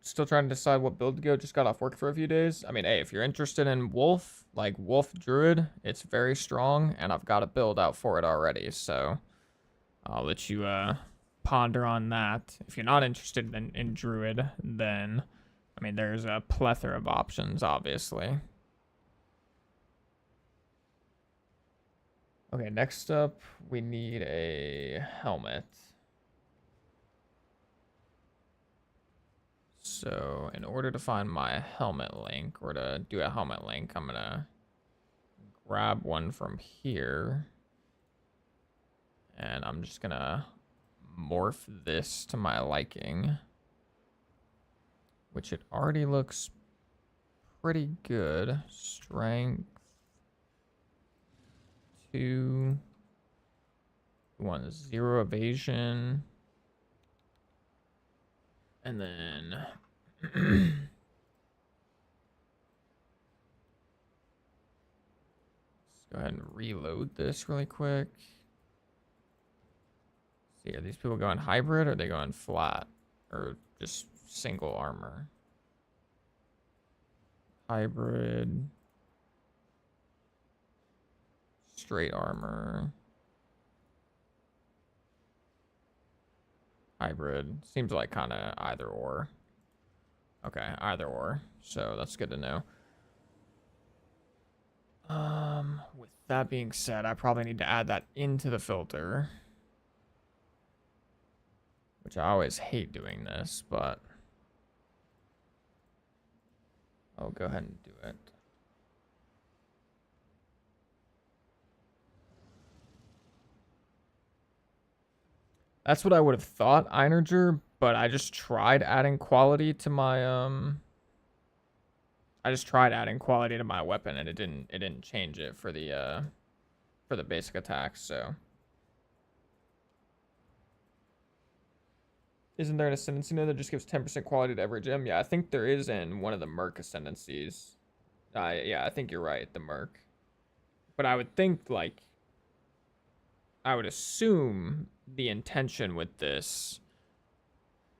Still trying to decide what build to go. Just got off work for a few days. I mean, hey, if you're interested in Wolf, like Wolf Druid, it's very strong, and I've got a build out for it already. So I'll let you ponder on that. If you're not interested in Druid, then I mean, there's a plethora of options, obviously. Okay, next up, we need a helmet. So in order to find my helmet link, or to do a helmet link, I'm gonna grab one from here. And I'm just gonna morph this to my liking. Which it already looks pretty good. Strength 2. We want 0 evasion. And then let's go ahead and reload this really quick. See, are these people going hybrid or are they going flat? Or just single armor? Hybrid. Straight armor. Hybrid. Seems like kind of either or. Okay, either or. So that's good to know. With that being said, I probably need to add that into the filter. Which I always hate doing this, but I'll go ahead and do it. That's what I would have thought, Einerger, but I just tried adding quality to my I just tried adding quality to my weapon and it didn't change it for the basic attacks, so. Isn't there an ascendancy node that just gives 10% quality to every gem? Yeah, I think there is in one of the Merc ascendancies. Yeah, I think you're right, the Merc. But I would think, like, I would assume the intention with this,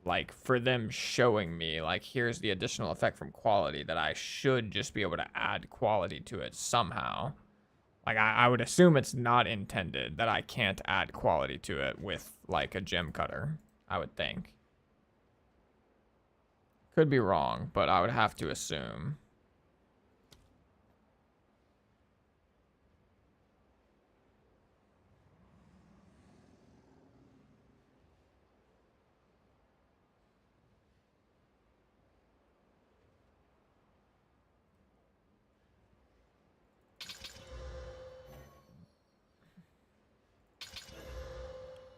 like, for them showing me, like, here's the additional effect from quality, that I should just be able to add quality to it somehow. Like, I would assume it's not intended that I can't add quality to it with, like, a gem cutter. I would think. Could be wrong, but I would have to assume.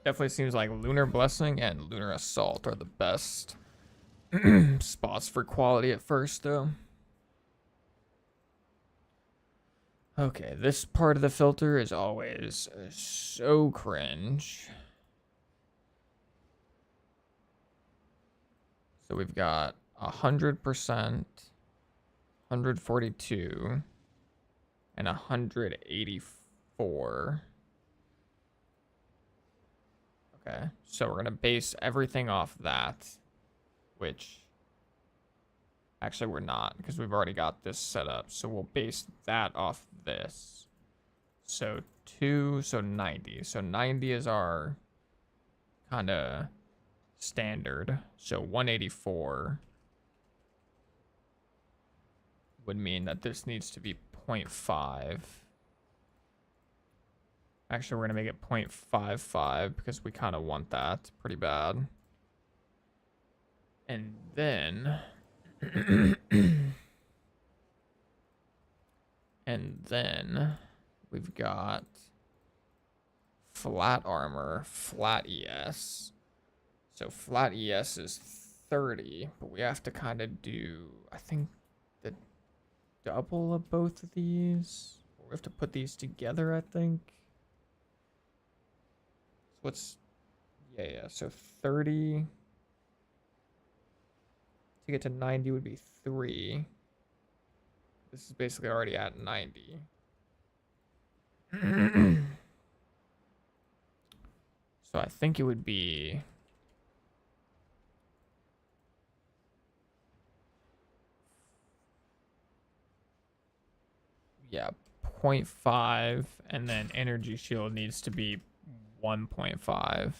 Definitely seems like Lunar Blessing and Lunar Assault are the best spots for quality at first, though. Okay, this part of the filter is always so cringe. So we've got 100%, 142, and 184. Okay, so we're going to base everything off that, which actually we're not because we've already got this set up. So we'll base that off this. So 2, so 90. So 90 is our kind of standard. So 184 would mean that this needs to be 0.5. Actually, we're going to make it 0.55 because we kind of want that pretty bad. And then... and then we've got flat armor, flat ES. So flat ES is 30, but we have to kind of do, I think, the double of both of these. We have to put these together, I think. What's, yeah, so 30 to get to 90 would be 3. This is basically already at 90. So I think it would be, yeah, 0.5, and then energy shield needs to be 1.5.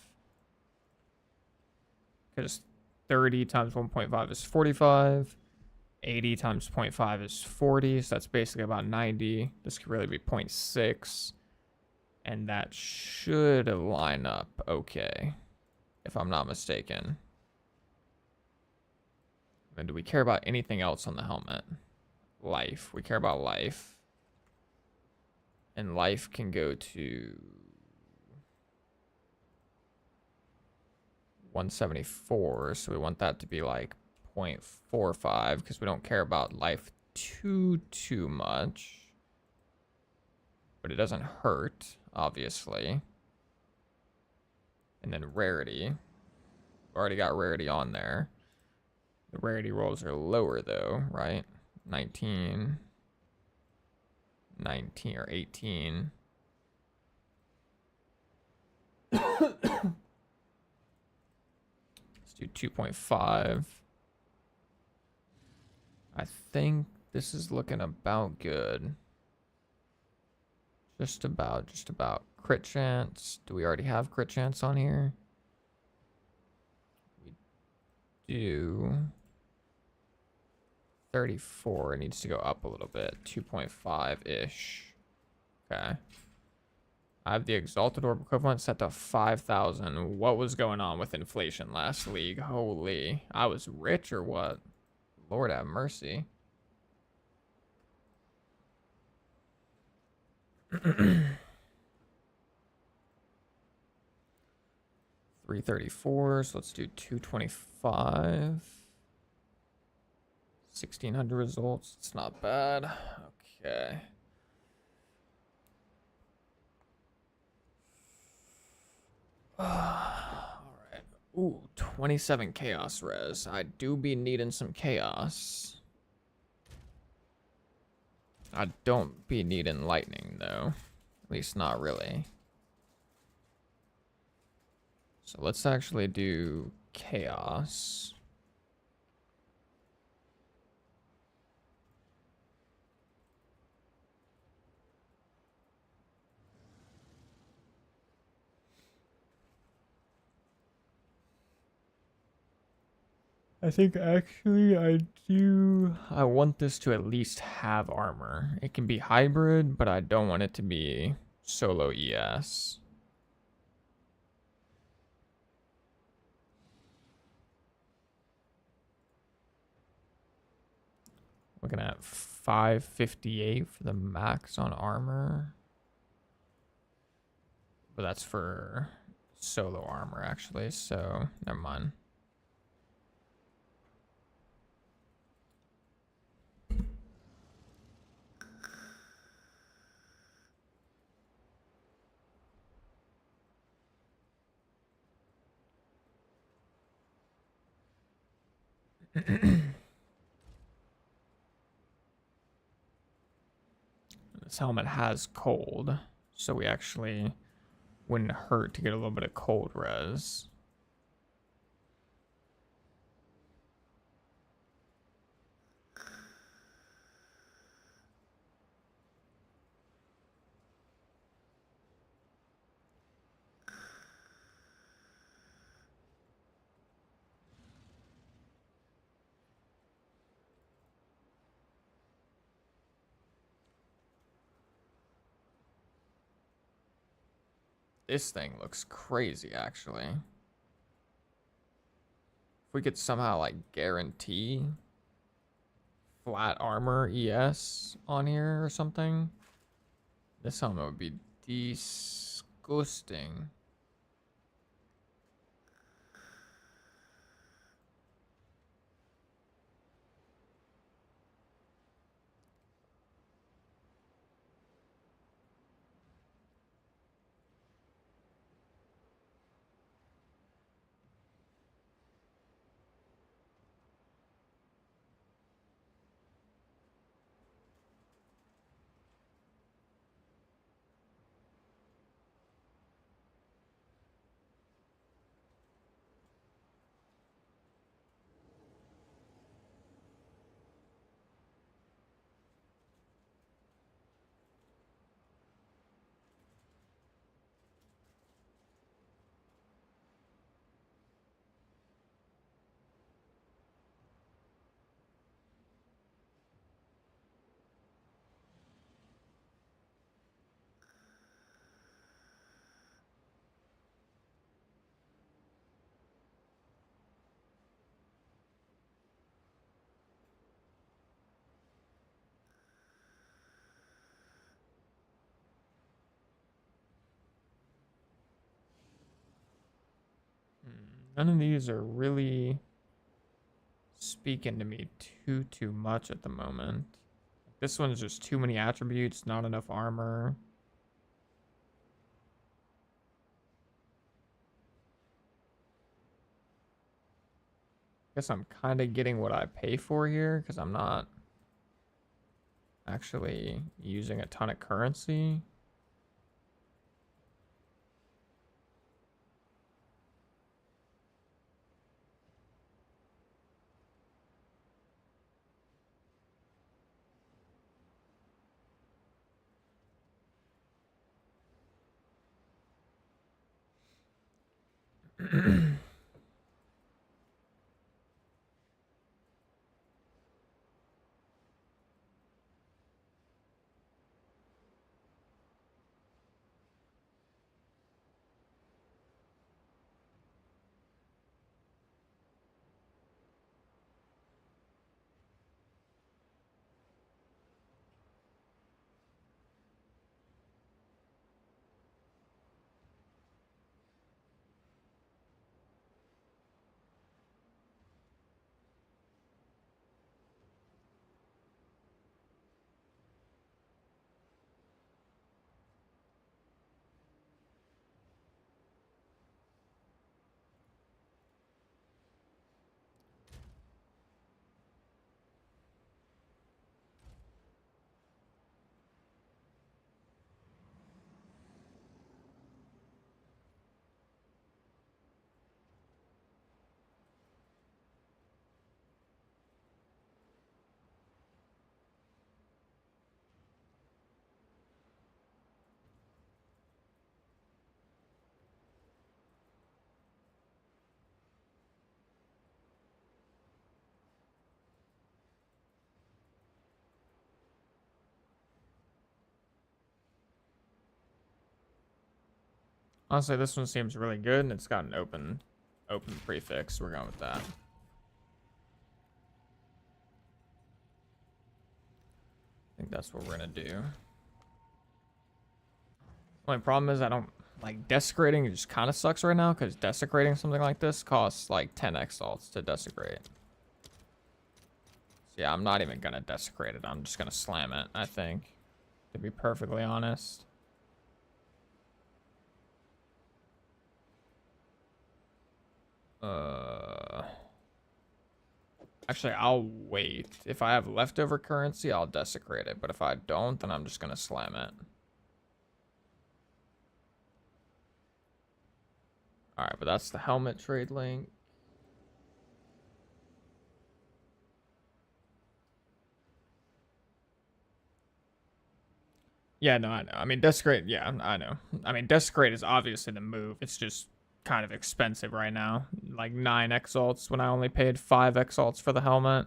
Because 30 times 1.5 is 45. 80 times 0.5 is 40. So that's basically about 90. This could really be 0.6. And that should line up okay, if I'm not mistaken. And do we care about anything else on the helmet? Life. We care about life. And life can go to 174, so we want that to be like 0.45 because we don't care about life too much. But it doesn't hurt, obviously. And then rarity. Already got rarity on there. The rarity rolls are lower though, right? 19, 19 or 18. Let's do 2.5. I think this is looking about good. Just about. Crit chance. Do we already have crit chance on here? We do. 34. It needs to go up a little bit. 2.5-ish. Okay. I have the Exalted Orb equivalent set to 5,000. What was going on with inflation last league? Holy. I was rich or what? Lord have mercy. 334, so let's do 225. 1,600 results. It's not bad. Okay. Alright. Ooh, 27 chaos res. I do be needing some chaos. I don't be needing lightning, though. At least not really. So let's actually do chaos. I think actually I want this to at least have armor. It can be hybrid, but I don't want it to be solo ES. Looking at 558 for the max on armor. But that's for solo armor actually, so never mind. This helmet has cold, so we actually wouldn't hurt to get a little bit of cold res. This thing looks crazy, actually. If we could somehow, like, guarantee flat armor ES on here or something, this helmet would be disgusting. None of these are really speaking to me too much at the moment. this one's just too many attributes, not enough armor. Guess I'm kind of getting what I pay for here because I'm not actually using a ton of currency. Honestly, this one seems really good, and it's got an open prefix. We're going with that. I think that's what we're gonna do. Only problem is I don't like desecrating. It just kind of sucks right now because desecrating something like this costs like 10 exalts to desecrate. So yeah, I'm not even gonna desecrate it. I'm just gonna slam it, I think, to be perfectly honest. Actually, I'll wait. If I have leftover currency, I'll desecrate it. But if I don't, then I'm just gonna slam it. Alright, but that's the helmet trade link. Yeah, no, I know. I mean, desecrate, yeah, I know. I mean, desecrate is obviously the move. It's just kind of expensive right now. Like 9 exalts when I only paid 5 exalts for the helmet.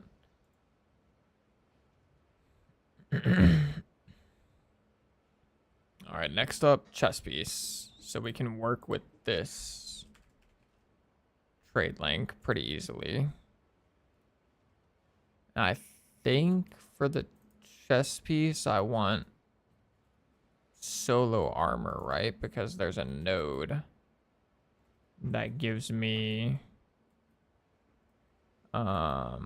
Alright, next up, chess piece. So we can work with this trade link pretty easily. And I think for the chess piece, I want solo armor, right? Because there's a node that gives me I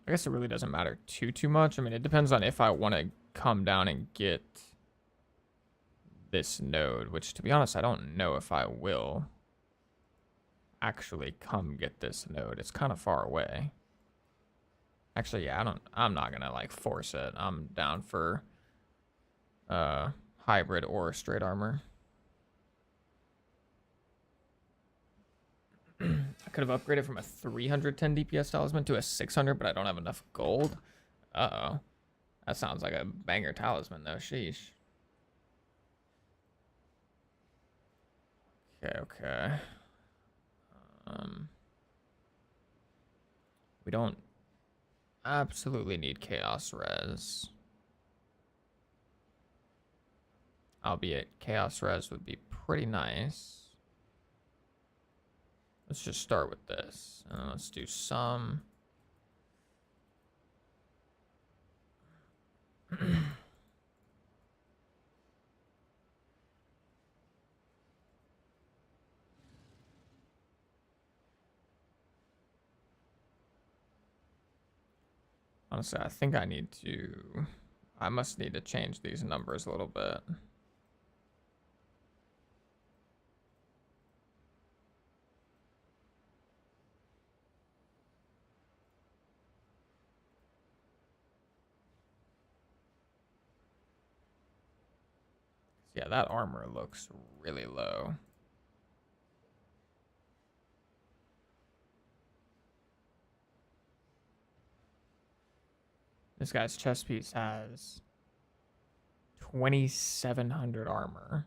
guess it really doesn't matter too much. I mean, it depends on if I want to come down and get this node, which to be honest, I don't know if I will actually come get this node. It's kind of far away. Actually, yeah, I'm not gonna like force it. I'm down for hybrid or straight armor. I could have upgraded from a 310 DPS talisman to a 600, but I don't have enough gold. Uh-oh. That sounds like a banger talisman, though. Sheesh. Okay. We don't absolutely need chaos res. Albeit chaos res would be pretty nice. Let's just start with this. And let's do some. Honestly, I think I must need to change these numbers a little bit. Yeah, that armor looks really low. This guy's chest piece has 2,700 armor.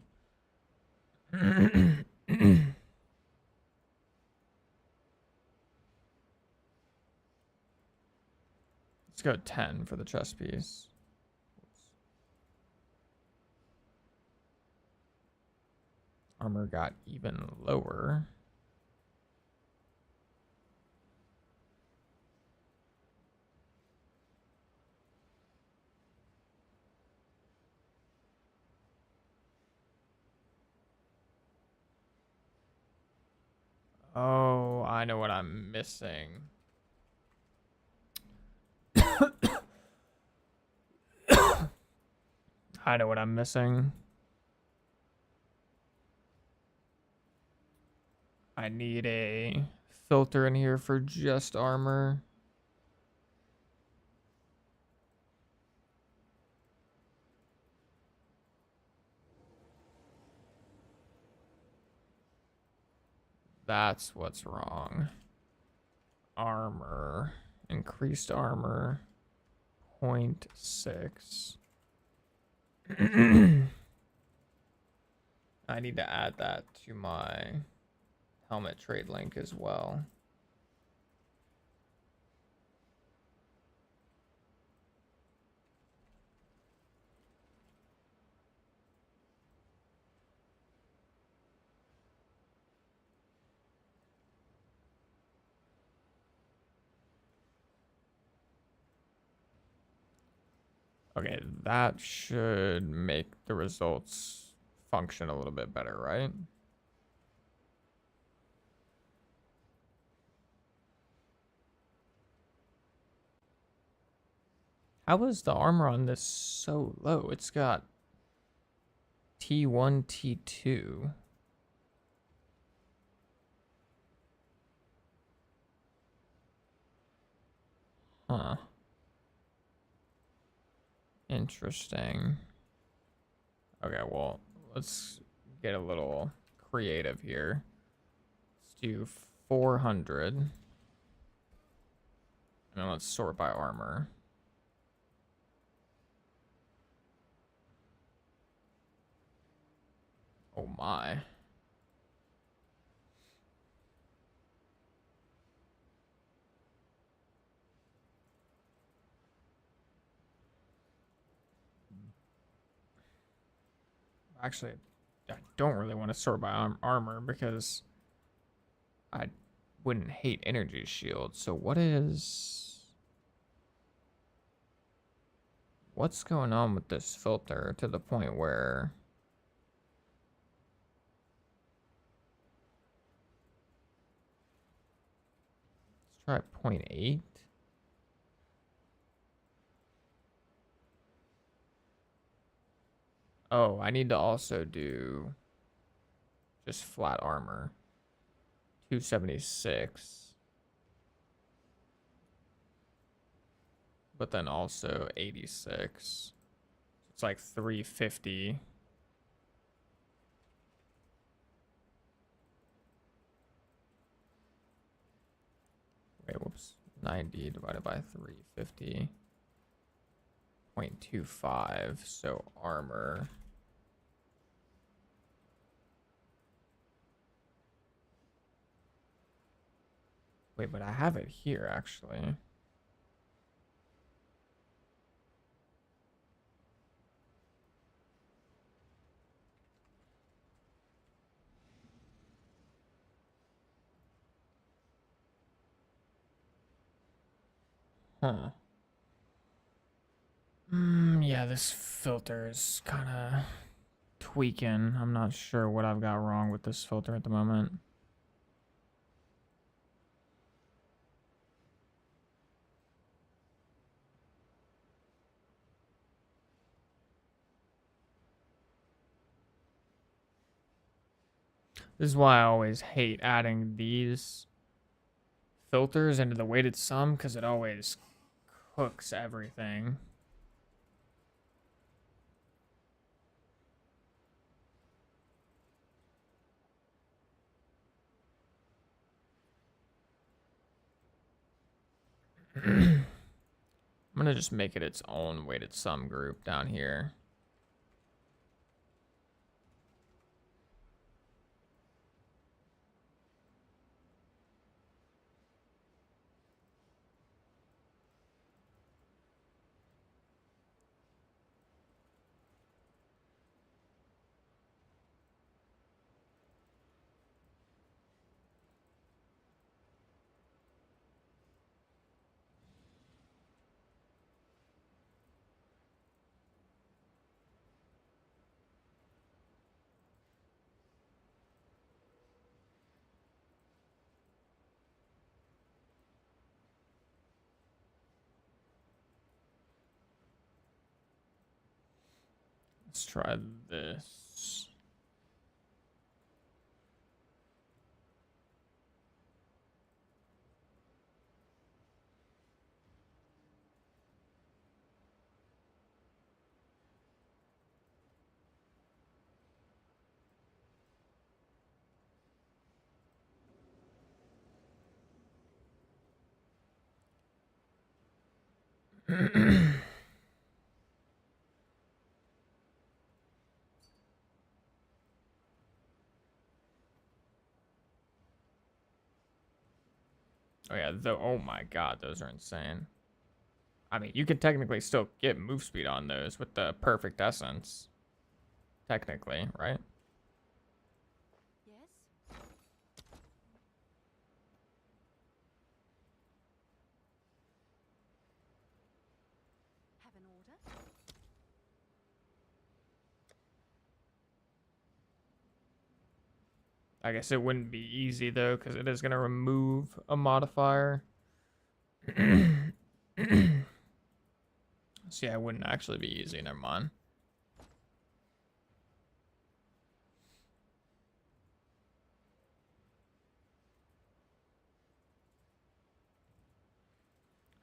Let's go 10 for the chest piece. Armor got even lower. Oh, I know what I'm missing. I know what I'm missing. I need a filter in here for just armor. That's what's wrong. Armor. Increased armor. 0.6. I need to add that to my helmet trade link as well. Okay, that should make the results function a little bit better, right? How is the armor on this so low? It's got T1, T2. Huh. Interesting. Okay, well, let's get a little creative here. Let's do 400. And then let's sort by armor. Oh my. Actually, I don't really want to sort by armor because I wouldn't hate energy shield. So what's going on with this filter to the point where let's try 0.8. Oh, I need to also do just flat armor. 276. But then also 86. It's like 350. Wait, whoops. 90 divided by 350. 0.25. So armor. Wait, but I have it here actually. Huh. Yeah, this filter is kind of tweaking. I'm not sure what I've got wrong with this filter at the moment. This is why I always hate adding these filters into the weighted sum, because it always cooks everything. I'm gonna just make it its own weighted sum group down here. Let's try this. Oh yeah, oh my god, those are insane. I mean, you could technically still get move speed on those with the perfect essence. Technically, right? Yes? Have an order? I guess it wouldn't be easy though, because it is going to remove a modifier. So yeah, it wouldn't actually be easy. Never mind.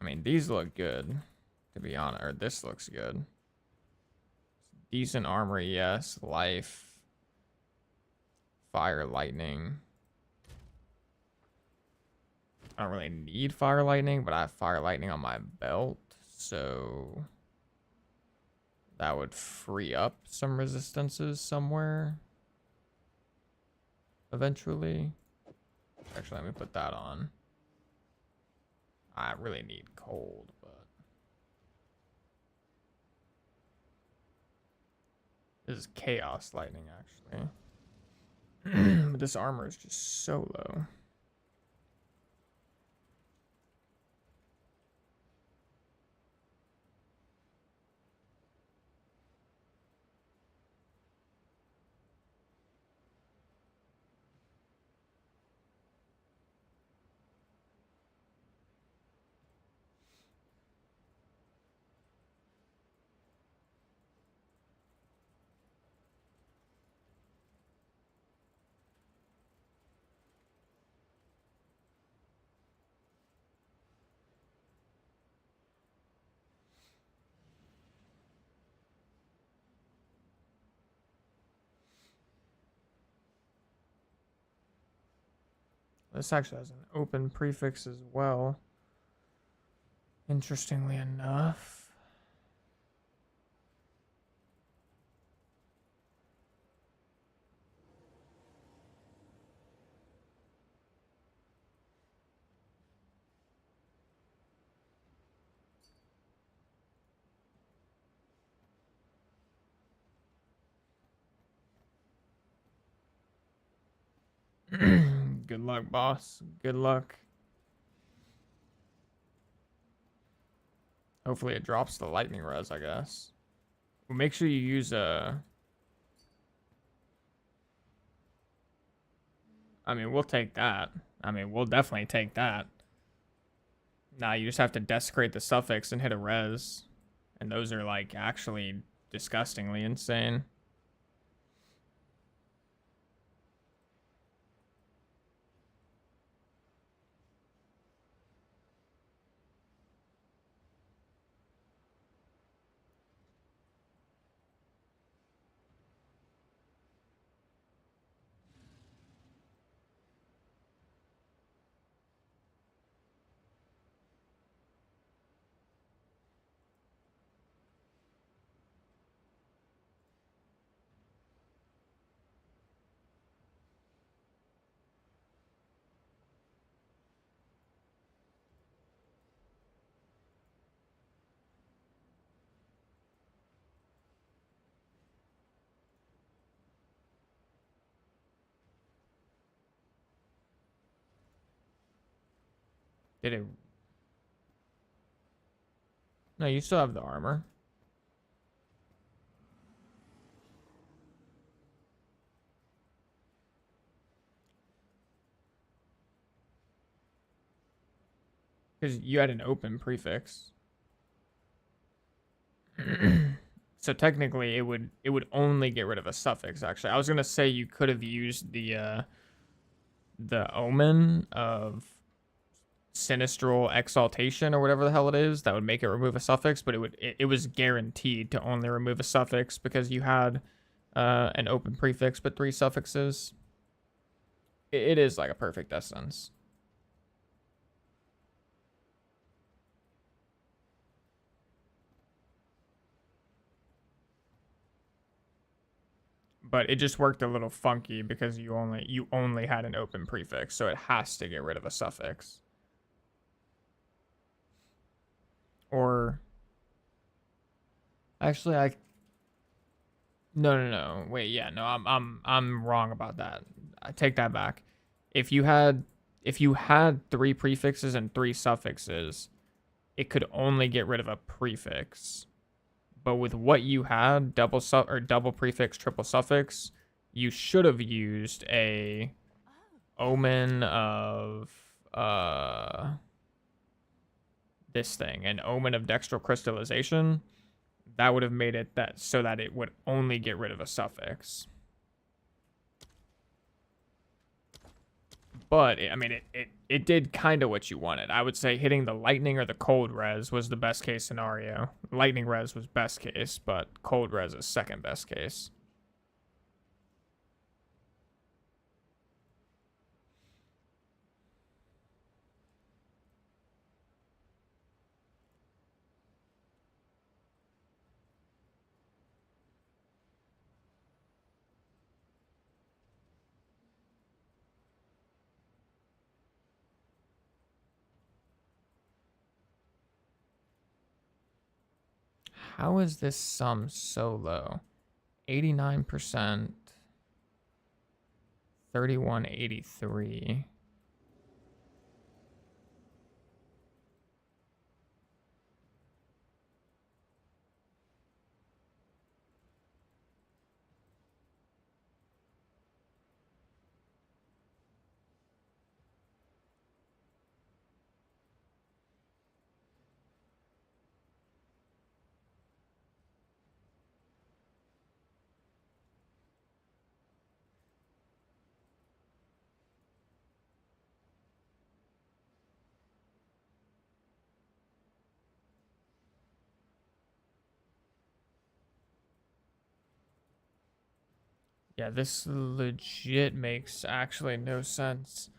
I mean, these look good, to be honest. Or this looks good. Decent armor, yes. Life. Fire, lightning. I don't really need fire lightning, but I have fire lightning on my belt, so that would free up some resistances somewhere eventually. Actually, let me put that on. I really need cold, but this is chaos lightning actually. But this armor is just so low. This actually has an open prefix as well. Interestingly enough. Good luck, boss. Good luck. Hopefully it drops the lightning res, I guess. Well, make sure you use I mean, we'll take that. I mean, we'll definitely take that. Nah, you just have to desecrate the suffix and hit a res. And those are, like, actually disgustingly insane. Did it? No, you still have the armor. Because you had an open prefix. So technically it would only get rid of a suffix actually. I was gonna say you could have used the omen of sinistral exaltation or whatever the hell it is that would make it remove a suffix, but it was guaranteed to only remove a suffix because you had an open prefix but 3 suffixes. It is like a perfect essence. But it just worked a little funky because you only had an open prefix, so it has to get rid of a suffix. Or actually no. Wait, yeah, no, I'm wrong about that. I take that back. If you had 3 prefixes and 3 suffixes, it could only get rid of a prefix. But with what you had, double prefix, triple suffix, you should have used a omen of this thing, an omen of dextral crystallization. That would have made it that so that it would only get rid of a suffix. But I mean, it did kind of what you wanted. I would say hitting the lightning or the cold res was the best case scenario. Lightning res was best case, but cold res is second best case. How is this sum so low? 89%, 3183. Yeah, this legit makes actually no sense.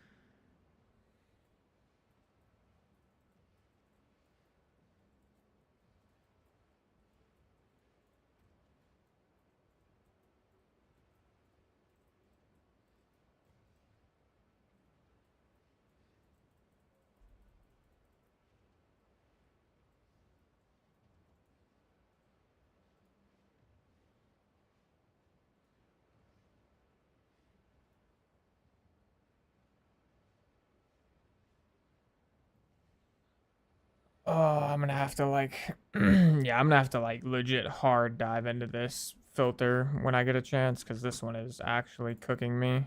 Oh, I'm gonna have to like, yeah, I'm gonna have to like legit hard dive into this filter when I get a chance because this one is actually cooking me.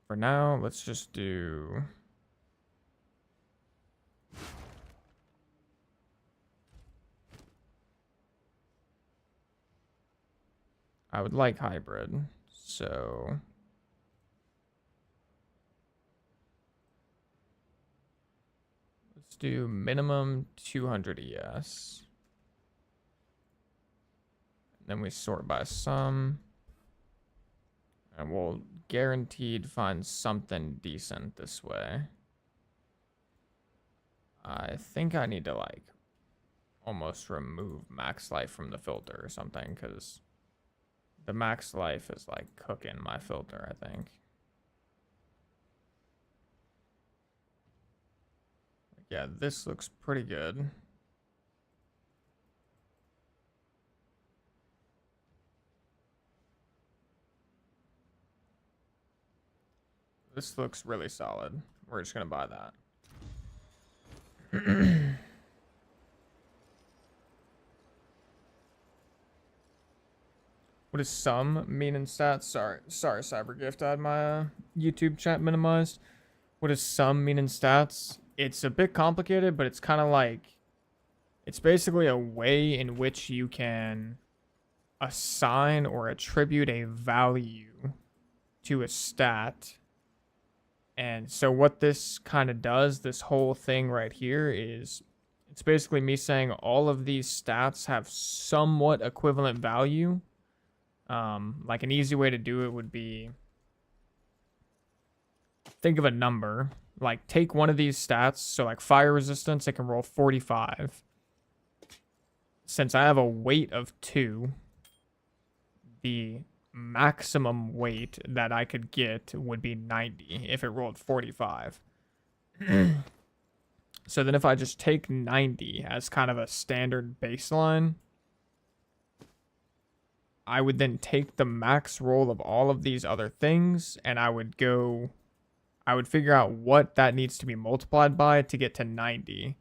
For now, let's just do. I would like hybrid, so. Let's do minimum 200 ES. Then we sort by sum. And we'll guaranteed find something decent this way. I think I need to like almost remove max life from the filter or something because the max life is like cooking my filter, I think. Yeah, this looks pretty good. This looks really solid. We're just gonna buy that. What does sum mean in stats? Sorry, Cybergift. I had my YouTube chat minimized. What does sum mean in stats? It's a bit complicated, but it's kind of like, it's basically a way in which you can assign or attribute a value to a stat. And so what this kind of does, this whole thing right here, is it's basically me saying all of these stats have somewhat equivalent value. Like an easy way to do it would be, think of a number, like take one of these stats, so like fire resistance, it can roll 45. Since I have a weight of 2, the maximum weight that I could get would be 90 if it rolled 45. So then if I just take 90 as kind of a standard baseline, I would then take the max roll of all of these other things, and I would figure out what that needs to be multiplied by to get to 90.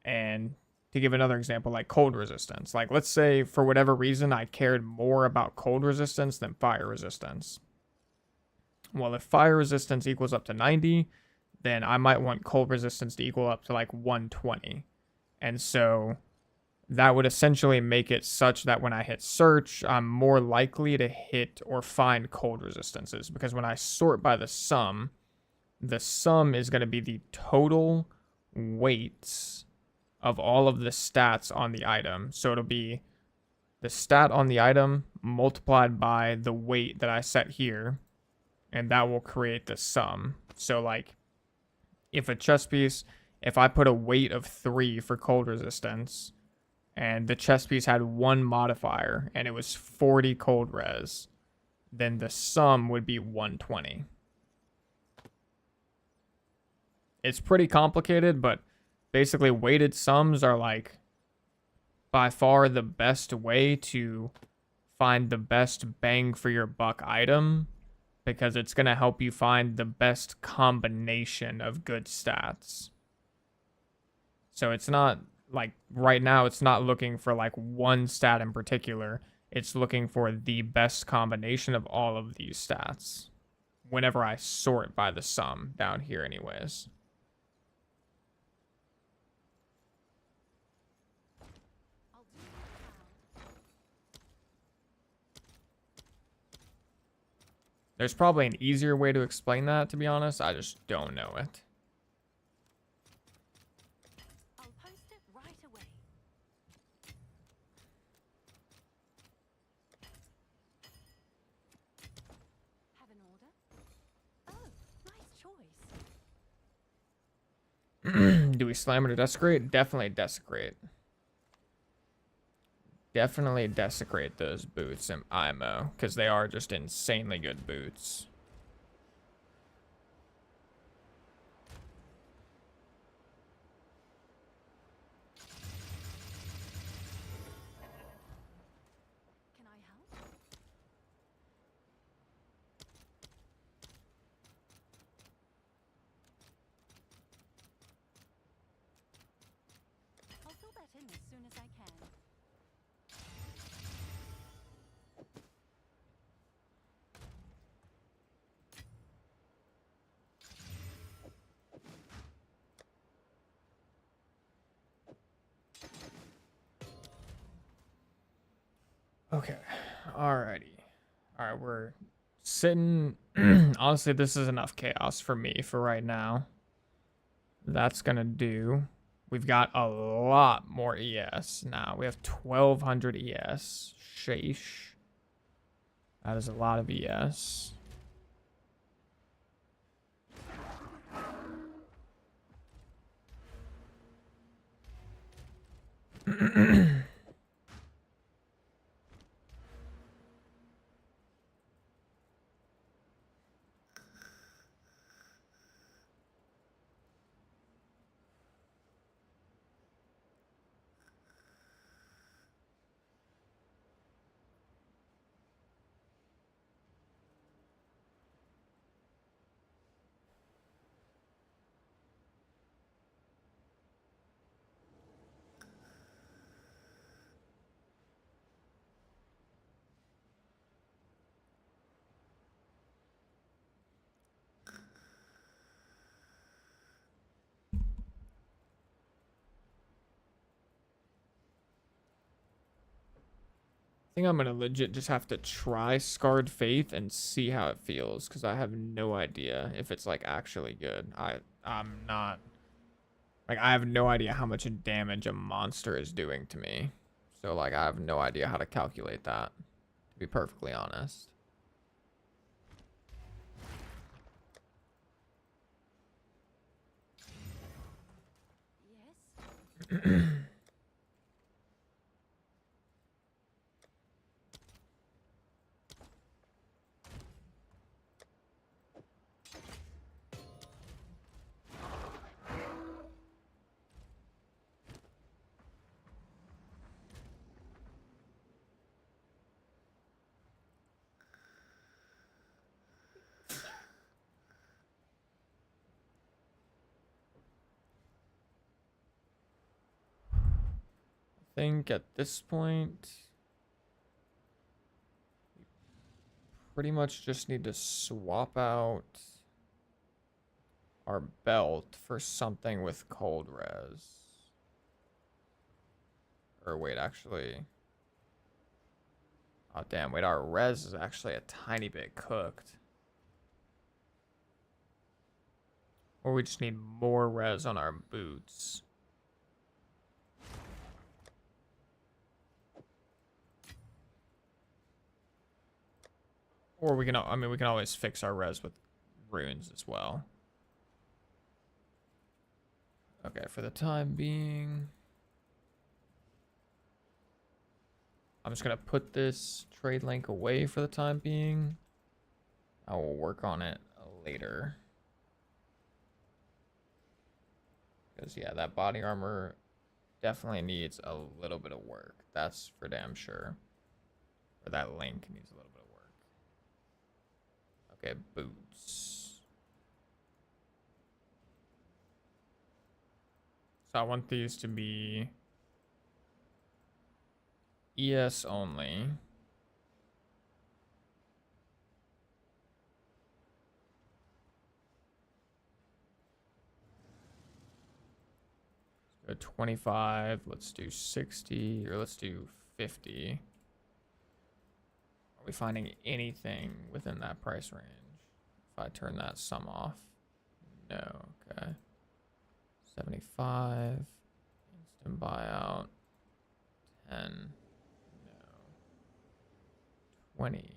And to give another example, like cold resistance. Like, let's say for whatever reason I cared more about cold resistance than fire resistance. Well, if fire resistance equals up to 90, then I might want cold resistance to equal up to like 120. And so that would essentially make it such that when I hit search, I'm more likely to hit or find cold resistances. Because when I sort by the sum is going to be the total weights of all of the stats on the item. So it'll be the stat on the item multiplied by the weight that I set here, and that will create the sum. So like if a chest piece, if I put a weight of 3 for cold resistance and the chest piece had 1 modifier and it was 40 cold res, then the sum would be 120. It's pretty complicated, but basically weighted sums are like by far the best way to find the best bang for your buck item, because it's going to help you find the best combination of good stats. So it's not like right now, it's not looking for like one stat in particular. It's looking for the best combination of all of these stats whenever I sort by the sum down here anyways. There's probably an easier way to explain that, to be honest. I just don't know it. I'll post it right away. Have an order? Oh, nice choice. Do we slam it or desecrate? Definitely desecrate. Definitely desecrate those boots in IMO, because they are just insanely good boots. Can I help? I'll fill that in as soon as I can. Okay, alrighty. Alright, we're sitting... Honestly, this is enough chaos for me for right now. That's gonna do. We've got a lot more ES now. We have 1,200 ES. Sheesh. That is a lot of ES. think I'm gonna legit just have to try Scarred Faith and see how it feels, because I have no idea if it's like actually good. I'm not like, I have no idea how much damage a monster is doing to me. So like I have no idea how to calculate that, to be perfectly honest. Yes? I think at this point, pretty much just need to swap out our belt for something with cold res. Or wait, actually. Oh damn, wait, our res is actually a tiny bit cooked. Or we just need more res on our boots. Or we can, I mean, we can always fix our res with runes as well. Okay, for the time being, I'm just gonna put this trade link away for the time being. I will work on it later. Because yeah, that body armor definitely needs a little bit of work. That's for damn sure. Or that link needs a little bit of work. Okay, boots. So I want these to be ES only. Go 25. Let's do 60, or let's do 50. Are we finding anything within that price range? If I turn that sum off. No, okay. 75. Instant buyout. 10. No. 20.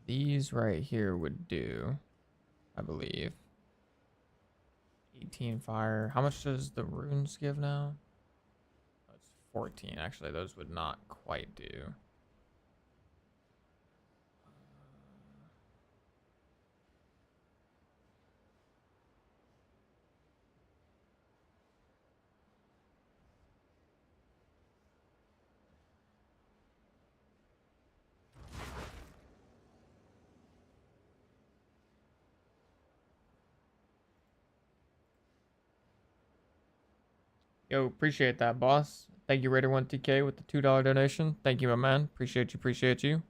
These right here would do, I believe. 18 fire. How much does the runes give now? That's 14. Actually, those would not quite do. Yo, appreciate that, boss. Thank you, Raider1TK, with the $2 donation. Thank you, my man. Appreciate you, appreciate you.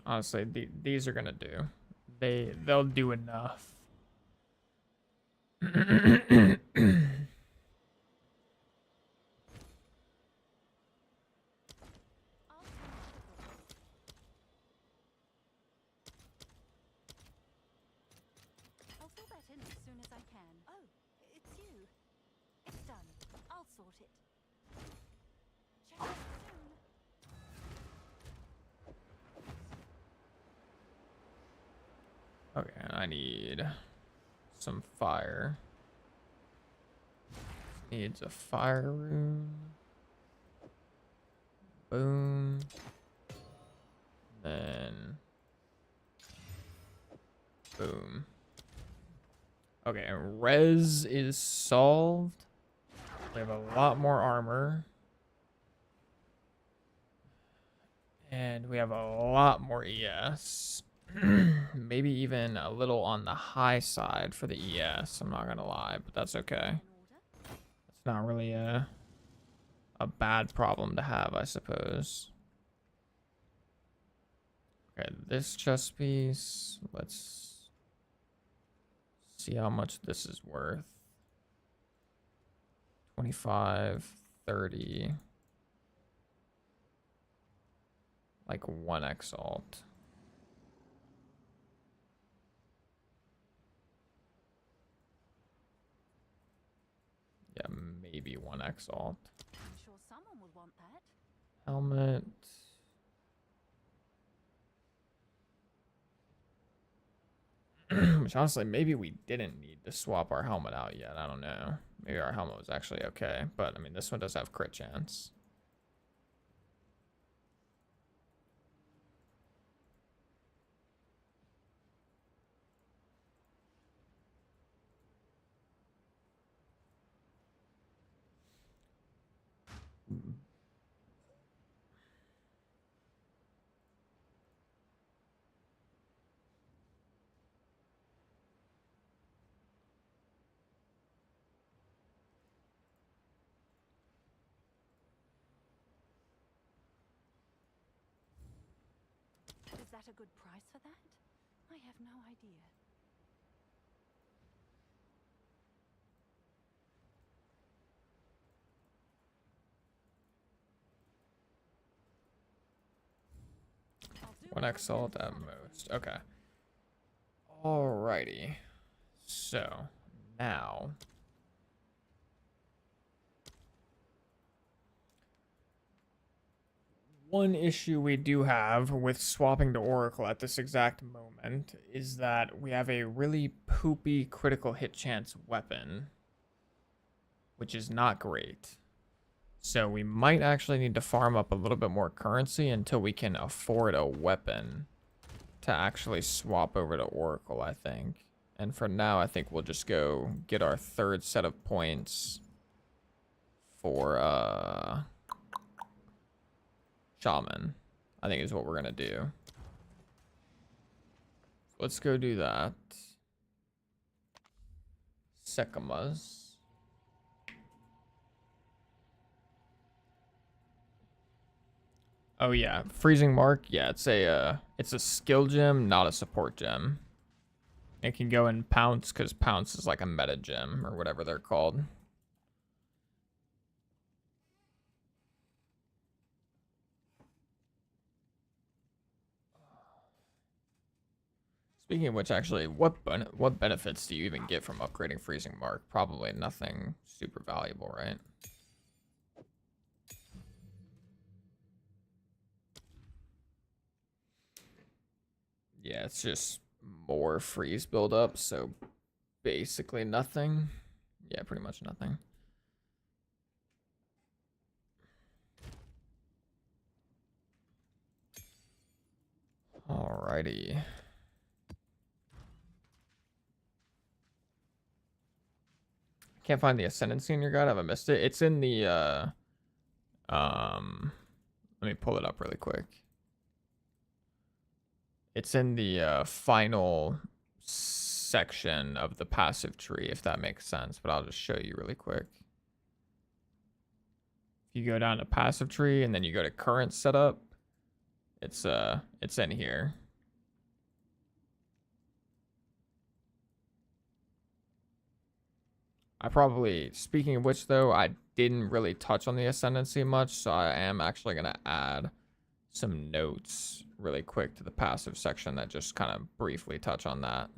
Honestly, these are gonna do. They'll do enough. I'll send you the book. I'll fill that in as soon as I can. Oh, it's you. It's done. I'll sort it. Check it soon. Okay, I need some fire. Needs a fire rune. Boom. Then boom. Okay, res is solved. We have a lot more armor. And we have a lot more ES. Maybe even a little on the high side for the ES, I'm not gonna lie, but that's okay. It's not really a bad problem to have, I suppose. Okay, this chest piece, let's see how much this is worth. 25, 30. Like 1x alt. Yeah, maybe 1x alt. I'm sure someone will want that. Helmet. Which honestly, maybe we didn't need to swap our helmet out yet. I don't know. Maybe our helmet was actually okay. But, I mean, this one does have crit chance. Is that a good price for that? I have no idea. I'll do what I 1x can alt to at satisfy most. Okay. Alrighty. So, now. One issue we do have with swapping to Oracle at this exact moment is that we have a really poopy critical hit chance weapon, which is not great. So we might actually need to farm up a little bit more currency until we can afford a weapon to actually swap over to Oracle, I think. And for now, I think we'll just go get our third set of points for Shaman, I think is what we're gonna do. Let's go do that. Sekimas. Oh yeah, freezing mark. Yeah, it's a skill gem, not a support gem. It can go in pounce because pounce is like a meta gem or whatever they're called. Speaking of which, actually, what benefits do you even get from upgrading freezing mark? Probably nothing super valuable, right? Yeah, it's just more freeze buildup, so basically nothing. Yeah, pretty much nothing. Alrighty. Can't find the ascendancy in your guide. Have I missed it? It's in the let me pull it up really quick. It's in the final section of the passive tree, if that makes sense, but I'll just show you really quick. If you go down to passive tree and then you go to current setup, it's in here. Speaking of which though, I didn't really touch on the ascendancy much, so I am actually going to add some notes really quick to the passive section that just kind of briefly touch on that.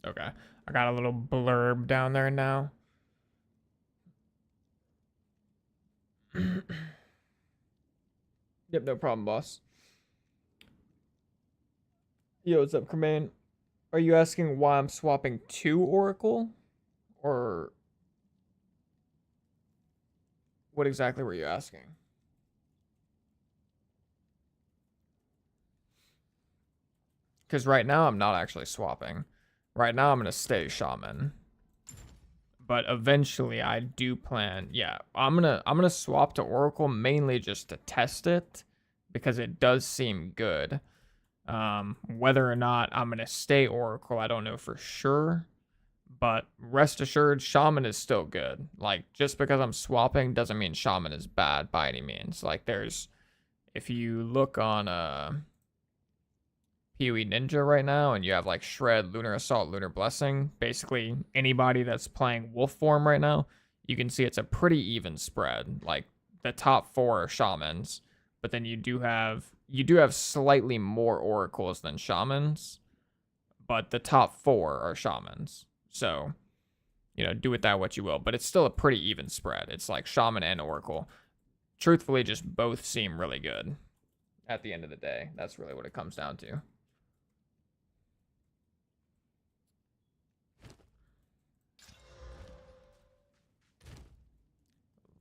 Okay, I got a little blurb down there now. Yep, no problem, boss. Yo, what's up, Cremain? Are you asking why I'm swapping to Oracle? Or what exactly were you asking? Because right now I'm not actually swapping. Right now I'm going to stay Shaman. But eventually I do plan, yeah, I'm gonna swap to Oracle mainly just to test it because it does seem good. Whether or not I'm gonna stay Oracle, I don't know for sure. But rest assured, Shaman is still good. Like, just because I'm swapping doesn't mean Shaman is bad by any means. Like, if you look on POE Ninja right now and you have like Shred, Lunar Assault, Lunar Blessing, basically anybody that's playing Wolf form right now, you can see it's a pretty even spread. Like, the top 4 are Shamans, but then you do have slightly more Oracles than Shamans, but the top 4 are Shamans. So, do with that what you will, but it's still a pretty even spread. It's like Shaman and Oracle. Truthfully, just both seem really good at the end of the day. That's really what it comes down to.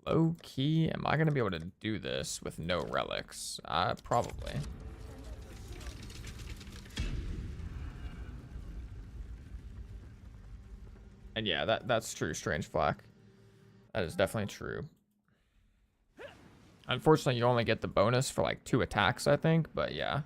Low key, am I going to be able to do this with no relics? Probably. And yeah, that's true, Strange Flack. That is definitely true. Unfortunately, you only get the bonus for like 2 attacks, I think, but yeah.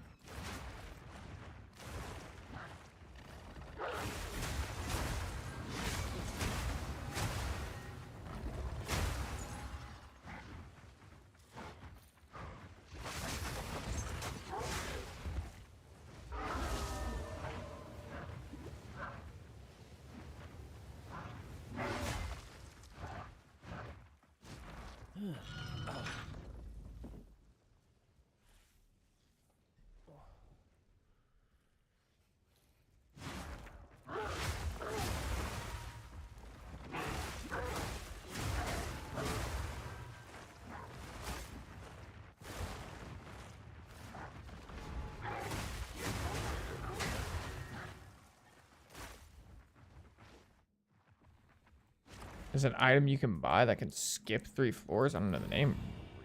There's an item you can buy that can skip 3 floors. I don't know the name.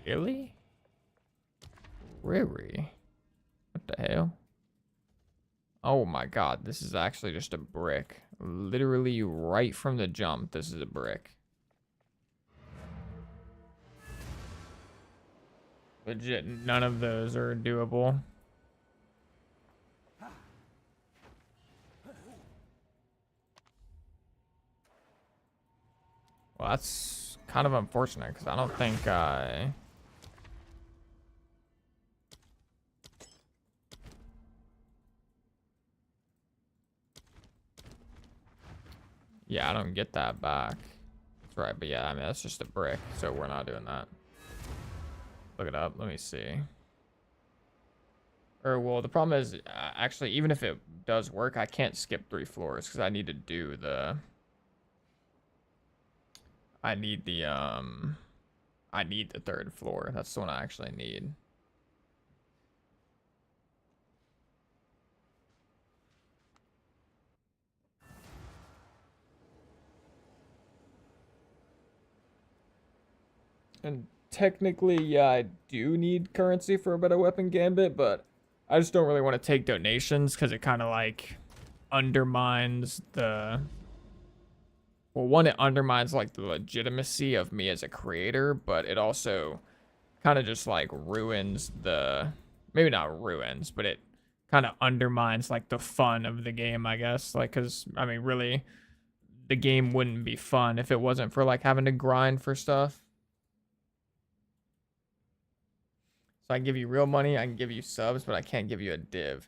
Really? Riri? What the hell? Oh my god, this is actually just a brick. Literally right from the jump, this is a brick. Legit, none of those are doable. Well, that's kind of unfortunate because I don't think I... Yeah, I don't get that back. That's right, but yeah, I mean, that's just a brick, so we're not doing that. Look it up. Let me see. Or, well, the problem is, actually, even if it does work, I can't skip 3 floors because I need to do the... I need the 3rd floor. That's the one I actually need. And technically, yeah, I do need currency for a better weapon gambit, but I just don't really want to take donations because it kind of like undermines the... Well, one, it undermines like the legitimacy of me as a creator, but it also kind of just like ruins the... Maybe not ruins, but it kind of undermines like the fun of the game, I guess. Like, because, I mean, really, the game wouldn't be fun if it wasn't for like having to grind for stuff. So I can give you real money, I can give you subs, but I can't give you a div.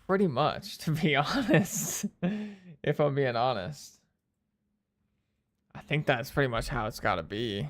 Pretty much, to be honest. If I'm being honest. I think that's pretty much how it's gotta be.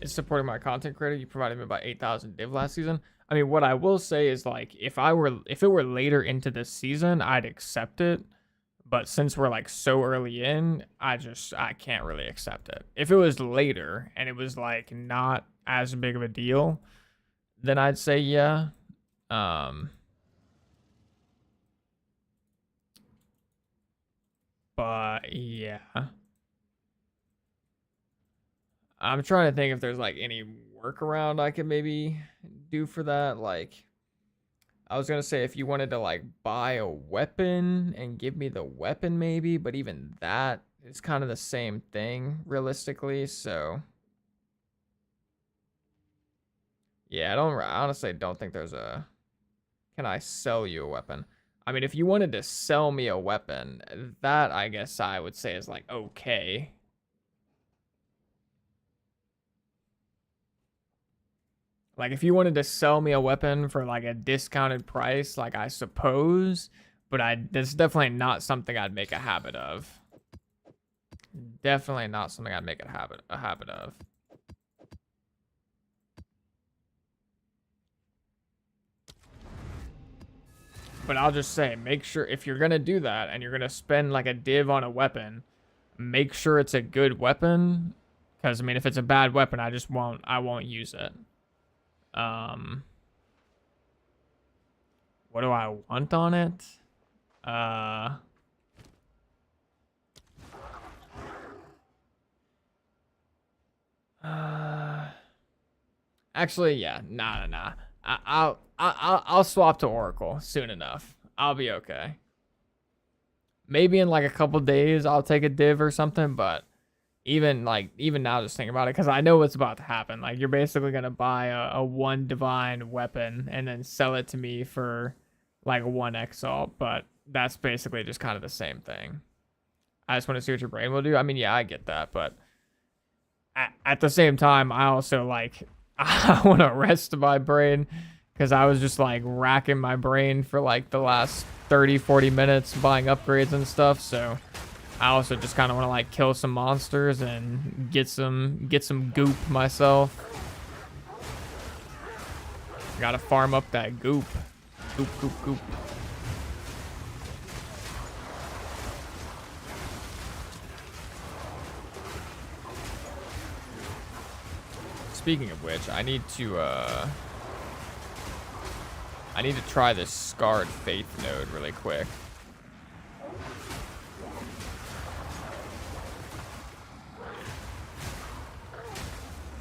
Is supporting my content creator. You provided me about 8,000 div last season. I mean, what I will say is like, if it were later into this season, I'd accept it. But since we're like so early in, I can't really accept it. If it was later and it was like not as big of a deal, then I'd say yeah. But yeah. I'm trying to think if there's like any workaround I could maybe do for that. Like, I was gonna say if you wanted to like buy a weapon and give me the weapon maybe, but even that is kind of the same thing realistically. So yeah, I honestly don't think there's a... Can I sell you a weapon? I mean, if you wanted to sell me a weapon, that I guess I would say is like okay. Like, if you wanted to sell me a weapon for, like, a discounted price, like, I suppose. But that's definitely not something I'd make a habit of. Definitely not something I'd make a habit of. But I'll just say, make sure, if you're going to do that, and you're going to spend, like, a div on a weapon, make sure it's a good weapon. Because, I mean, if it's a bad weapon, I won't use it. What do I want on it? Actually, yeah, nah. I'll swap to Oracle soon enough. I'll be okay. Maybe in like a couple days I'll take a div or something, but even now just thinking about it, because I know what's about to happen. Like, you're basically gonna buy a 1 divine weapon and then sell it to me for like 1 exalt, but that's basically just kind of the same thing. I just want to see what your brain will do. I mean, yeah, I get that, but at the same time, I also like I want to rest my brain, because I was just like racking my brain for like the last 30-40 minutes buying upgrades and stuff. So I also just kind of want to like kill some monsters and get some goop myself. Gotta farm up that goop. Goop, goop, goop. Speaking of which, I need to try this Scarred Faith node really quick.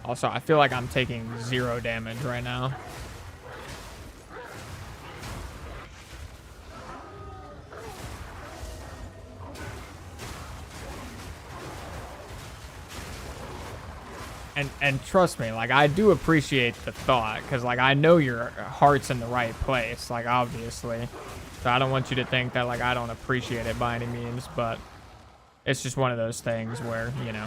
Also, I feel like I'm taking 0 damage right now. And trust me, like, I do appreciate the thought, because, like, I know your heart's in the right place, like, obviously. So I don't want you to think that, like, I don't appreciate it by any means, but it's just one of those things where, you know.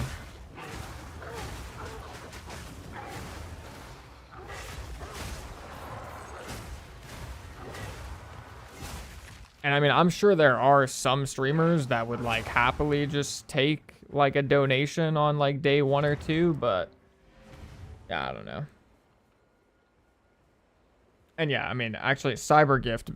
And I mean, I'm sure there are some streamers that would, like, happily just take, like, a donation on, like, day 1 or 2, but yeah, I don't know. And yeah, I mean, actually, Cybergift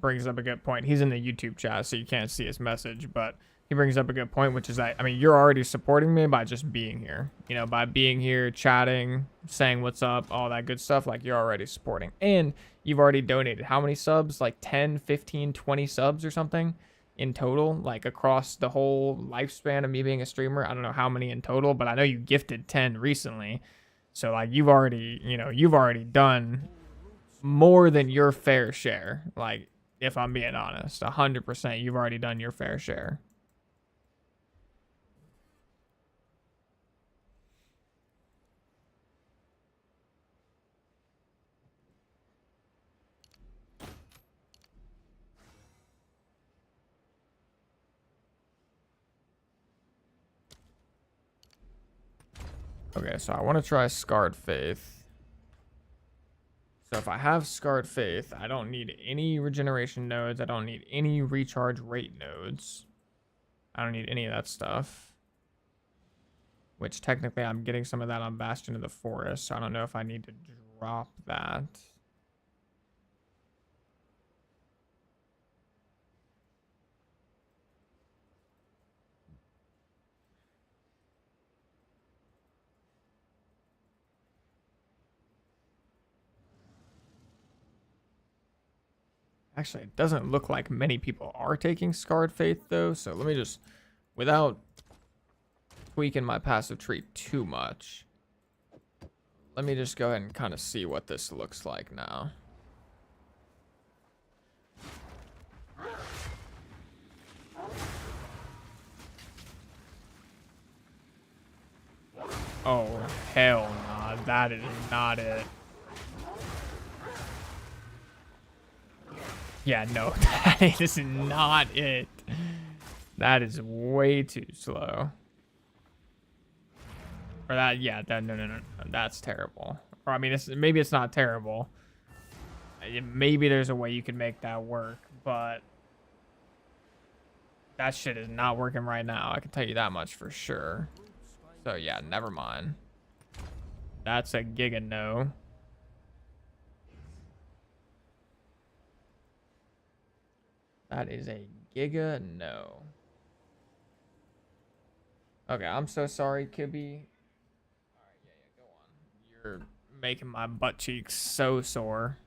brings up a good point. He's in the YouTube chat, so you can't see his message, but he brings up a good point, which is that, I mean, you're already supporting me by just being here. You know, by being here, chatting, saying what's up, all that good stuff, like, you're already supporting. And you've already donated how many subs? Like 10, 15, 20 subs or something in total, like across the whole lifespan of me being a streamer. I don't know how many in total, but I know you gifted 10 recently. So, like, you've already, you know, you've already done more than your fair share. Like, if I'm being honest, 100%, you've already done your fair share. Okay, so I want to try Scarred Faith. So if I have Scarred Faith, I don't need any regeneration nodes. I don't need any recharge rate nodes. I don't need any of that stuff. Which technically I'm getting some of that on Bastion of the Forest. So I don't know if I need to drop that. Actually, it doesn't look like many people are taking Scarred Faith, though. So let me just, without tweaking my passive tree too much, let me just go ahead and kind of see what this looks like now. Oh, hell nah. That is not it. Yeah, no, that is not it. That is way too slow. Or that, yeah, that, no, that's terrible. Or, I mean, maybe it's not terrible. Maybe there's a way you could make that work, but that shit is not working right now. I can tell you that much for sure. So, yeah, never mind. That's a giga no. That is a giga no. Okay, I'm so sorry, Kibby. Alright, yeah, go on. You're making my butt cheeks so sore.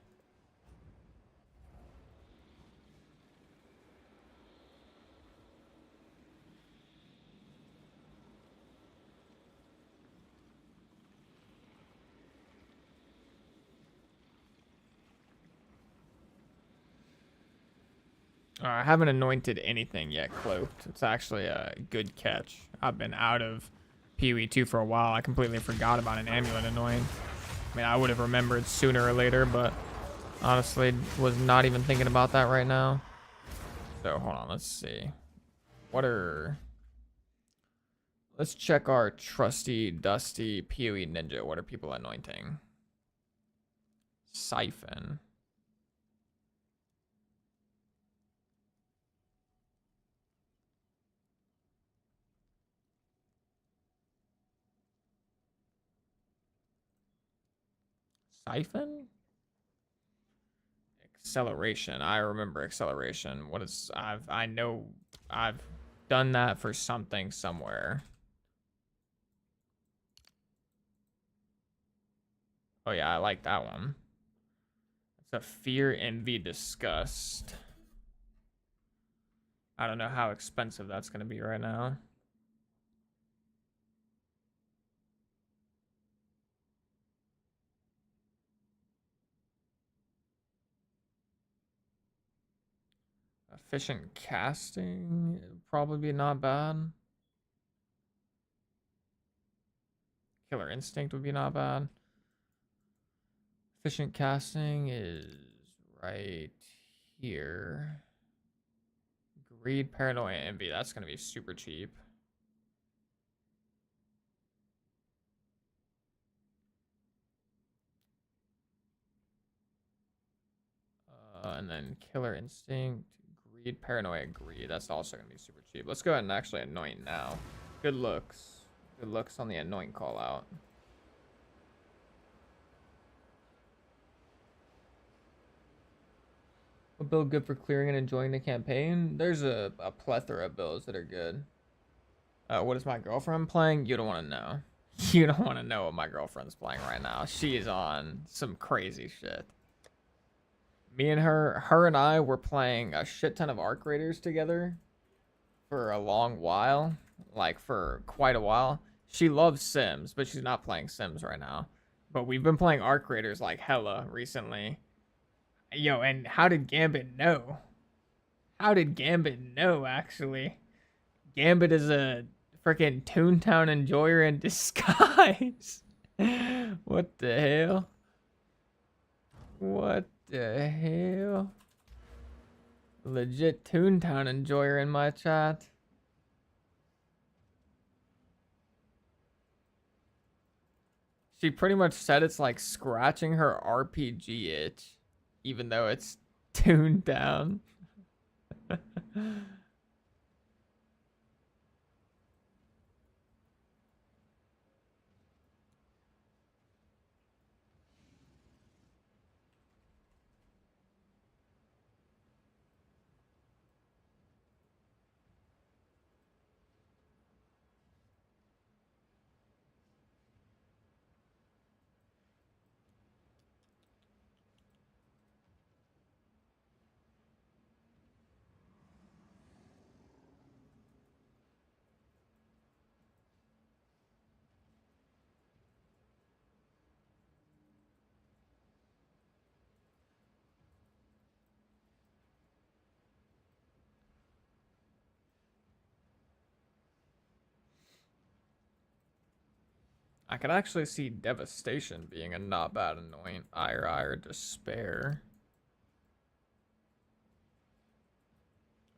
I haven't anointed anything yet, Cloaked. It's actually a good catch. I've been out of POE 2 for a while. I completely forgot about an amulet anoint. I mean, I would have remembered sooner or later, but honestly, was not even thinking about that right now. So, hold on, let's see. Let's check our trusty, dusty POE ninja. What are people anointing? Siphon. Siphon? Acceleration. I remember acceleration. What is I know I've done that for something somewhere. Oh yeah, I like that one. It's a fear, envy, disgust. I don't know how expensive that's gonna be right now. Efficient casting would probably be not bad. Killer instinct would be not bad. Efficient casting is right here. Greed, paranoia, envy. That's gonna be super cheap. And then killer instinct, greed, paranoia, greed. That's also gonna be super cheap. Let's go ahead and actually anoint now. Good looks. Good looks on the anoint call out. A build good for clearing and enjoying the campaign? There's a plethora of builds that are good. What is my girlfriend playing? You don't want to know. You don't want to know what my girlfriend's playing right now. She is on some crazy shit. Me and her and I were playing a shit ton of Arc Raiders together for a long while, like for quite a while. She loves Sims, but she's not playing Sims right now. But we've been playing Arc Raiders like hella recently. Yo, and how did Gambit know? How did Gambit know, actually? Gambit is a freaking Toontown enjoyer in disguise. What the hell? What the hell? Legit Toontown enjoyer in my chat. She pretty much said it's like scratching her RPG itch, even though it's Toontown. I could actually see Devastation being a not bad annoying ire, despair.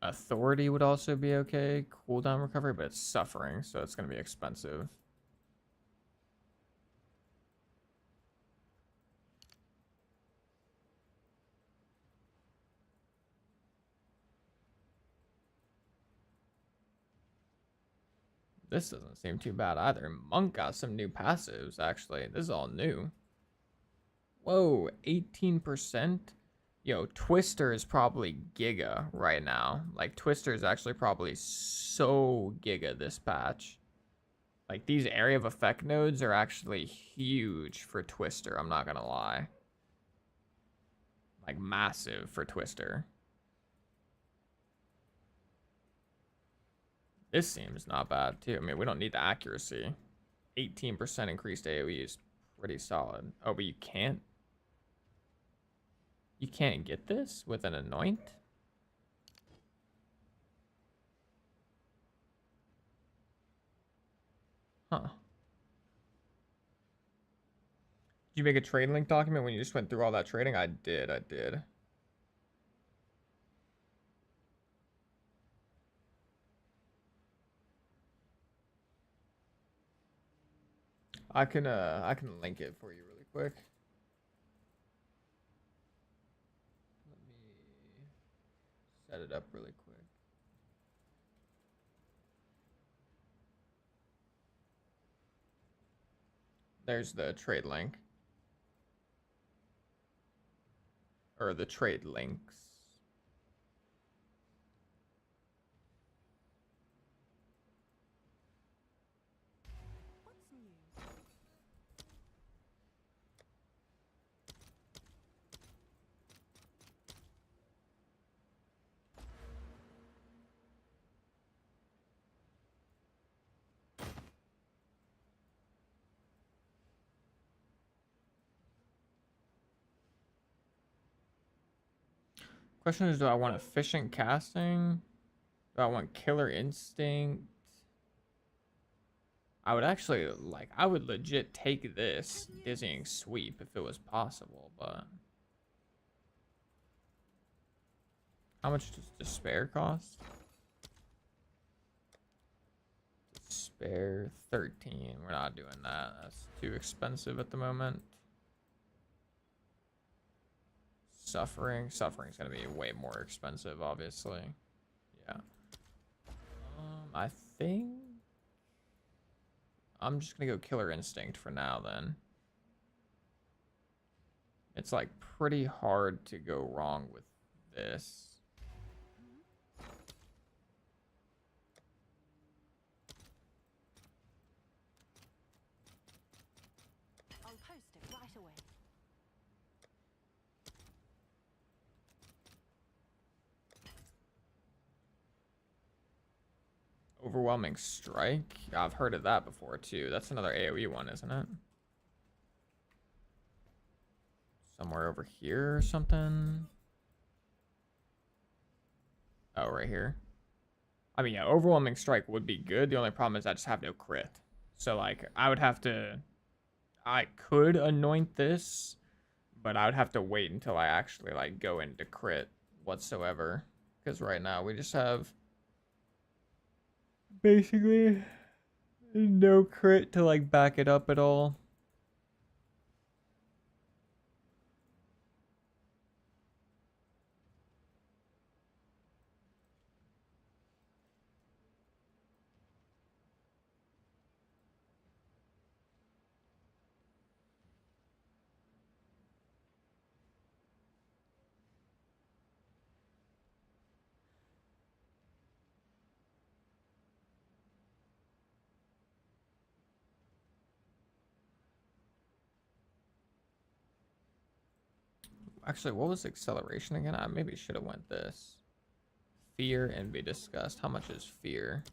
Authority would also be okay. Cooldown recovery, but it's suffering, so it's going to be expensive. This doesn't seem too bad either. Monk got some new passives, actually. This is all new. Whoa, 18%? Yo, Twister is probably giga right now. Like, Twister is actually probably so giga this patch. Like, these area of effect nodes are actually huge for Twister, I'm not gonna lie. Like, massive for Twister. This seems not bad, too. I mean, we don't need the accuracy. 18% increased AoE is pretty solid. Oh, but you can't? You can't get this with an anoint? Huh. Did you make a trade link document when you just went through all that trading? I did. I can link it for you really quick. Let me set it up really quick. There's the trade link. or the trade links. What's new? Question is, do I want efficient casting? Do I want killer instinct? I would actually like, I would legit take this dizzying sweep if it was possible, but how much does despair cost? Despair 13. We're not doing that. That's too expensive at the moment. Suffering. Suffering's gonna be way more expensive, obviously. Yeah. I think I'm just gonna go killer instinct for now then. It's like pretty hard to go wrong with this. I'll post it right away. Overwhelming strike? I've heard of that before too. That's another AoE one, isn't it? Somewhere over here or something. Oh, right here. I mean, yeah, overwhelming strike would be good. The only problem is I just have no crit. So like I would have to, I could anoint this, but I would have to wait until I actually like go into crit whatsoever. Because right now we just have basically no crit to like back it up at all. Actually, what was acceleration again? I maybe should have went this. Fear and be discussed. How much is fear?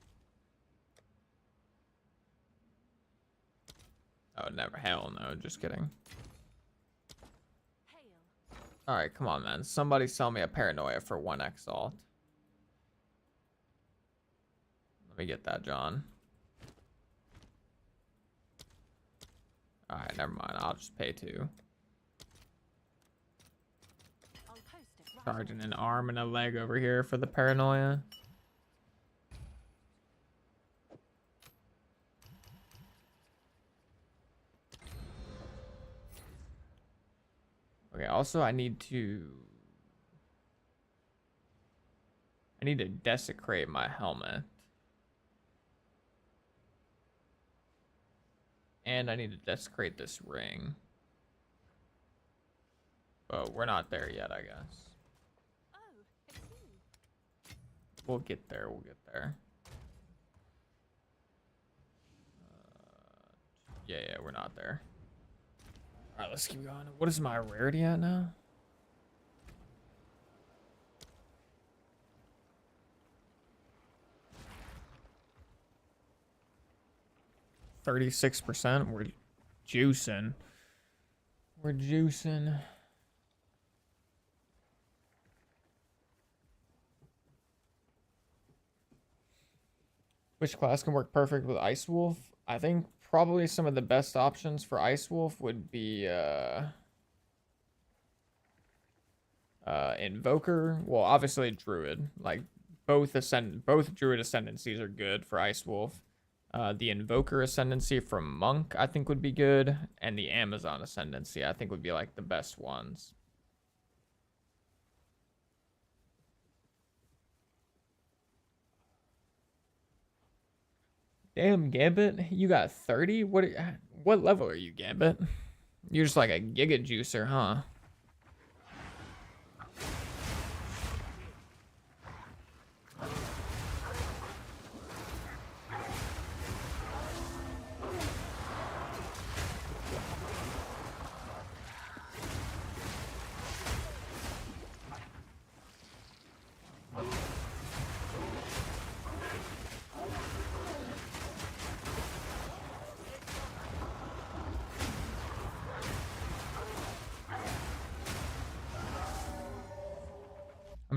Oh, never. Hell no. Just kidding. Hail. Alright, come on, man. Somebody sell me a paranoia for 1 exalt. Let me get that, John. Alright, never mind. I'll just pay 2. I'll post it right Charging an arm and a leg over here for the paranoia. Okay, also I need to desecrate my helmet. And I need to desecrate this ring. But we're not there yet, I guess. Oh, it's you. We'll get there, we'll get there. Yeah, we're not there. Alright, let's keep going. What is my rarity at now? %. We're juicing. We're juicing. Which class can work perfect with Ice Wolf? I think probably some of the best options for Ice Wolf would be Invoker. Well, obviously Druid. Like both Druid ascendancies are good for Ice Wolf. The Invoker ascendancy from Monk I think would be good, and the Amazon ascendancy I think would be like the best ones. Damn, Gambit, you got 30? What level are you, Gambit? You're just like a giga juicer, huh?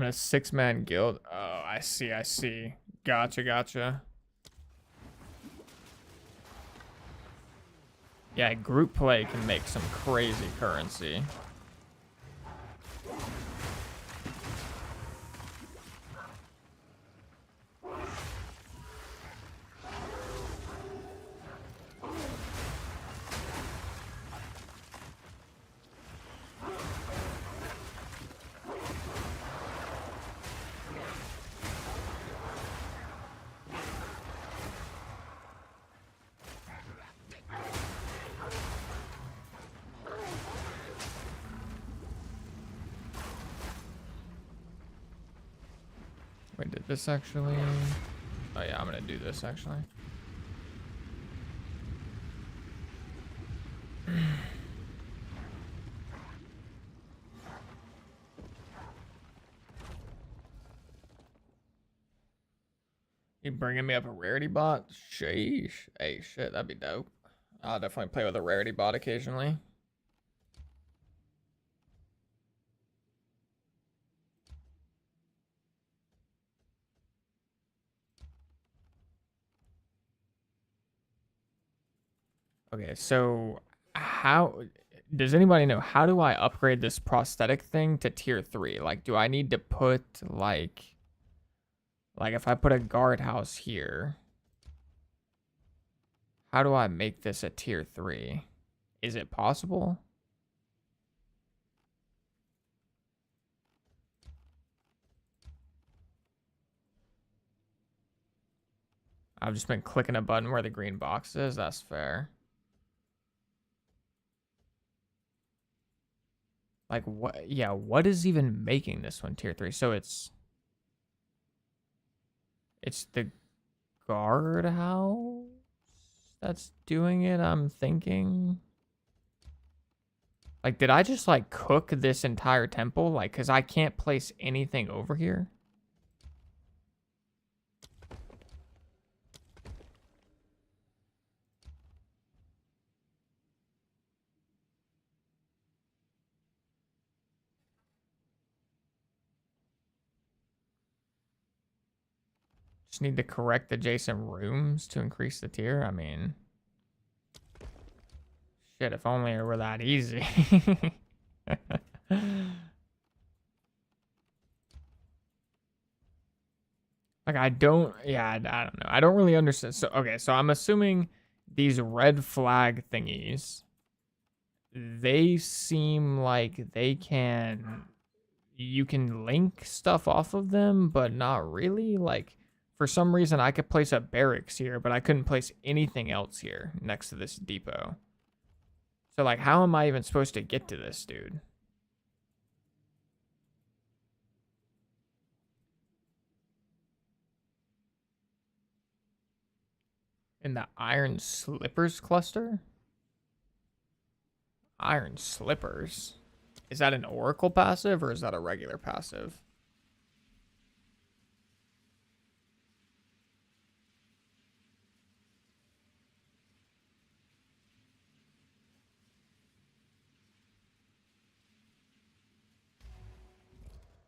I'm in a 6-man guild. Oh, I see, I see. Gotcha, gotcha. Yeah, group play can make some crazy currency. Wait, did this actually? Oh yeah, I'm gonna do this actually. You bringing me up a rarity bot? Sheesh. Hey, shit, that'd be dope. I'll definitely play with a rarity bot occasionally. Okay, so how does anybody know how do I upgrade this prosthetic thing to tier 3? Like, do I need to put like if I put a guardhouse here, how do I make this a tier 3? Is it possible? I've just been clicking a button where the green box is. That's fair. Like, what? Yeah, what is even making this one tier 3? So it's the guardhouse that's doing it, I'm thinking. Like, did I just, like, cook this entire temple? Like, because I can't place anything over here. Just need to correct adjacent rooms to increase the tier. I mean, shit, if only it were that easy. Like, I don't know. I don't really understand. So, okay, so I'm assuming these red flag thingies, they seem like you can link stuff off of them, but not really. Like, for some reason, I could place a barracks here, but I couldn't place anything else here next to this depot. So, like, how am I even supposed to get to this, dude? In the Iron Slippers cluster? Iron Slippers? Is that an Oracle passive, or is that a regular passive?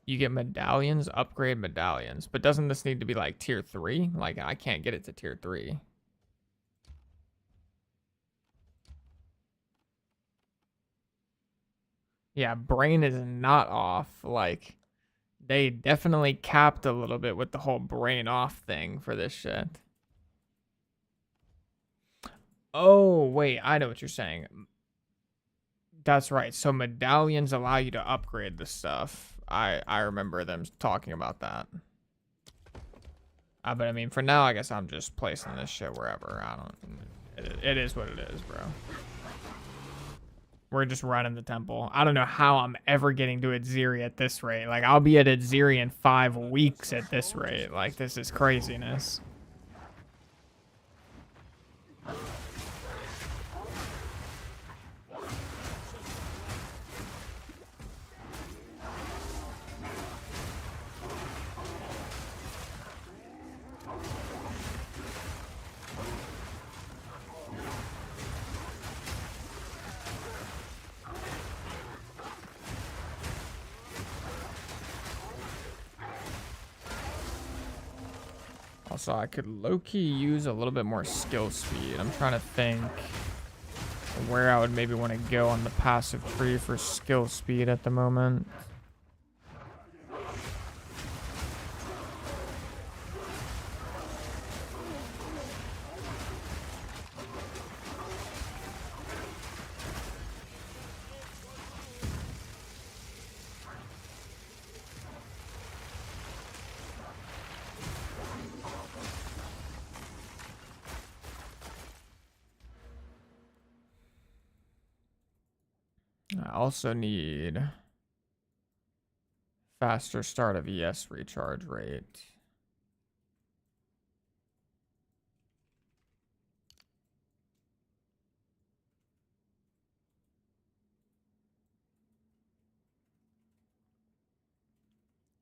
You get medallions, upgrade medallions. But doesn't this need to be like tier 3? Like, I can't get it to tier 3. Yeah, brain is not off. Like, they definitely capped a little bit with the whole brain off thing for this shit. Oh, wait, I know what you're saying. That's right. So medallions allow you to upgrade the stuff. I remember them talking about that. But I mean, for now, I guess I'm just placing this shit wherever. I don't. It is what it is, bro. We're just running the temple. I don't know how I'm ever getting to Adziri at this rate. Like, I'll be at Adziri in 5 weeks at this rate. Like, this is craziness. Also, I could low-key use a little bit more skill speed. I'm trying to think where I would maybe want to go on the passive tree for skill speed at the moment. I also need faster start of ES recharge rate.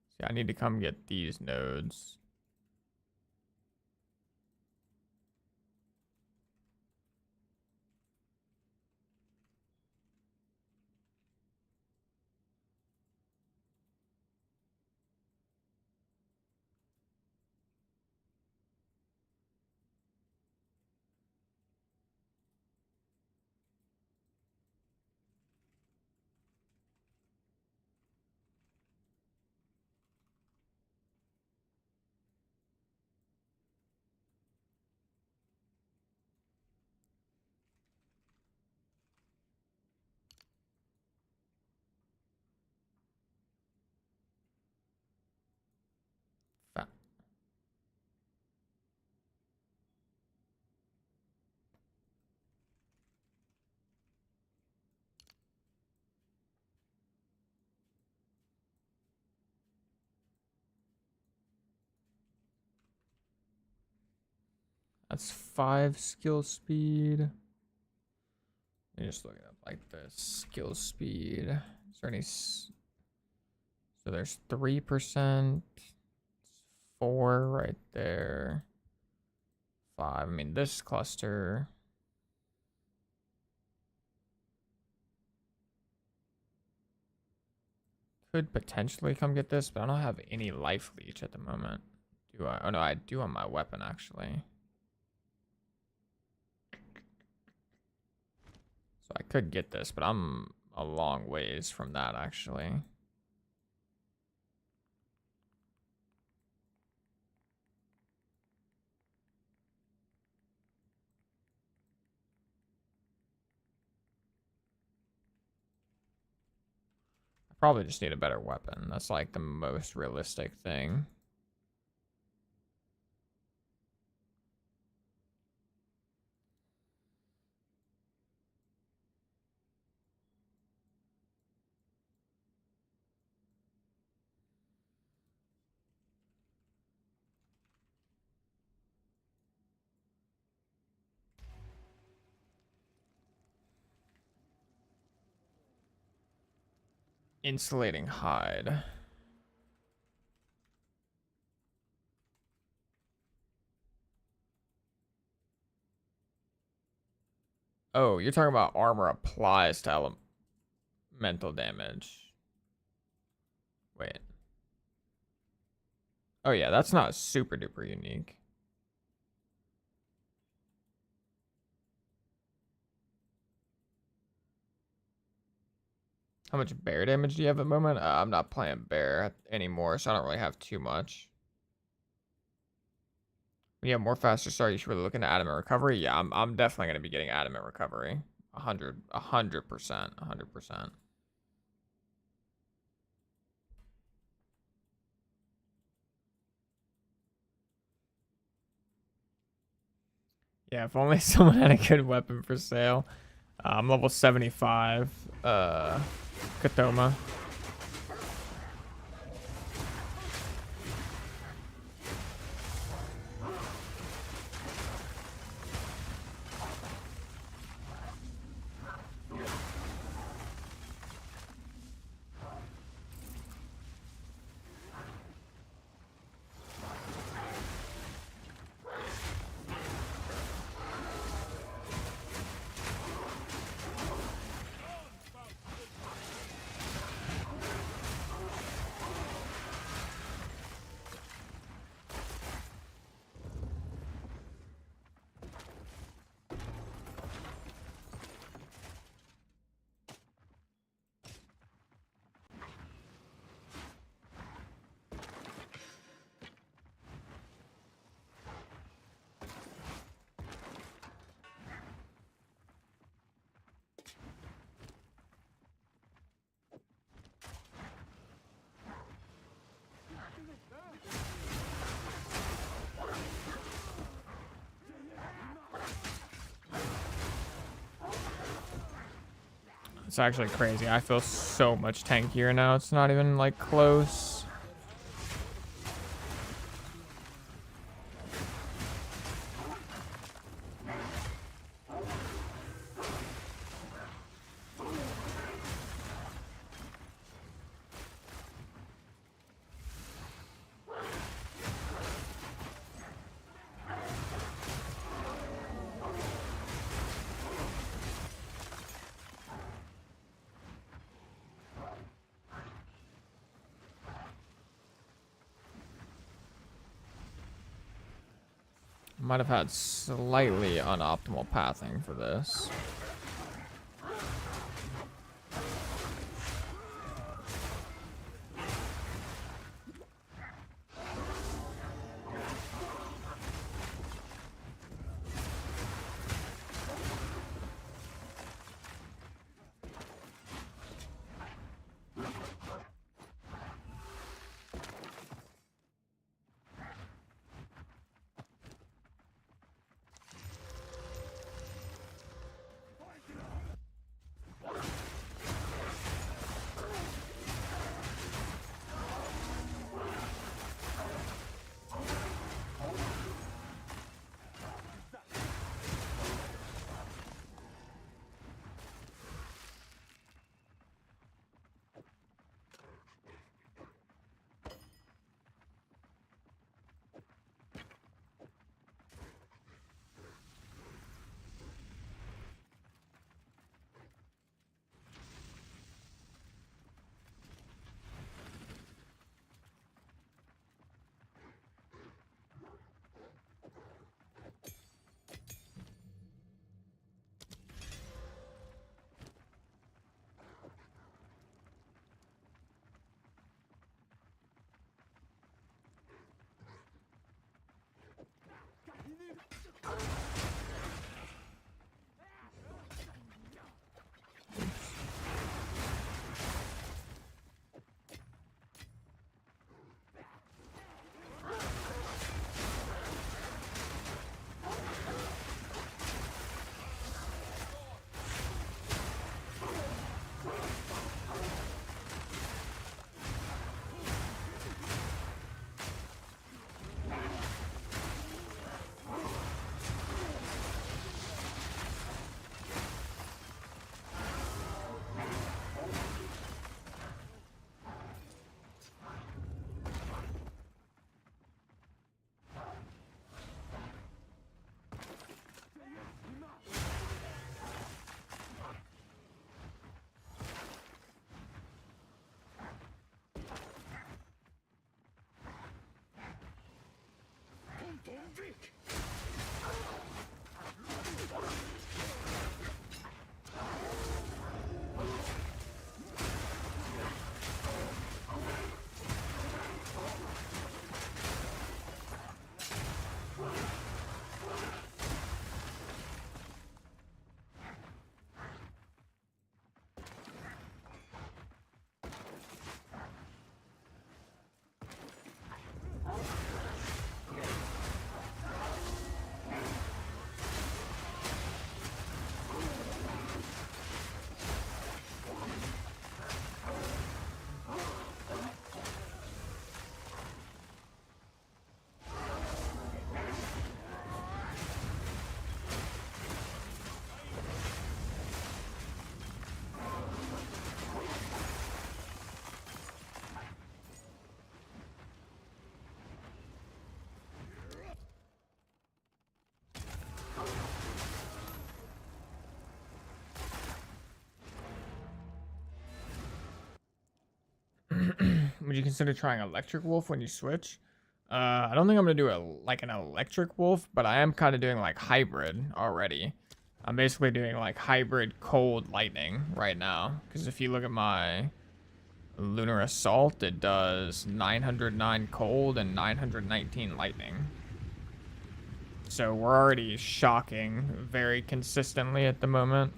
See, I need to come get these nodes. Fa- That's 5 skill speed. Let me just look it up like this. Skill speed. Is there any? So there's 3%. 4 right there. 5. I mean, this cluster. Could potentially come get this, but I don't have any life leech at the moment. Do I? Oh no, I do on my weapon actually. So I could get this, but I'm a long ways from that actually. I probably just need a better weapon. That's like the most realistic thing. Insulating hide. Oh, you're talking about armor applies to elemental damage. Wait. Oh yeah, that's not super duper unique. How much bear damage do you have at the moment? I'm not playing bear anymore, so I don't really have too much. When you have more faster start, you should really look into adamant recovery. Yeah, I'm definitely gonna be getting adamant recovery. 100%, 100%. Yeah, if only someone had a good weapon for sale. I'm level 75. Kathoma. It's actually crazy. I feel so much tankier now. It's not even like close. Might have had slightly unoptimal pathing for this. Would you consider trying Electric Wolf when you switch? I don't think I'm gonna do like an Electric Wolf, but I am kind of doing like hybrid already. I'm basically doing like hybrid cold lightning right now, because if you look at my Lunar Assault, it does 909 cold and 919 lightning. So we're already shocking very consistently at the moment.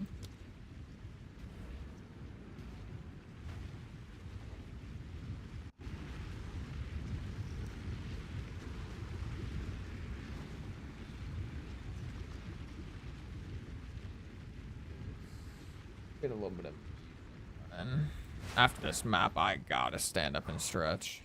Get a little bit of man. After this map, I gotta stand up and stretch.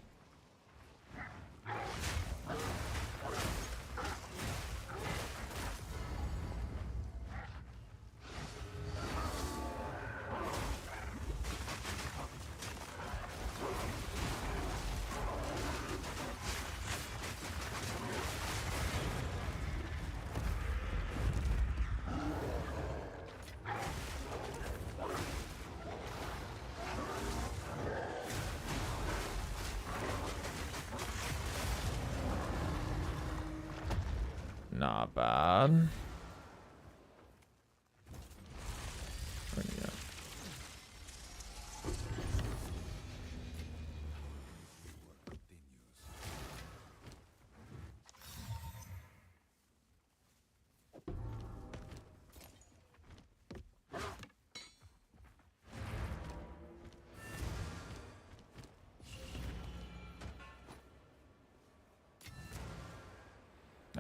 Not bad. Where'd he go?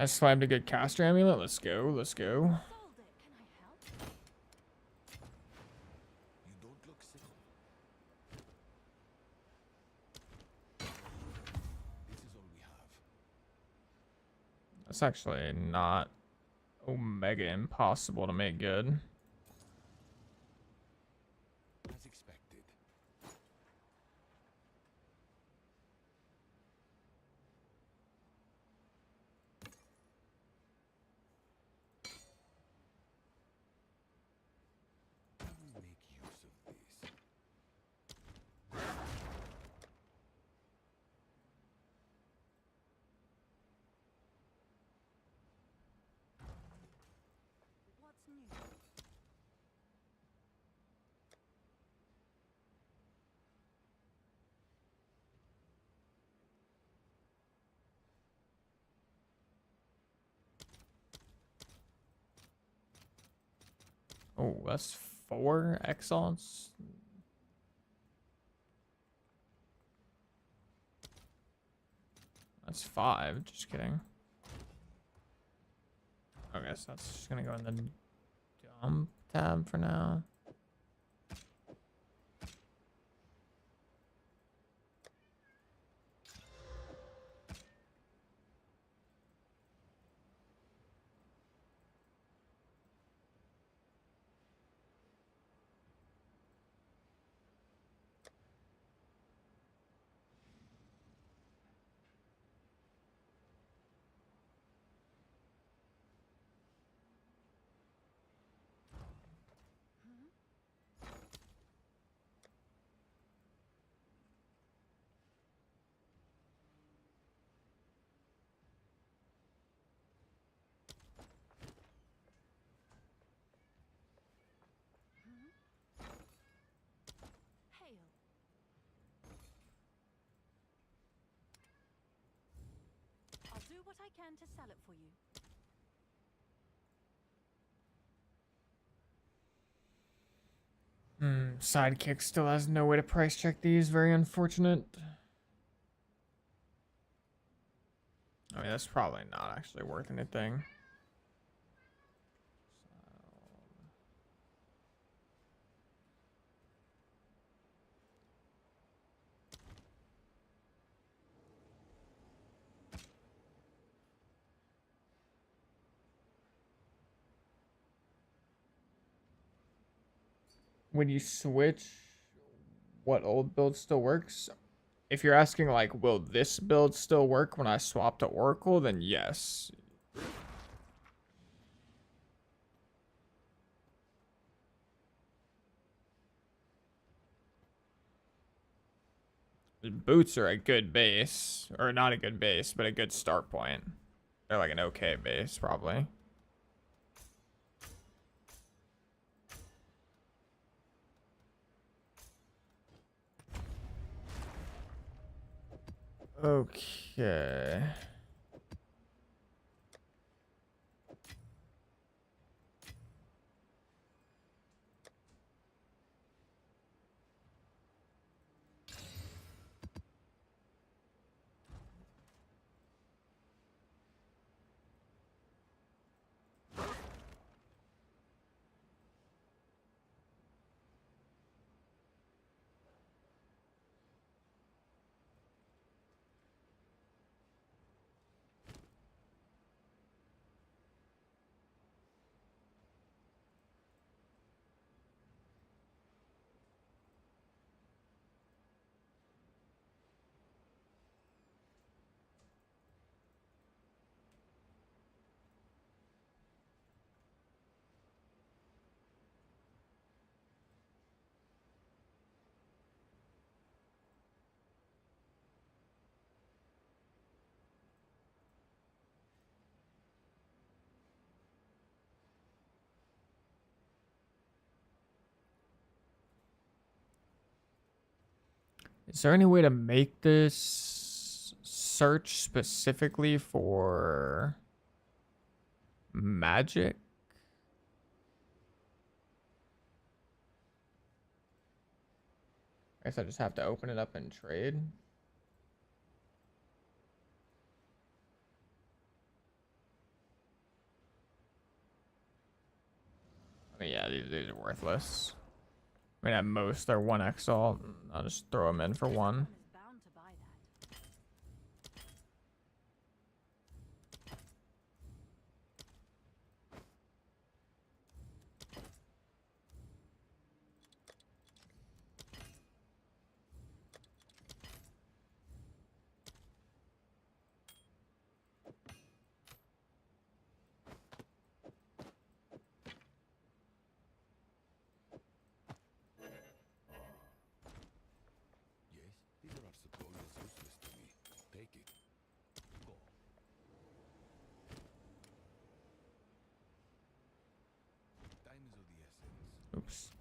I swiped a good caster amulet. Let's go. Let's go. Sold it. Can I help? You don't look sick. This is all we have. That's actually not omega impossible to make good. As expected. I will make use of this. What's new? Oh, that's 4 exalts. That's 5. Just kidding. I guess that's just gonna go in the dump tab for now. Hail. I'll do what I can to sell it for you. Sidekick still has no way to price check these. Very unfortunate. I mean, that's probably not actually worth anything. When you switch, what old build still works? If you're asking like, will this build still work when I swap to Oracle, then yes. Boots are a good base, or not a good base, but a good start point. They're like an okay base, probably. Okay. Is there any way to make this search specifically for magic? I guess I just have to open it up and trade. I mean, yeah, these are worthless. I mean, at most, they're 1x salt. I'll just throw them in for 1. Someone is bound to buy that. Yes, these are supposed useless to me. Take it. Go. Time is of the essence. Oops.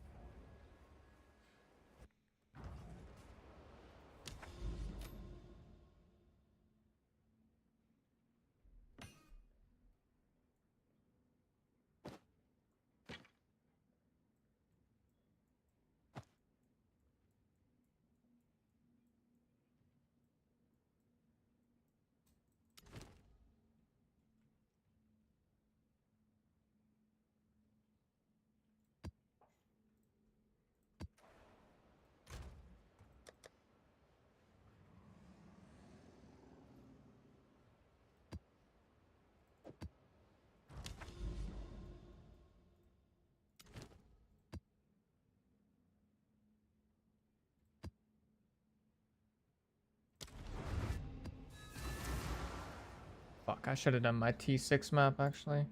Fuck, I should have done my T6 map, actually.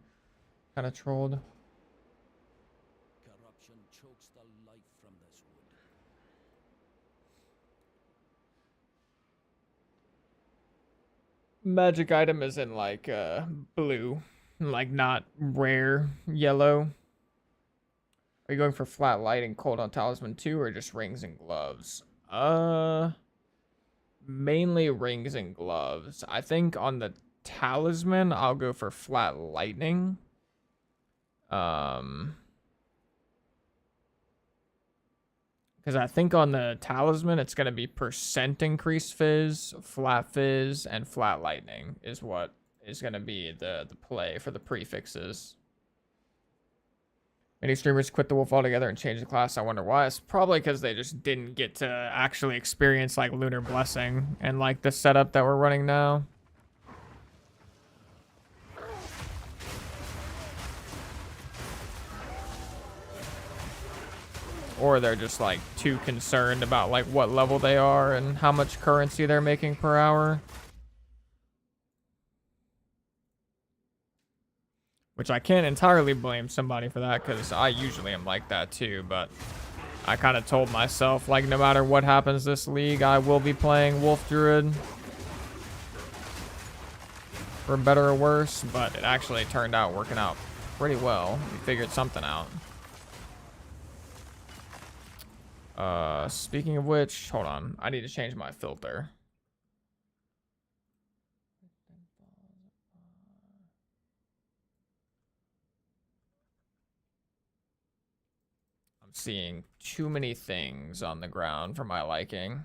Kind of trolled. Corruption chokes the life from this wood. Magic item is in, like, blue. Like, not rare yellow. Are you going for flat light and cold on talisman too, or just rings and gloves? Mainly rings and gloves. I think on the talisman, I'll go for flat lightning. Because I think on the talisman, it's going to be percent increased fizz, and flat lightning is what is going to be the play for the prefixes. Many streamers quit the wolf altogether and change the class. I wonder why. It's probably because they just didn't get to actually experience like Lunar Blessing and like the setup that we're running now. Or they're just like too concerned about like what level they are and how much currency they're making per hour. Which I can't entirely blame somebody for that, because I usually am like that too, but I kind of told myself, like, no matter what happens this league, I will be playing Wolf Druid. For better or worse, but it actually turned out working out pretty well. We figured something out. Speaking of which, hold on. I need to change my filter. I'm seeing too many things on the ground for my liking.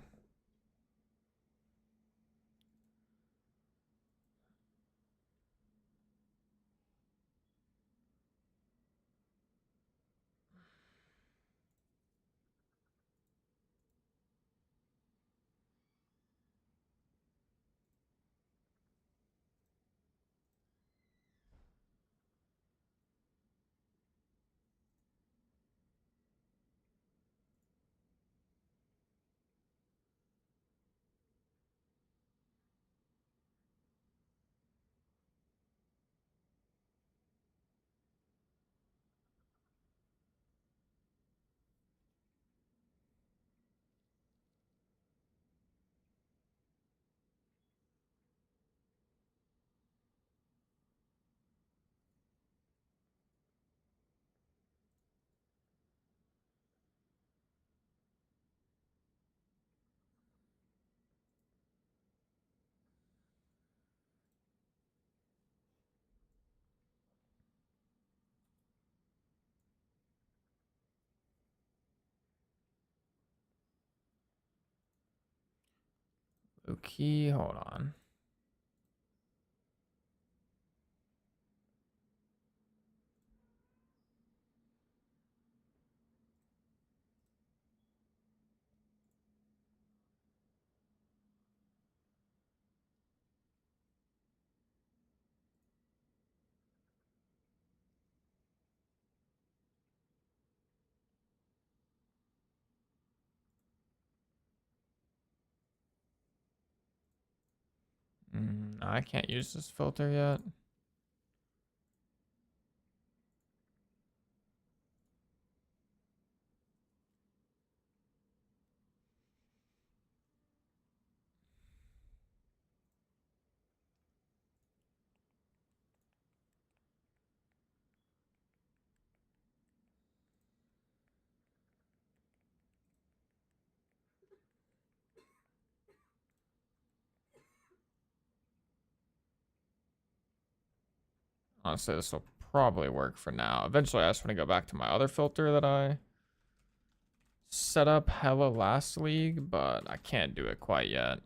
Okay, hold on. I can't use this filter yet. Honestly, this will probably work for now. Eventually, I just want to go back to my other filter that I set up hella last league, but I can't do it quite yet.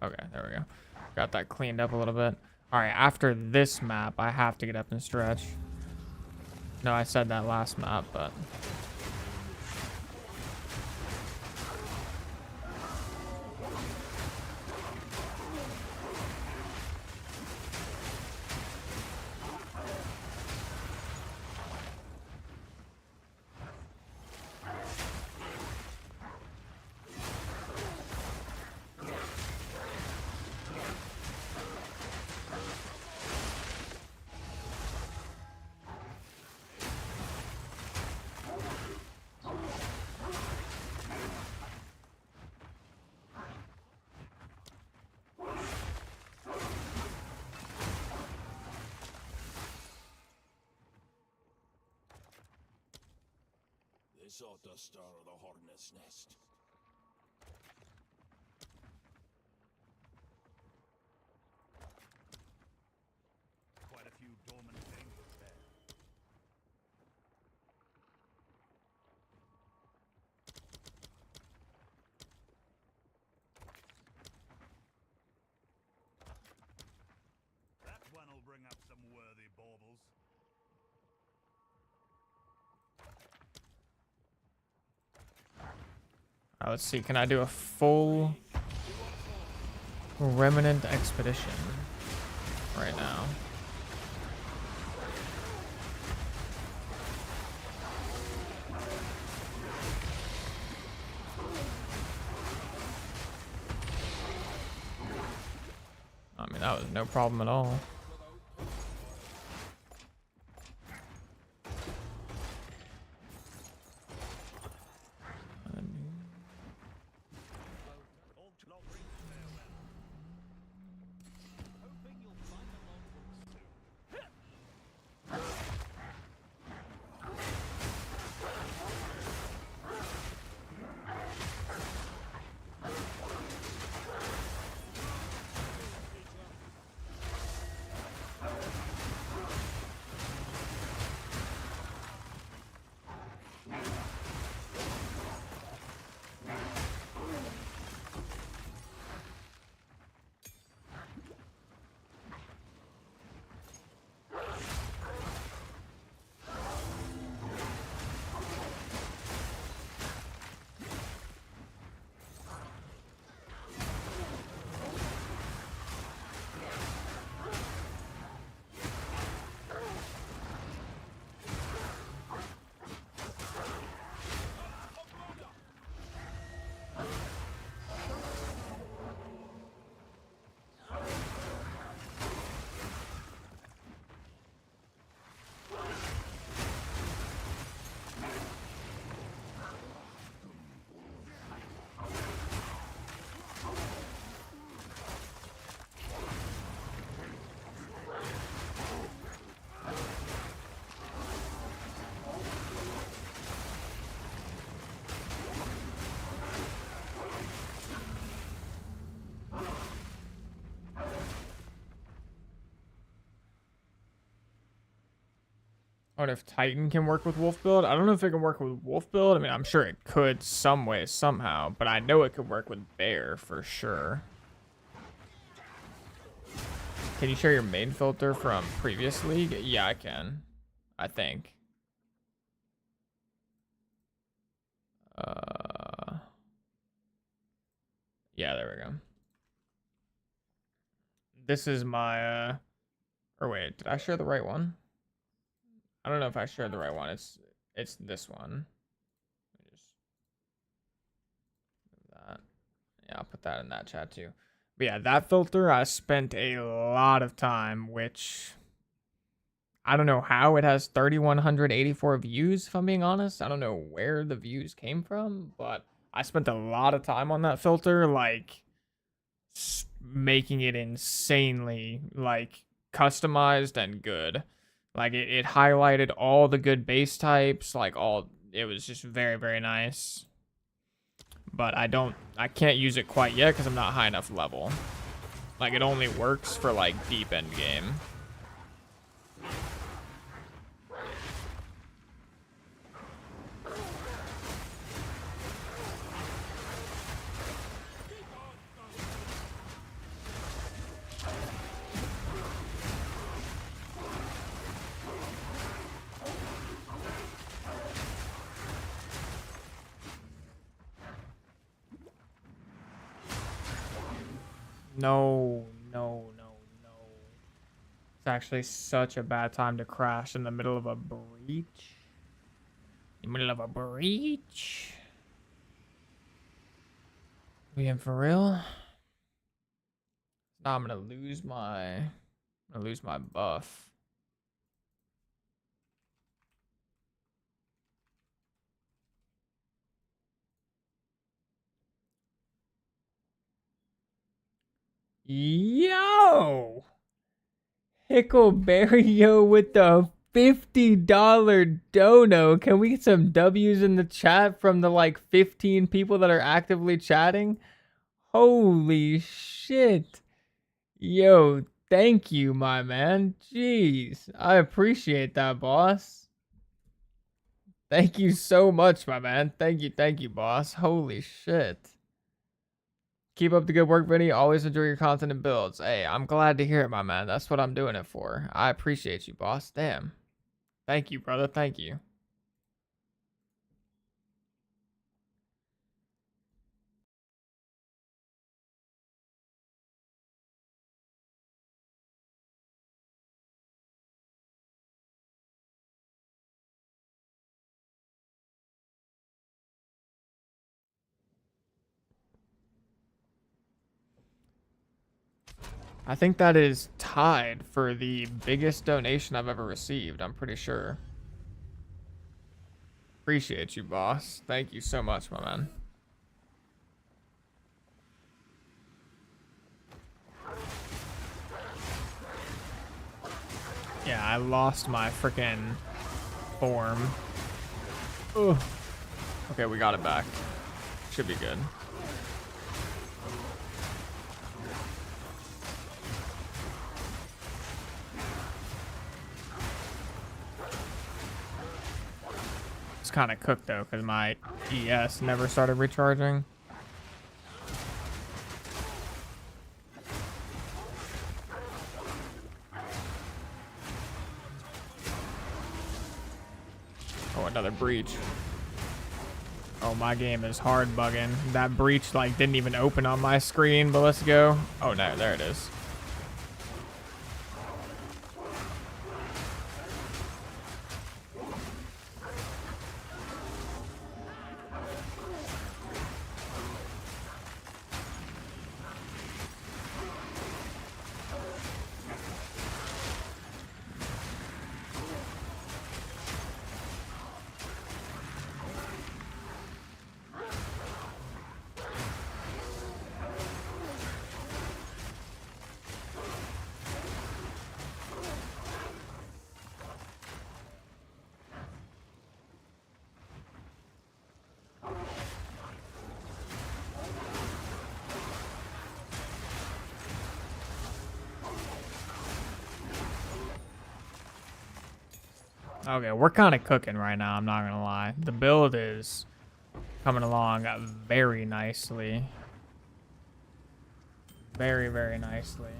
Okay, there we go. Got that cleaned up a little bit. All right, after this map, I have to get up and stretch. No, I said that last map, but... This ought to stir the hornet's nest. Quite a few dormant dangers there. That one will bring up some worthy baubles. let's see, can I do a full Remnant Expedition right now? I mean, that was no problem at all. I wonder if Titan can work with Wolf build. I don't know if it can work with Wolf build. I mean, I'm sure it could some way, somehow. But I know it could work with Bear for sure. Can you share your main filter from previous league? Yeah, I can. I think. Yeah, there we go. This is my, or wait, did I share the right one? I don't know if I shared the right one. It's this one. Let me just move that. Yeah, I'll put that in that chat too. But yeah, that filter, I spent a lot of time, which I don't know how it has 3,184 views, if I'm being honest. I don't know where the views came from, but I spent a lot of time on that filter, like making it insanely like customized and good. Like it highlighted all the good base types, like all, it was just very, very nice. But I can't use it quite yet because I'm not high enough level. Like it only works for like deep end game. No, no, no, no. It's actually such a bad time to crash in the middle of a breach. In the middle of a breach? We in for real? Now I'm gonna lose my buff. Yo! Hickleberry with the $50 dono. Can we get some W's in the chat from the like 15 people that are actively chatting? Holy shit. Yo, thank you, my man. Jeez, I appreciate that, boss. Thank you so much, my man. Thank you, boss. Holy shit. Keep up the good work, Vinny. Always enjoy your content and builds. Hey, I'm glad to hear it, my man. That's what I'm doing it for. I appreciate you, boss. Damn. Thank you, brother. Thank you. I think that is tied for the biggest donation I've ever received. I'm pretty sure. Appreciate you, boss. Thank you so much, my man. Yeah, I lost my freaking form. Ugh. Okay, we got it back. Should be good. It's kind of cooked though, because my ES never started recharging. Oh, another breach. Oh, my game is hard bugging. That breach like didn't even open on my screen, but let's go. Oh no, there it is. Okay, we're kind of cooking right now, I'm not gonna lie. The build is coming along very nicely. Very, very nicely.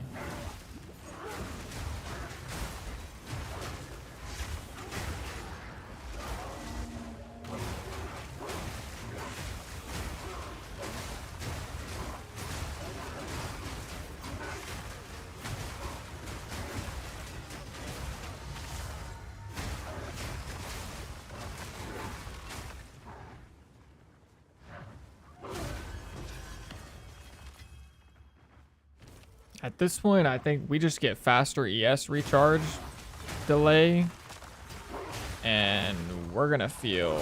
At this point, I think we just get faster ES recharge delay, and we're gonna feel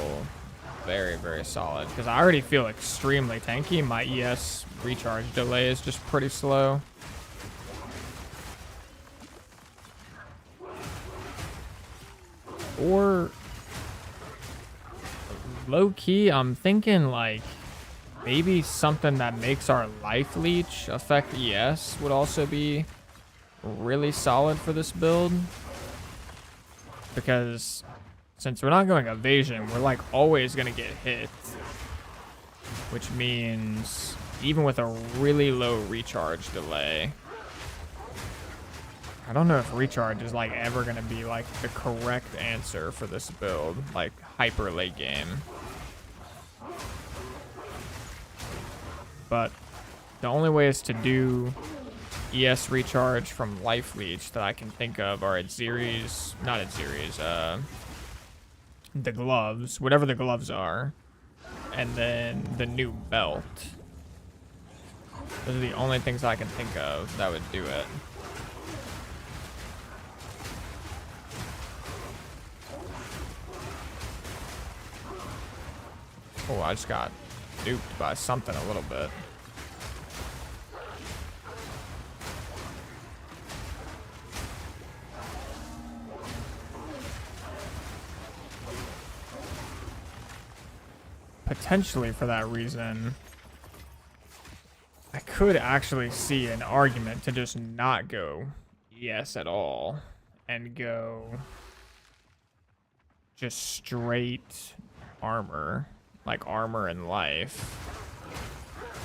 very, very solid. Because I already feel extremely tanky. My ES recharge delay is just pretty slow. Or low key, I'm thinking like maybe something that makes our life leech affect ES would also be really solid for this build. Because since we're not going evasion, we're like always gonna get hit. Which means even with a really low recharge delay, I don't know if recharge is like ever gonna be like the correct answer for this build, like hyper late game. But the only ways to do ES recharge from life leech that I can think of are at Zeri's, not at Zeri's, the gloves, whatever the gloves are, and then the new belt. Those are the only things I can think of that would do it. Oh, I just got duped by something a little bit. Potentially for that reason, I could actually see an argument to just not go ES at all and go just straight armor, like armor and life.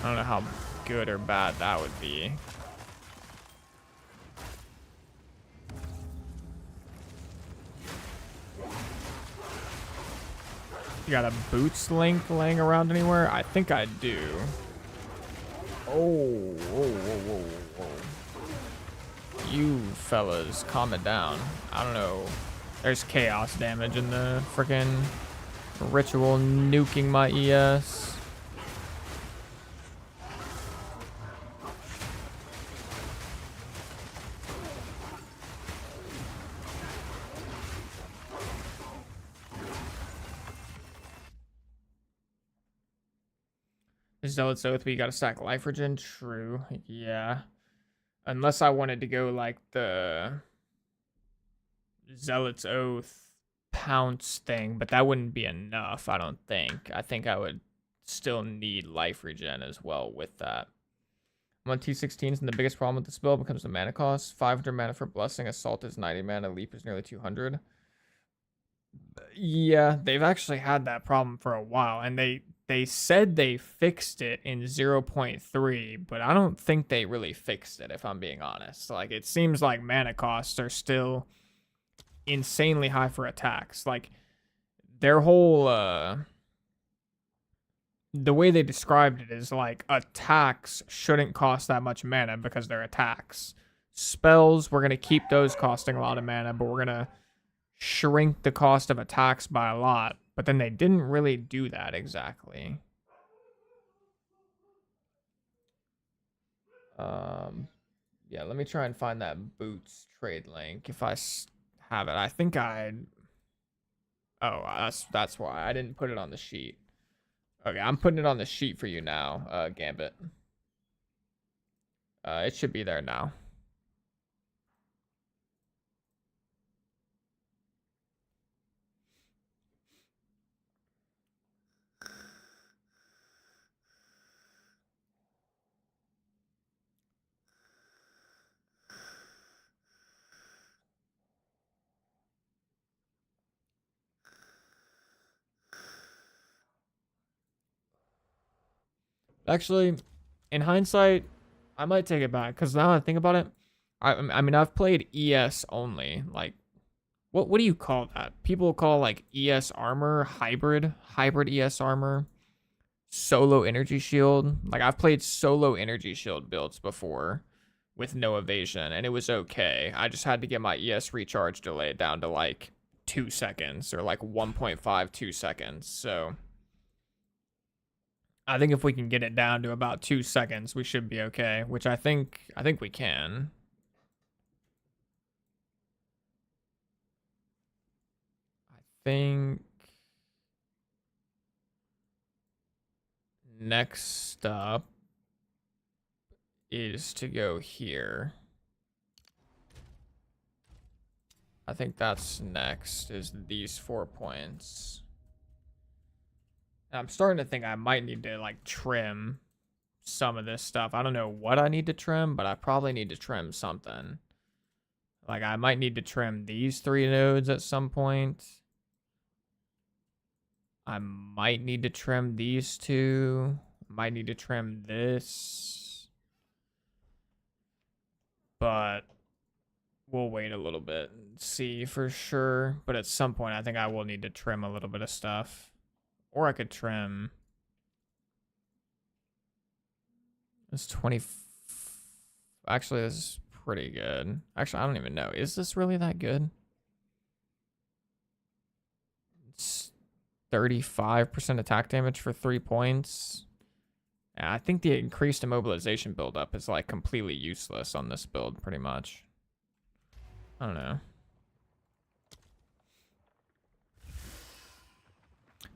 I don't know how good or bad that would be. You got a boots link laying around anywhere? I think I do. Oh, whoa, whoa, whoa, whoa. You fellas, calm it down. I don't know. There's chaos damage in the freaking ritual nuking my ES. Zealot's Oath, but you gotta stack life regen. True. Yeah. Unless I wanted to go like the Zealot's Oath pounce thing, but that wouldn't be enough, I don't think. I think I would still need life regen as well with that. I'm on T16s, and the biggest problem with the spell becomes the mana cost. 500 mana for Blessing, Assault is 90 mana, Leap is nearly 200. Yeah, they've actually had that problem for a while, and they said they fixed it in 0.3, but I don't think they really fixed it, if I'm being honest. Like, it seems like mana costs are still insanely high for attacks. Like, their whole the way they described it is like attacks shouldn't cost that much mana because they're attacks. Spells, we're gonna keep those costing a lot of mana, but we're gonna shrink the cost of attacks by a lot. But then they didn't really do that exactly. Yeah, let me try and find that boots trade link if I have it. I think I. Oh, that's why I didn't put it on the sheet. Okay, I'm putting it on the sheet for you now, Gambit. It should be there now. Actually, in hindsight, I might take it back because now I think about it, I mean I've played ES only. Like, what do you call that? People call like ES armor hybrid ES armor, solo energy shield. Like I've played solo energy shield builds before with no evasion, and it was okay. I just had to get my ES recharge delay down to like 2 seconds or like 1.52 seconds. So I think if we can get it down to about 2 seconds, we should be okay, which I think we can. I think next up is to go here. I think that's next, is these 4 points. And I'm starting to think I might need to like trim some of this stuff. I don't know what I need to trim, but I probably need to trim something. Like I might need to trim these 3 nodes at some point. I might need to trim these 2. Might need to trim this. But we'll wait a little bit and see for sure. But at some point, I think I will need to trim a little bit of stuff. Or I could trim this 20. Actually, this is pretty good. Actually, I don't even know. Is this really that good? It's 35% attack damage for 3 points. Yeah, I think the increased immobilization buildup is like completely useless on this build, pretty much. I don't know.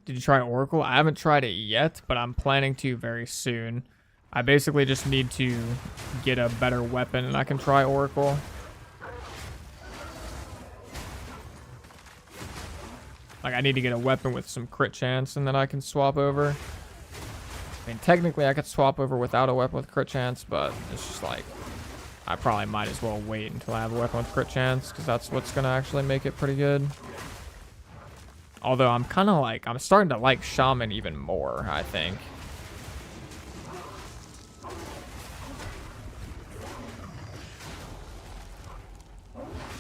Did you try Oracle? I haven't tried it yet, but I'm planning to very soon. I basically just need to get a better weapon and I can try Oracle. Like I need to get a weapon with some crit chance and then I can swap over. I mean, technically I could swap over without a weapon with crit chance, but it's just like, I probably might as well wait until I have a weapon with crit chance because that's what's going to actually make it pretty good. Although I'm kind of like, I'm starting to like Shaman even more, I think.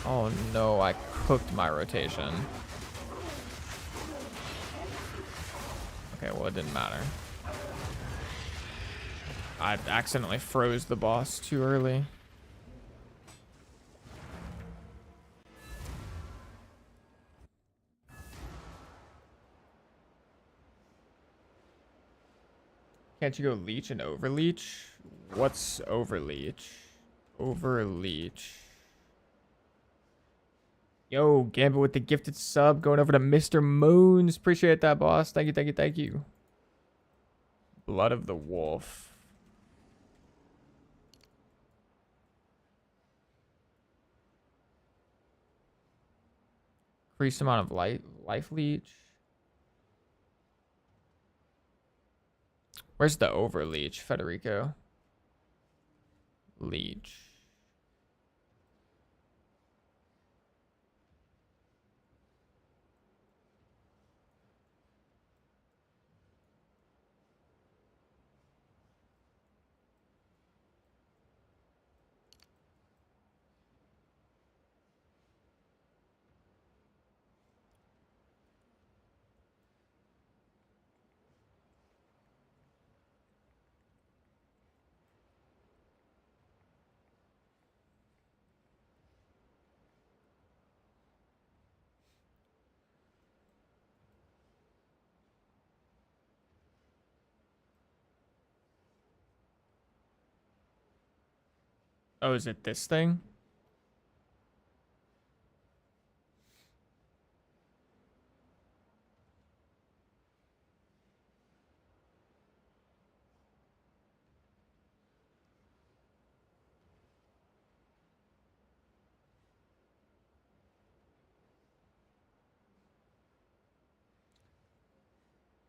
Oh no, I cooked my rotation. Okay, well it didn't matter. I accidentally froze the boss too early. Can't you go leech and overleech? What's overleech? Overleech. Yo, Gambit with the gifted sub. Going over to Mr. Moons. Appreciate that, boss. Thank you, thank you, thank you. Blood of the Wolf. Increased amount of life leech. Where's the overleech, Federico? Leech. Oh, is it this thing?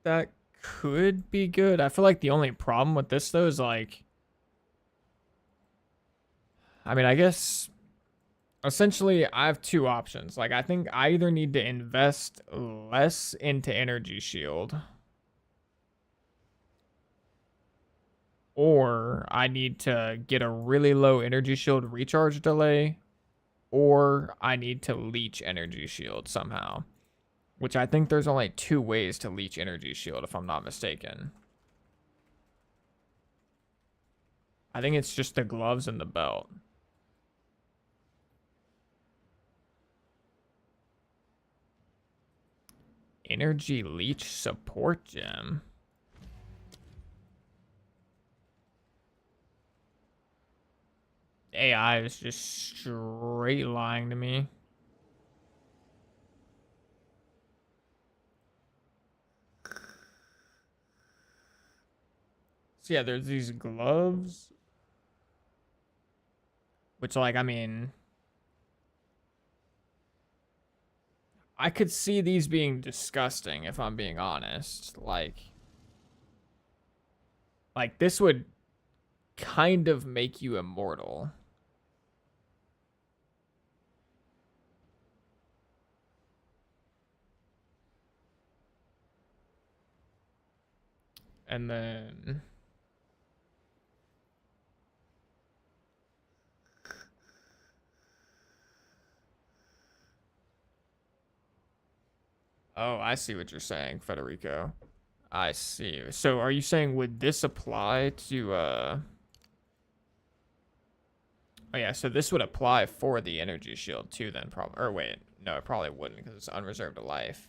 That could be good. I feel like the only problem with this though is like, I mean, I guess essentially I have 2 options. Like I think I either need to invest less into energy shield or I need to get a really low energy shield recharge delay, or I need to leech energy shield somehow. Which I think there's only 2 ways to leech energy shield, if I'm not mistaken. I think it's just the gloves and the belt. Energy leech support gem. AI is just straight lying to me. So yeah, there's these gloves. Which, like, I mean, I could see these being disgusting if I'm being honest. Like this would kind of make you immortal. And then oh, I see what you're saying, Federico. I see. So are you saying would this apply to oh yeah, so this would apply for the energy shield too then probably, or wait, no, it probably wouldn't because it's unreserved life.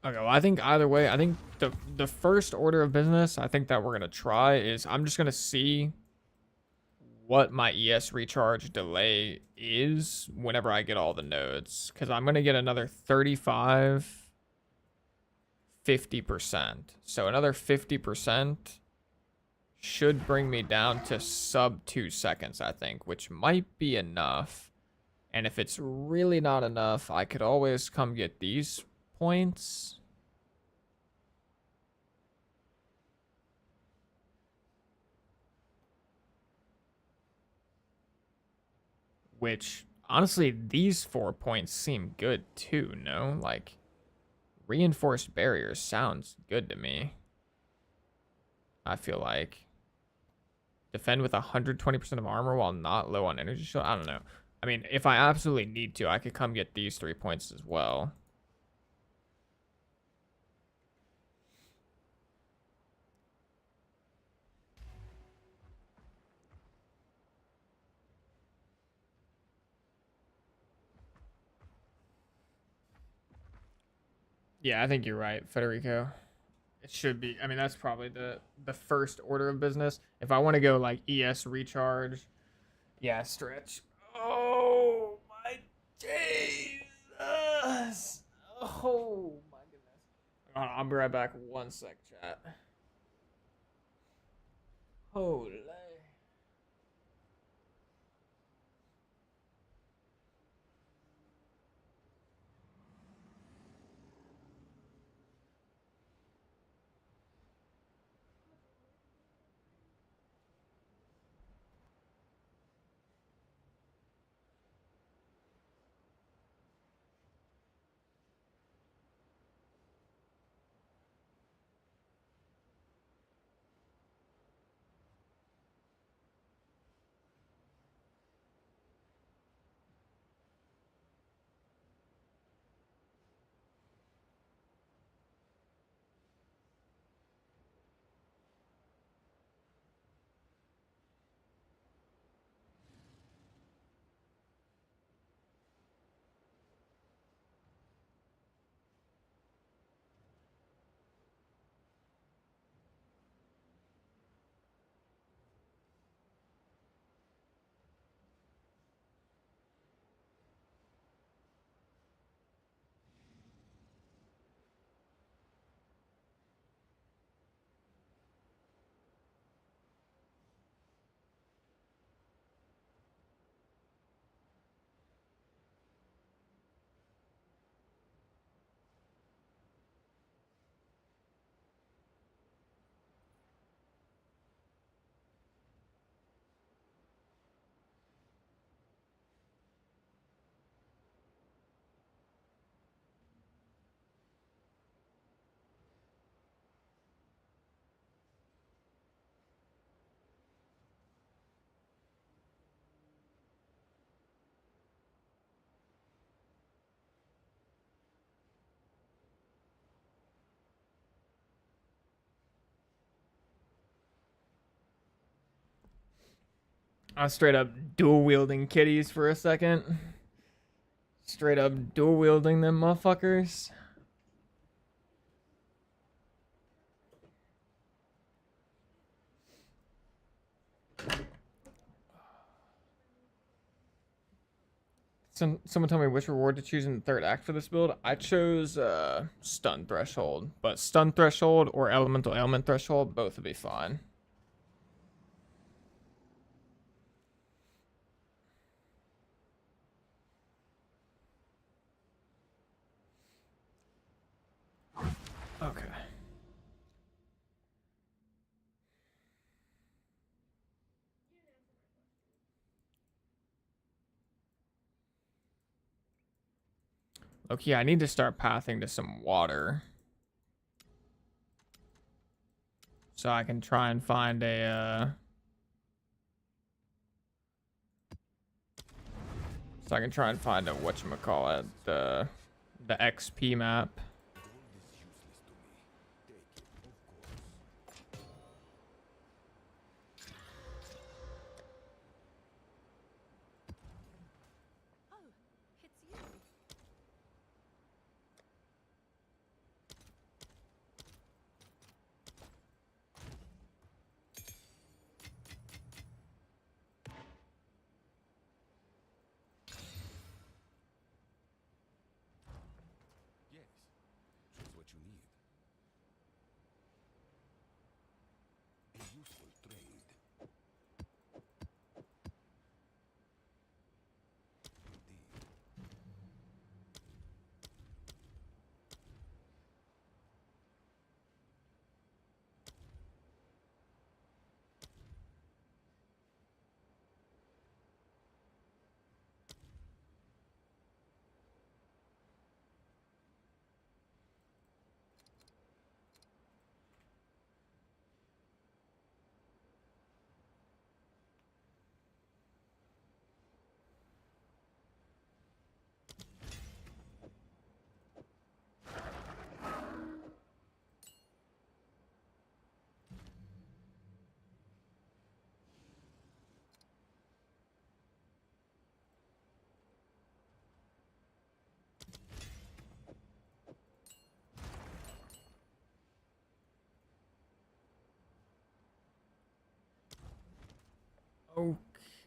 Okay, well, I think either way, I think the first order of business I think that we're gonna try is I'm just gonna see what my ES recharge delay is whenever I get all the nodes, because I'm gonna get another 35, 50%. So another 50% should bring me down to sub 2 seconds, I think, which might be enough. And if it's really not enough, I could always come get these points. Which, honestly, these 4 points seem good too, no? Like, reinforced barriers sounds good to me. I feel like. Defend with 120% of armor while not low on energy shield? I don't know. I mean, if I absolutely need to, I could come get these 3 points as well. Yeah, I think you're right, Federico. It should be. I mean, that's probably the first order of business. If I want to go like ES recharge, yeah, stretch. Oh my Jesus! Oh my goodness. I'll be right back. 1 sec, chat. Holy. I was straight up dual wielding kitties for a second. Straight up dual wielding them motherfuckers. Someone tell me which reward to choose in the third act for this build. I chose stun threshold, but stun threshold or elemental ailment threshold, both would be fine. Okay. Okay, I need to start pathing to some water. So I can try and find a whatchamacallit, the XP map. Oh, it's you. Yes, just what you need. A useful trade. Indeed.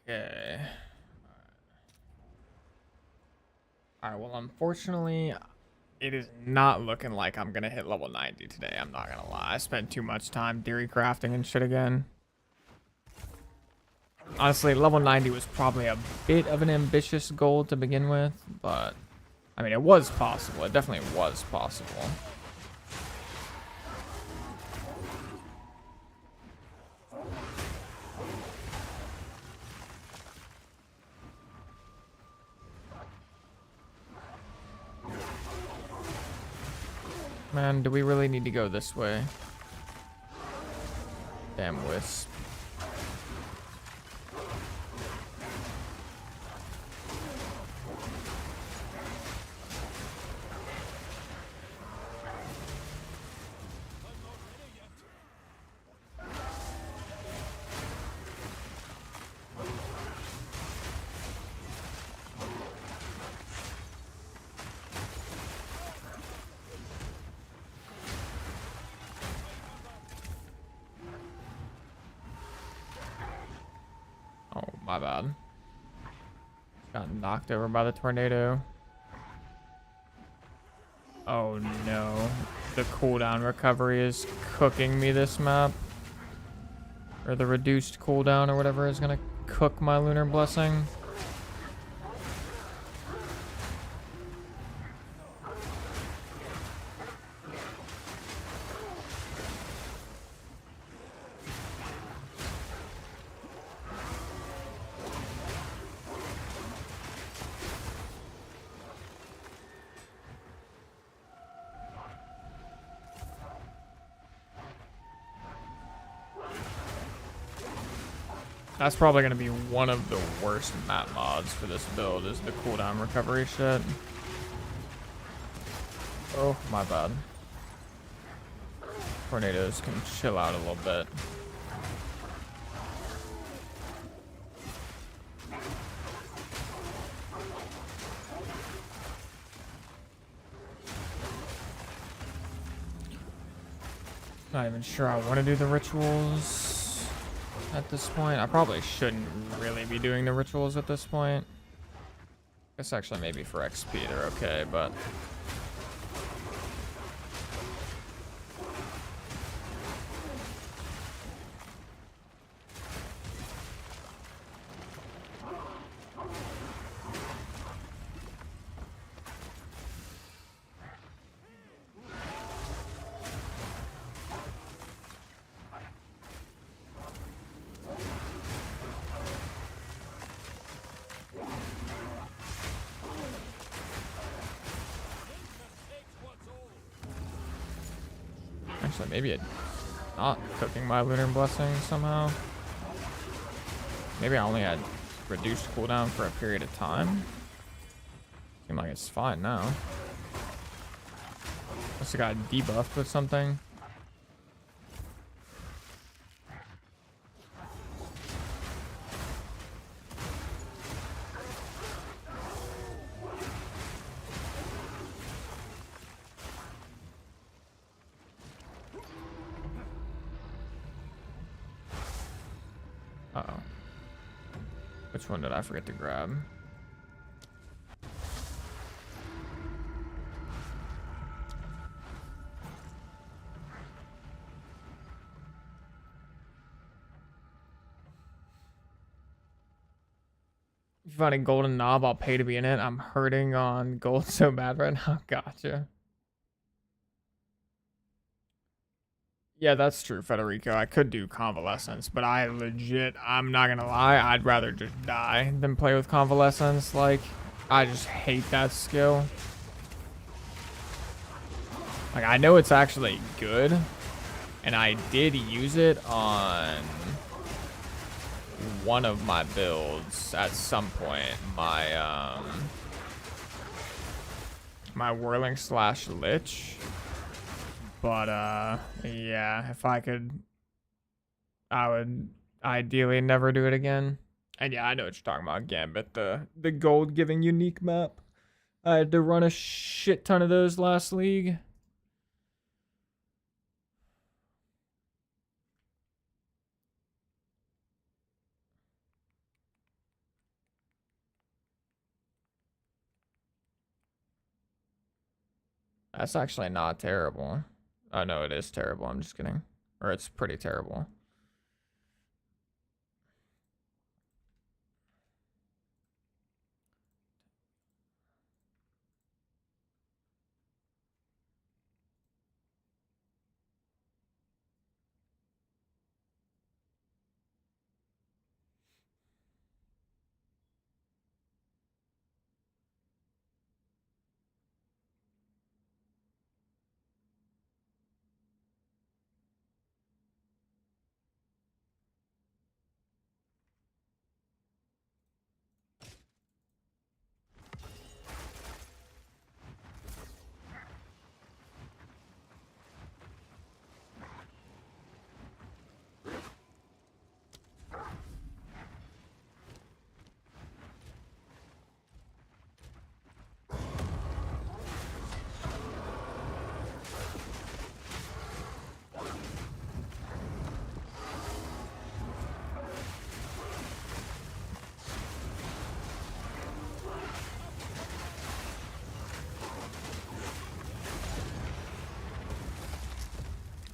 Okay. Alright, well, unfortunately, it is not looking like I'm gonna hit level 90 today. I'm not gonna lie. I spent too much time theory crafting and shit again. Honestly, level 90 was probably a bit of an ambitious goal to begin with, but I mean, it was possible. It definitely was possible. Man, do we really need to go this way? Damn wisp. Oh, my bad. Got knocked over by the tornado. Oh no. The cooldown recovery is cooking me this map. Or the reduced cooldown or whatever is gonna cook my Lunar Blessing. That's probably going to be one of the worst map mods for this build, is the cooldown recovery shit. Oh, my bad. Tornadoes can chill out a little bit. Not even sure I want to do the rituals at this point. I probably shouldn't really be doing the rituals at this point. Guess actually maybe for XP they're okay, but actually maybe it not cooking my lunar blessing somehow. Maybe I only had reduced cooldown for a period of time. Seems like it's fine now. Unless it got debuffed with something. Uh-oh. Which one did I forget to grab? If you find a golden knob, I'll pay to be in it. I'm hurting on gold so bad right now. Gotcha. Yeah, that's true, Federico. I could do convalescence, but I'm not gonna lie, I'd rather just die than play with convalescence. Like, I just hate that skill. Like, I know it's actually good, and I did use it on one of my builds at some point. My whirling slash lich. But yeah, if I could, I would ideally never do it again. And yeah, I know what you're talking about, Gambit, the gold giving unique map. I had to run a shit ton of those last league. That's actually not terrible. Oh no, it is terrible. I'm just kidding. Or it's pretty terrible.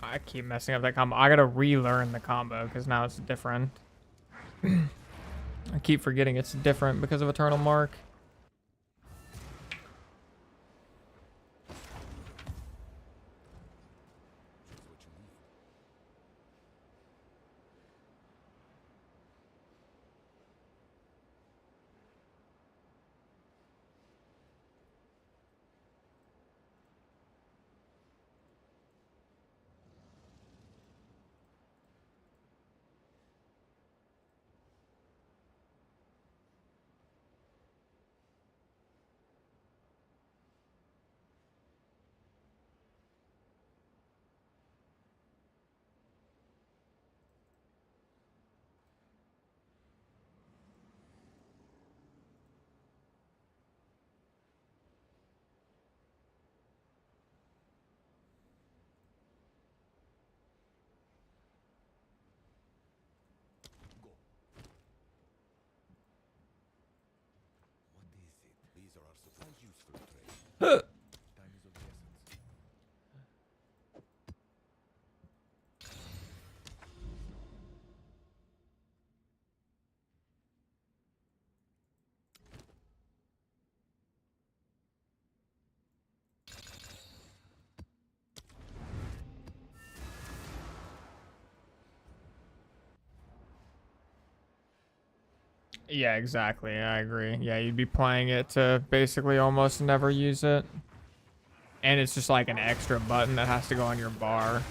I keep messing up that combo. I gotta relearn the combo because now it's different. I keep forgetting it's different because of Eternal Mark. for the trade. Time is of the essence. Yeah, exactly. I agree. Yeah, you'd be playing it to basically almost never use it. And it's just like an extra button that has to go on your bar.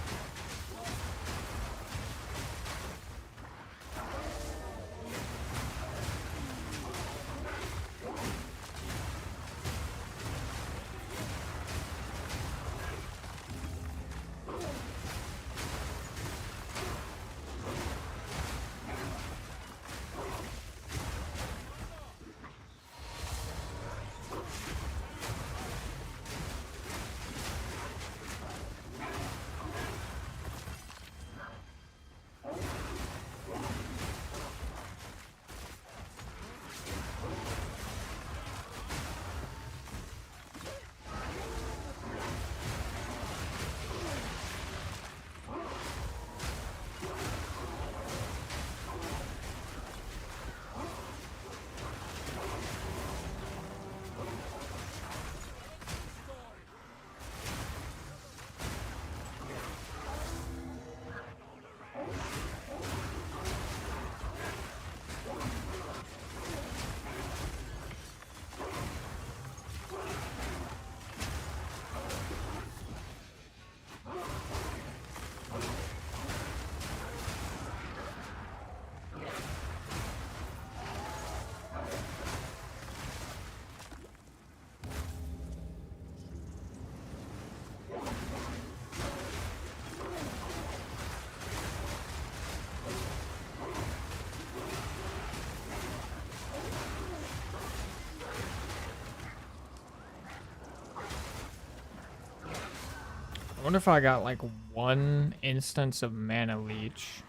I wonder if I got like one instance of mana leech.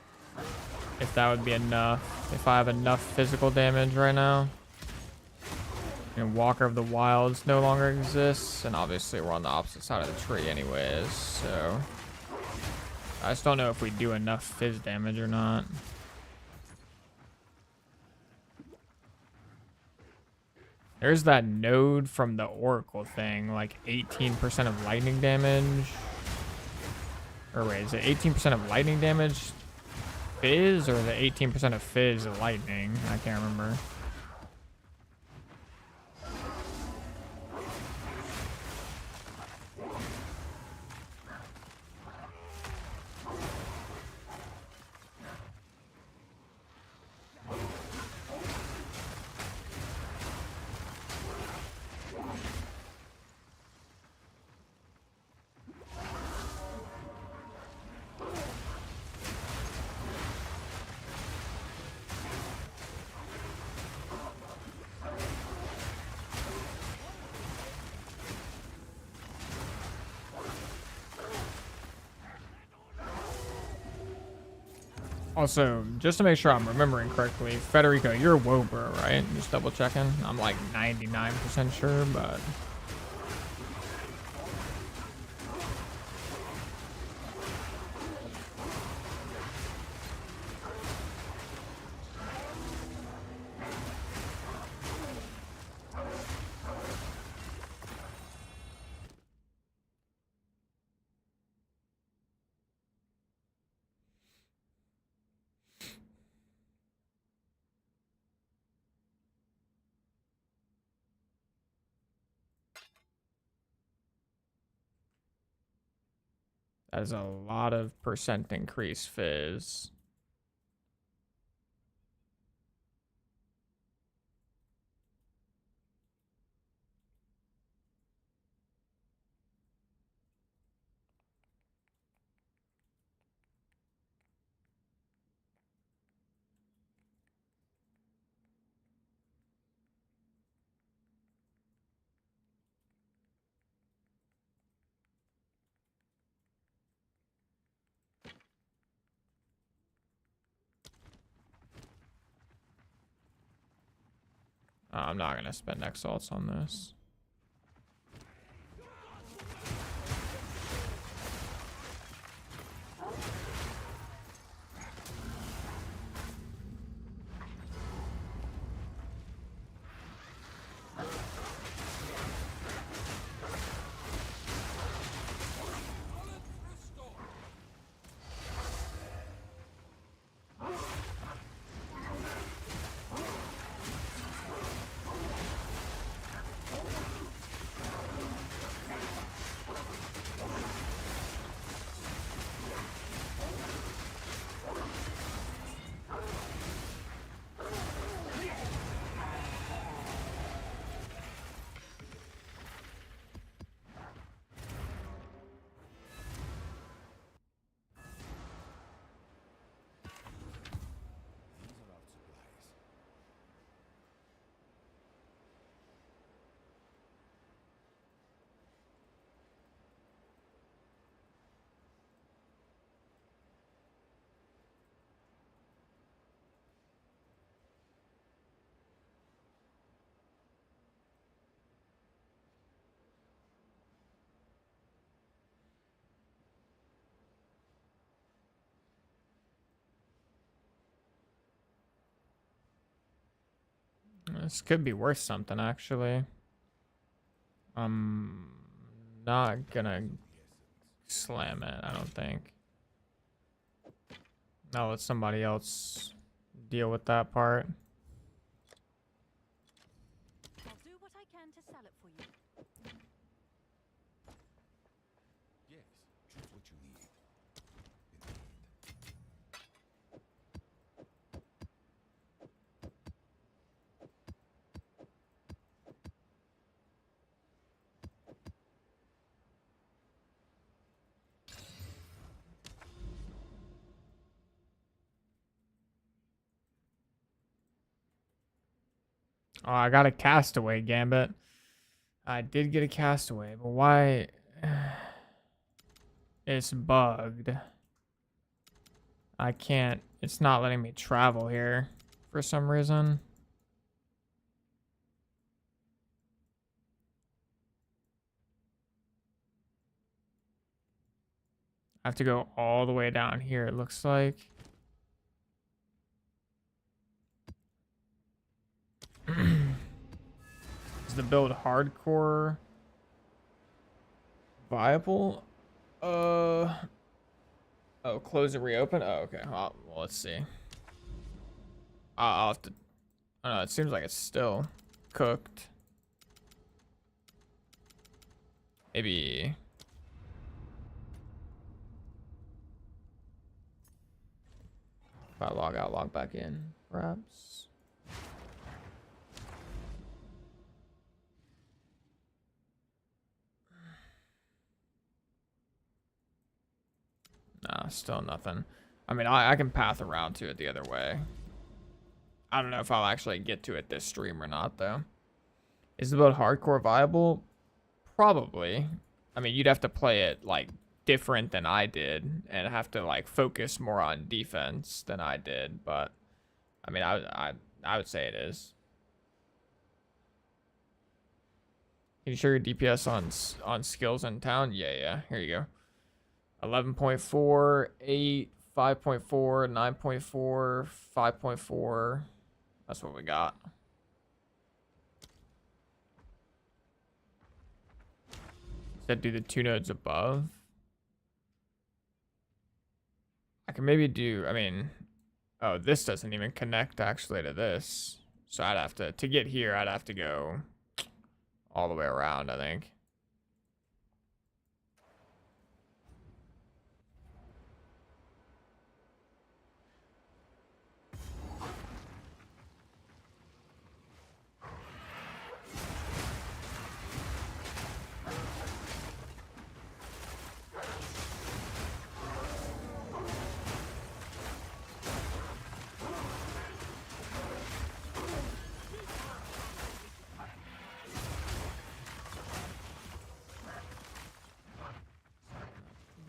If that would be enough. If I have enough physical damage right now. And Walker of the Wilds no longer exists. And obviously we're on the opposite side of the tree anyways. So I just don't know if we do enough fizz damage or not. There's that node from the Oracle thing. Like 18% of lightning damage. Or wait, is it 18% of lightning damage fizz or the 18% of fizz lightning? I can't remember. Also, just to make sure I'm remembering correctly, Federico, you're a Woebro, right? Just double checking. I'm like 99% sure, but... That is a lot of percent increase fizz. I'm not going to spend exalts on this. This could be worth something, actually. I'm not gonna slam it, I don't think. I'll let somebody else deal with that part. I'll do what I can to sell it for you. Yes, choose what you need. Oh, I got a castaway, Gambit. I did get a castaway, but why? It's bugged. I can't. It's not letting me travel here for some reason. I have to go all the way down here, it looks like. Is the build hardcore viable? Oh, close and reopen? Oh, okay. Well, let's see. I'll have to... I don't know, it seems like it's still cooked. Maybe... if I log out, log back in, perhaps. Nah, still nothing. I mean, I can path around to it the other way. I don't know if I'll actually get to it this stream or not, though. Is the build hardcore viable? Probably. I mean, you'd have to play it, like, different than I did, and have to, like, focus more on defense than I did, but, I mean, I would say it is. Can you show your DPS on skills in town? Yeah. Here you go. 11.4, 8, 5.4, 9.4, 5.4. That's what we got. Does that do the 2 nodes above? I can maybe do, I mean, oh, this doesn't even connect actually to this. So I'd have to get here, I'd have to go all the way around, I think.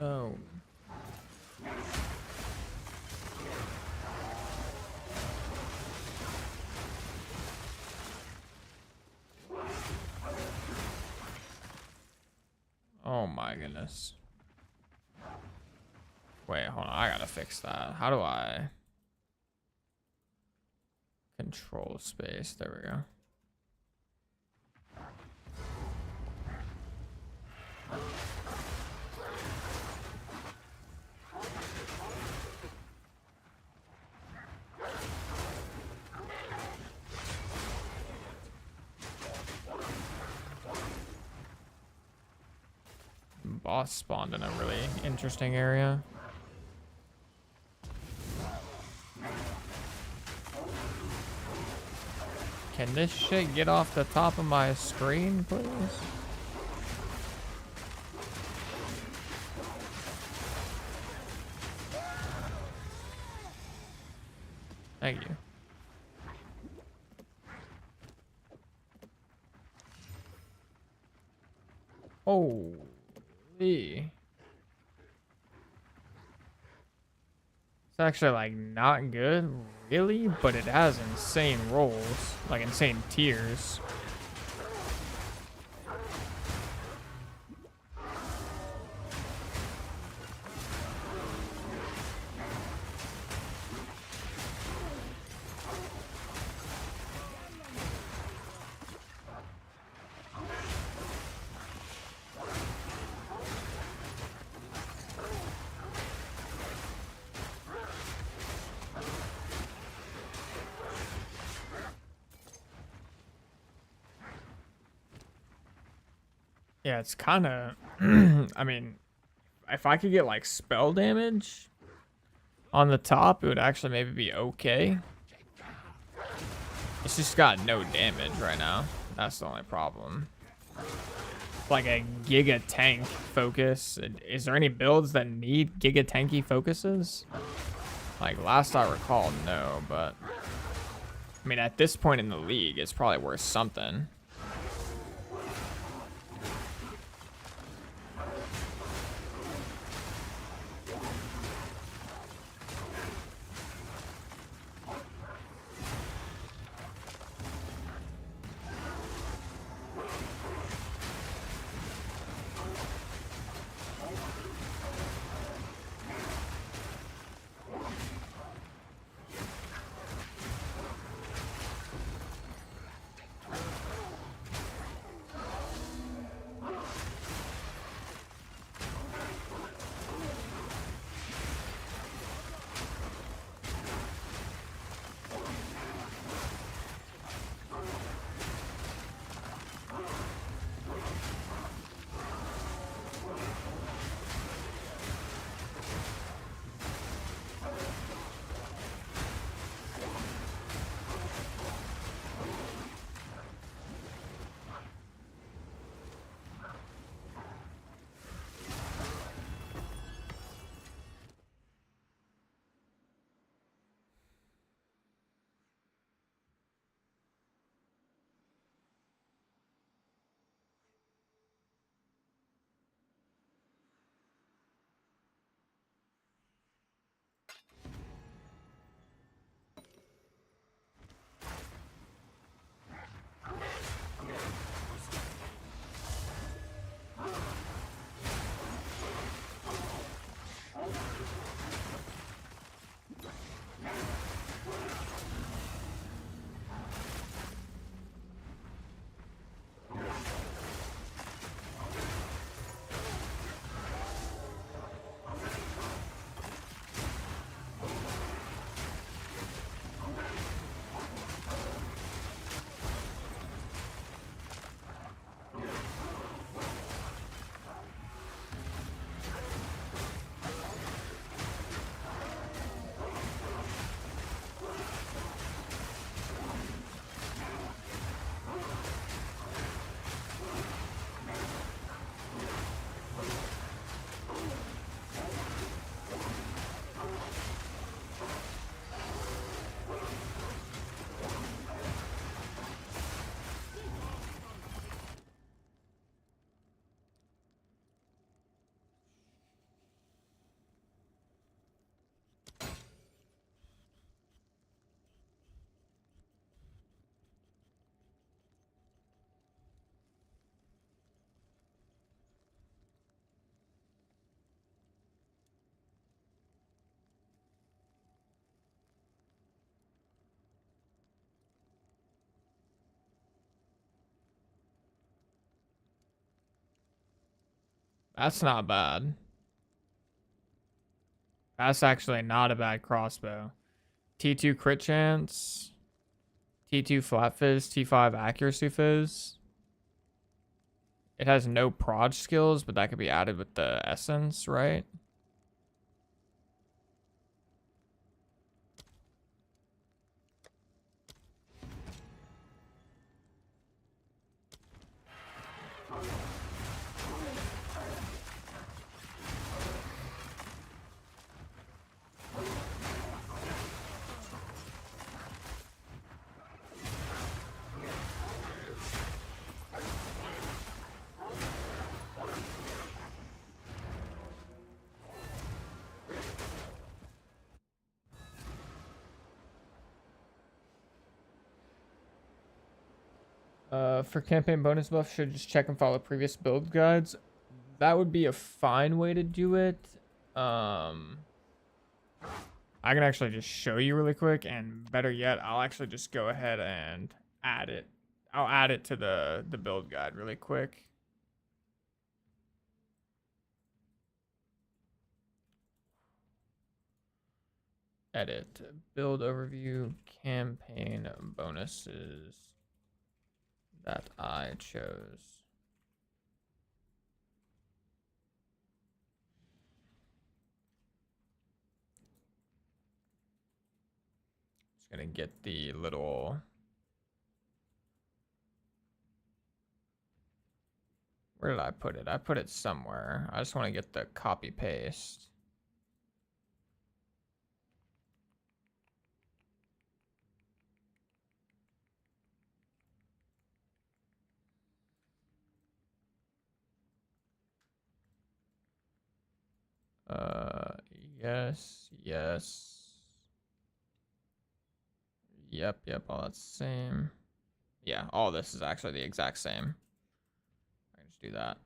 No. Oh my goodness. Wait, hold on. I gotta fix that. How do I control space? There we go. Boss spawned in a really interesting area. Can this shit get off the top of my screen, please? Thank you. Oh. It's actually like not good, really, but it has insane rolls, like insane tiers. Yeah, it's kind of. I mean, if I could get like spell damage on the top, it would actually maybe be okay. It's just got no damage right now. That's the only problem. Like a giga tank focus. Is there any builds that need giga tanky focuses? Like last I recall, no, but I mean at this point in the league, it's probably worth something. That's not bad. That's actually not a bad crossbow. T2 crit chance, T2 flat fizz, T5 accuracy fizz. It has no prod skills, but that could be added with the essence, right? For campaign bonus buff, should just check and follow previous build guides. That would be a fine way to do it. I can actually just show you really quick, and better yet, I'll actually just go ahead and add it. I'll add it to the build guide really quick. Edit build overview campaign bonuses that I chose. gonna get the little... Where did I put it? I put it somewhere. I just want to get the copy paste. Yes, yes. Yep, all that's the same. Yeah, all this is actually the exact same. I can just do that.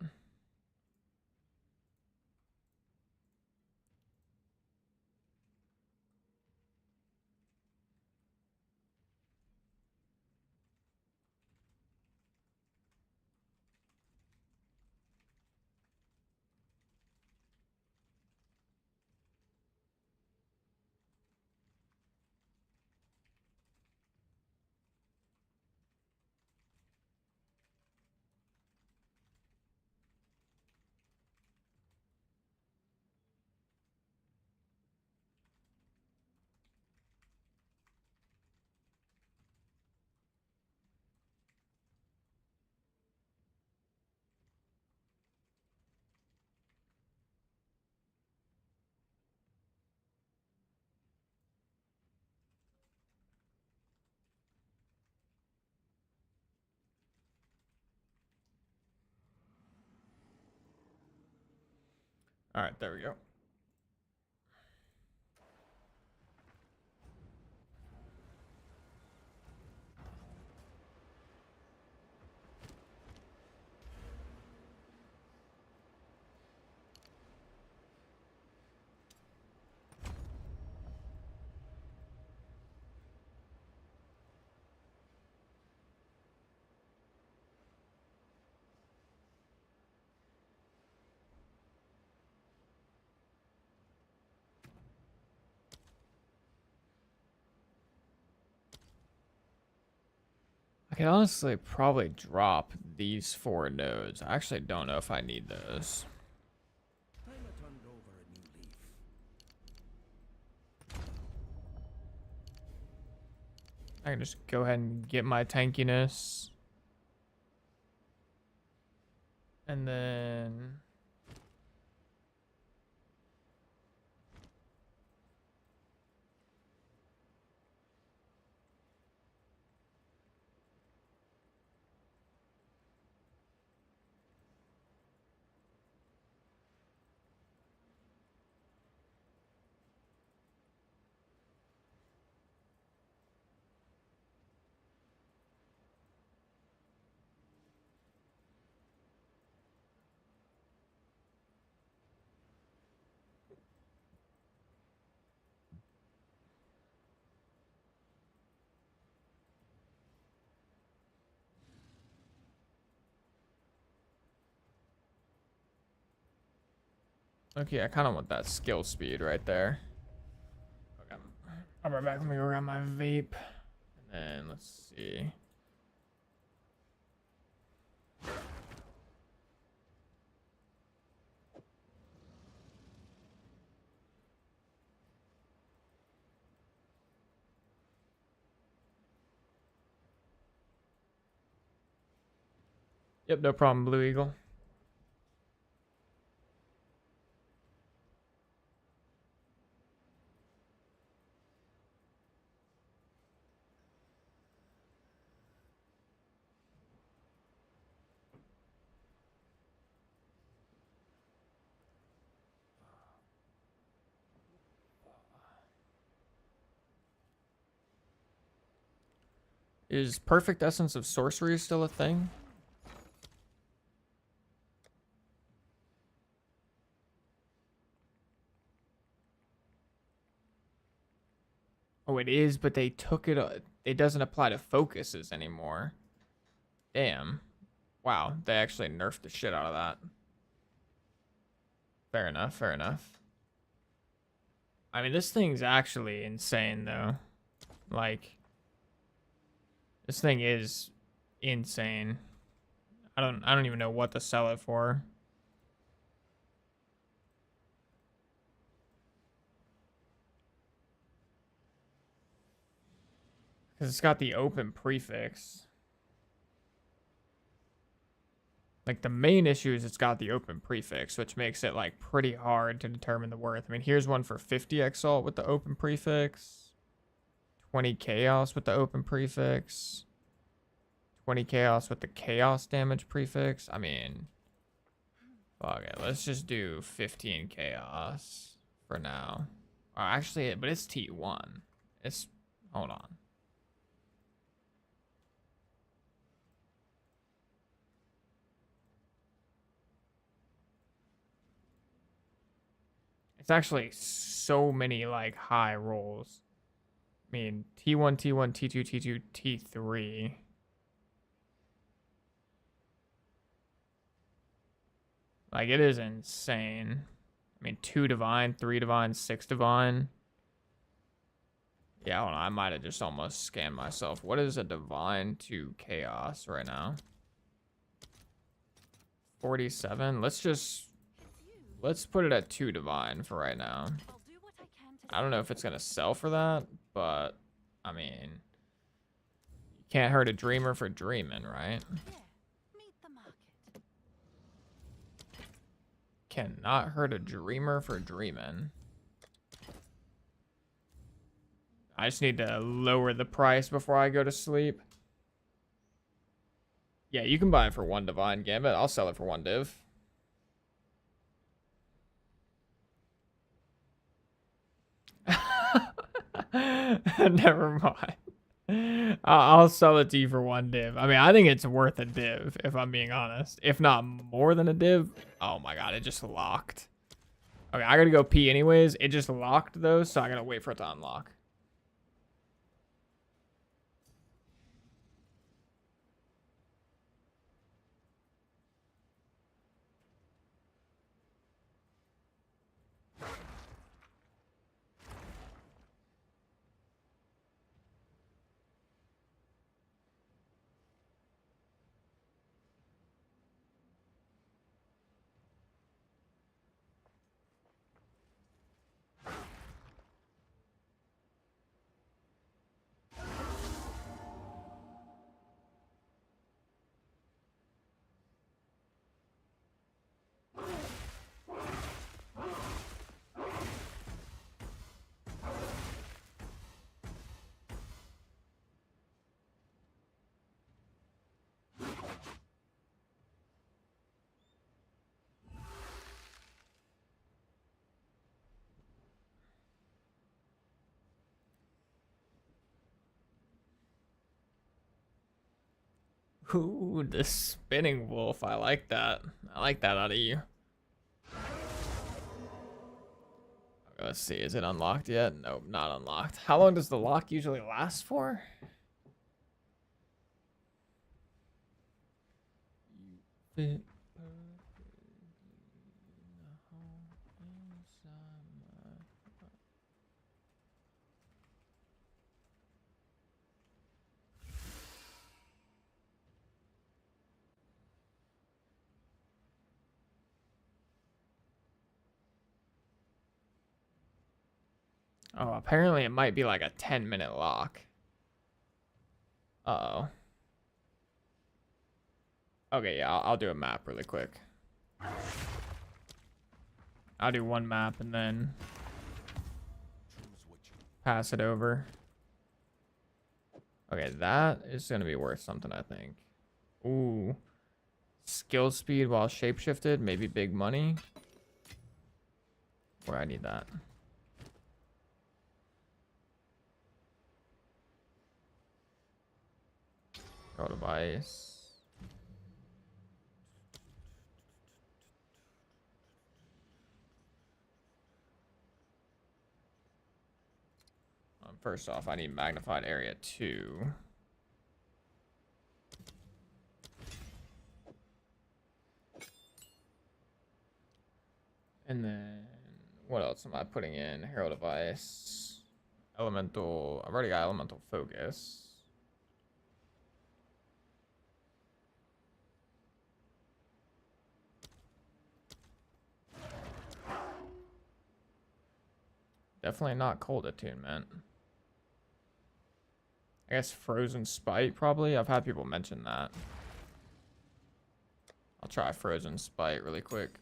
All right, there we go. I can honestly probably drop these 4 nodes. I actually don't know if I need those. Time I turned over a new leaf. I can just go ahead and get my tankiness. And then... Okay, I kind of want that skill speed right there. Okay. I'll be right back. Let me go grab my vape. And then let's see. Yep, no problem, Blue Eagle. Is perfect essence of sorcery still a thing? Oh, it is, but they took it. It doesn't apply to focuses anymore. Damn. Wow, they actually nerfed the shit out of that. Fair enough, fair enough. I mean, this thing's actually insane, though. Like, this thing is insane. I don't even know what to sell it for. Because it's got the open prefix. Like, the main issue is it's got the open prefix, which makes it, like, pretty hard to determine the worth. I mean, here's one for 50 Exalt with the open prefix. 20 Chaos with the open prefix. 20 Chaos with the Chaos damage prefix. I mean, fuck it. Let's just do 15 Chaos for now. Actually, but it's T1. It's, hold on. It's actually so many, like, high rolls. I mean, T1, T1, T2, T2, T3. Like, it is insane. I mean, 2 Divine, 3 Divine, 6 Divine. Yeah, hold on. I might have just almost scanned myself. What is a Divine to Chaos right now? 47. Let's put it at 2 Divine for right now. I'll do what I can to I don't know if it's going to sell for that, but, I mean, you can't hurt a dreamer for dreaming, right? Here, meet the market. Cannot hurt a dreamer for dreaming. I just need to lower the price before I go to sleep. Yeah, you can buy it for 1 Divine Gambit. I'll sell it for 1 Div. Never mind. I'll sell it to you for 1 div. I mean, I think it's worth a div, if I'm being honest. If not more than a div. Oh my god, it just locked. Okay, I gotta go pee anyways. It just locked though, so I gotta wait for it to unlock. Ooh, the spinning wolf. I like that. I like that out of you. Okay, let's see. Is it unlocked yet? Nope, not unlocked. How long does the lock usually last for? You fit Oh, apparently it might be like a 10-minute lock. Uh-oh. Okay, yeah, I'll do a map really quick. I'll do 1 map and then pass it over. Okay, that is going to be worth something, I think. Ooh. Skill speed while shapeshifted, maybe big money. Where I need that. Go device. First off, I need magnified area 2. And then what else am I putting in? Hero device. Elemental. I've already got elemental focus. Definitely not cold attunement. I guess Frozen Spite, probably. I've had people mention that. I'll try Frozen Spite really quick.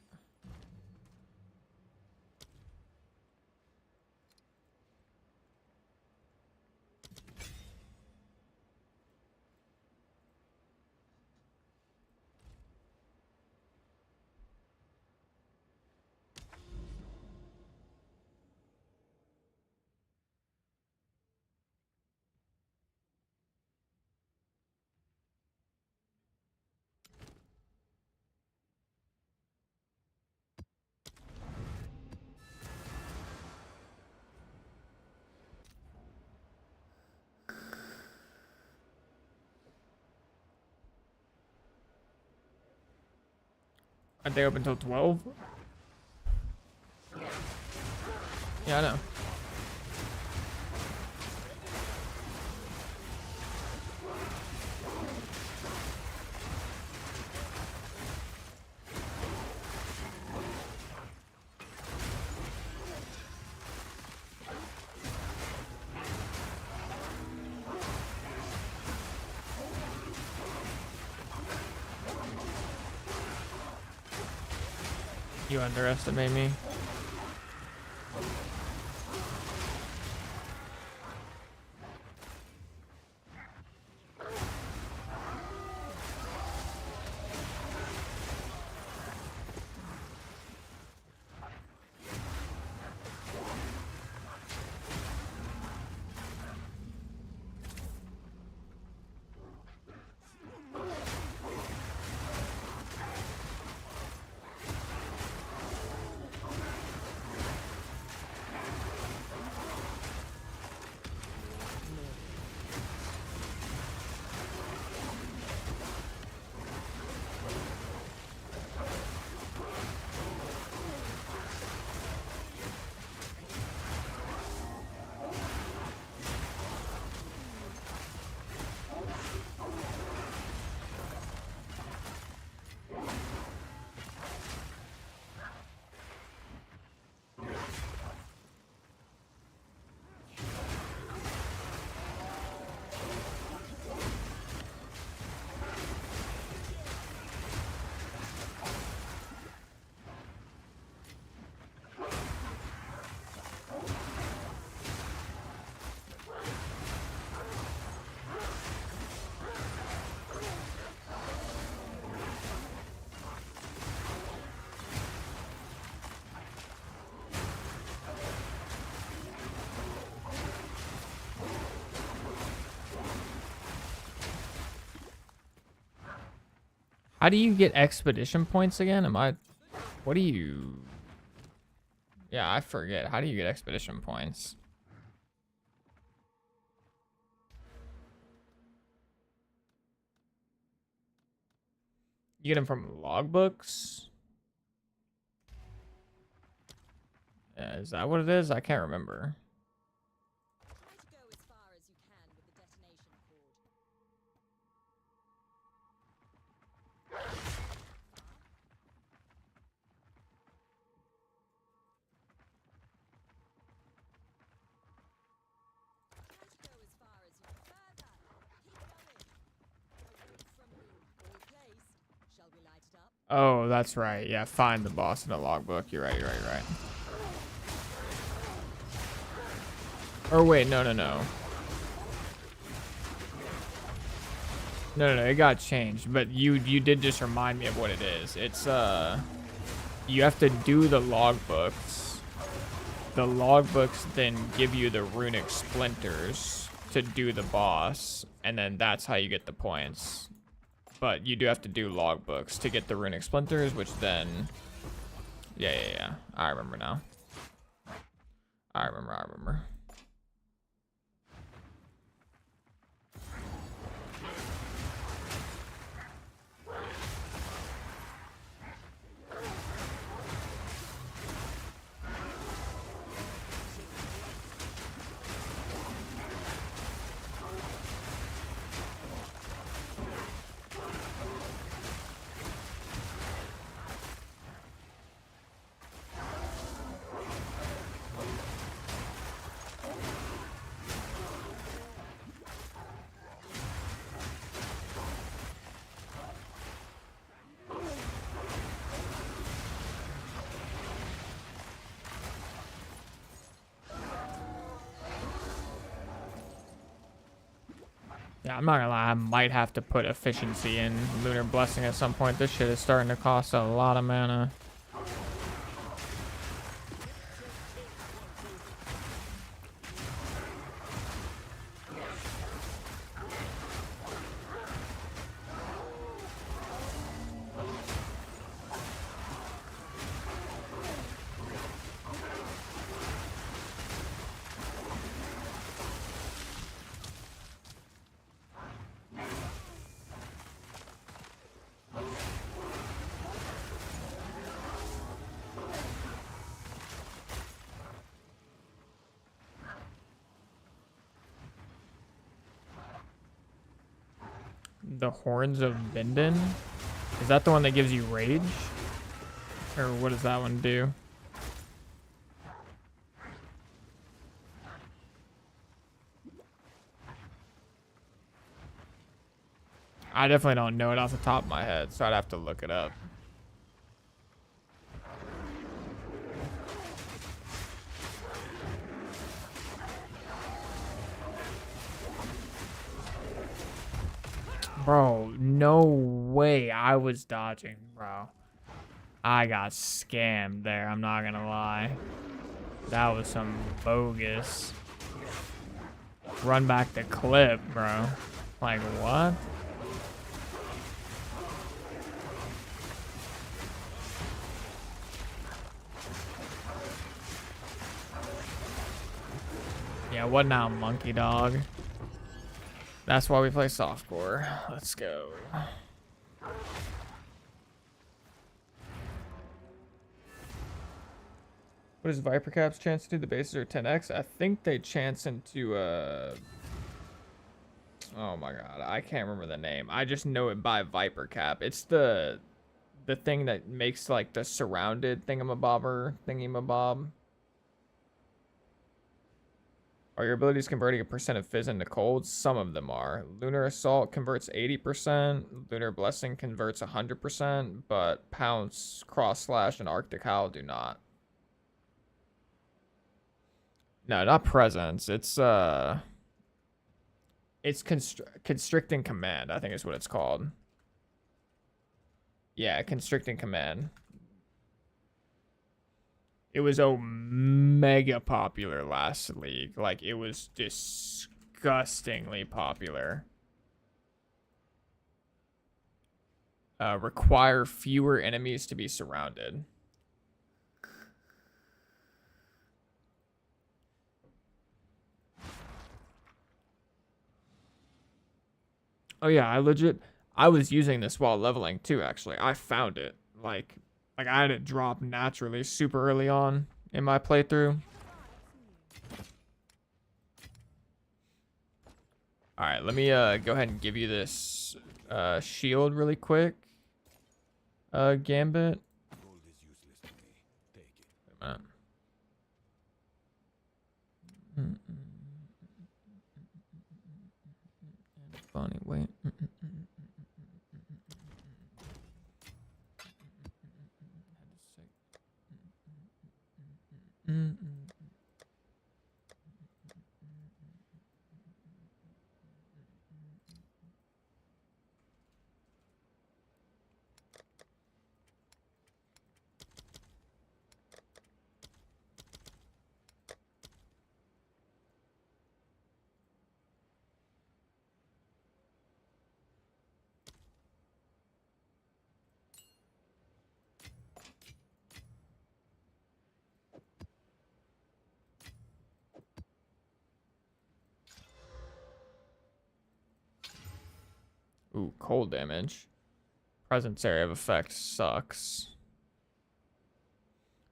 Aren't they open until 12? Yeah, I know. You underestimate me. How do you get expedition points again? What do you... Yeah, I forget. How do you get expedition points? You get them from logbooks? Yeah, is that what it is? I can't remember. Try to go as far as you can with the detonation cord. Try to go as far as you further. Keep going. A word from you. All placed. Shall we light it up? Oh, that's right. Yeah, find the boss in the logbook. You're right, you're right, you're right. Or wait, no. No, it got changed. But you did just remind me of what it is. It's, you have to do the logbooks. The logbooks then give you the runic splinters to do the boss. And then that's how you get the points. But you do have to do logbooks to get the runic splinters, which then... Yeah. I remember now. I remember. Yeah, I'm not gonna lie, I might have to put efficiency in Lunar Blessing at some point. This shit is starting to cost a lot of mana. The Horns of Bindon? Is that the one that gives you rage? Or what does that one do? I definitely don't know it off the top of my head, so I'd have to look it up. Bro, no way I was dodging, bro. I got scammed there, I'm not gonna lie. That was some bogus. Run back the clip, bro. Like, what? Yeah, what now, monkey dog? That's why we play softcore. Let's go. What is Viper Cap's chance to do? The bases are 10x. I think they chance into oh my god, I can't remember the name. I just know it by Viper Cap. It's the thing that makes like the surrounded thingamabobber thingy-mabob. Are your abilities converting a percent of fizz into cold? Some of them are. Lunar Assault converts 80%. Lunar Blessing converts 100%. But Pounce, Cross Slash, and Arctic Howl do not. No, not Presence. It's Constricting Command, I think is what it's called. Yeah, Constricting Command. It was mega popular last league. Like, it was disgustingly popular. Require fewer enemies to be surrounded. Oh yeah, I was using this while leveling too, actually. I found it. Like I had it drop naturally super early on in my playthrough. Alright, let me go ahead and give you this shield really quick. Gambit. Gold is useless to me. Take it. Wait a minute. Funny, wait. Ooh, cold damage. Presence area of effect sucks.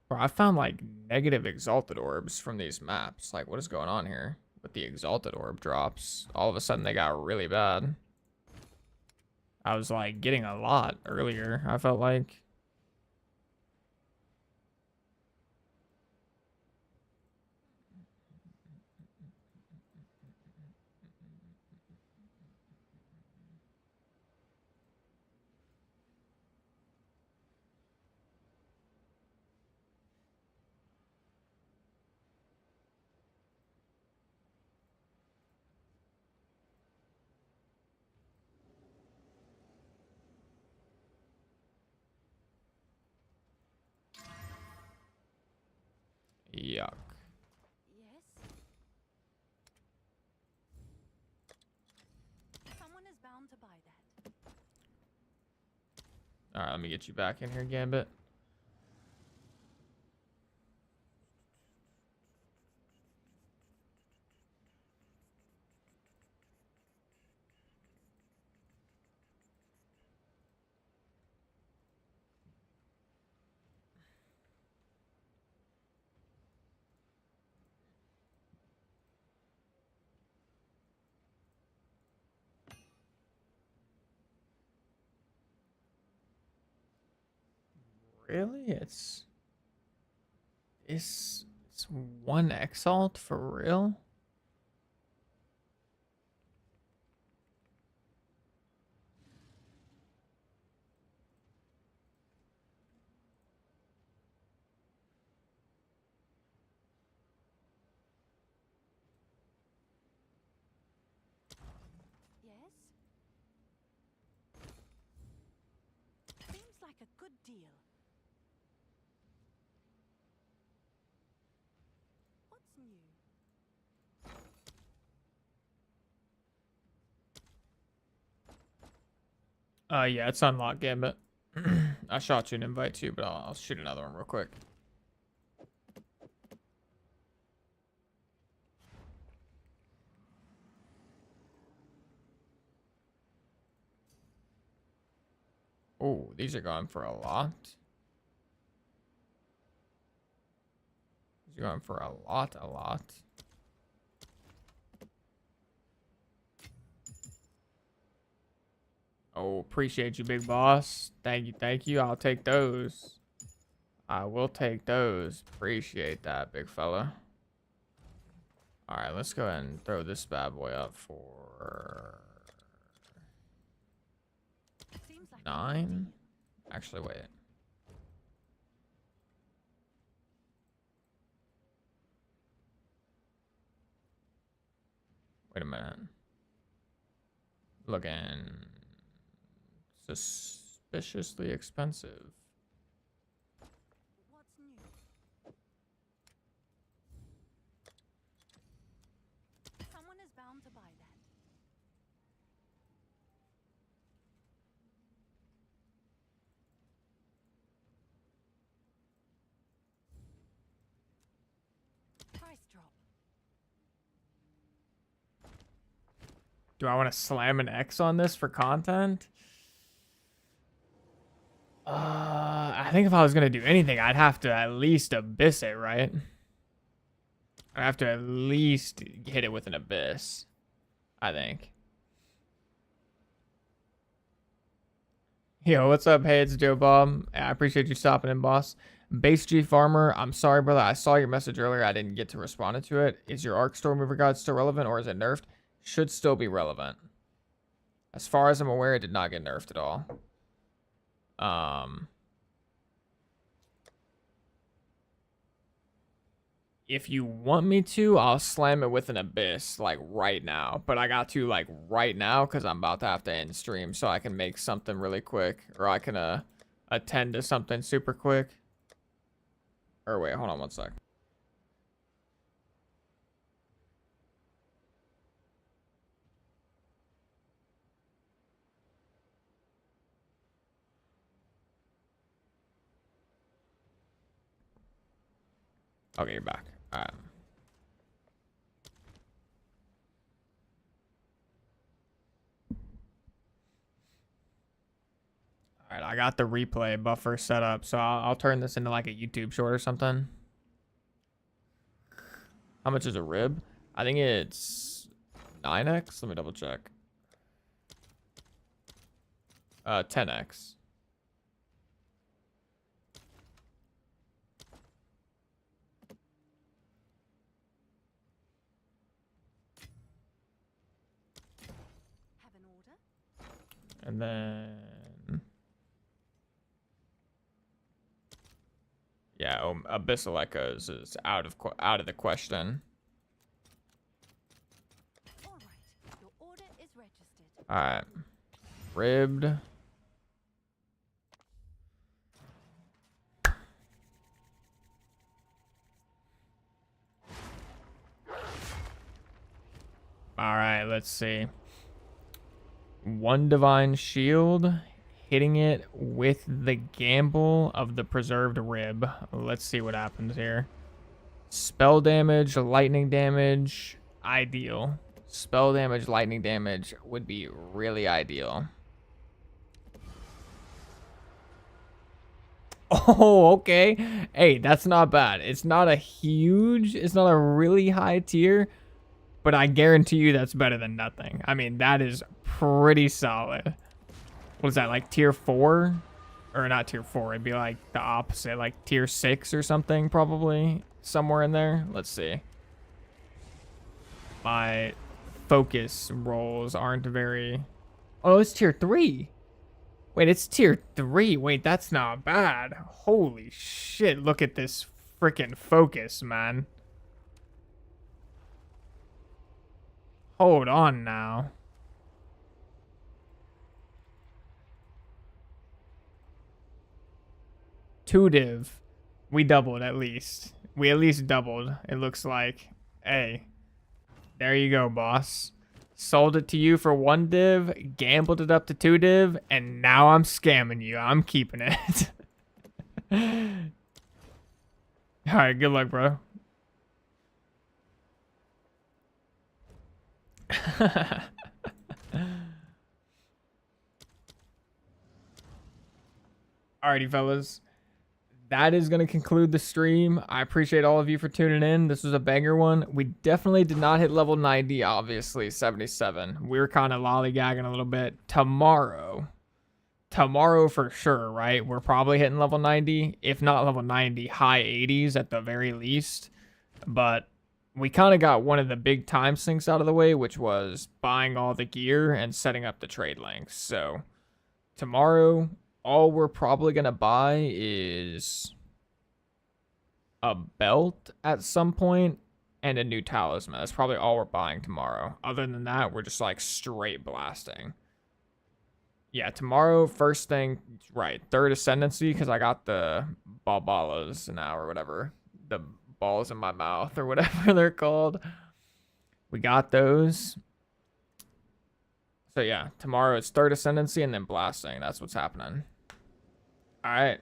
Bro, I found like negative exalted orbs from these maps. Like, what is going on here with the exalted orb drops? All of a sudden they got really bad. I was like getting a lot earlier, I felt like. Yuck. Yes? Someone is bound to buy that. All right, let me get you back in here, Gambit. Really? It's 1 Exalt for real? Yes? Seems like a good deal. What's new? Yeah, it's unlocked, Gambit. I shot you an invite too, but I'll shoot another one real quick. Oh, these are going for a lot. These are going for a lot. Oh, appreciate you, big boss. Thank you. I'll take those. I will take those. Appreciate that, big fella. All right, let's go ahead and throw this bad boy up for Seems like 9. Actually, wait. Wait a minute. Looking suspiciously expensive. What's new? Someone is bound to buy that. Price drop. Do I want to slam an X on this for content? I think if I was going to do anything, I'd have to at least abyss it, right? I have to at least hit it with an abyss, I think. Yo, what's up? Hey, it's Joe Bob. I appreciate you stopping in, boss. Base G Farmer, I'm sorry, brother. I saw your message earlier. I didn't get to respond to it. Is your Arc Store Mover Guide still relevant or is it nerfed? Should still be relevant. As far as I'm aware, it did not get nerfed at all. If you want me to, I'll slam it with an abyss, like, right now. But I got to, like, right now, because I'm about to have to end stream, so I can make something really quick. Or I can, attend to something super quick. Or wait, hold on one sec. Okay, you're back. Alright. Alright, I got the replay buffer set up, so I'll turn this into like a YouTube short or something. How much is a rib? I think it's 9x. Let me double check. 10x. Have an order? And then, yeah, Abyssal Echoes is out of the question. All right. Your order is registered. All right, ribbed. All right, let's see. One divine shield, hitting it with the gamble of the preserved rib. Let's see what happens here. Spell damage, lightning damage, ideal. Spell damage, lightning damage would be really ideal. Oh, okay. Hey, that's not bad. It's not a really high tier, but I guarantee you that's better than nothing. I mean, that is pretty solid. What is that, like tier 4? Or not tier 4, it'd be like the opposite, like tier 6 or something, probably. Somewhere in there. Let's see. My focus rolls aren't very... Oh, it's tier 3. Wait, it's tier 3. Wait, that's not bad. Holy shit, look at this freaking focus, man. Hold on now. Two div. We doubled at least. We at least doubled, it looks like. Hey, there you go, boss. Sold it to you for 1 div, gambled it up to 2 div, and now I'm scamming you. I'm keeping it. Alright, good luck, bro. Alrighty, fellas. That is going to conclude the stream. I appreciate all of you for tuning in. This was a banger one. We definitely did not hit level 90, obviously, 77. We were kind of lollygagging a little bit. Tomorrow for sure, right? We're probably hitting level 90. If not level 90, high 80s at the very least. But we kind of got one of the big time sinks out of the way, which was buying all the gear and setting up the trade links. So tomorrow... all we're probably going to buy is a belt at some point and a new talisman. That's probably all we're buying tomorrow. Other than that, we're just like straight blasting. Yeah, tomorrow, first thing, right, 3rd ascendancy, because I got the balbalas now or whatever. The balls in my mouth or whatever they're called. We got those. So yeah, tomorrow it's 3rd ascendancy and then blasting. That's what's happening. All right.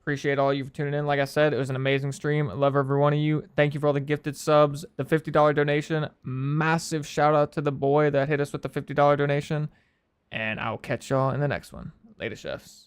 Appreciate all you for tuning in. Like I said, it was an amazing stream. I love every one of you. Thank you for all the gifted subs. The $50 donation. Massive shout out to the boy that hit us with the $50 donation. And I'll catch y'all in the next one. Later, chefs.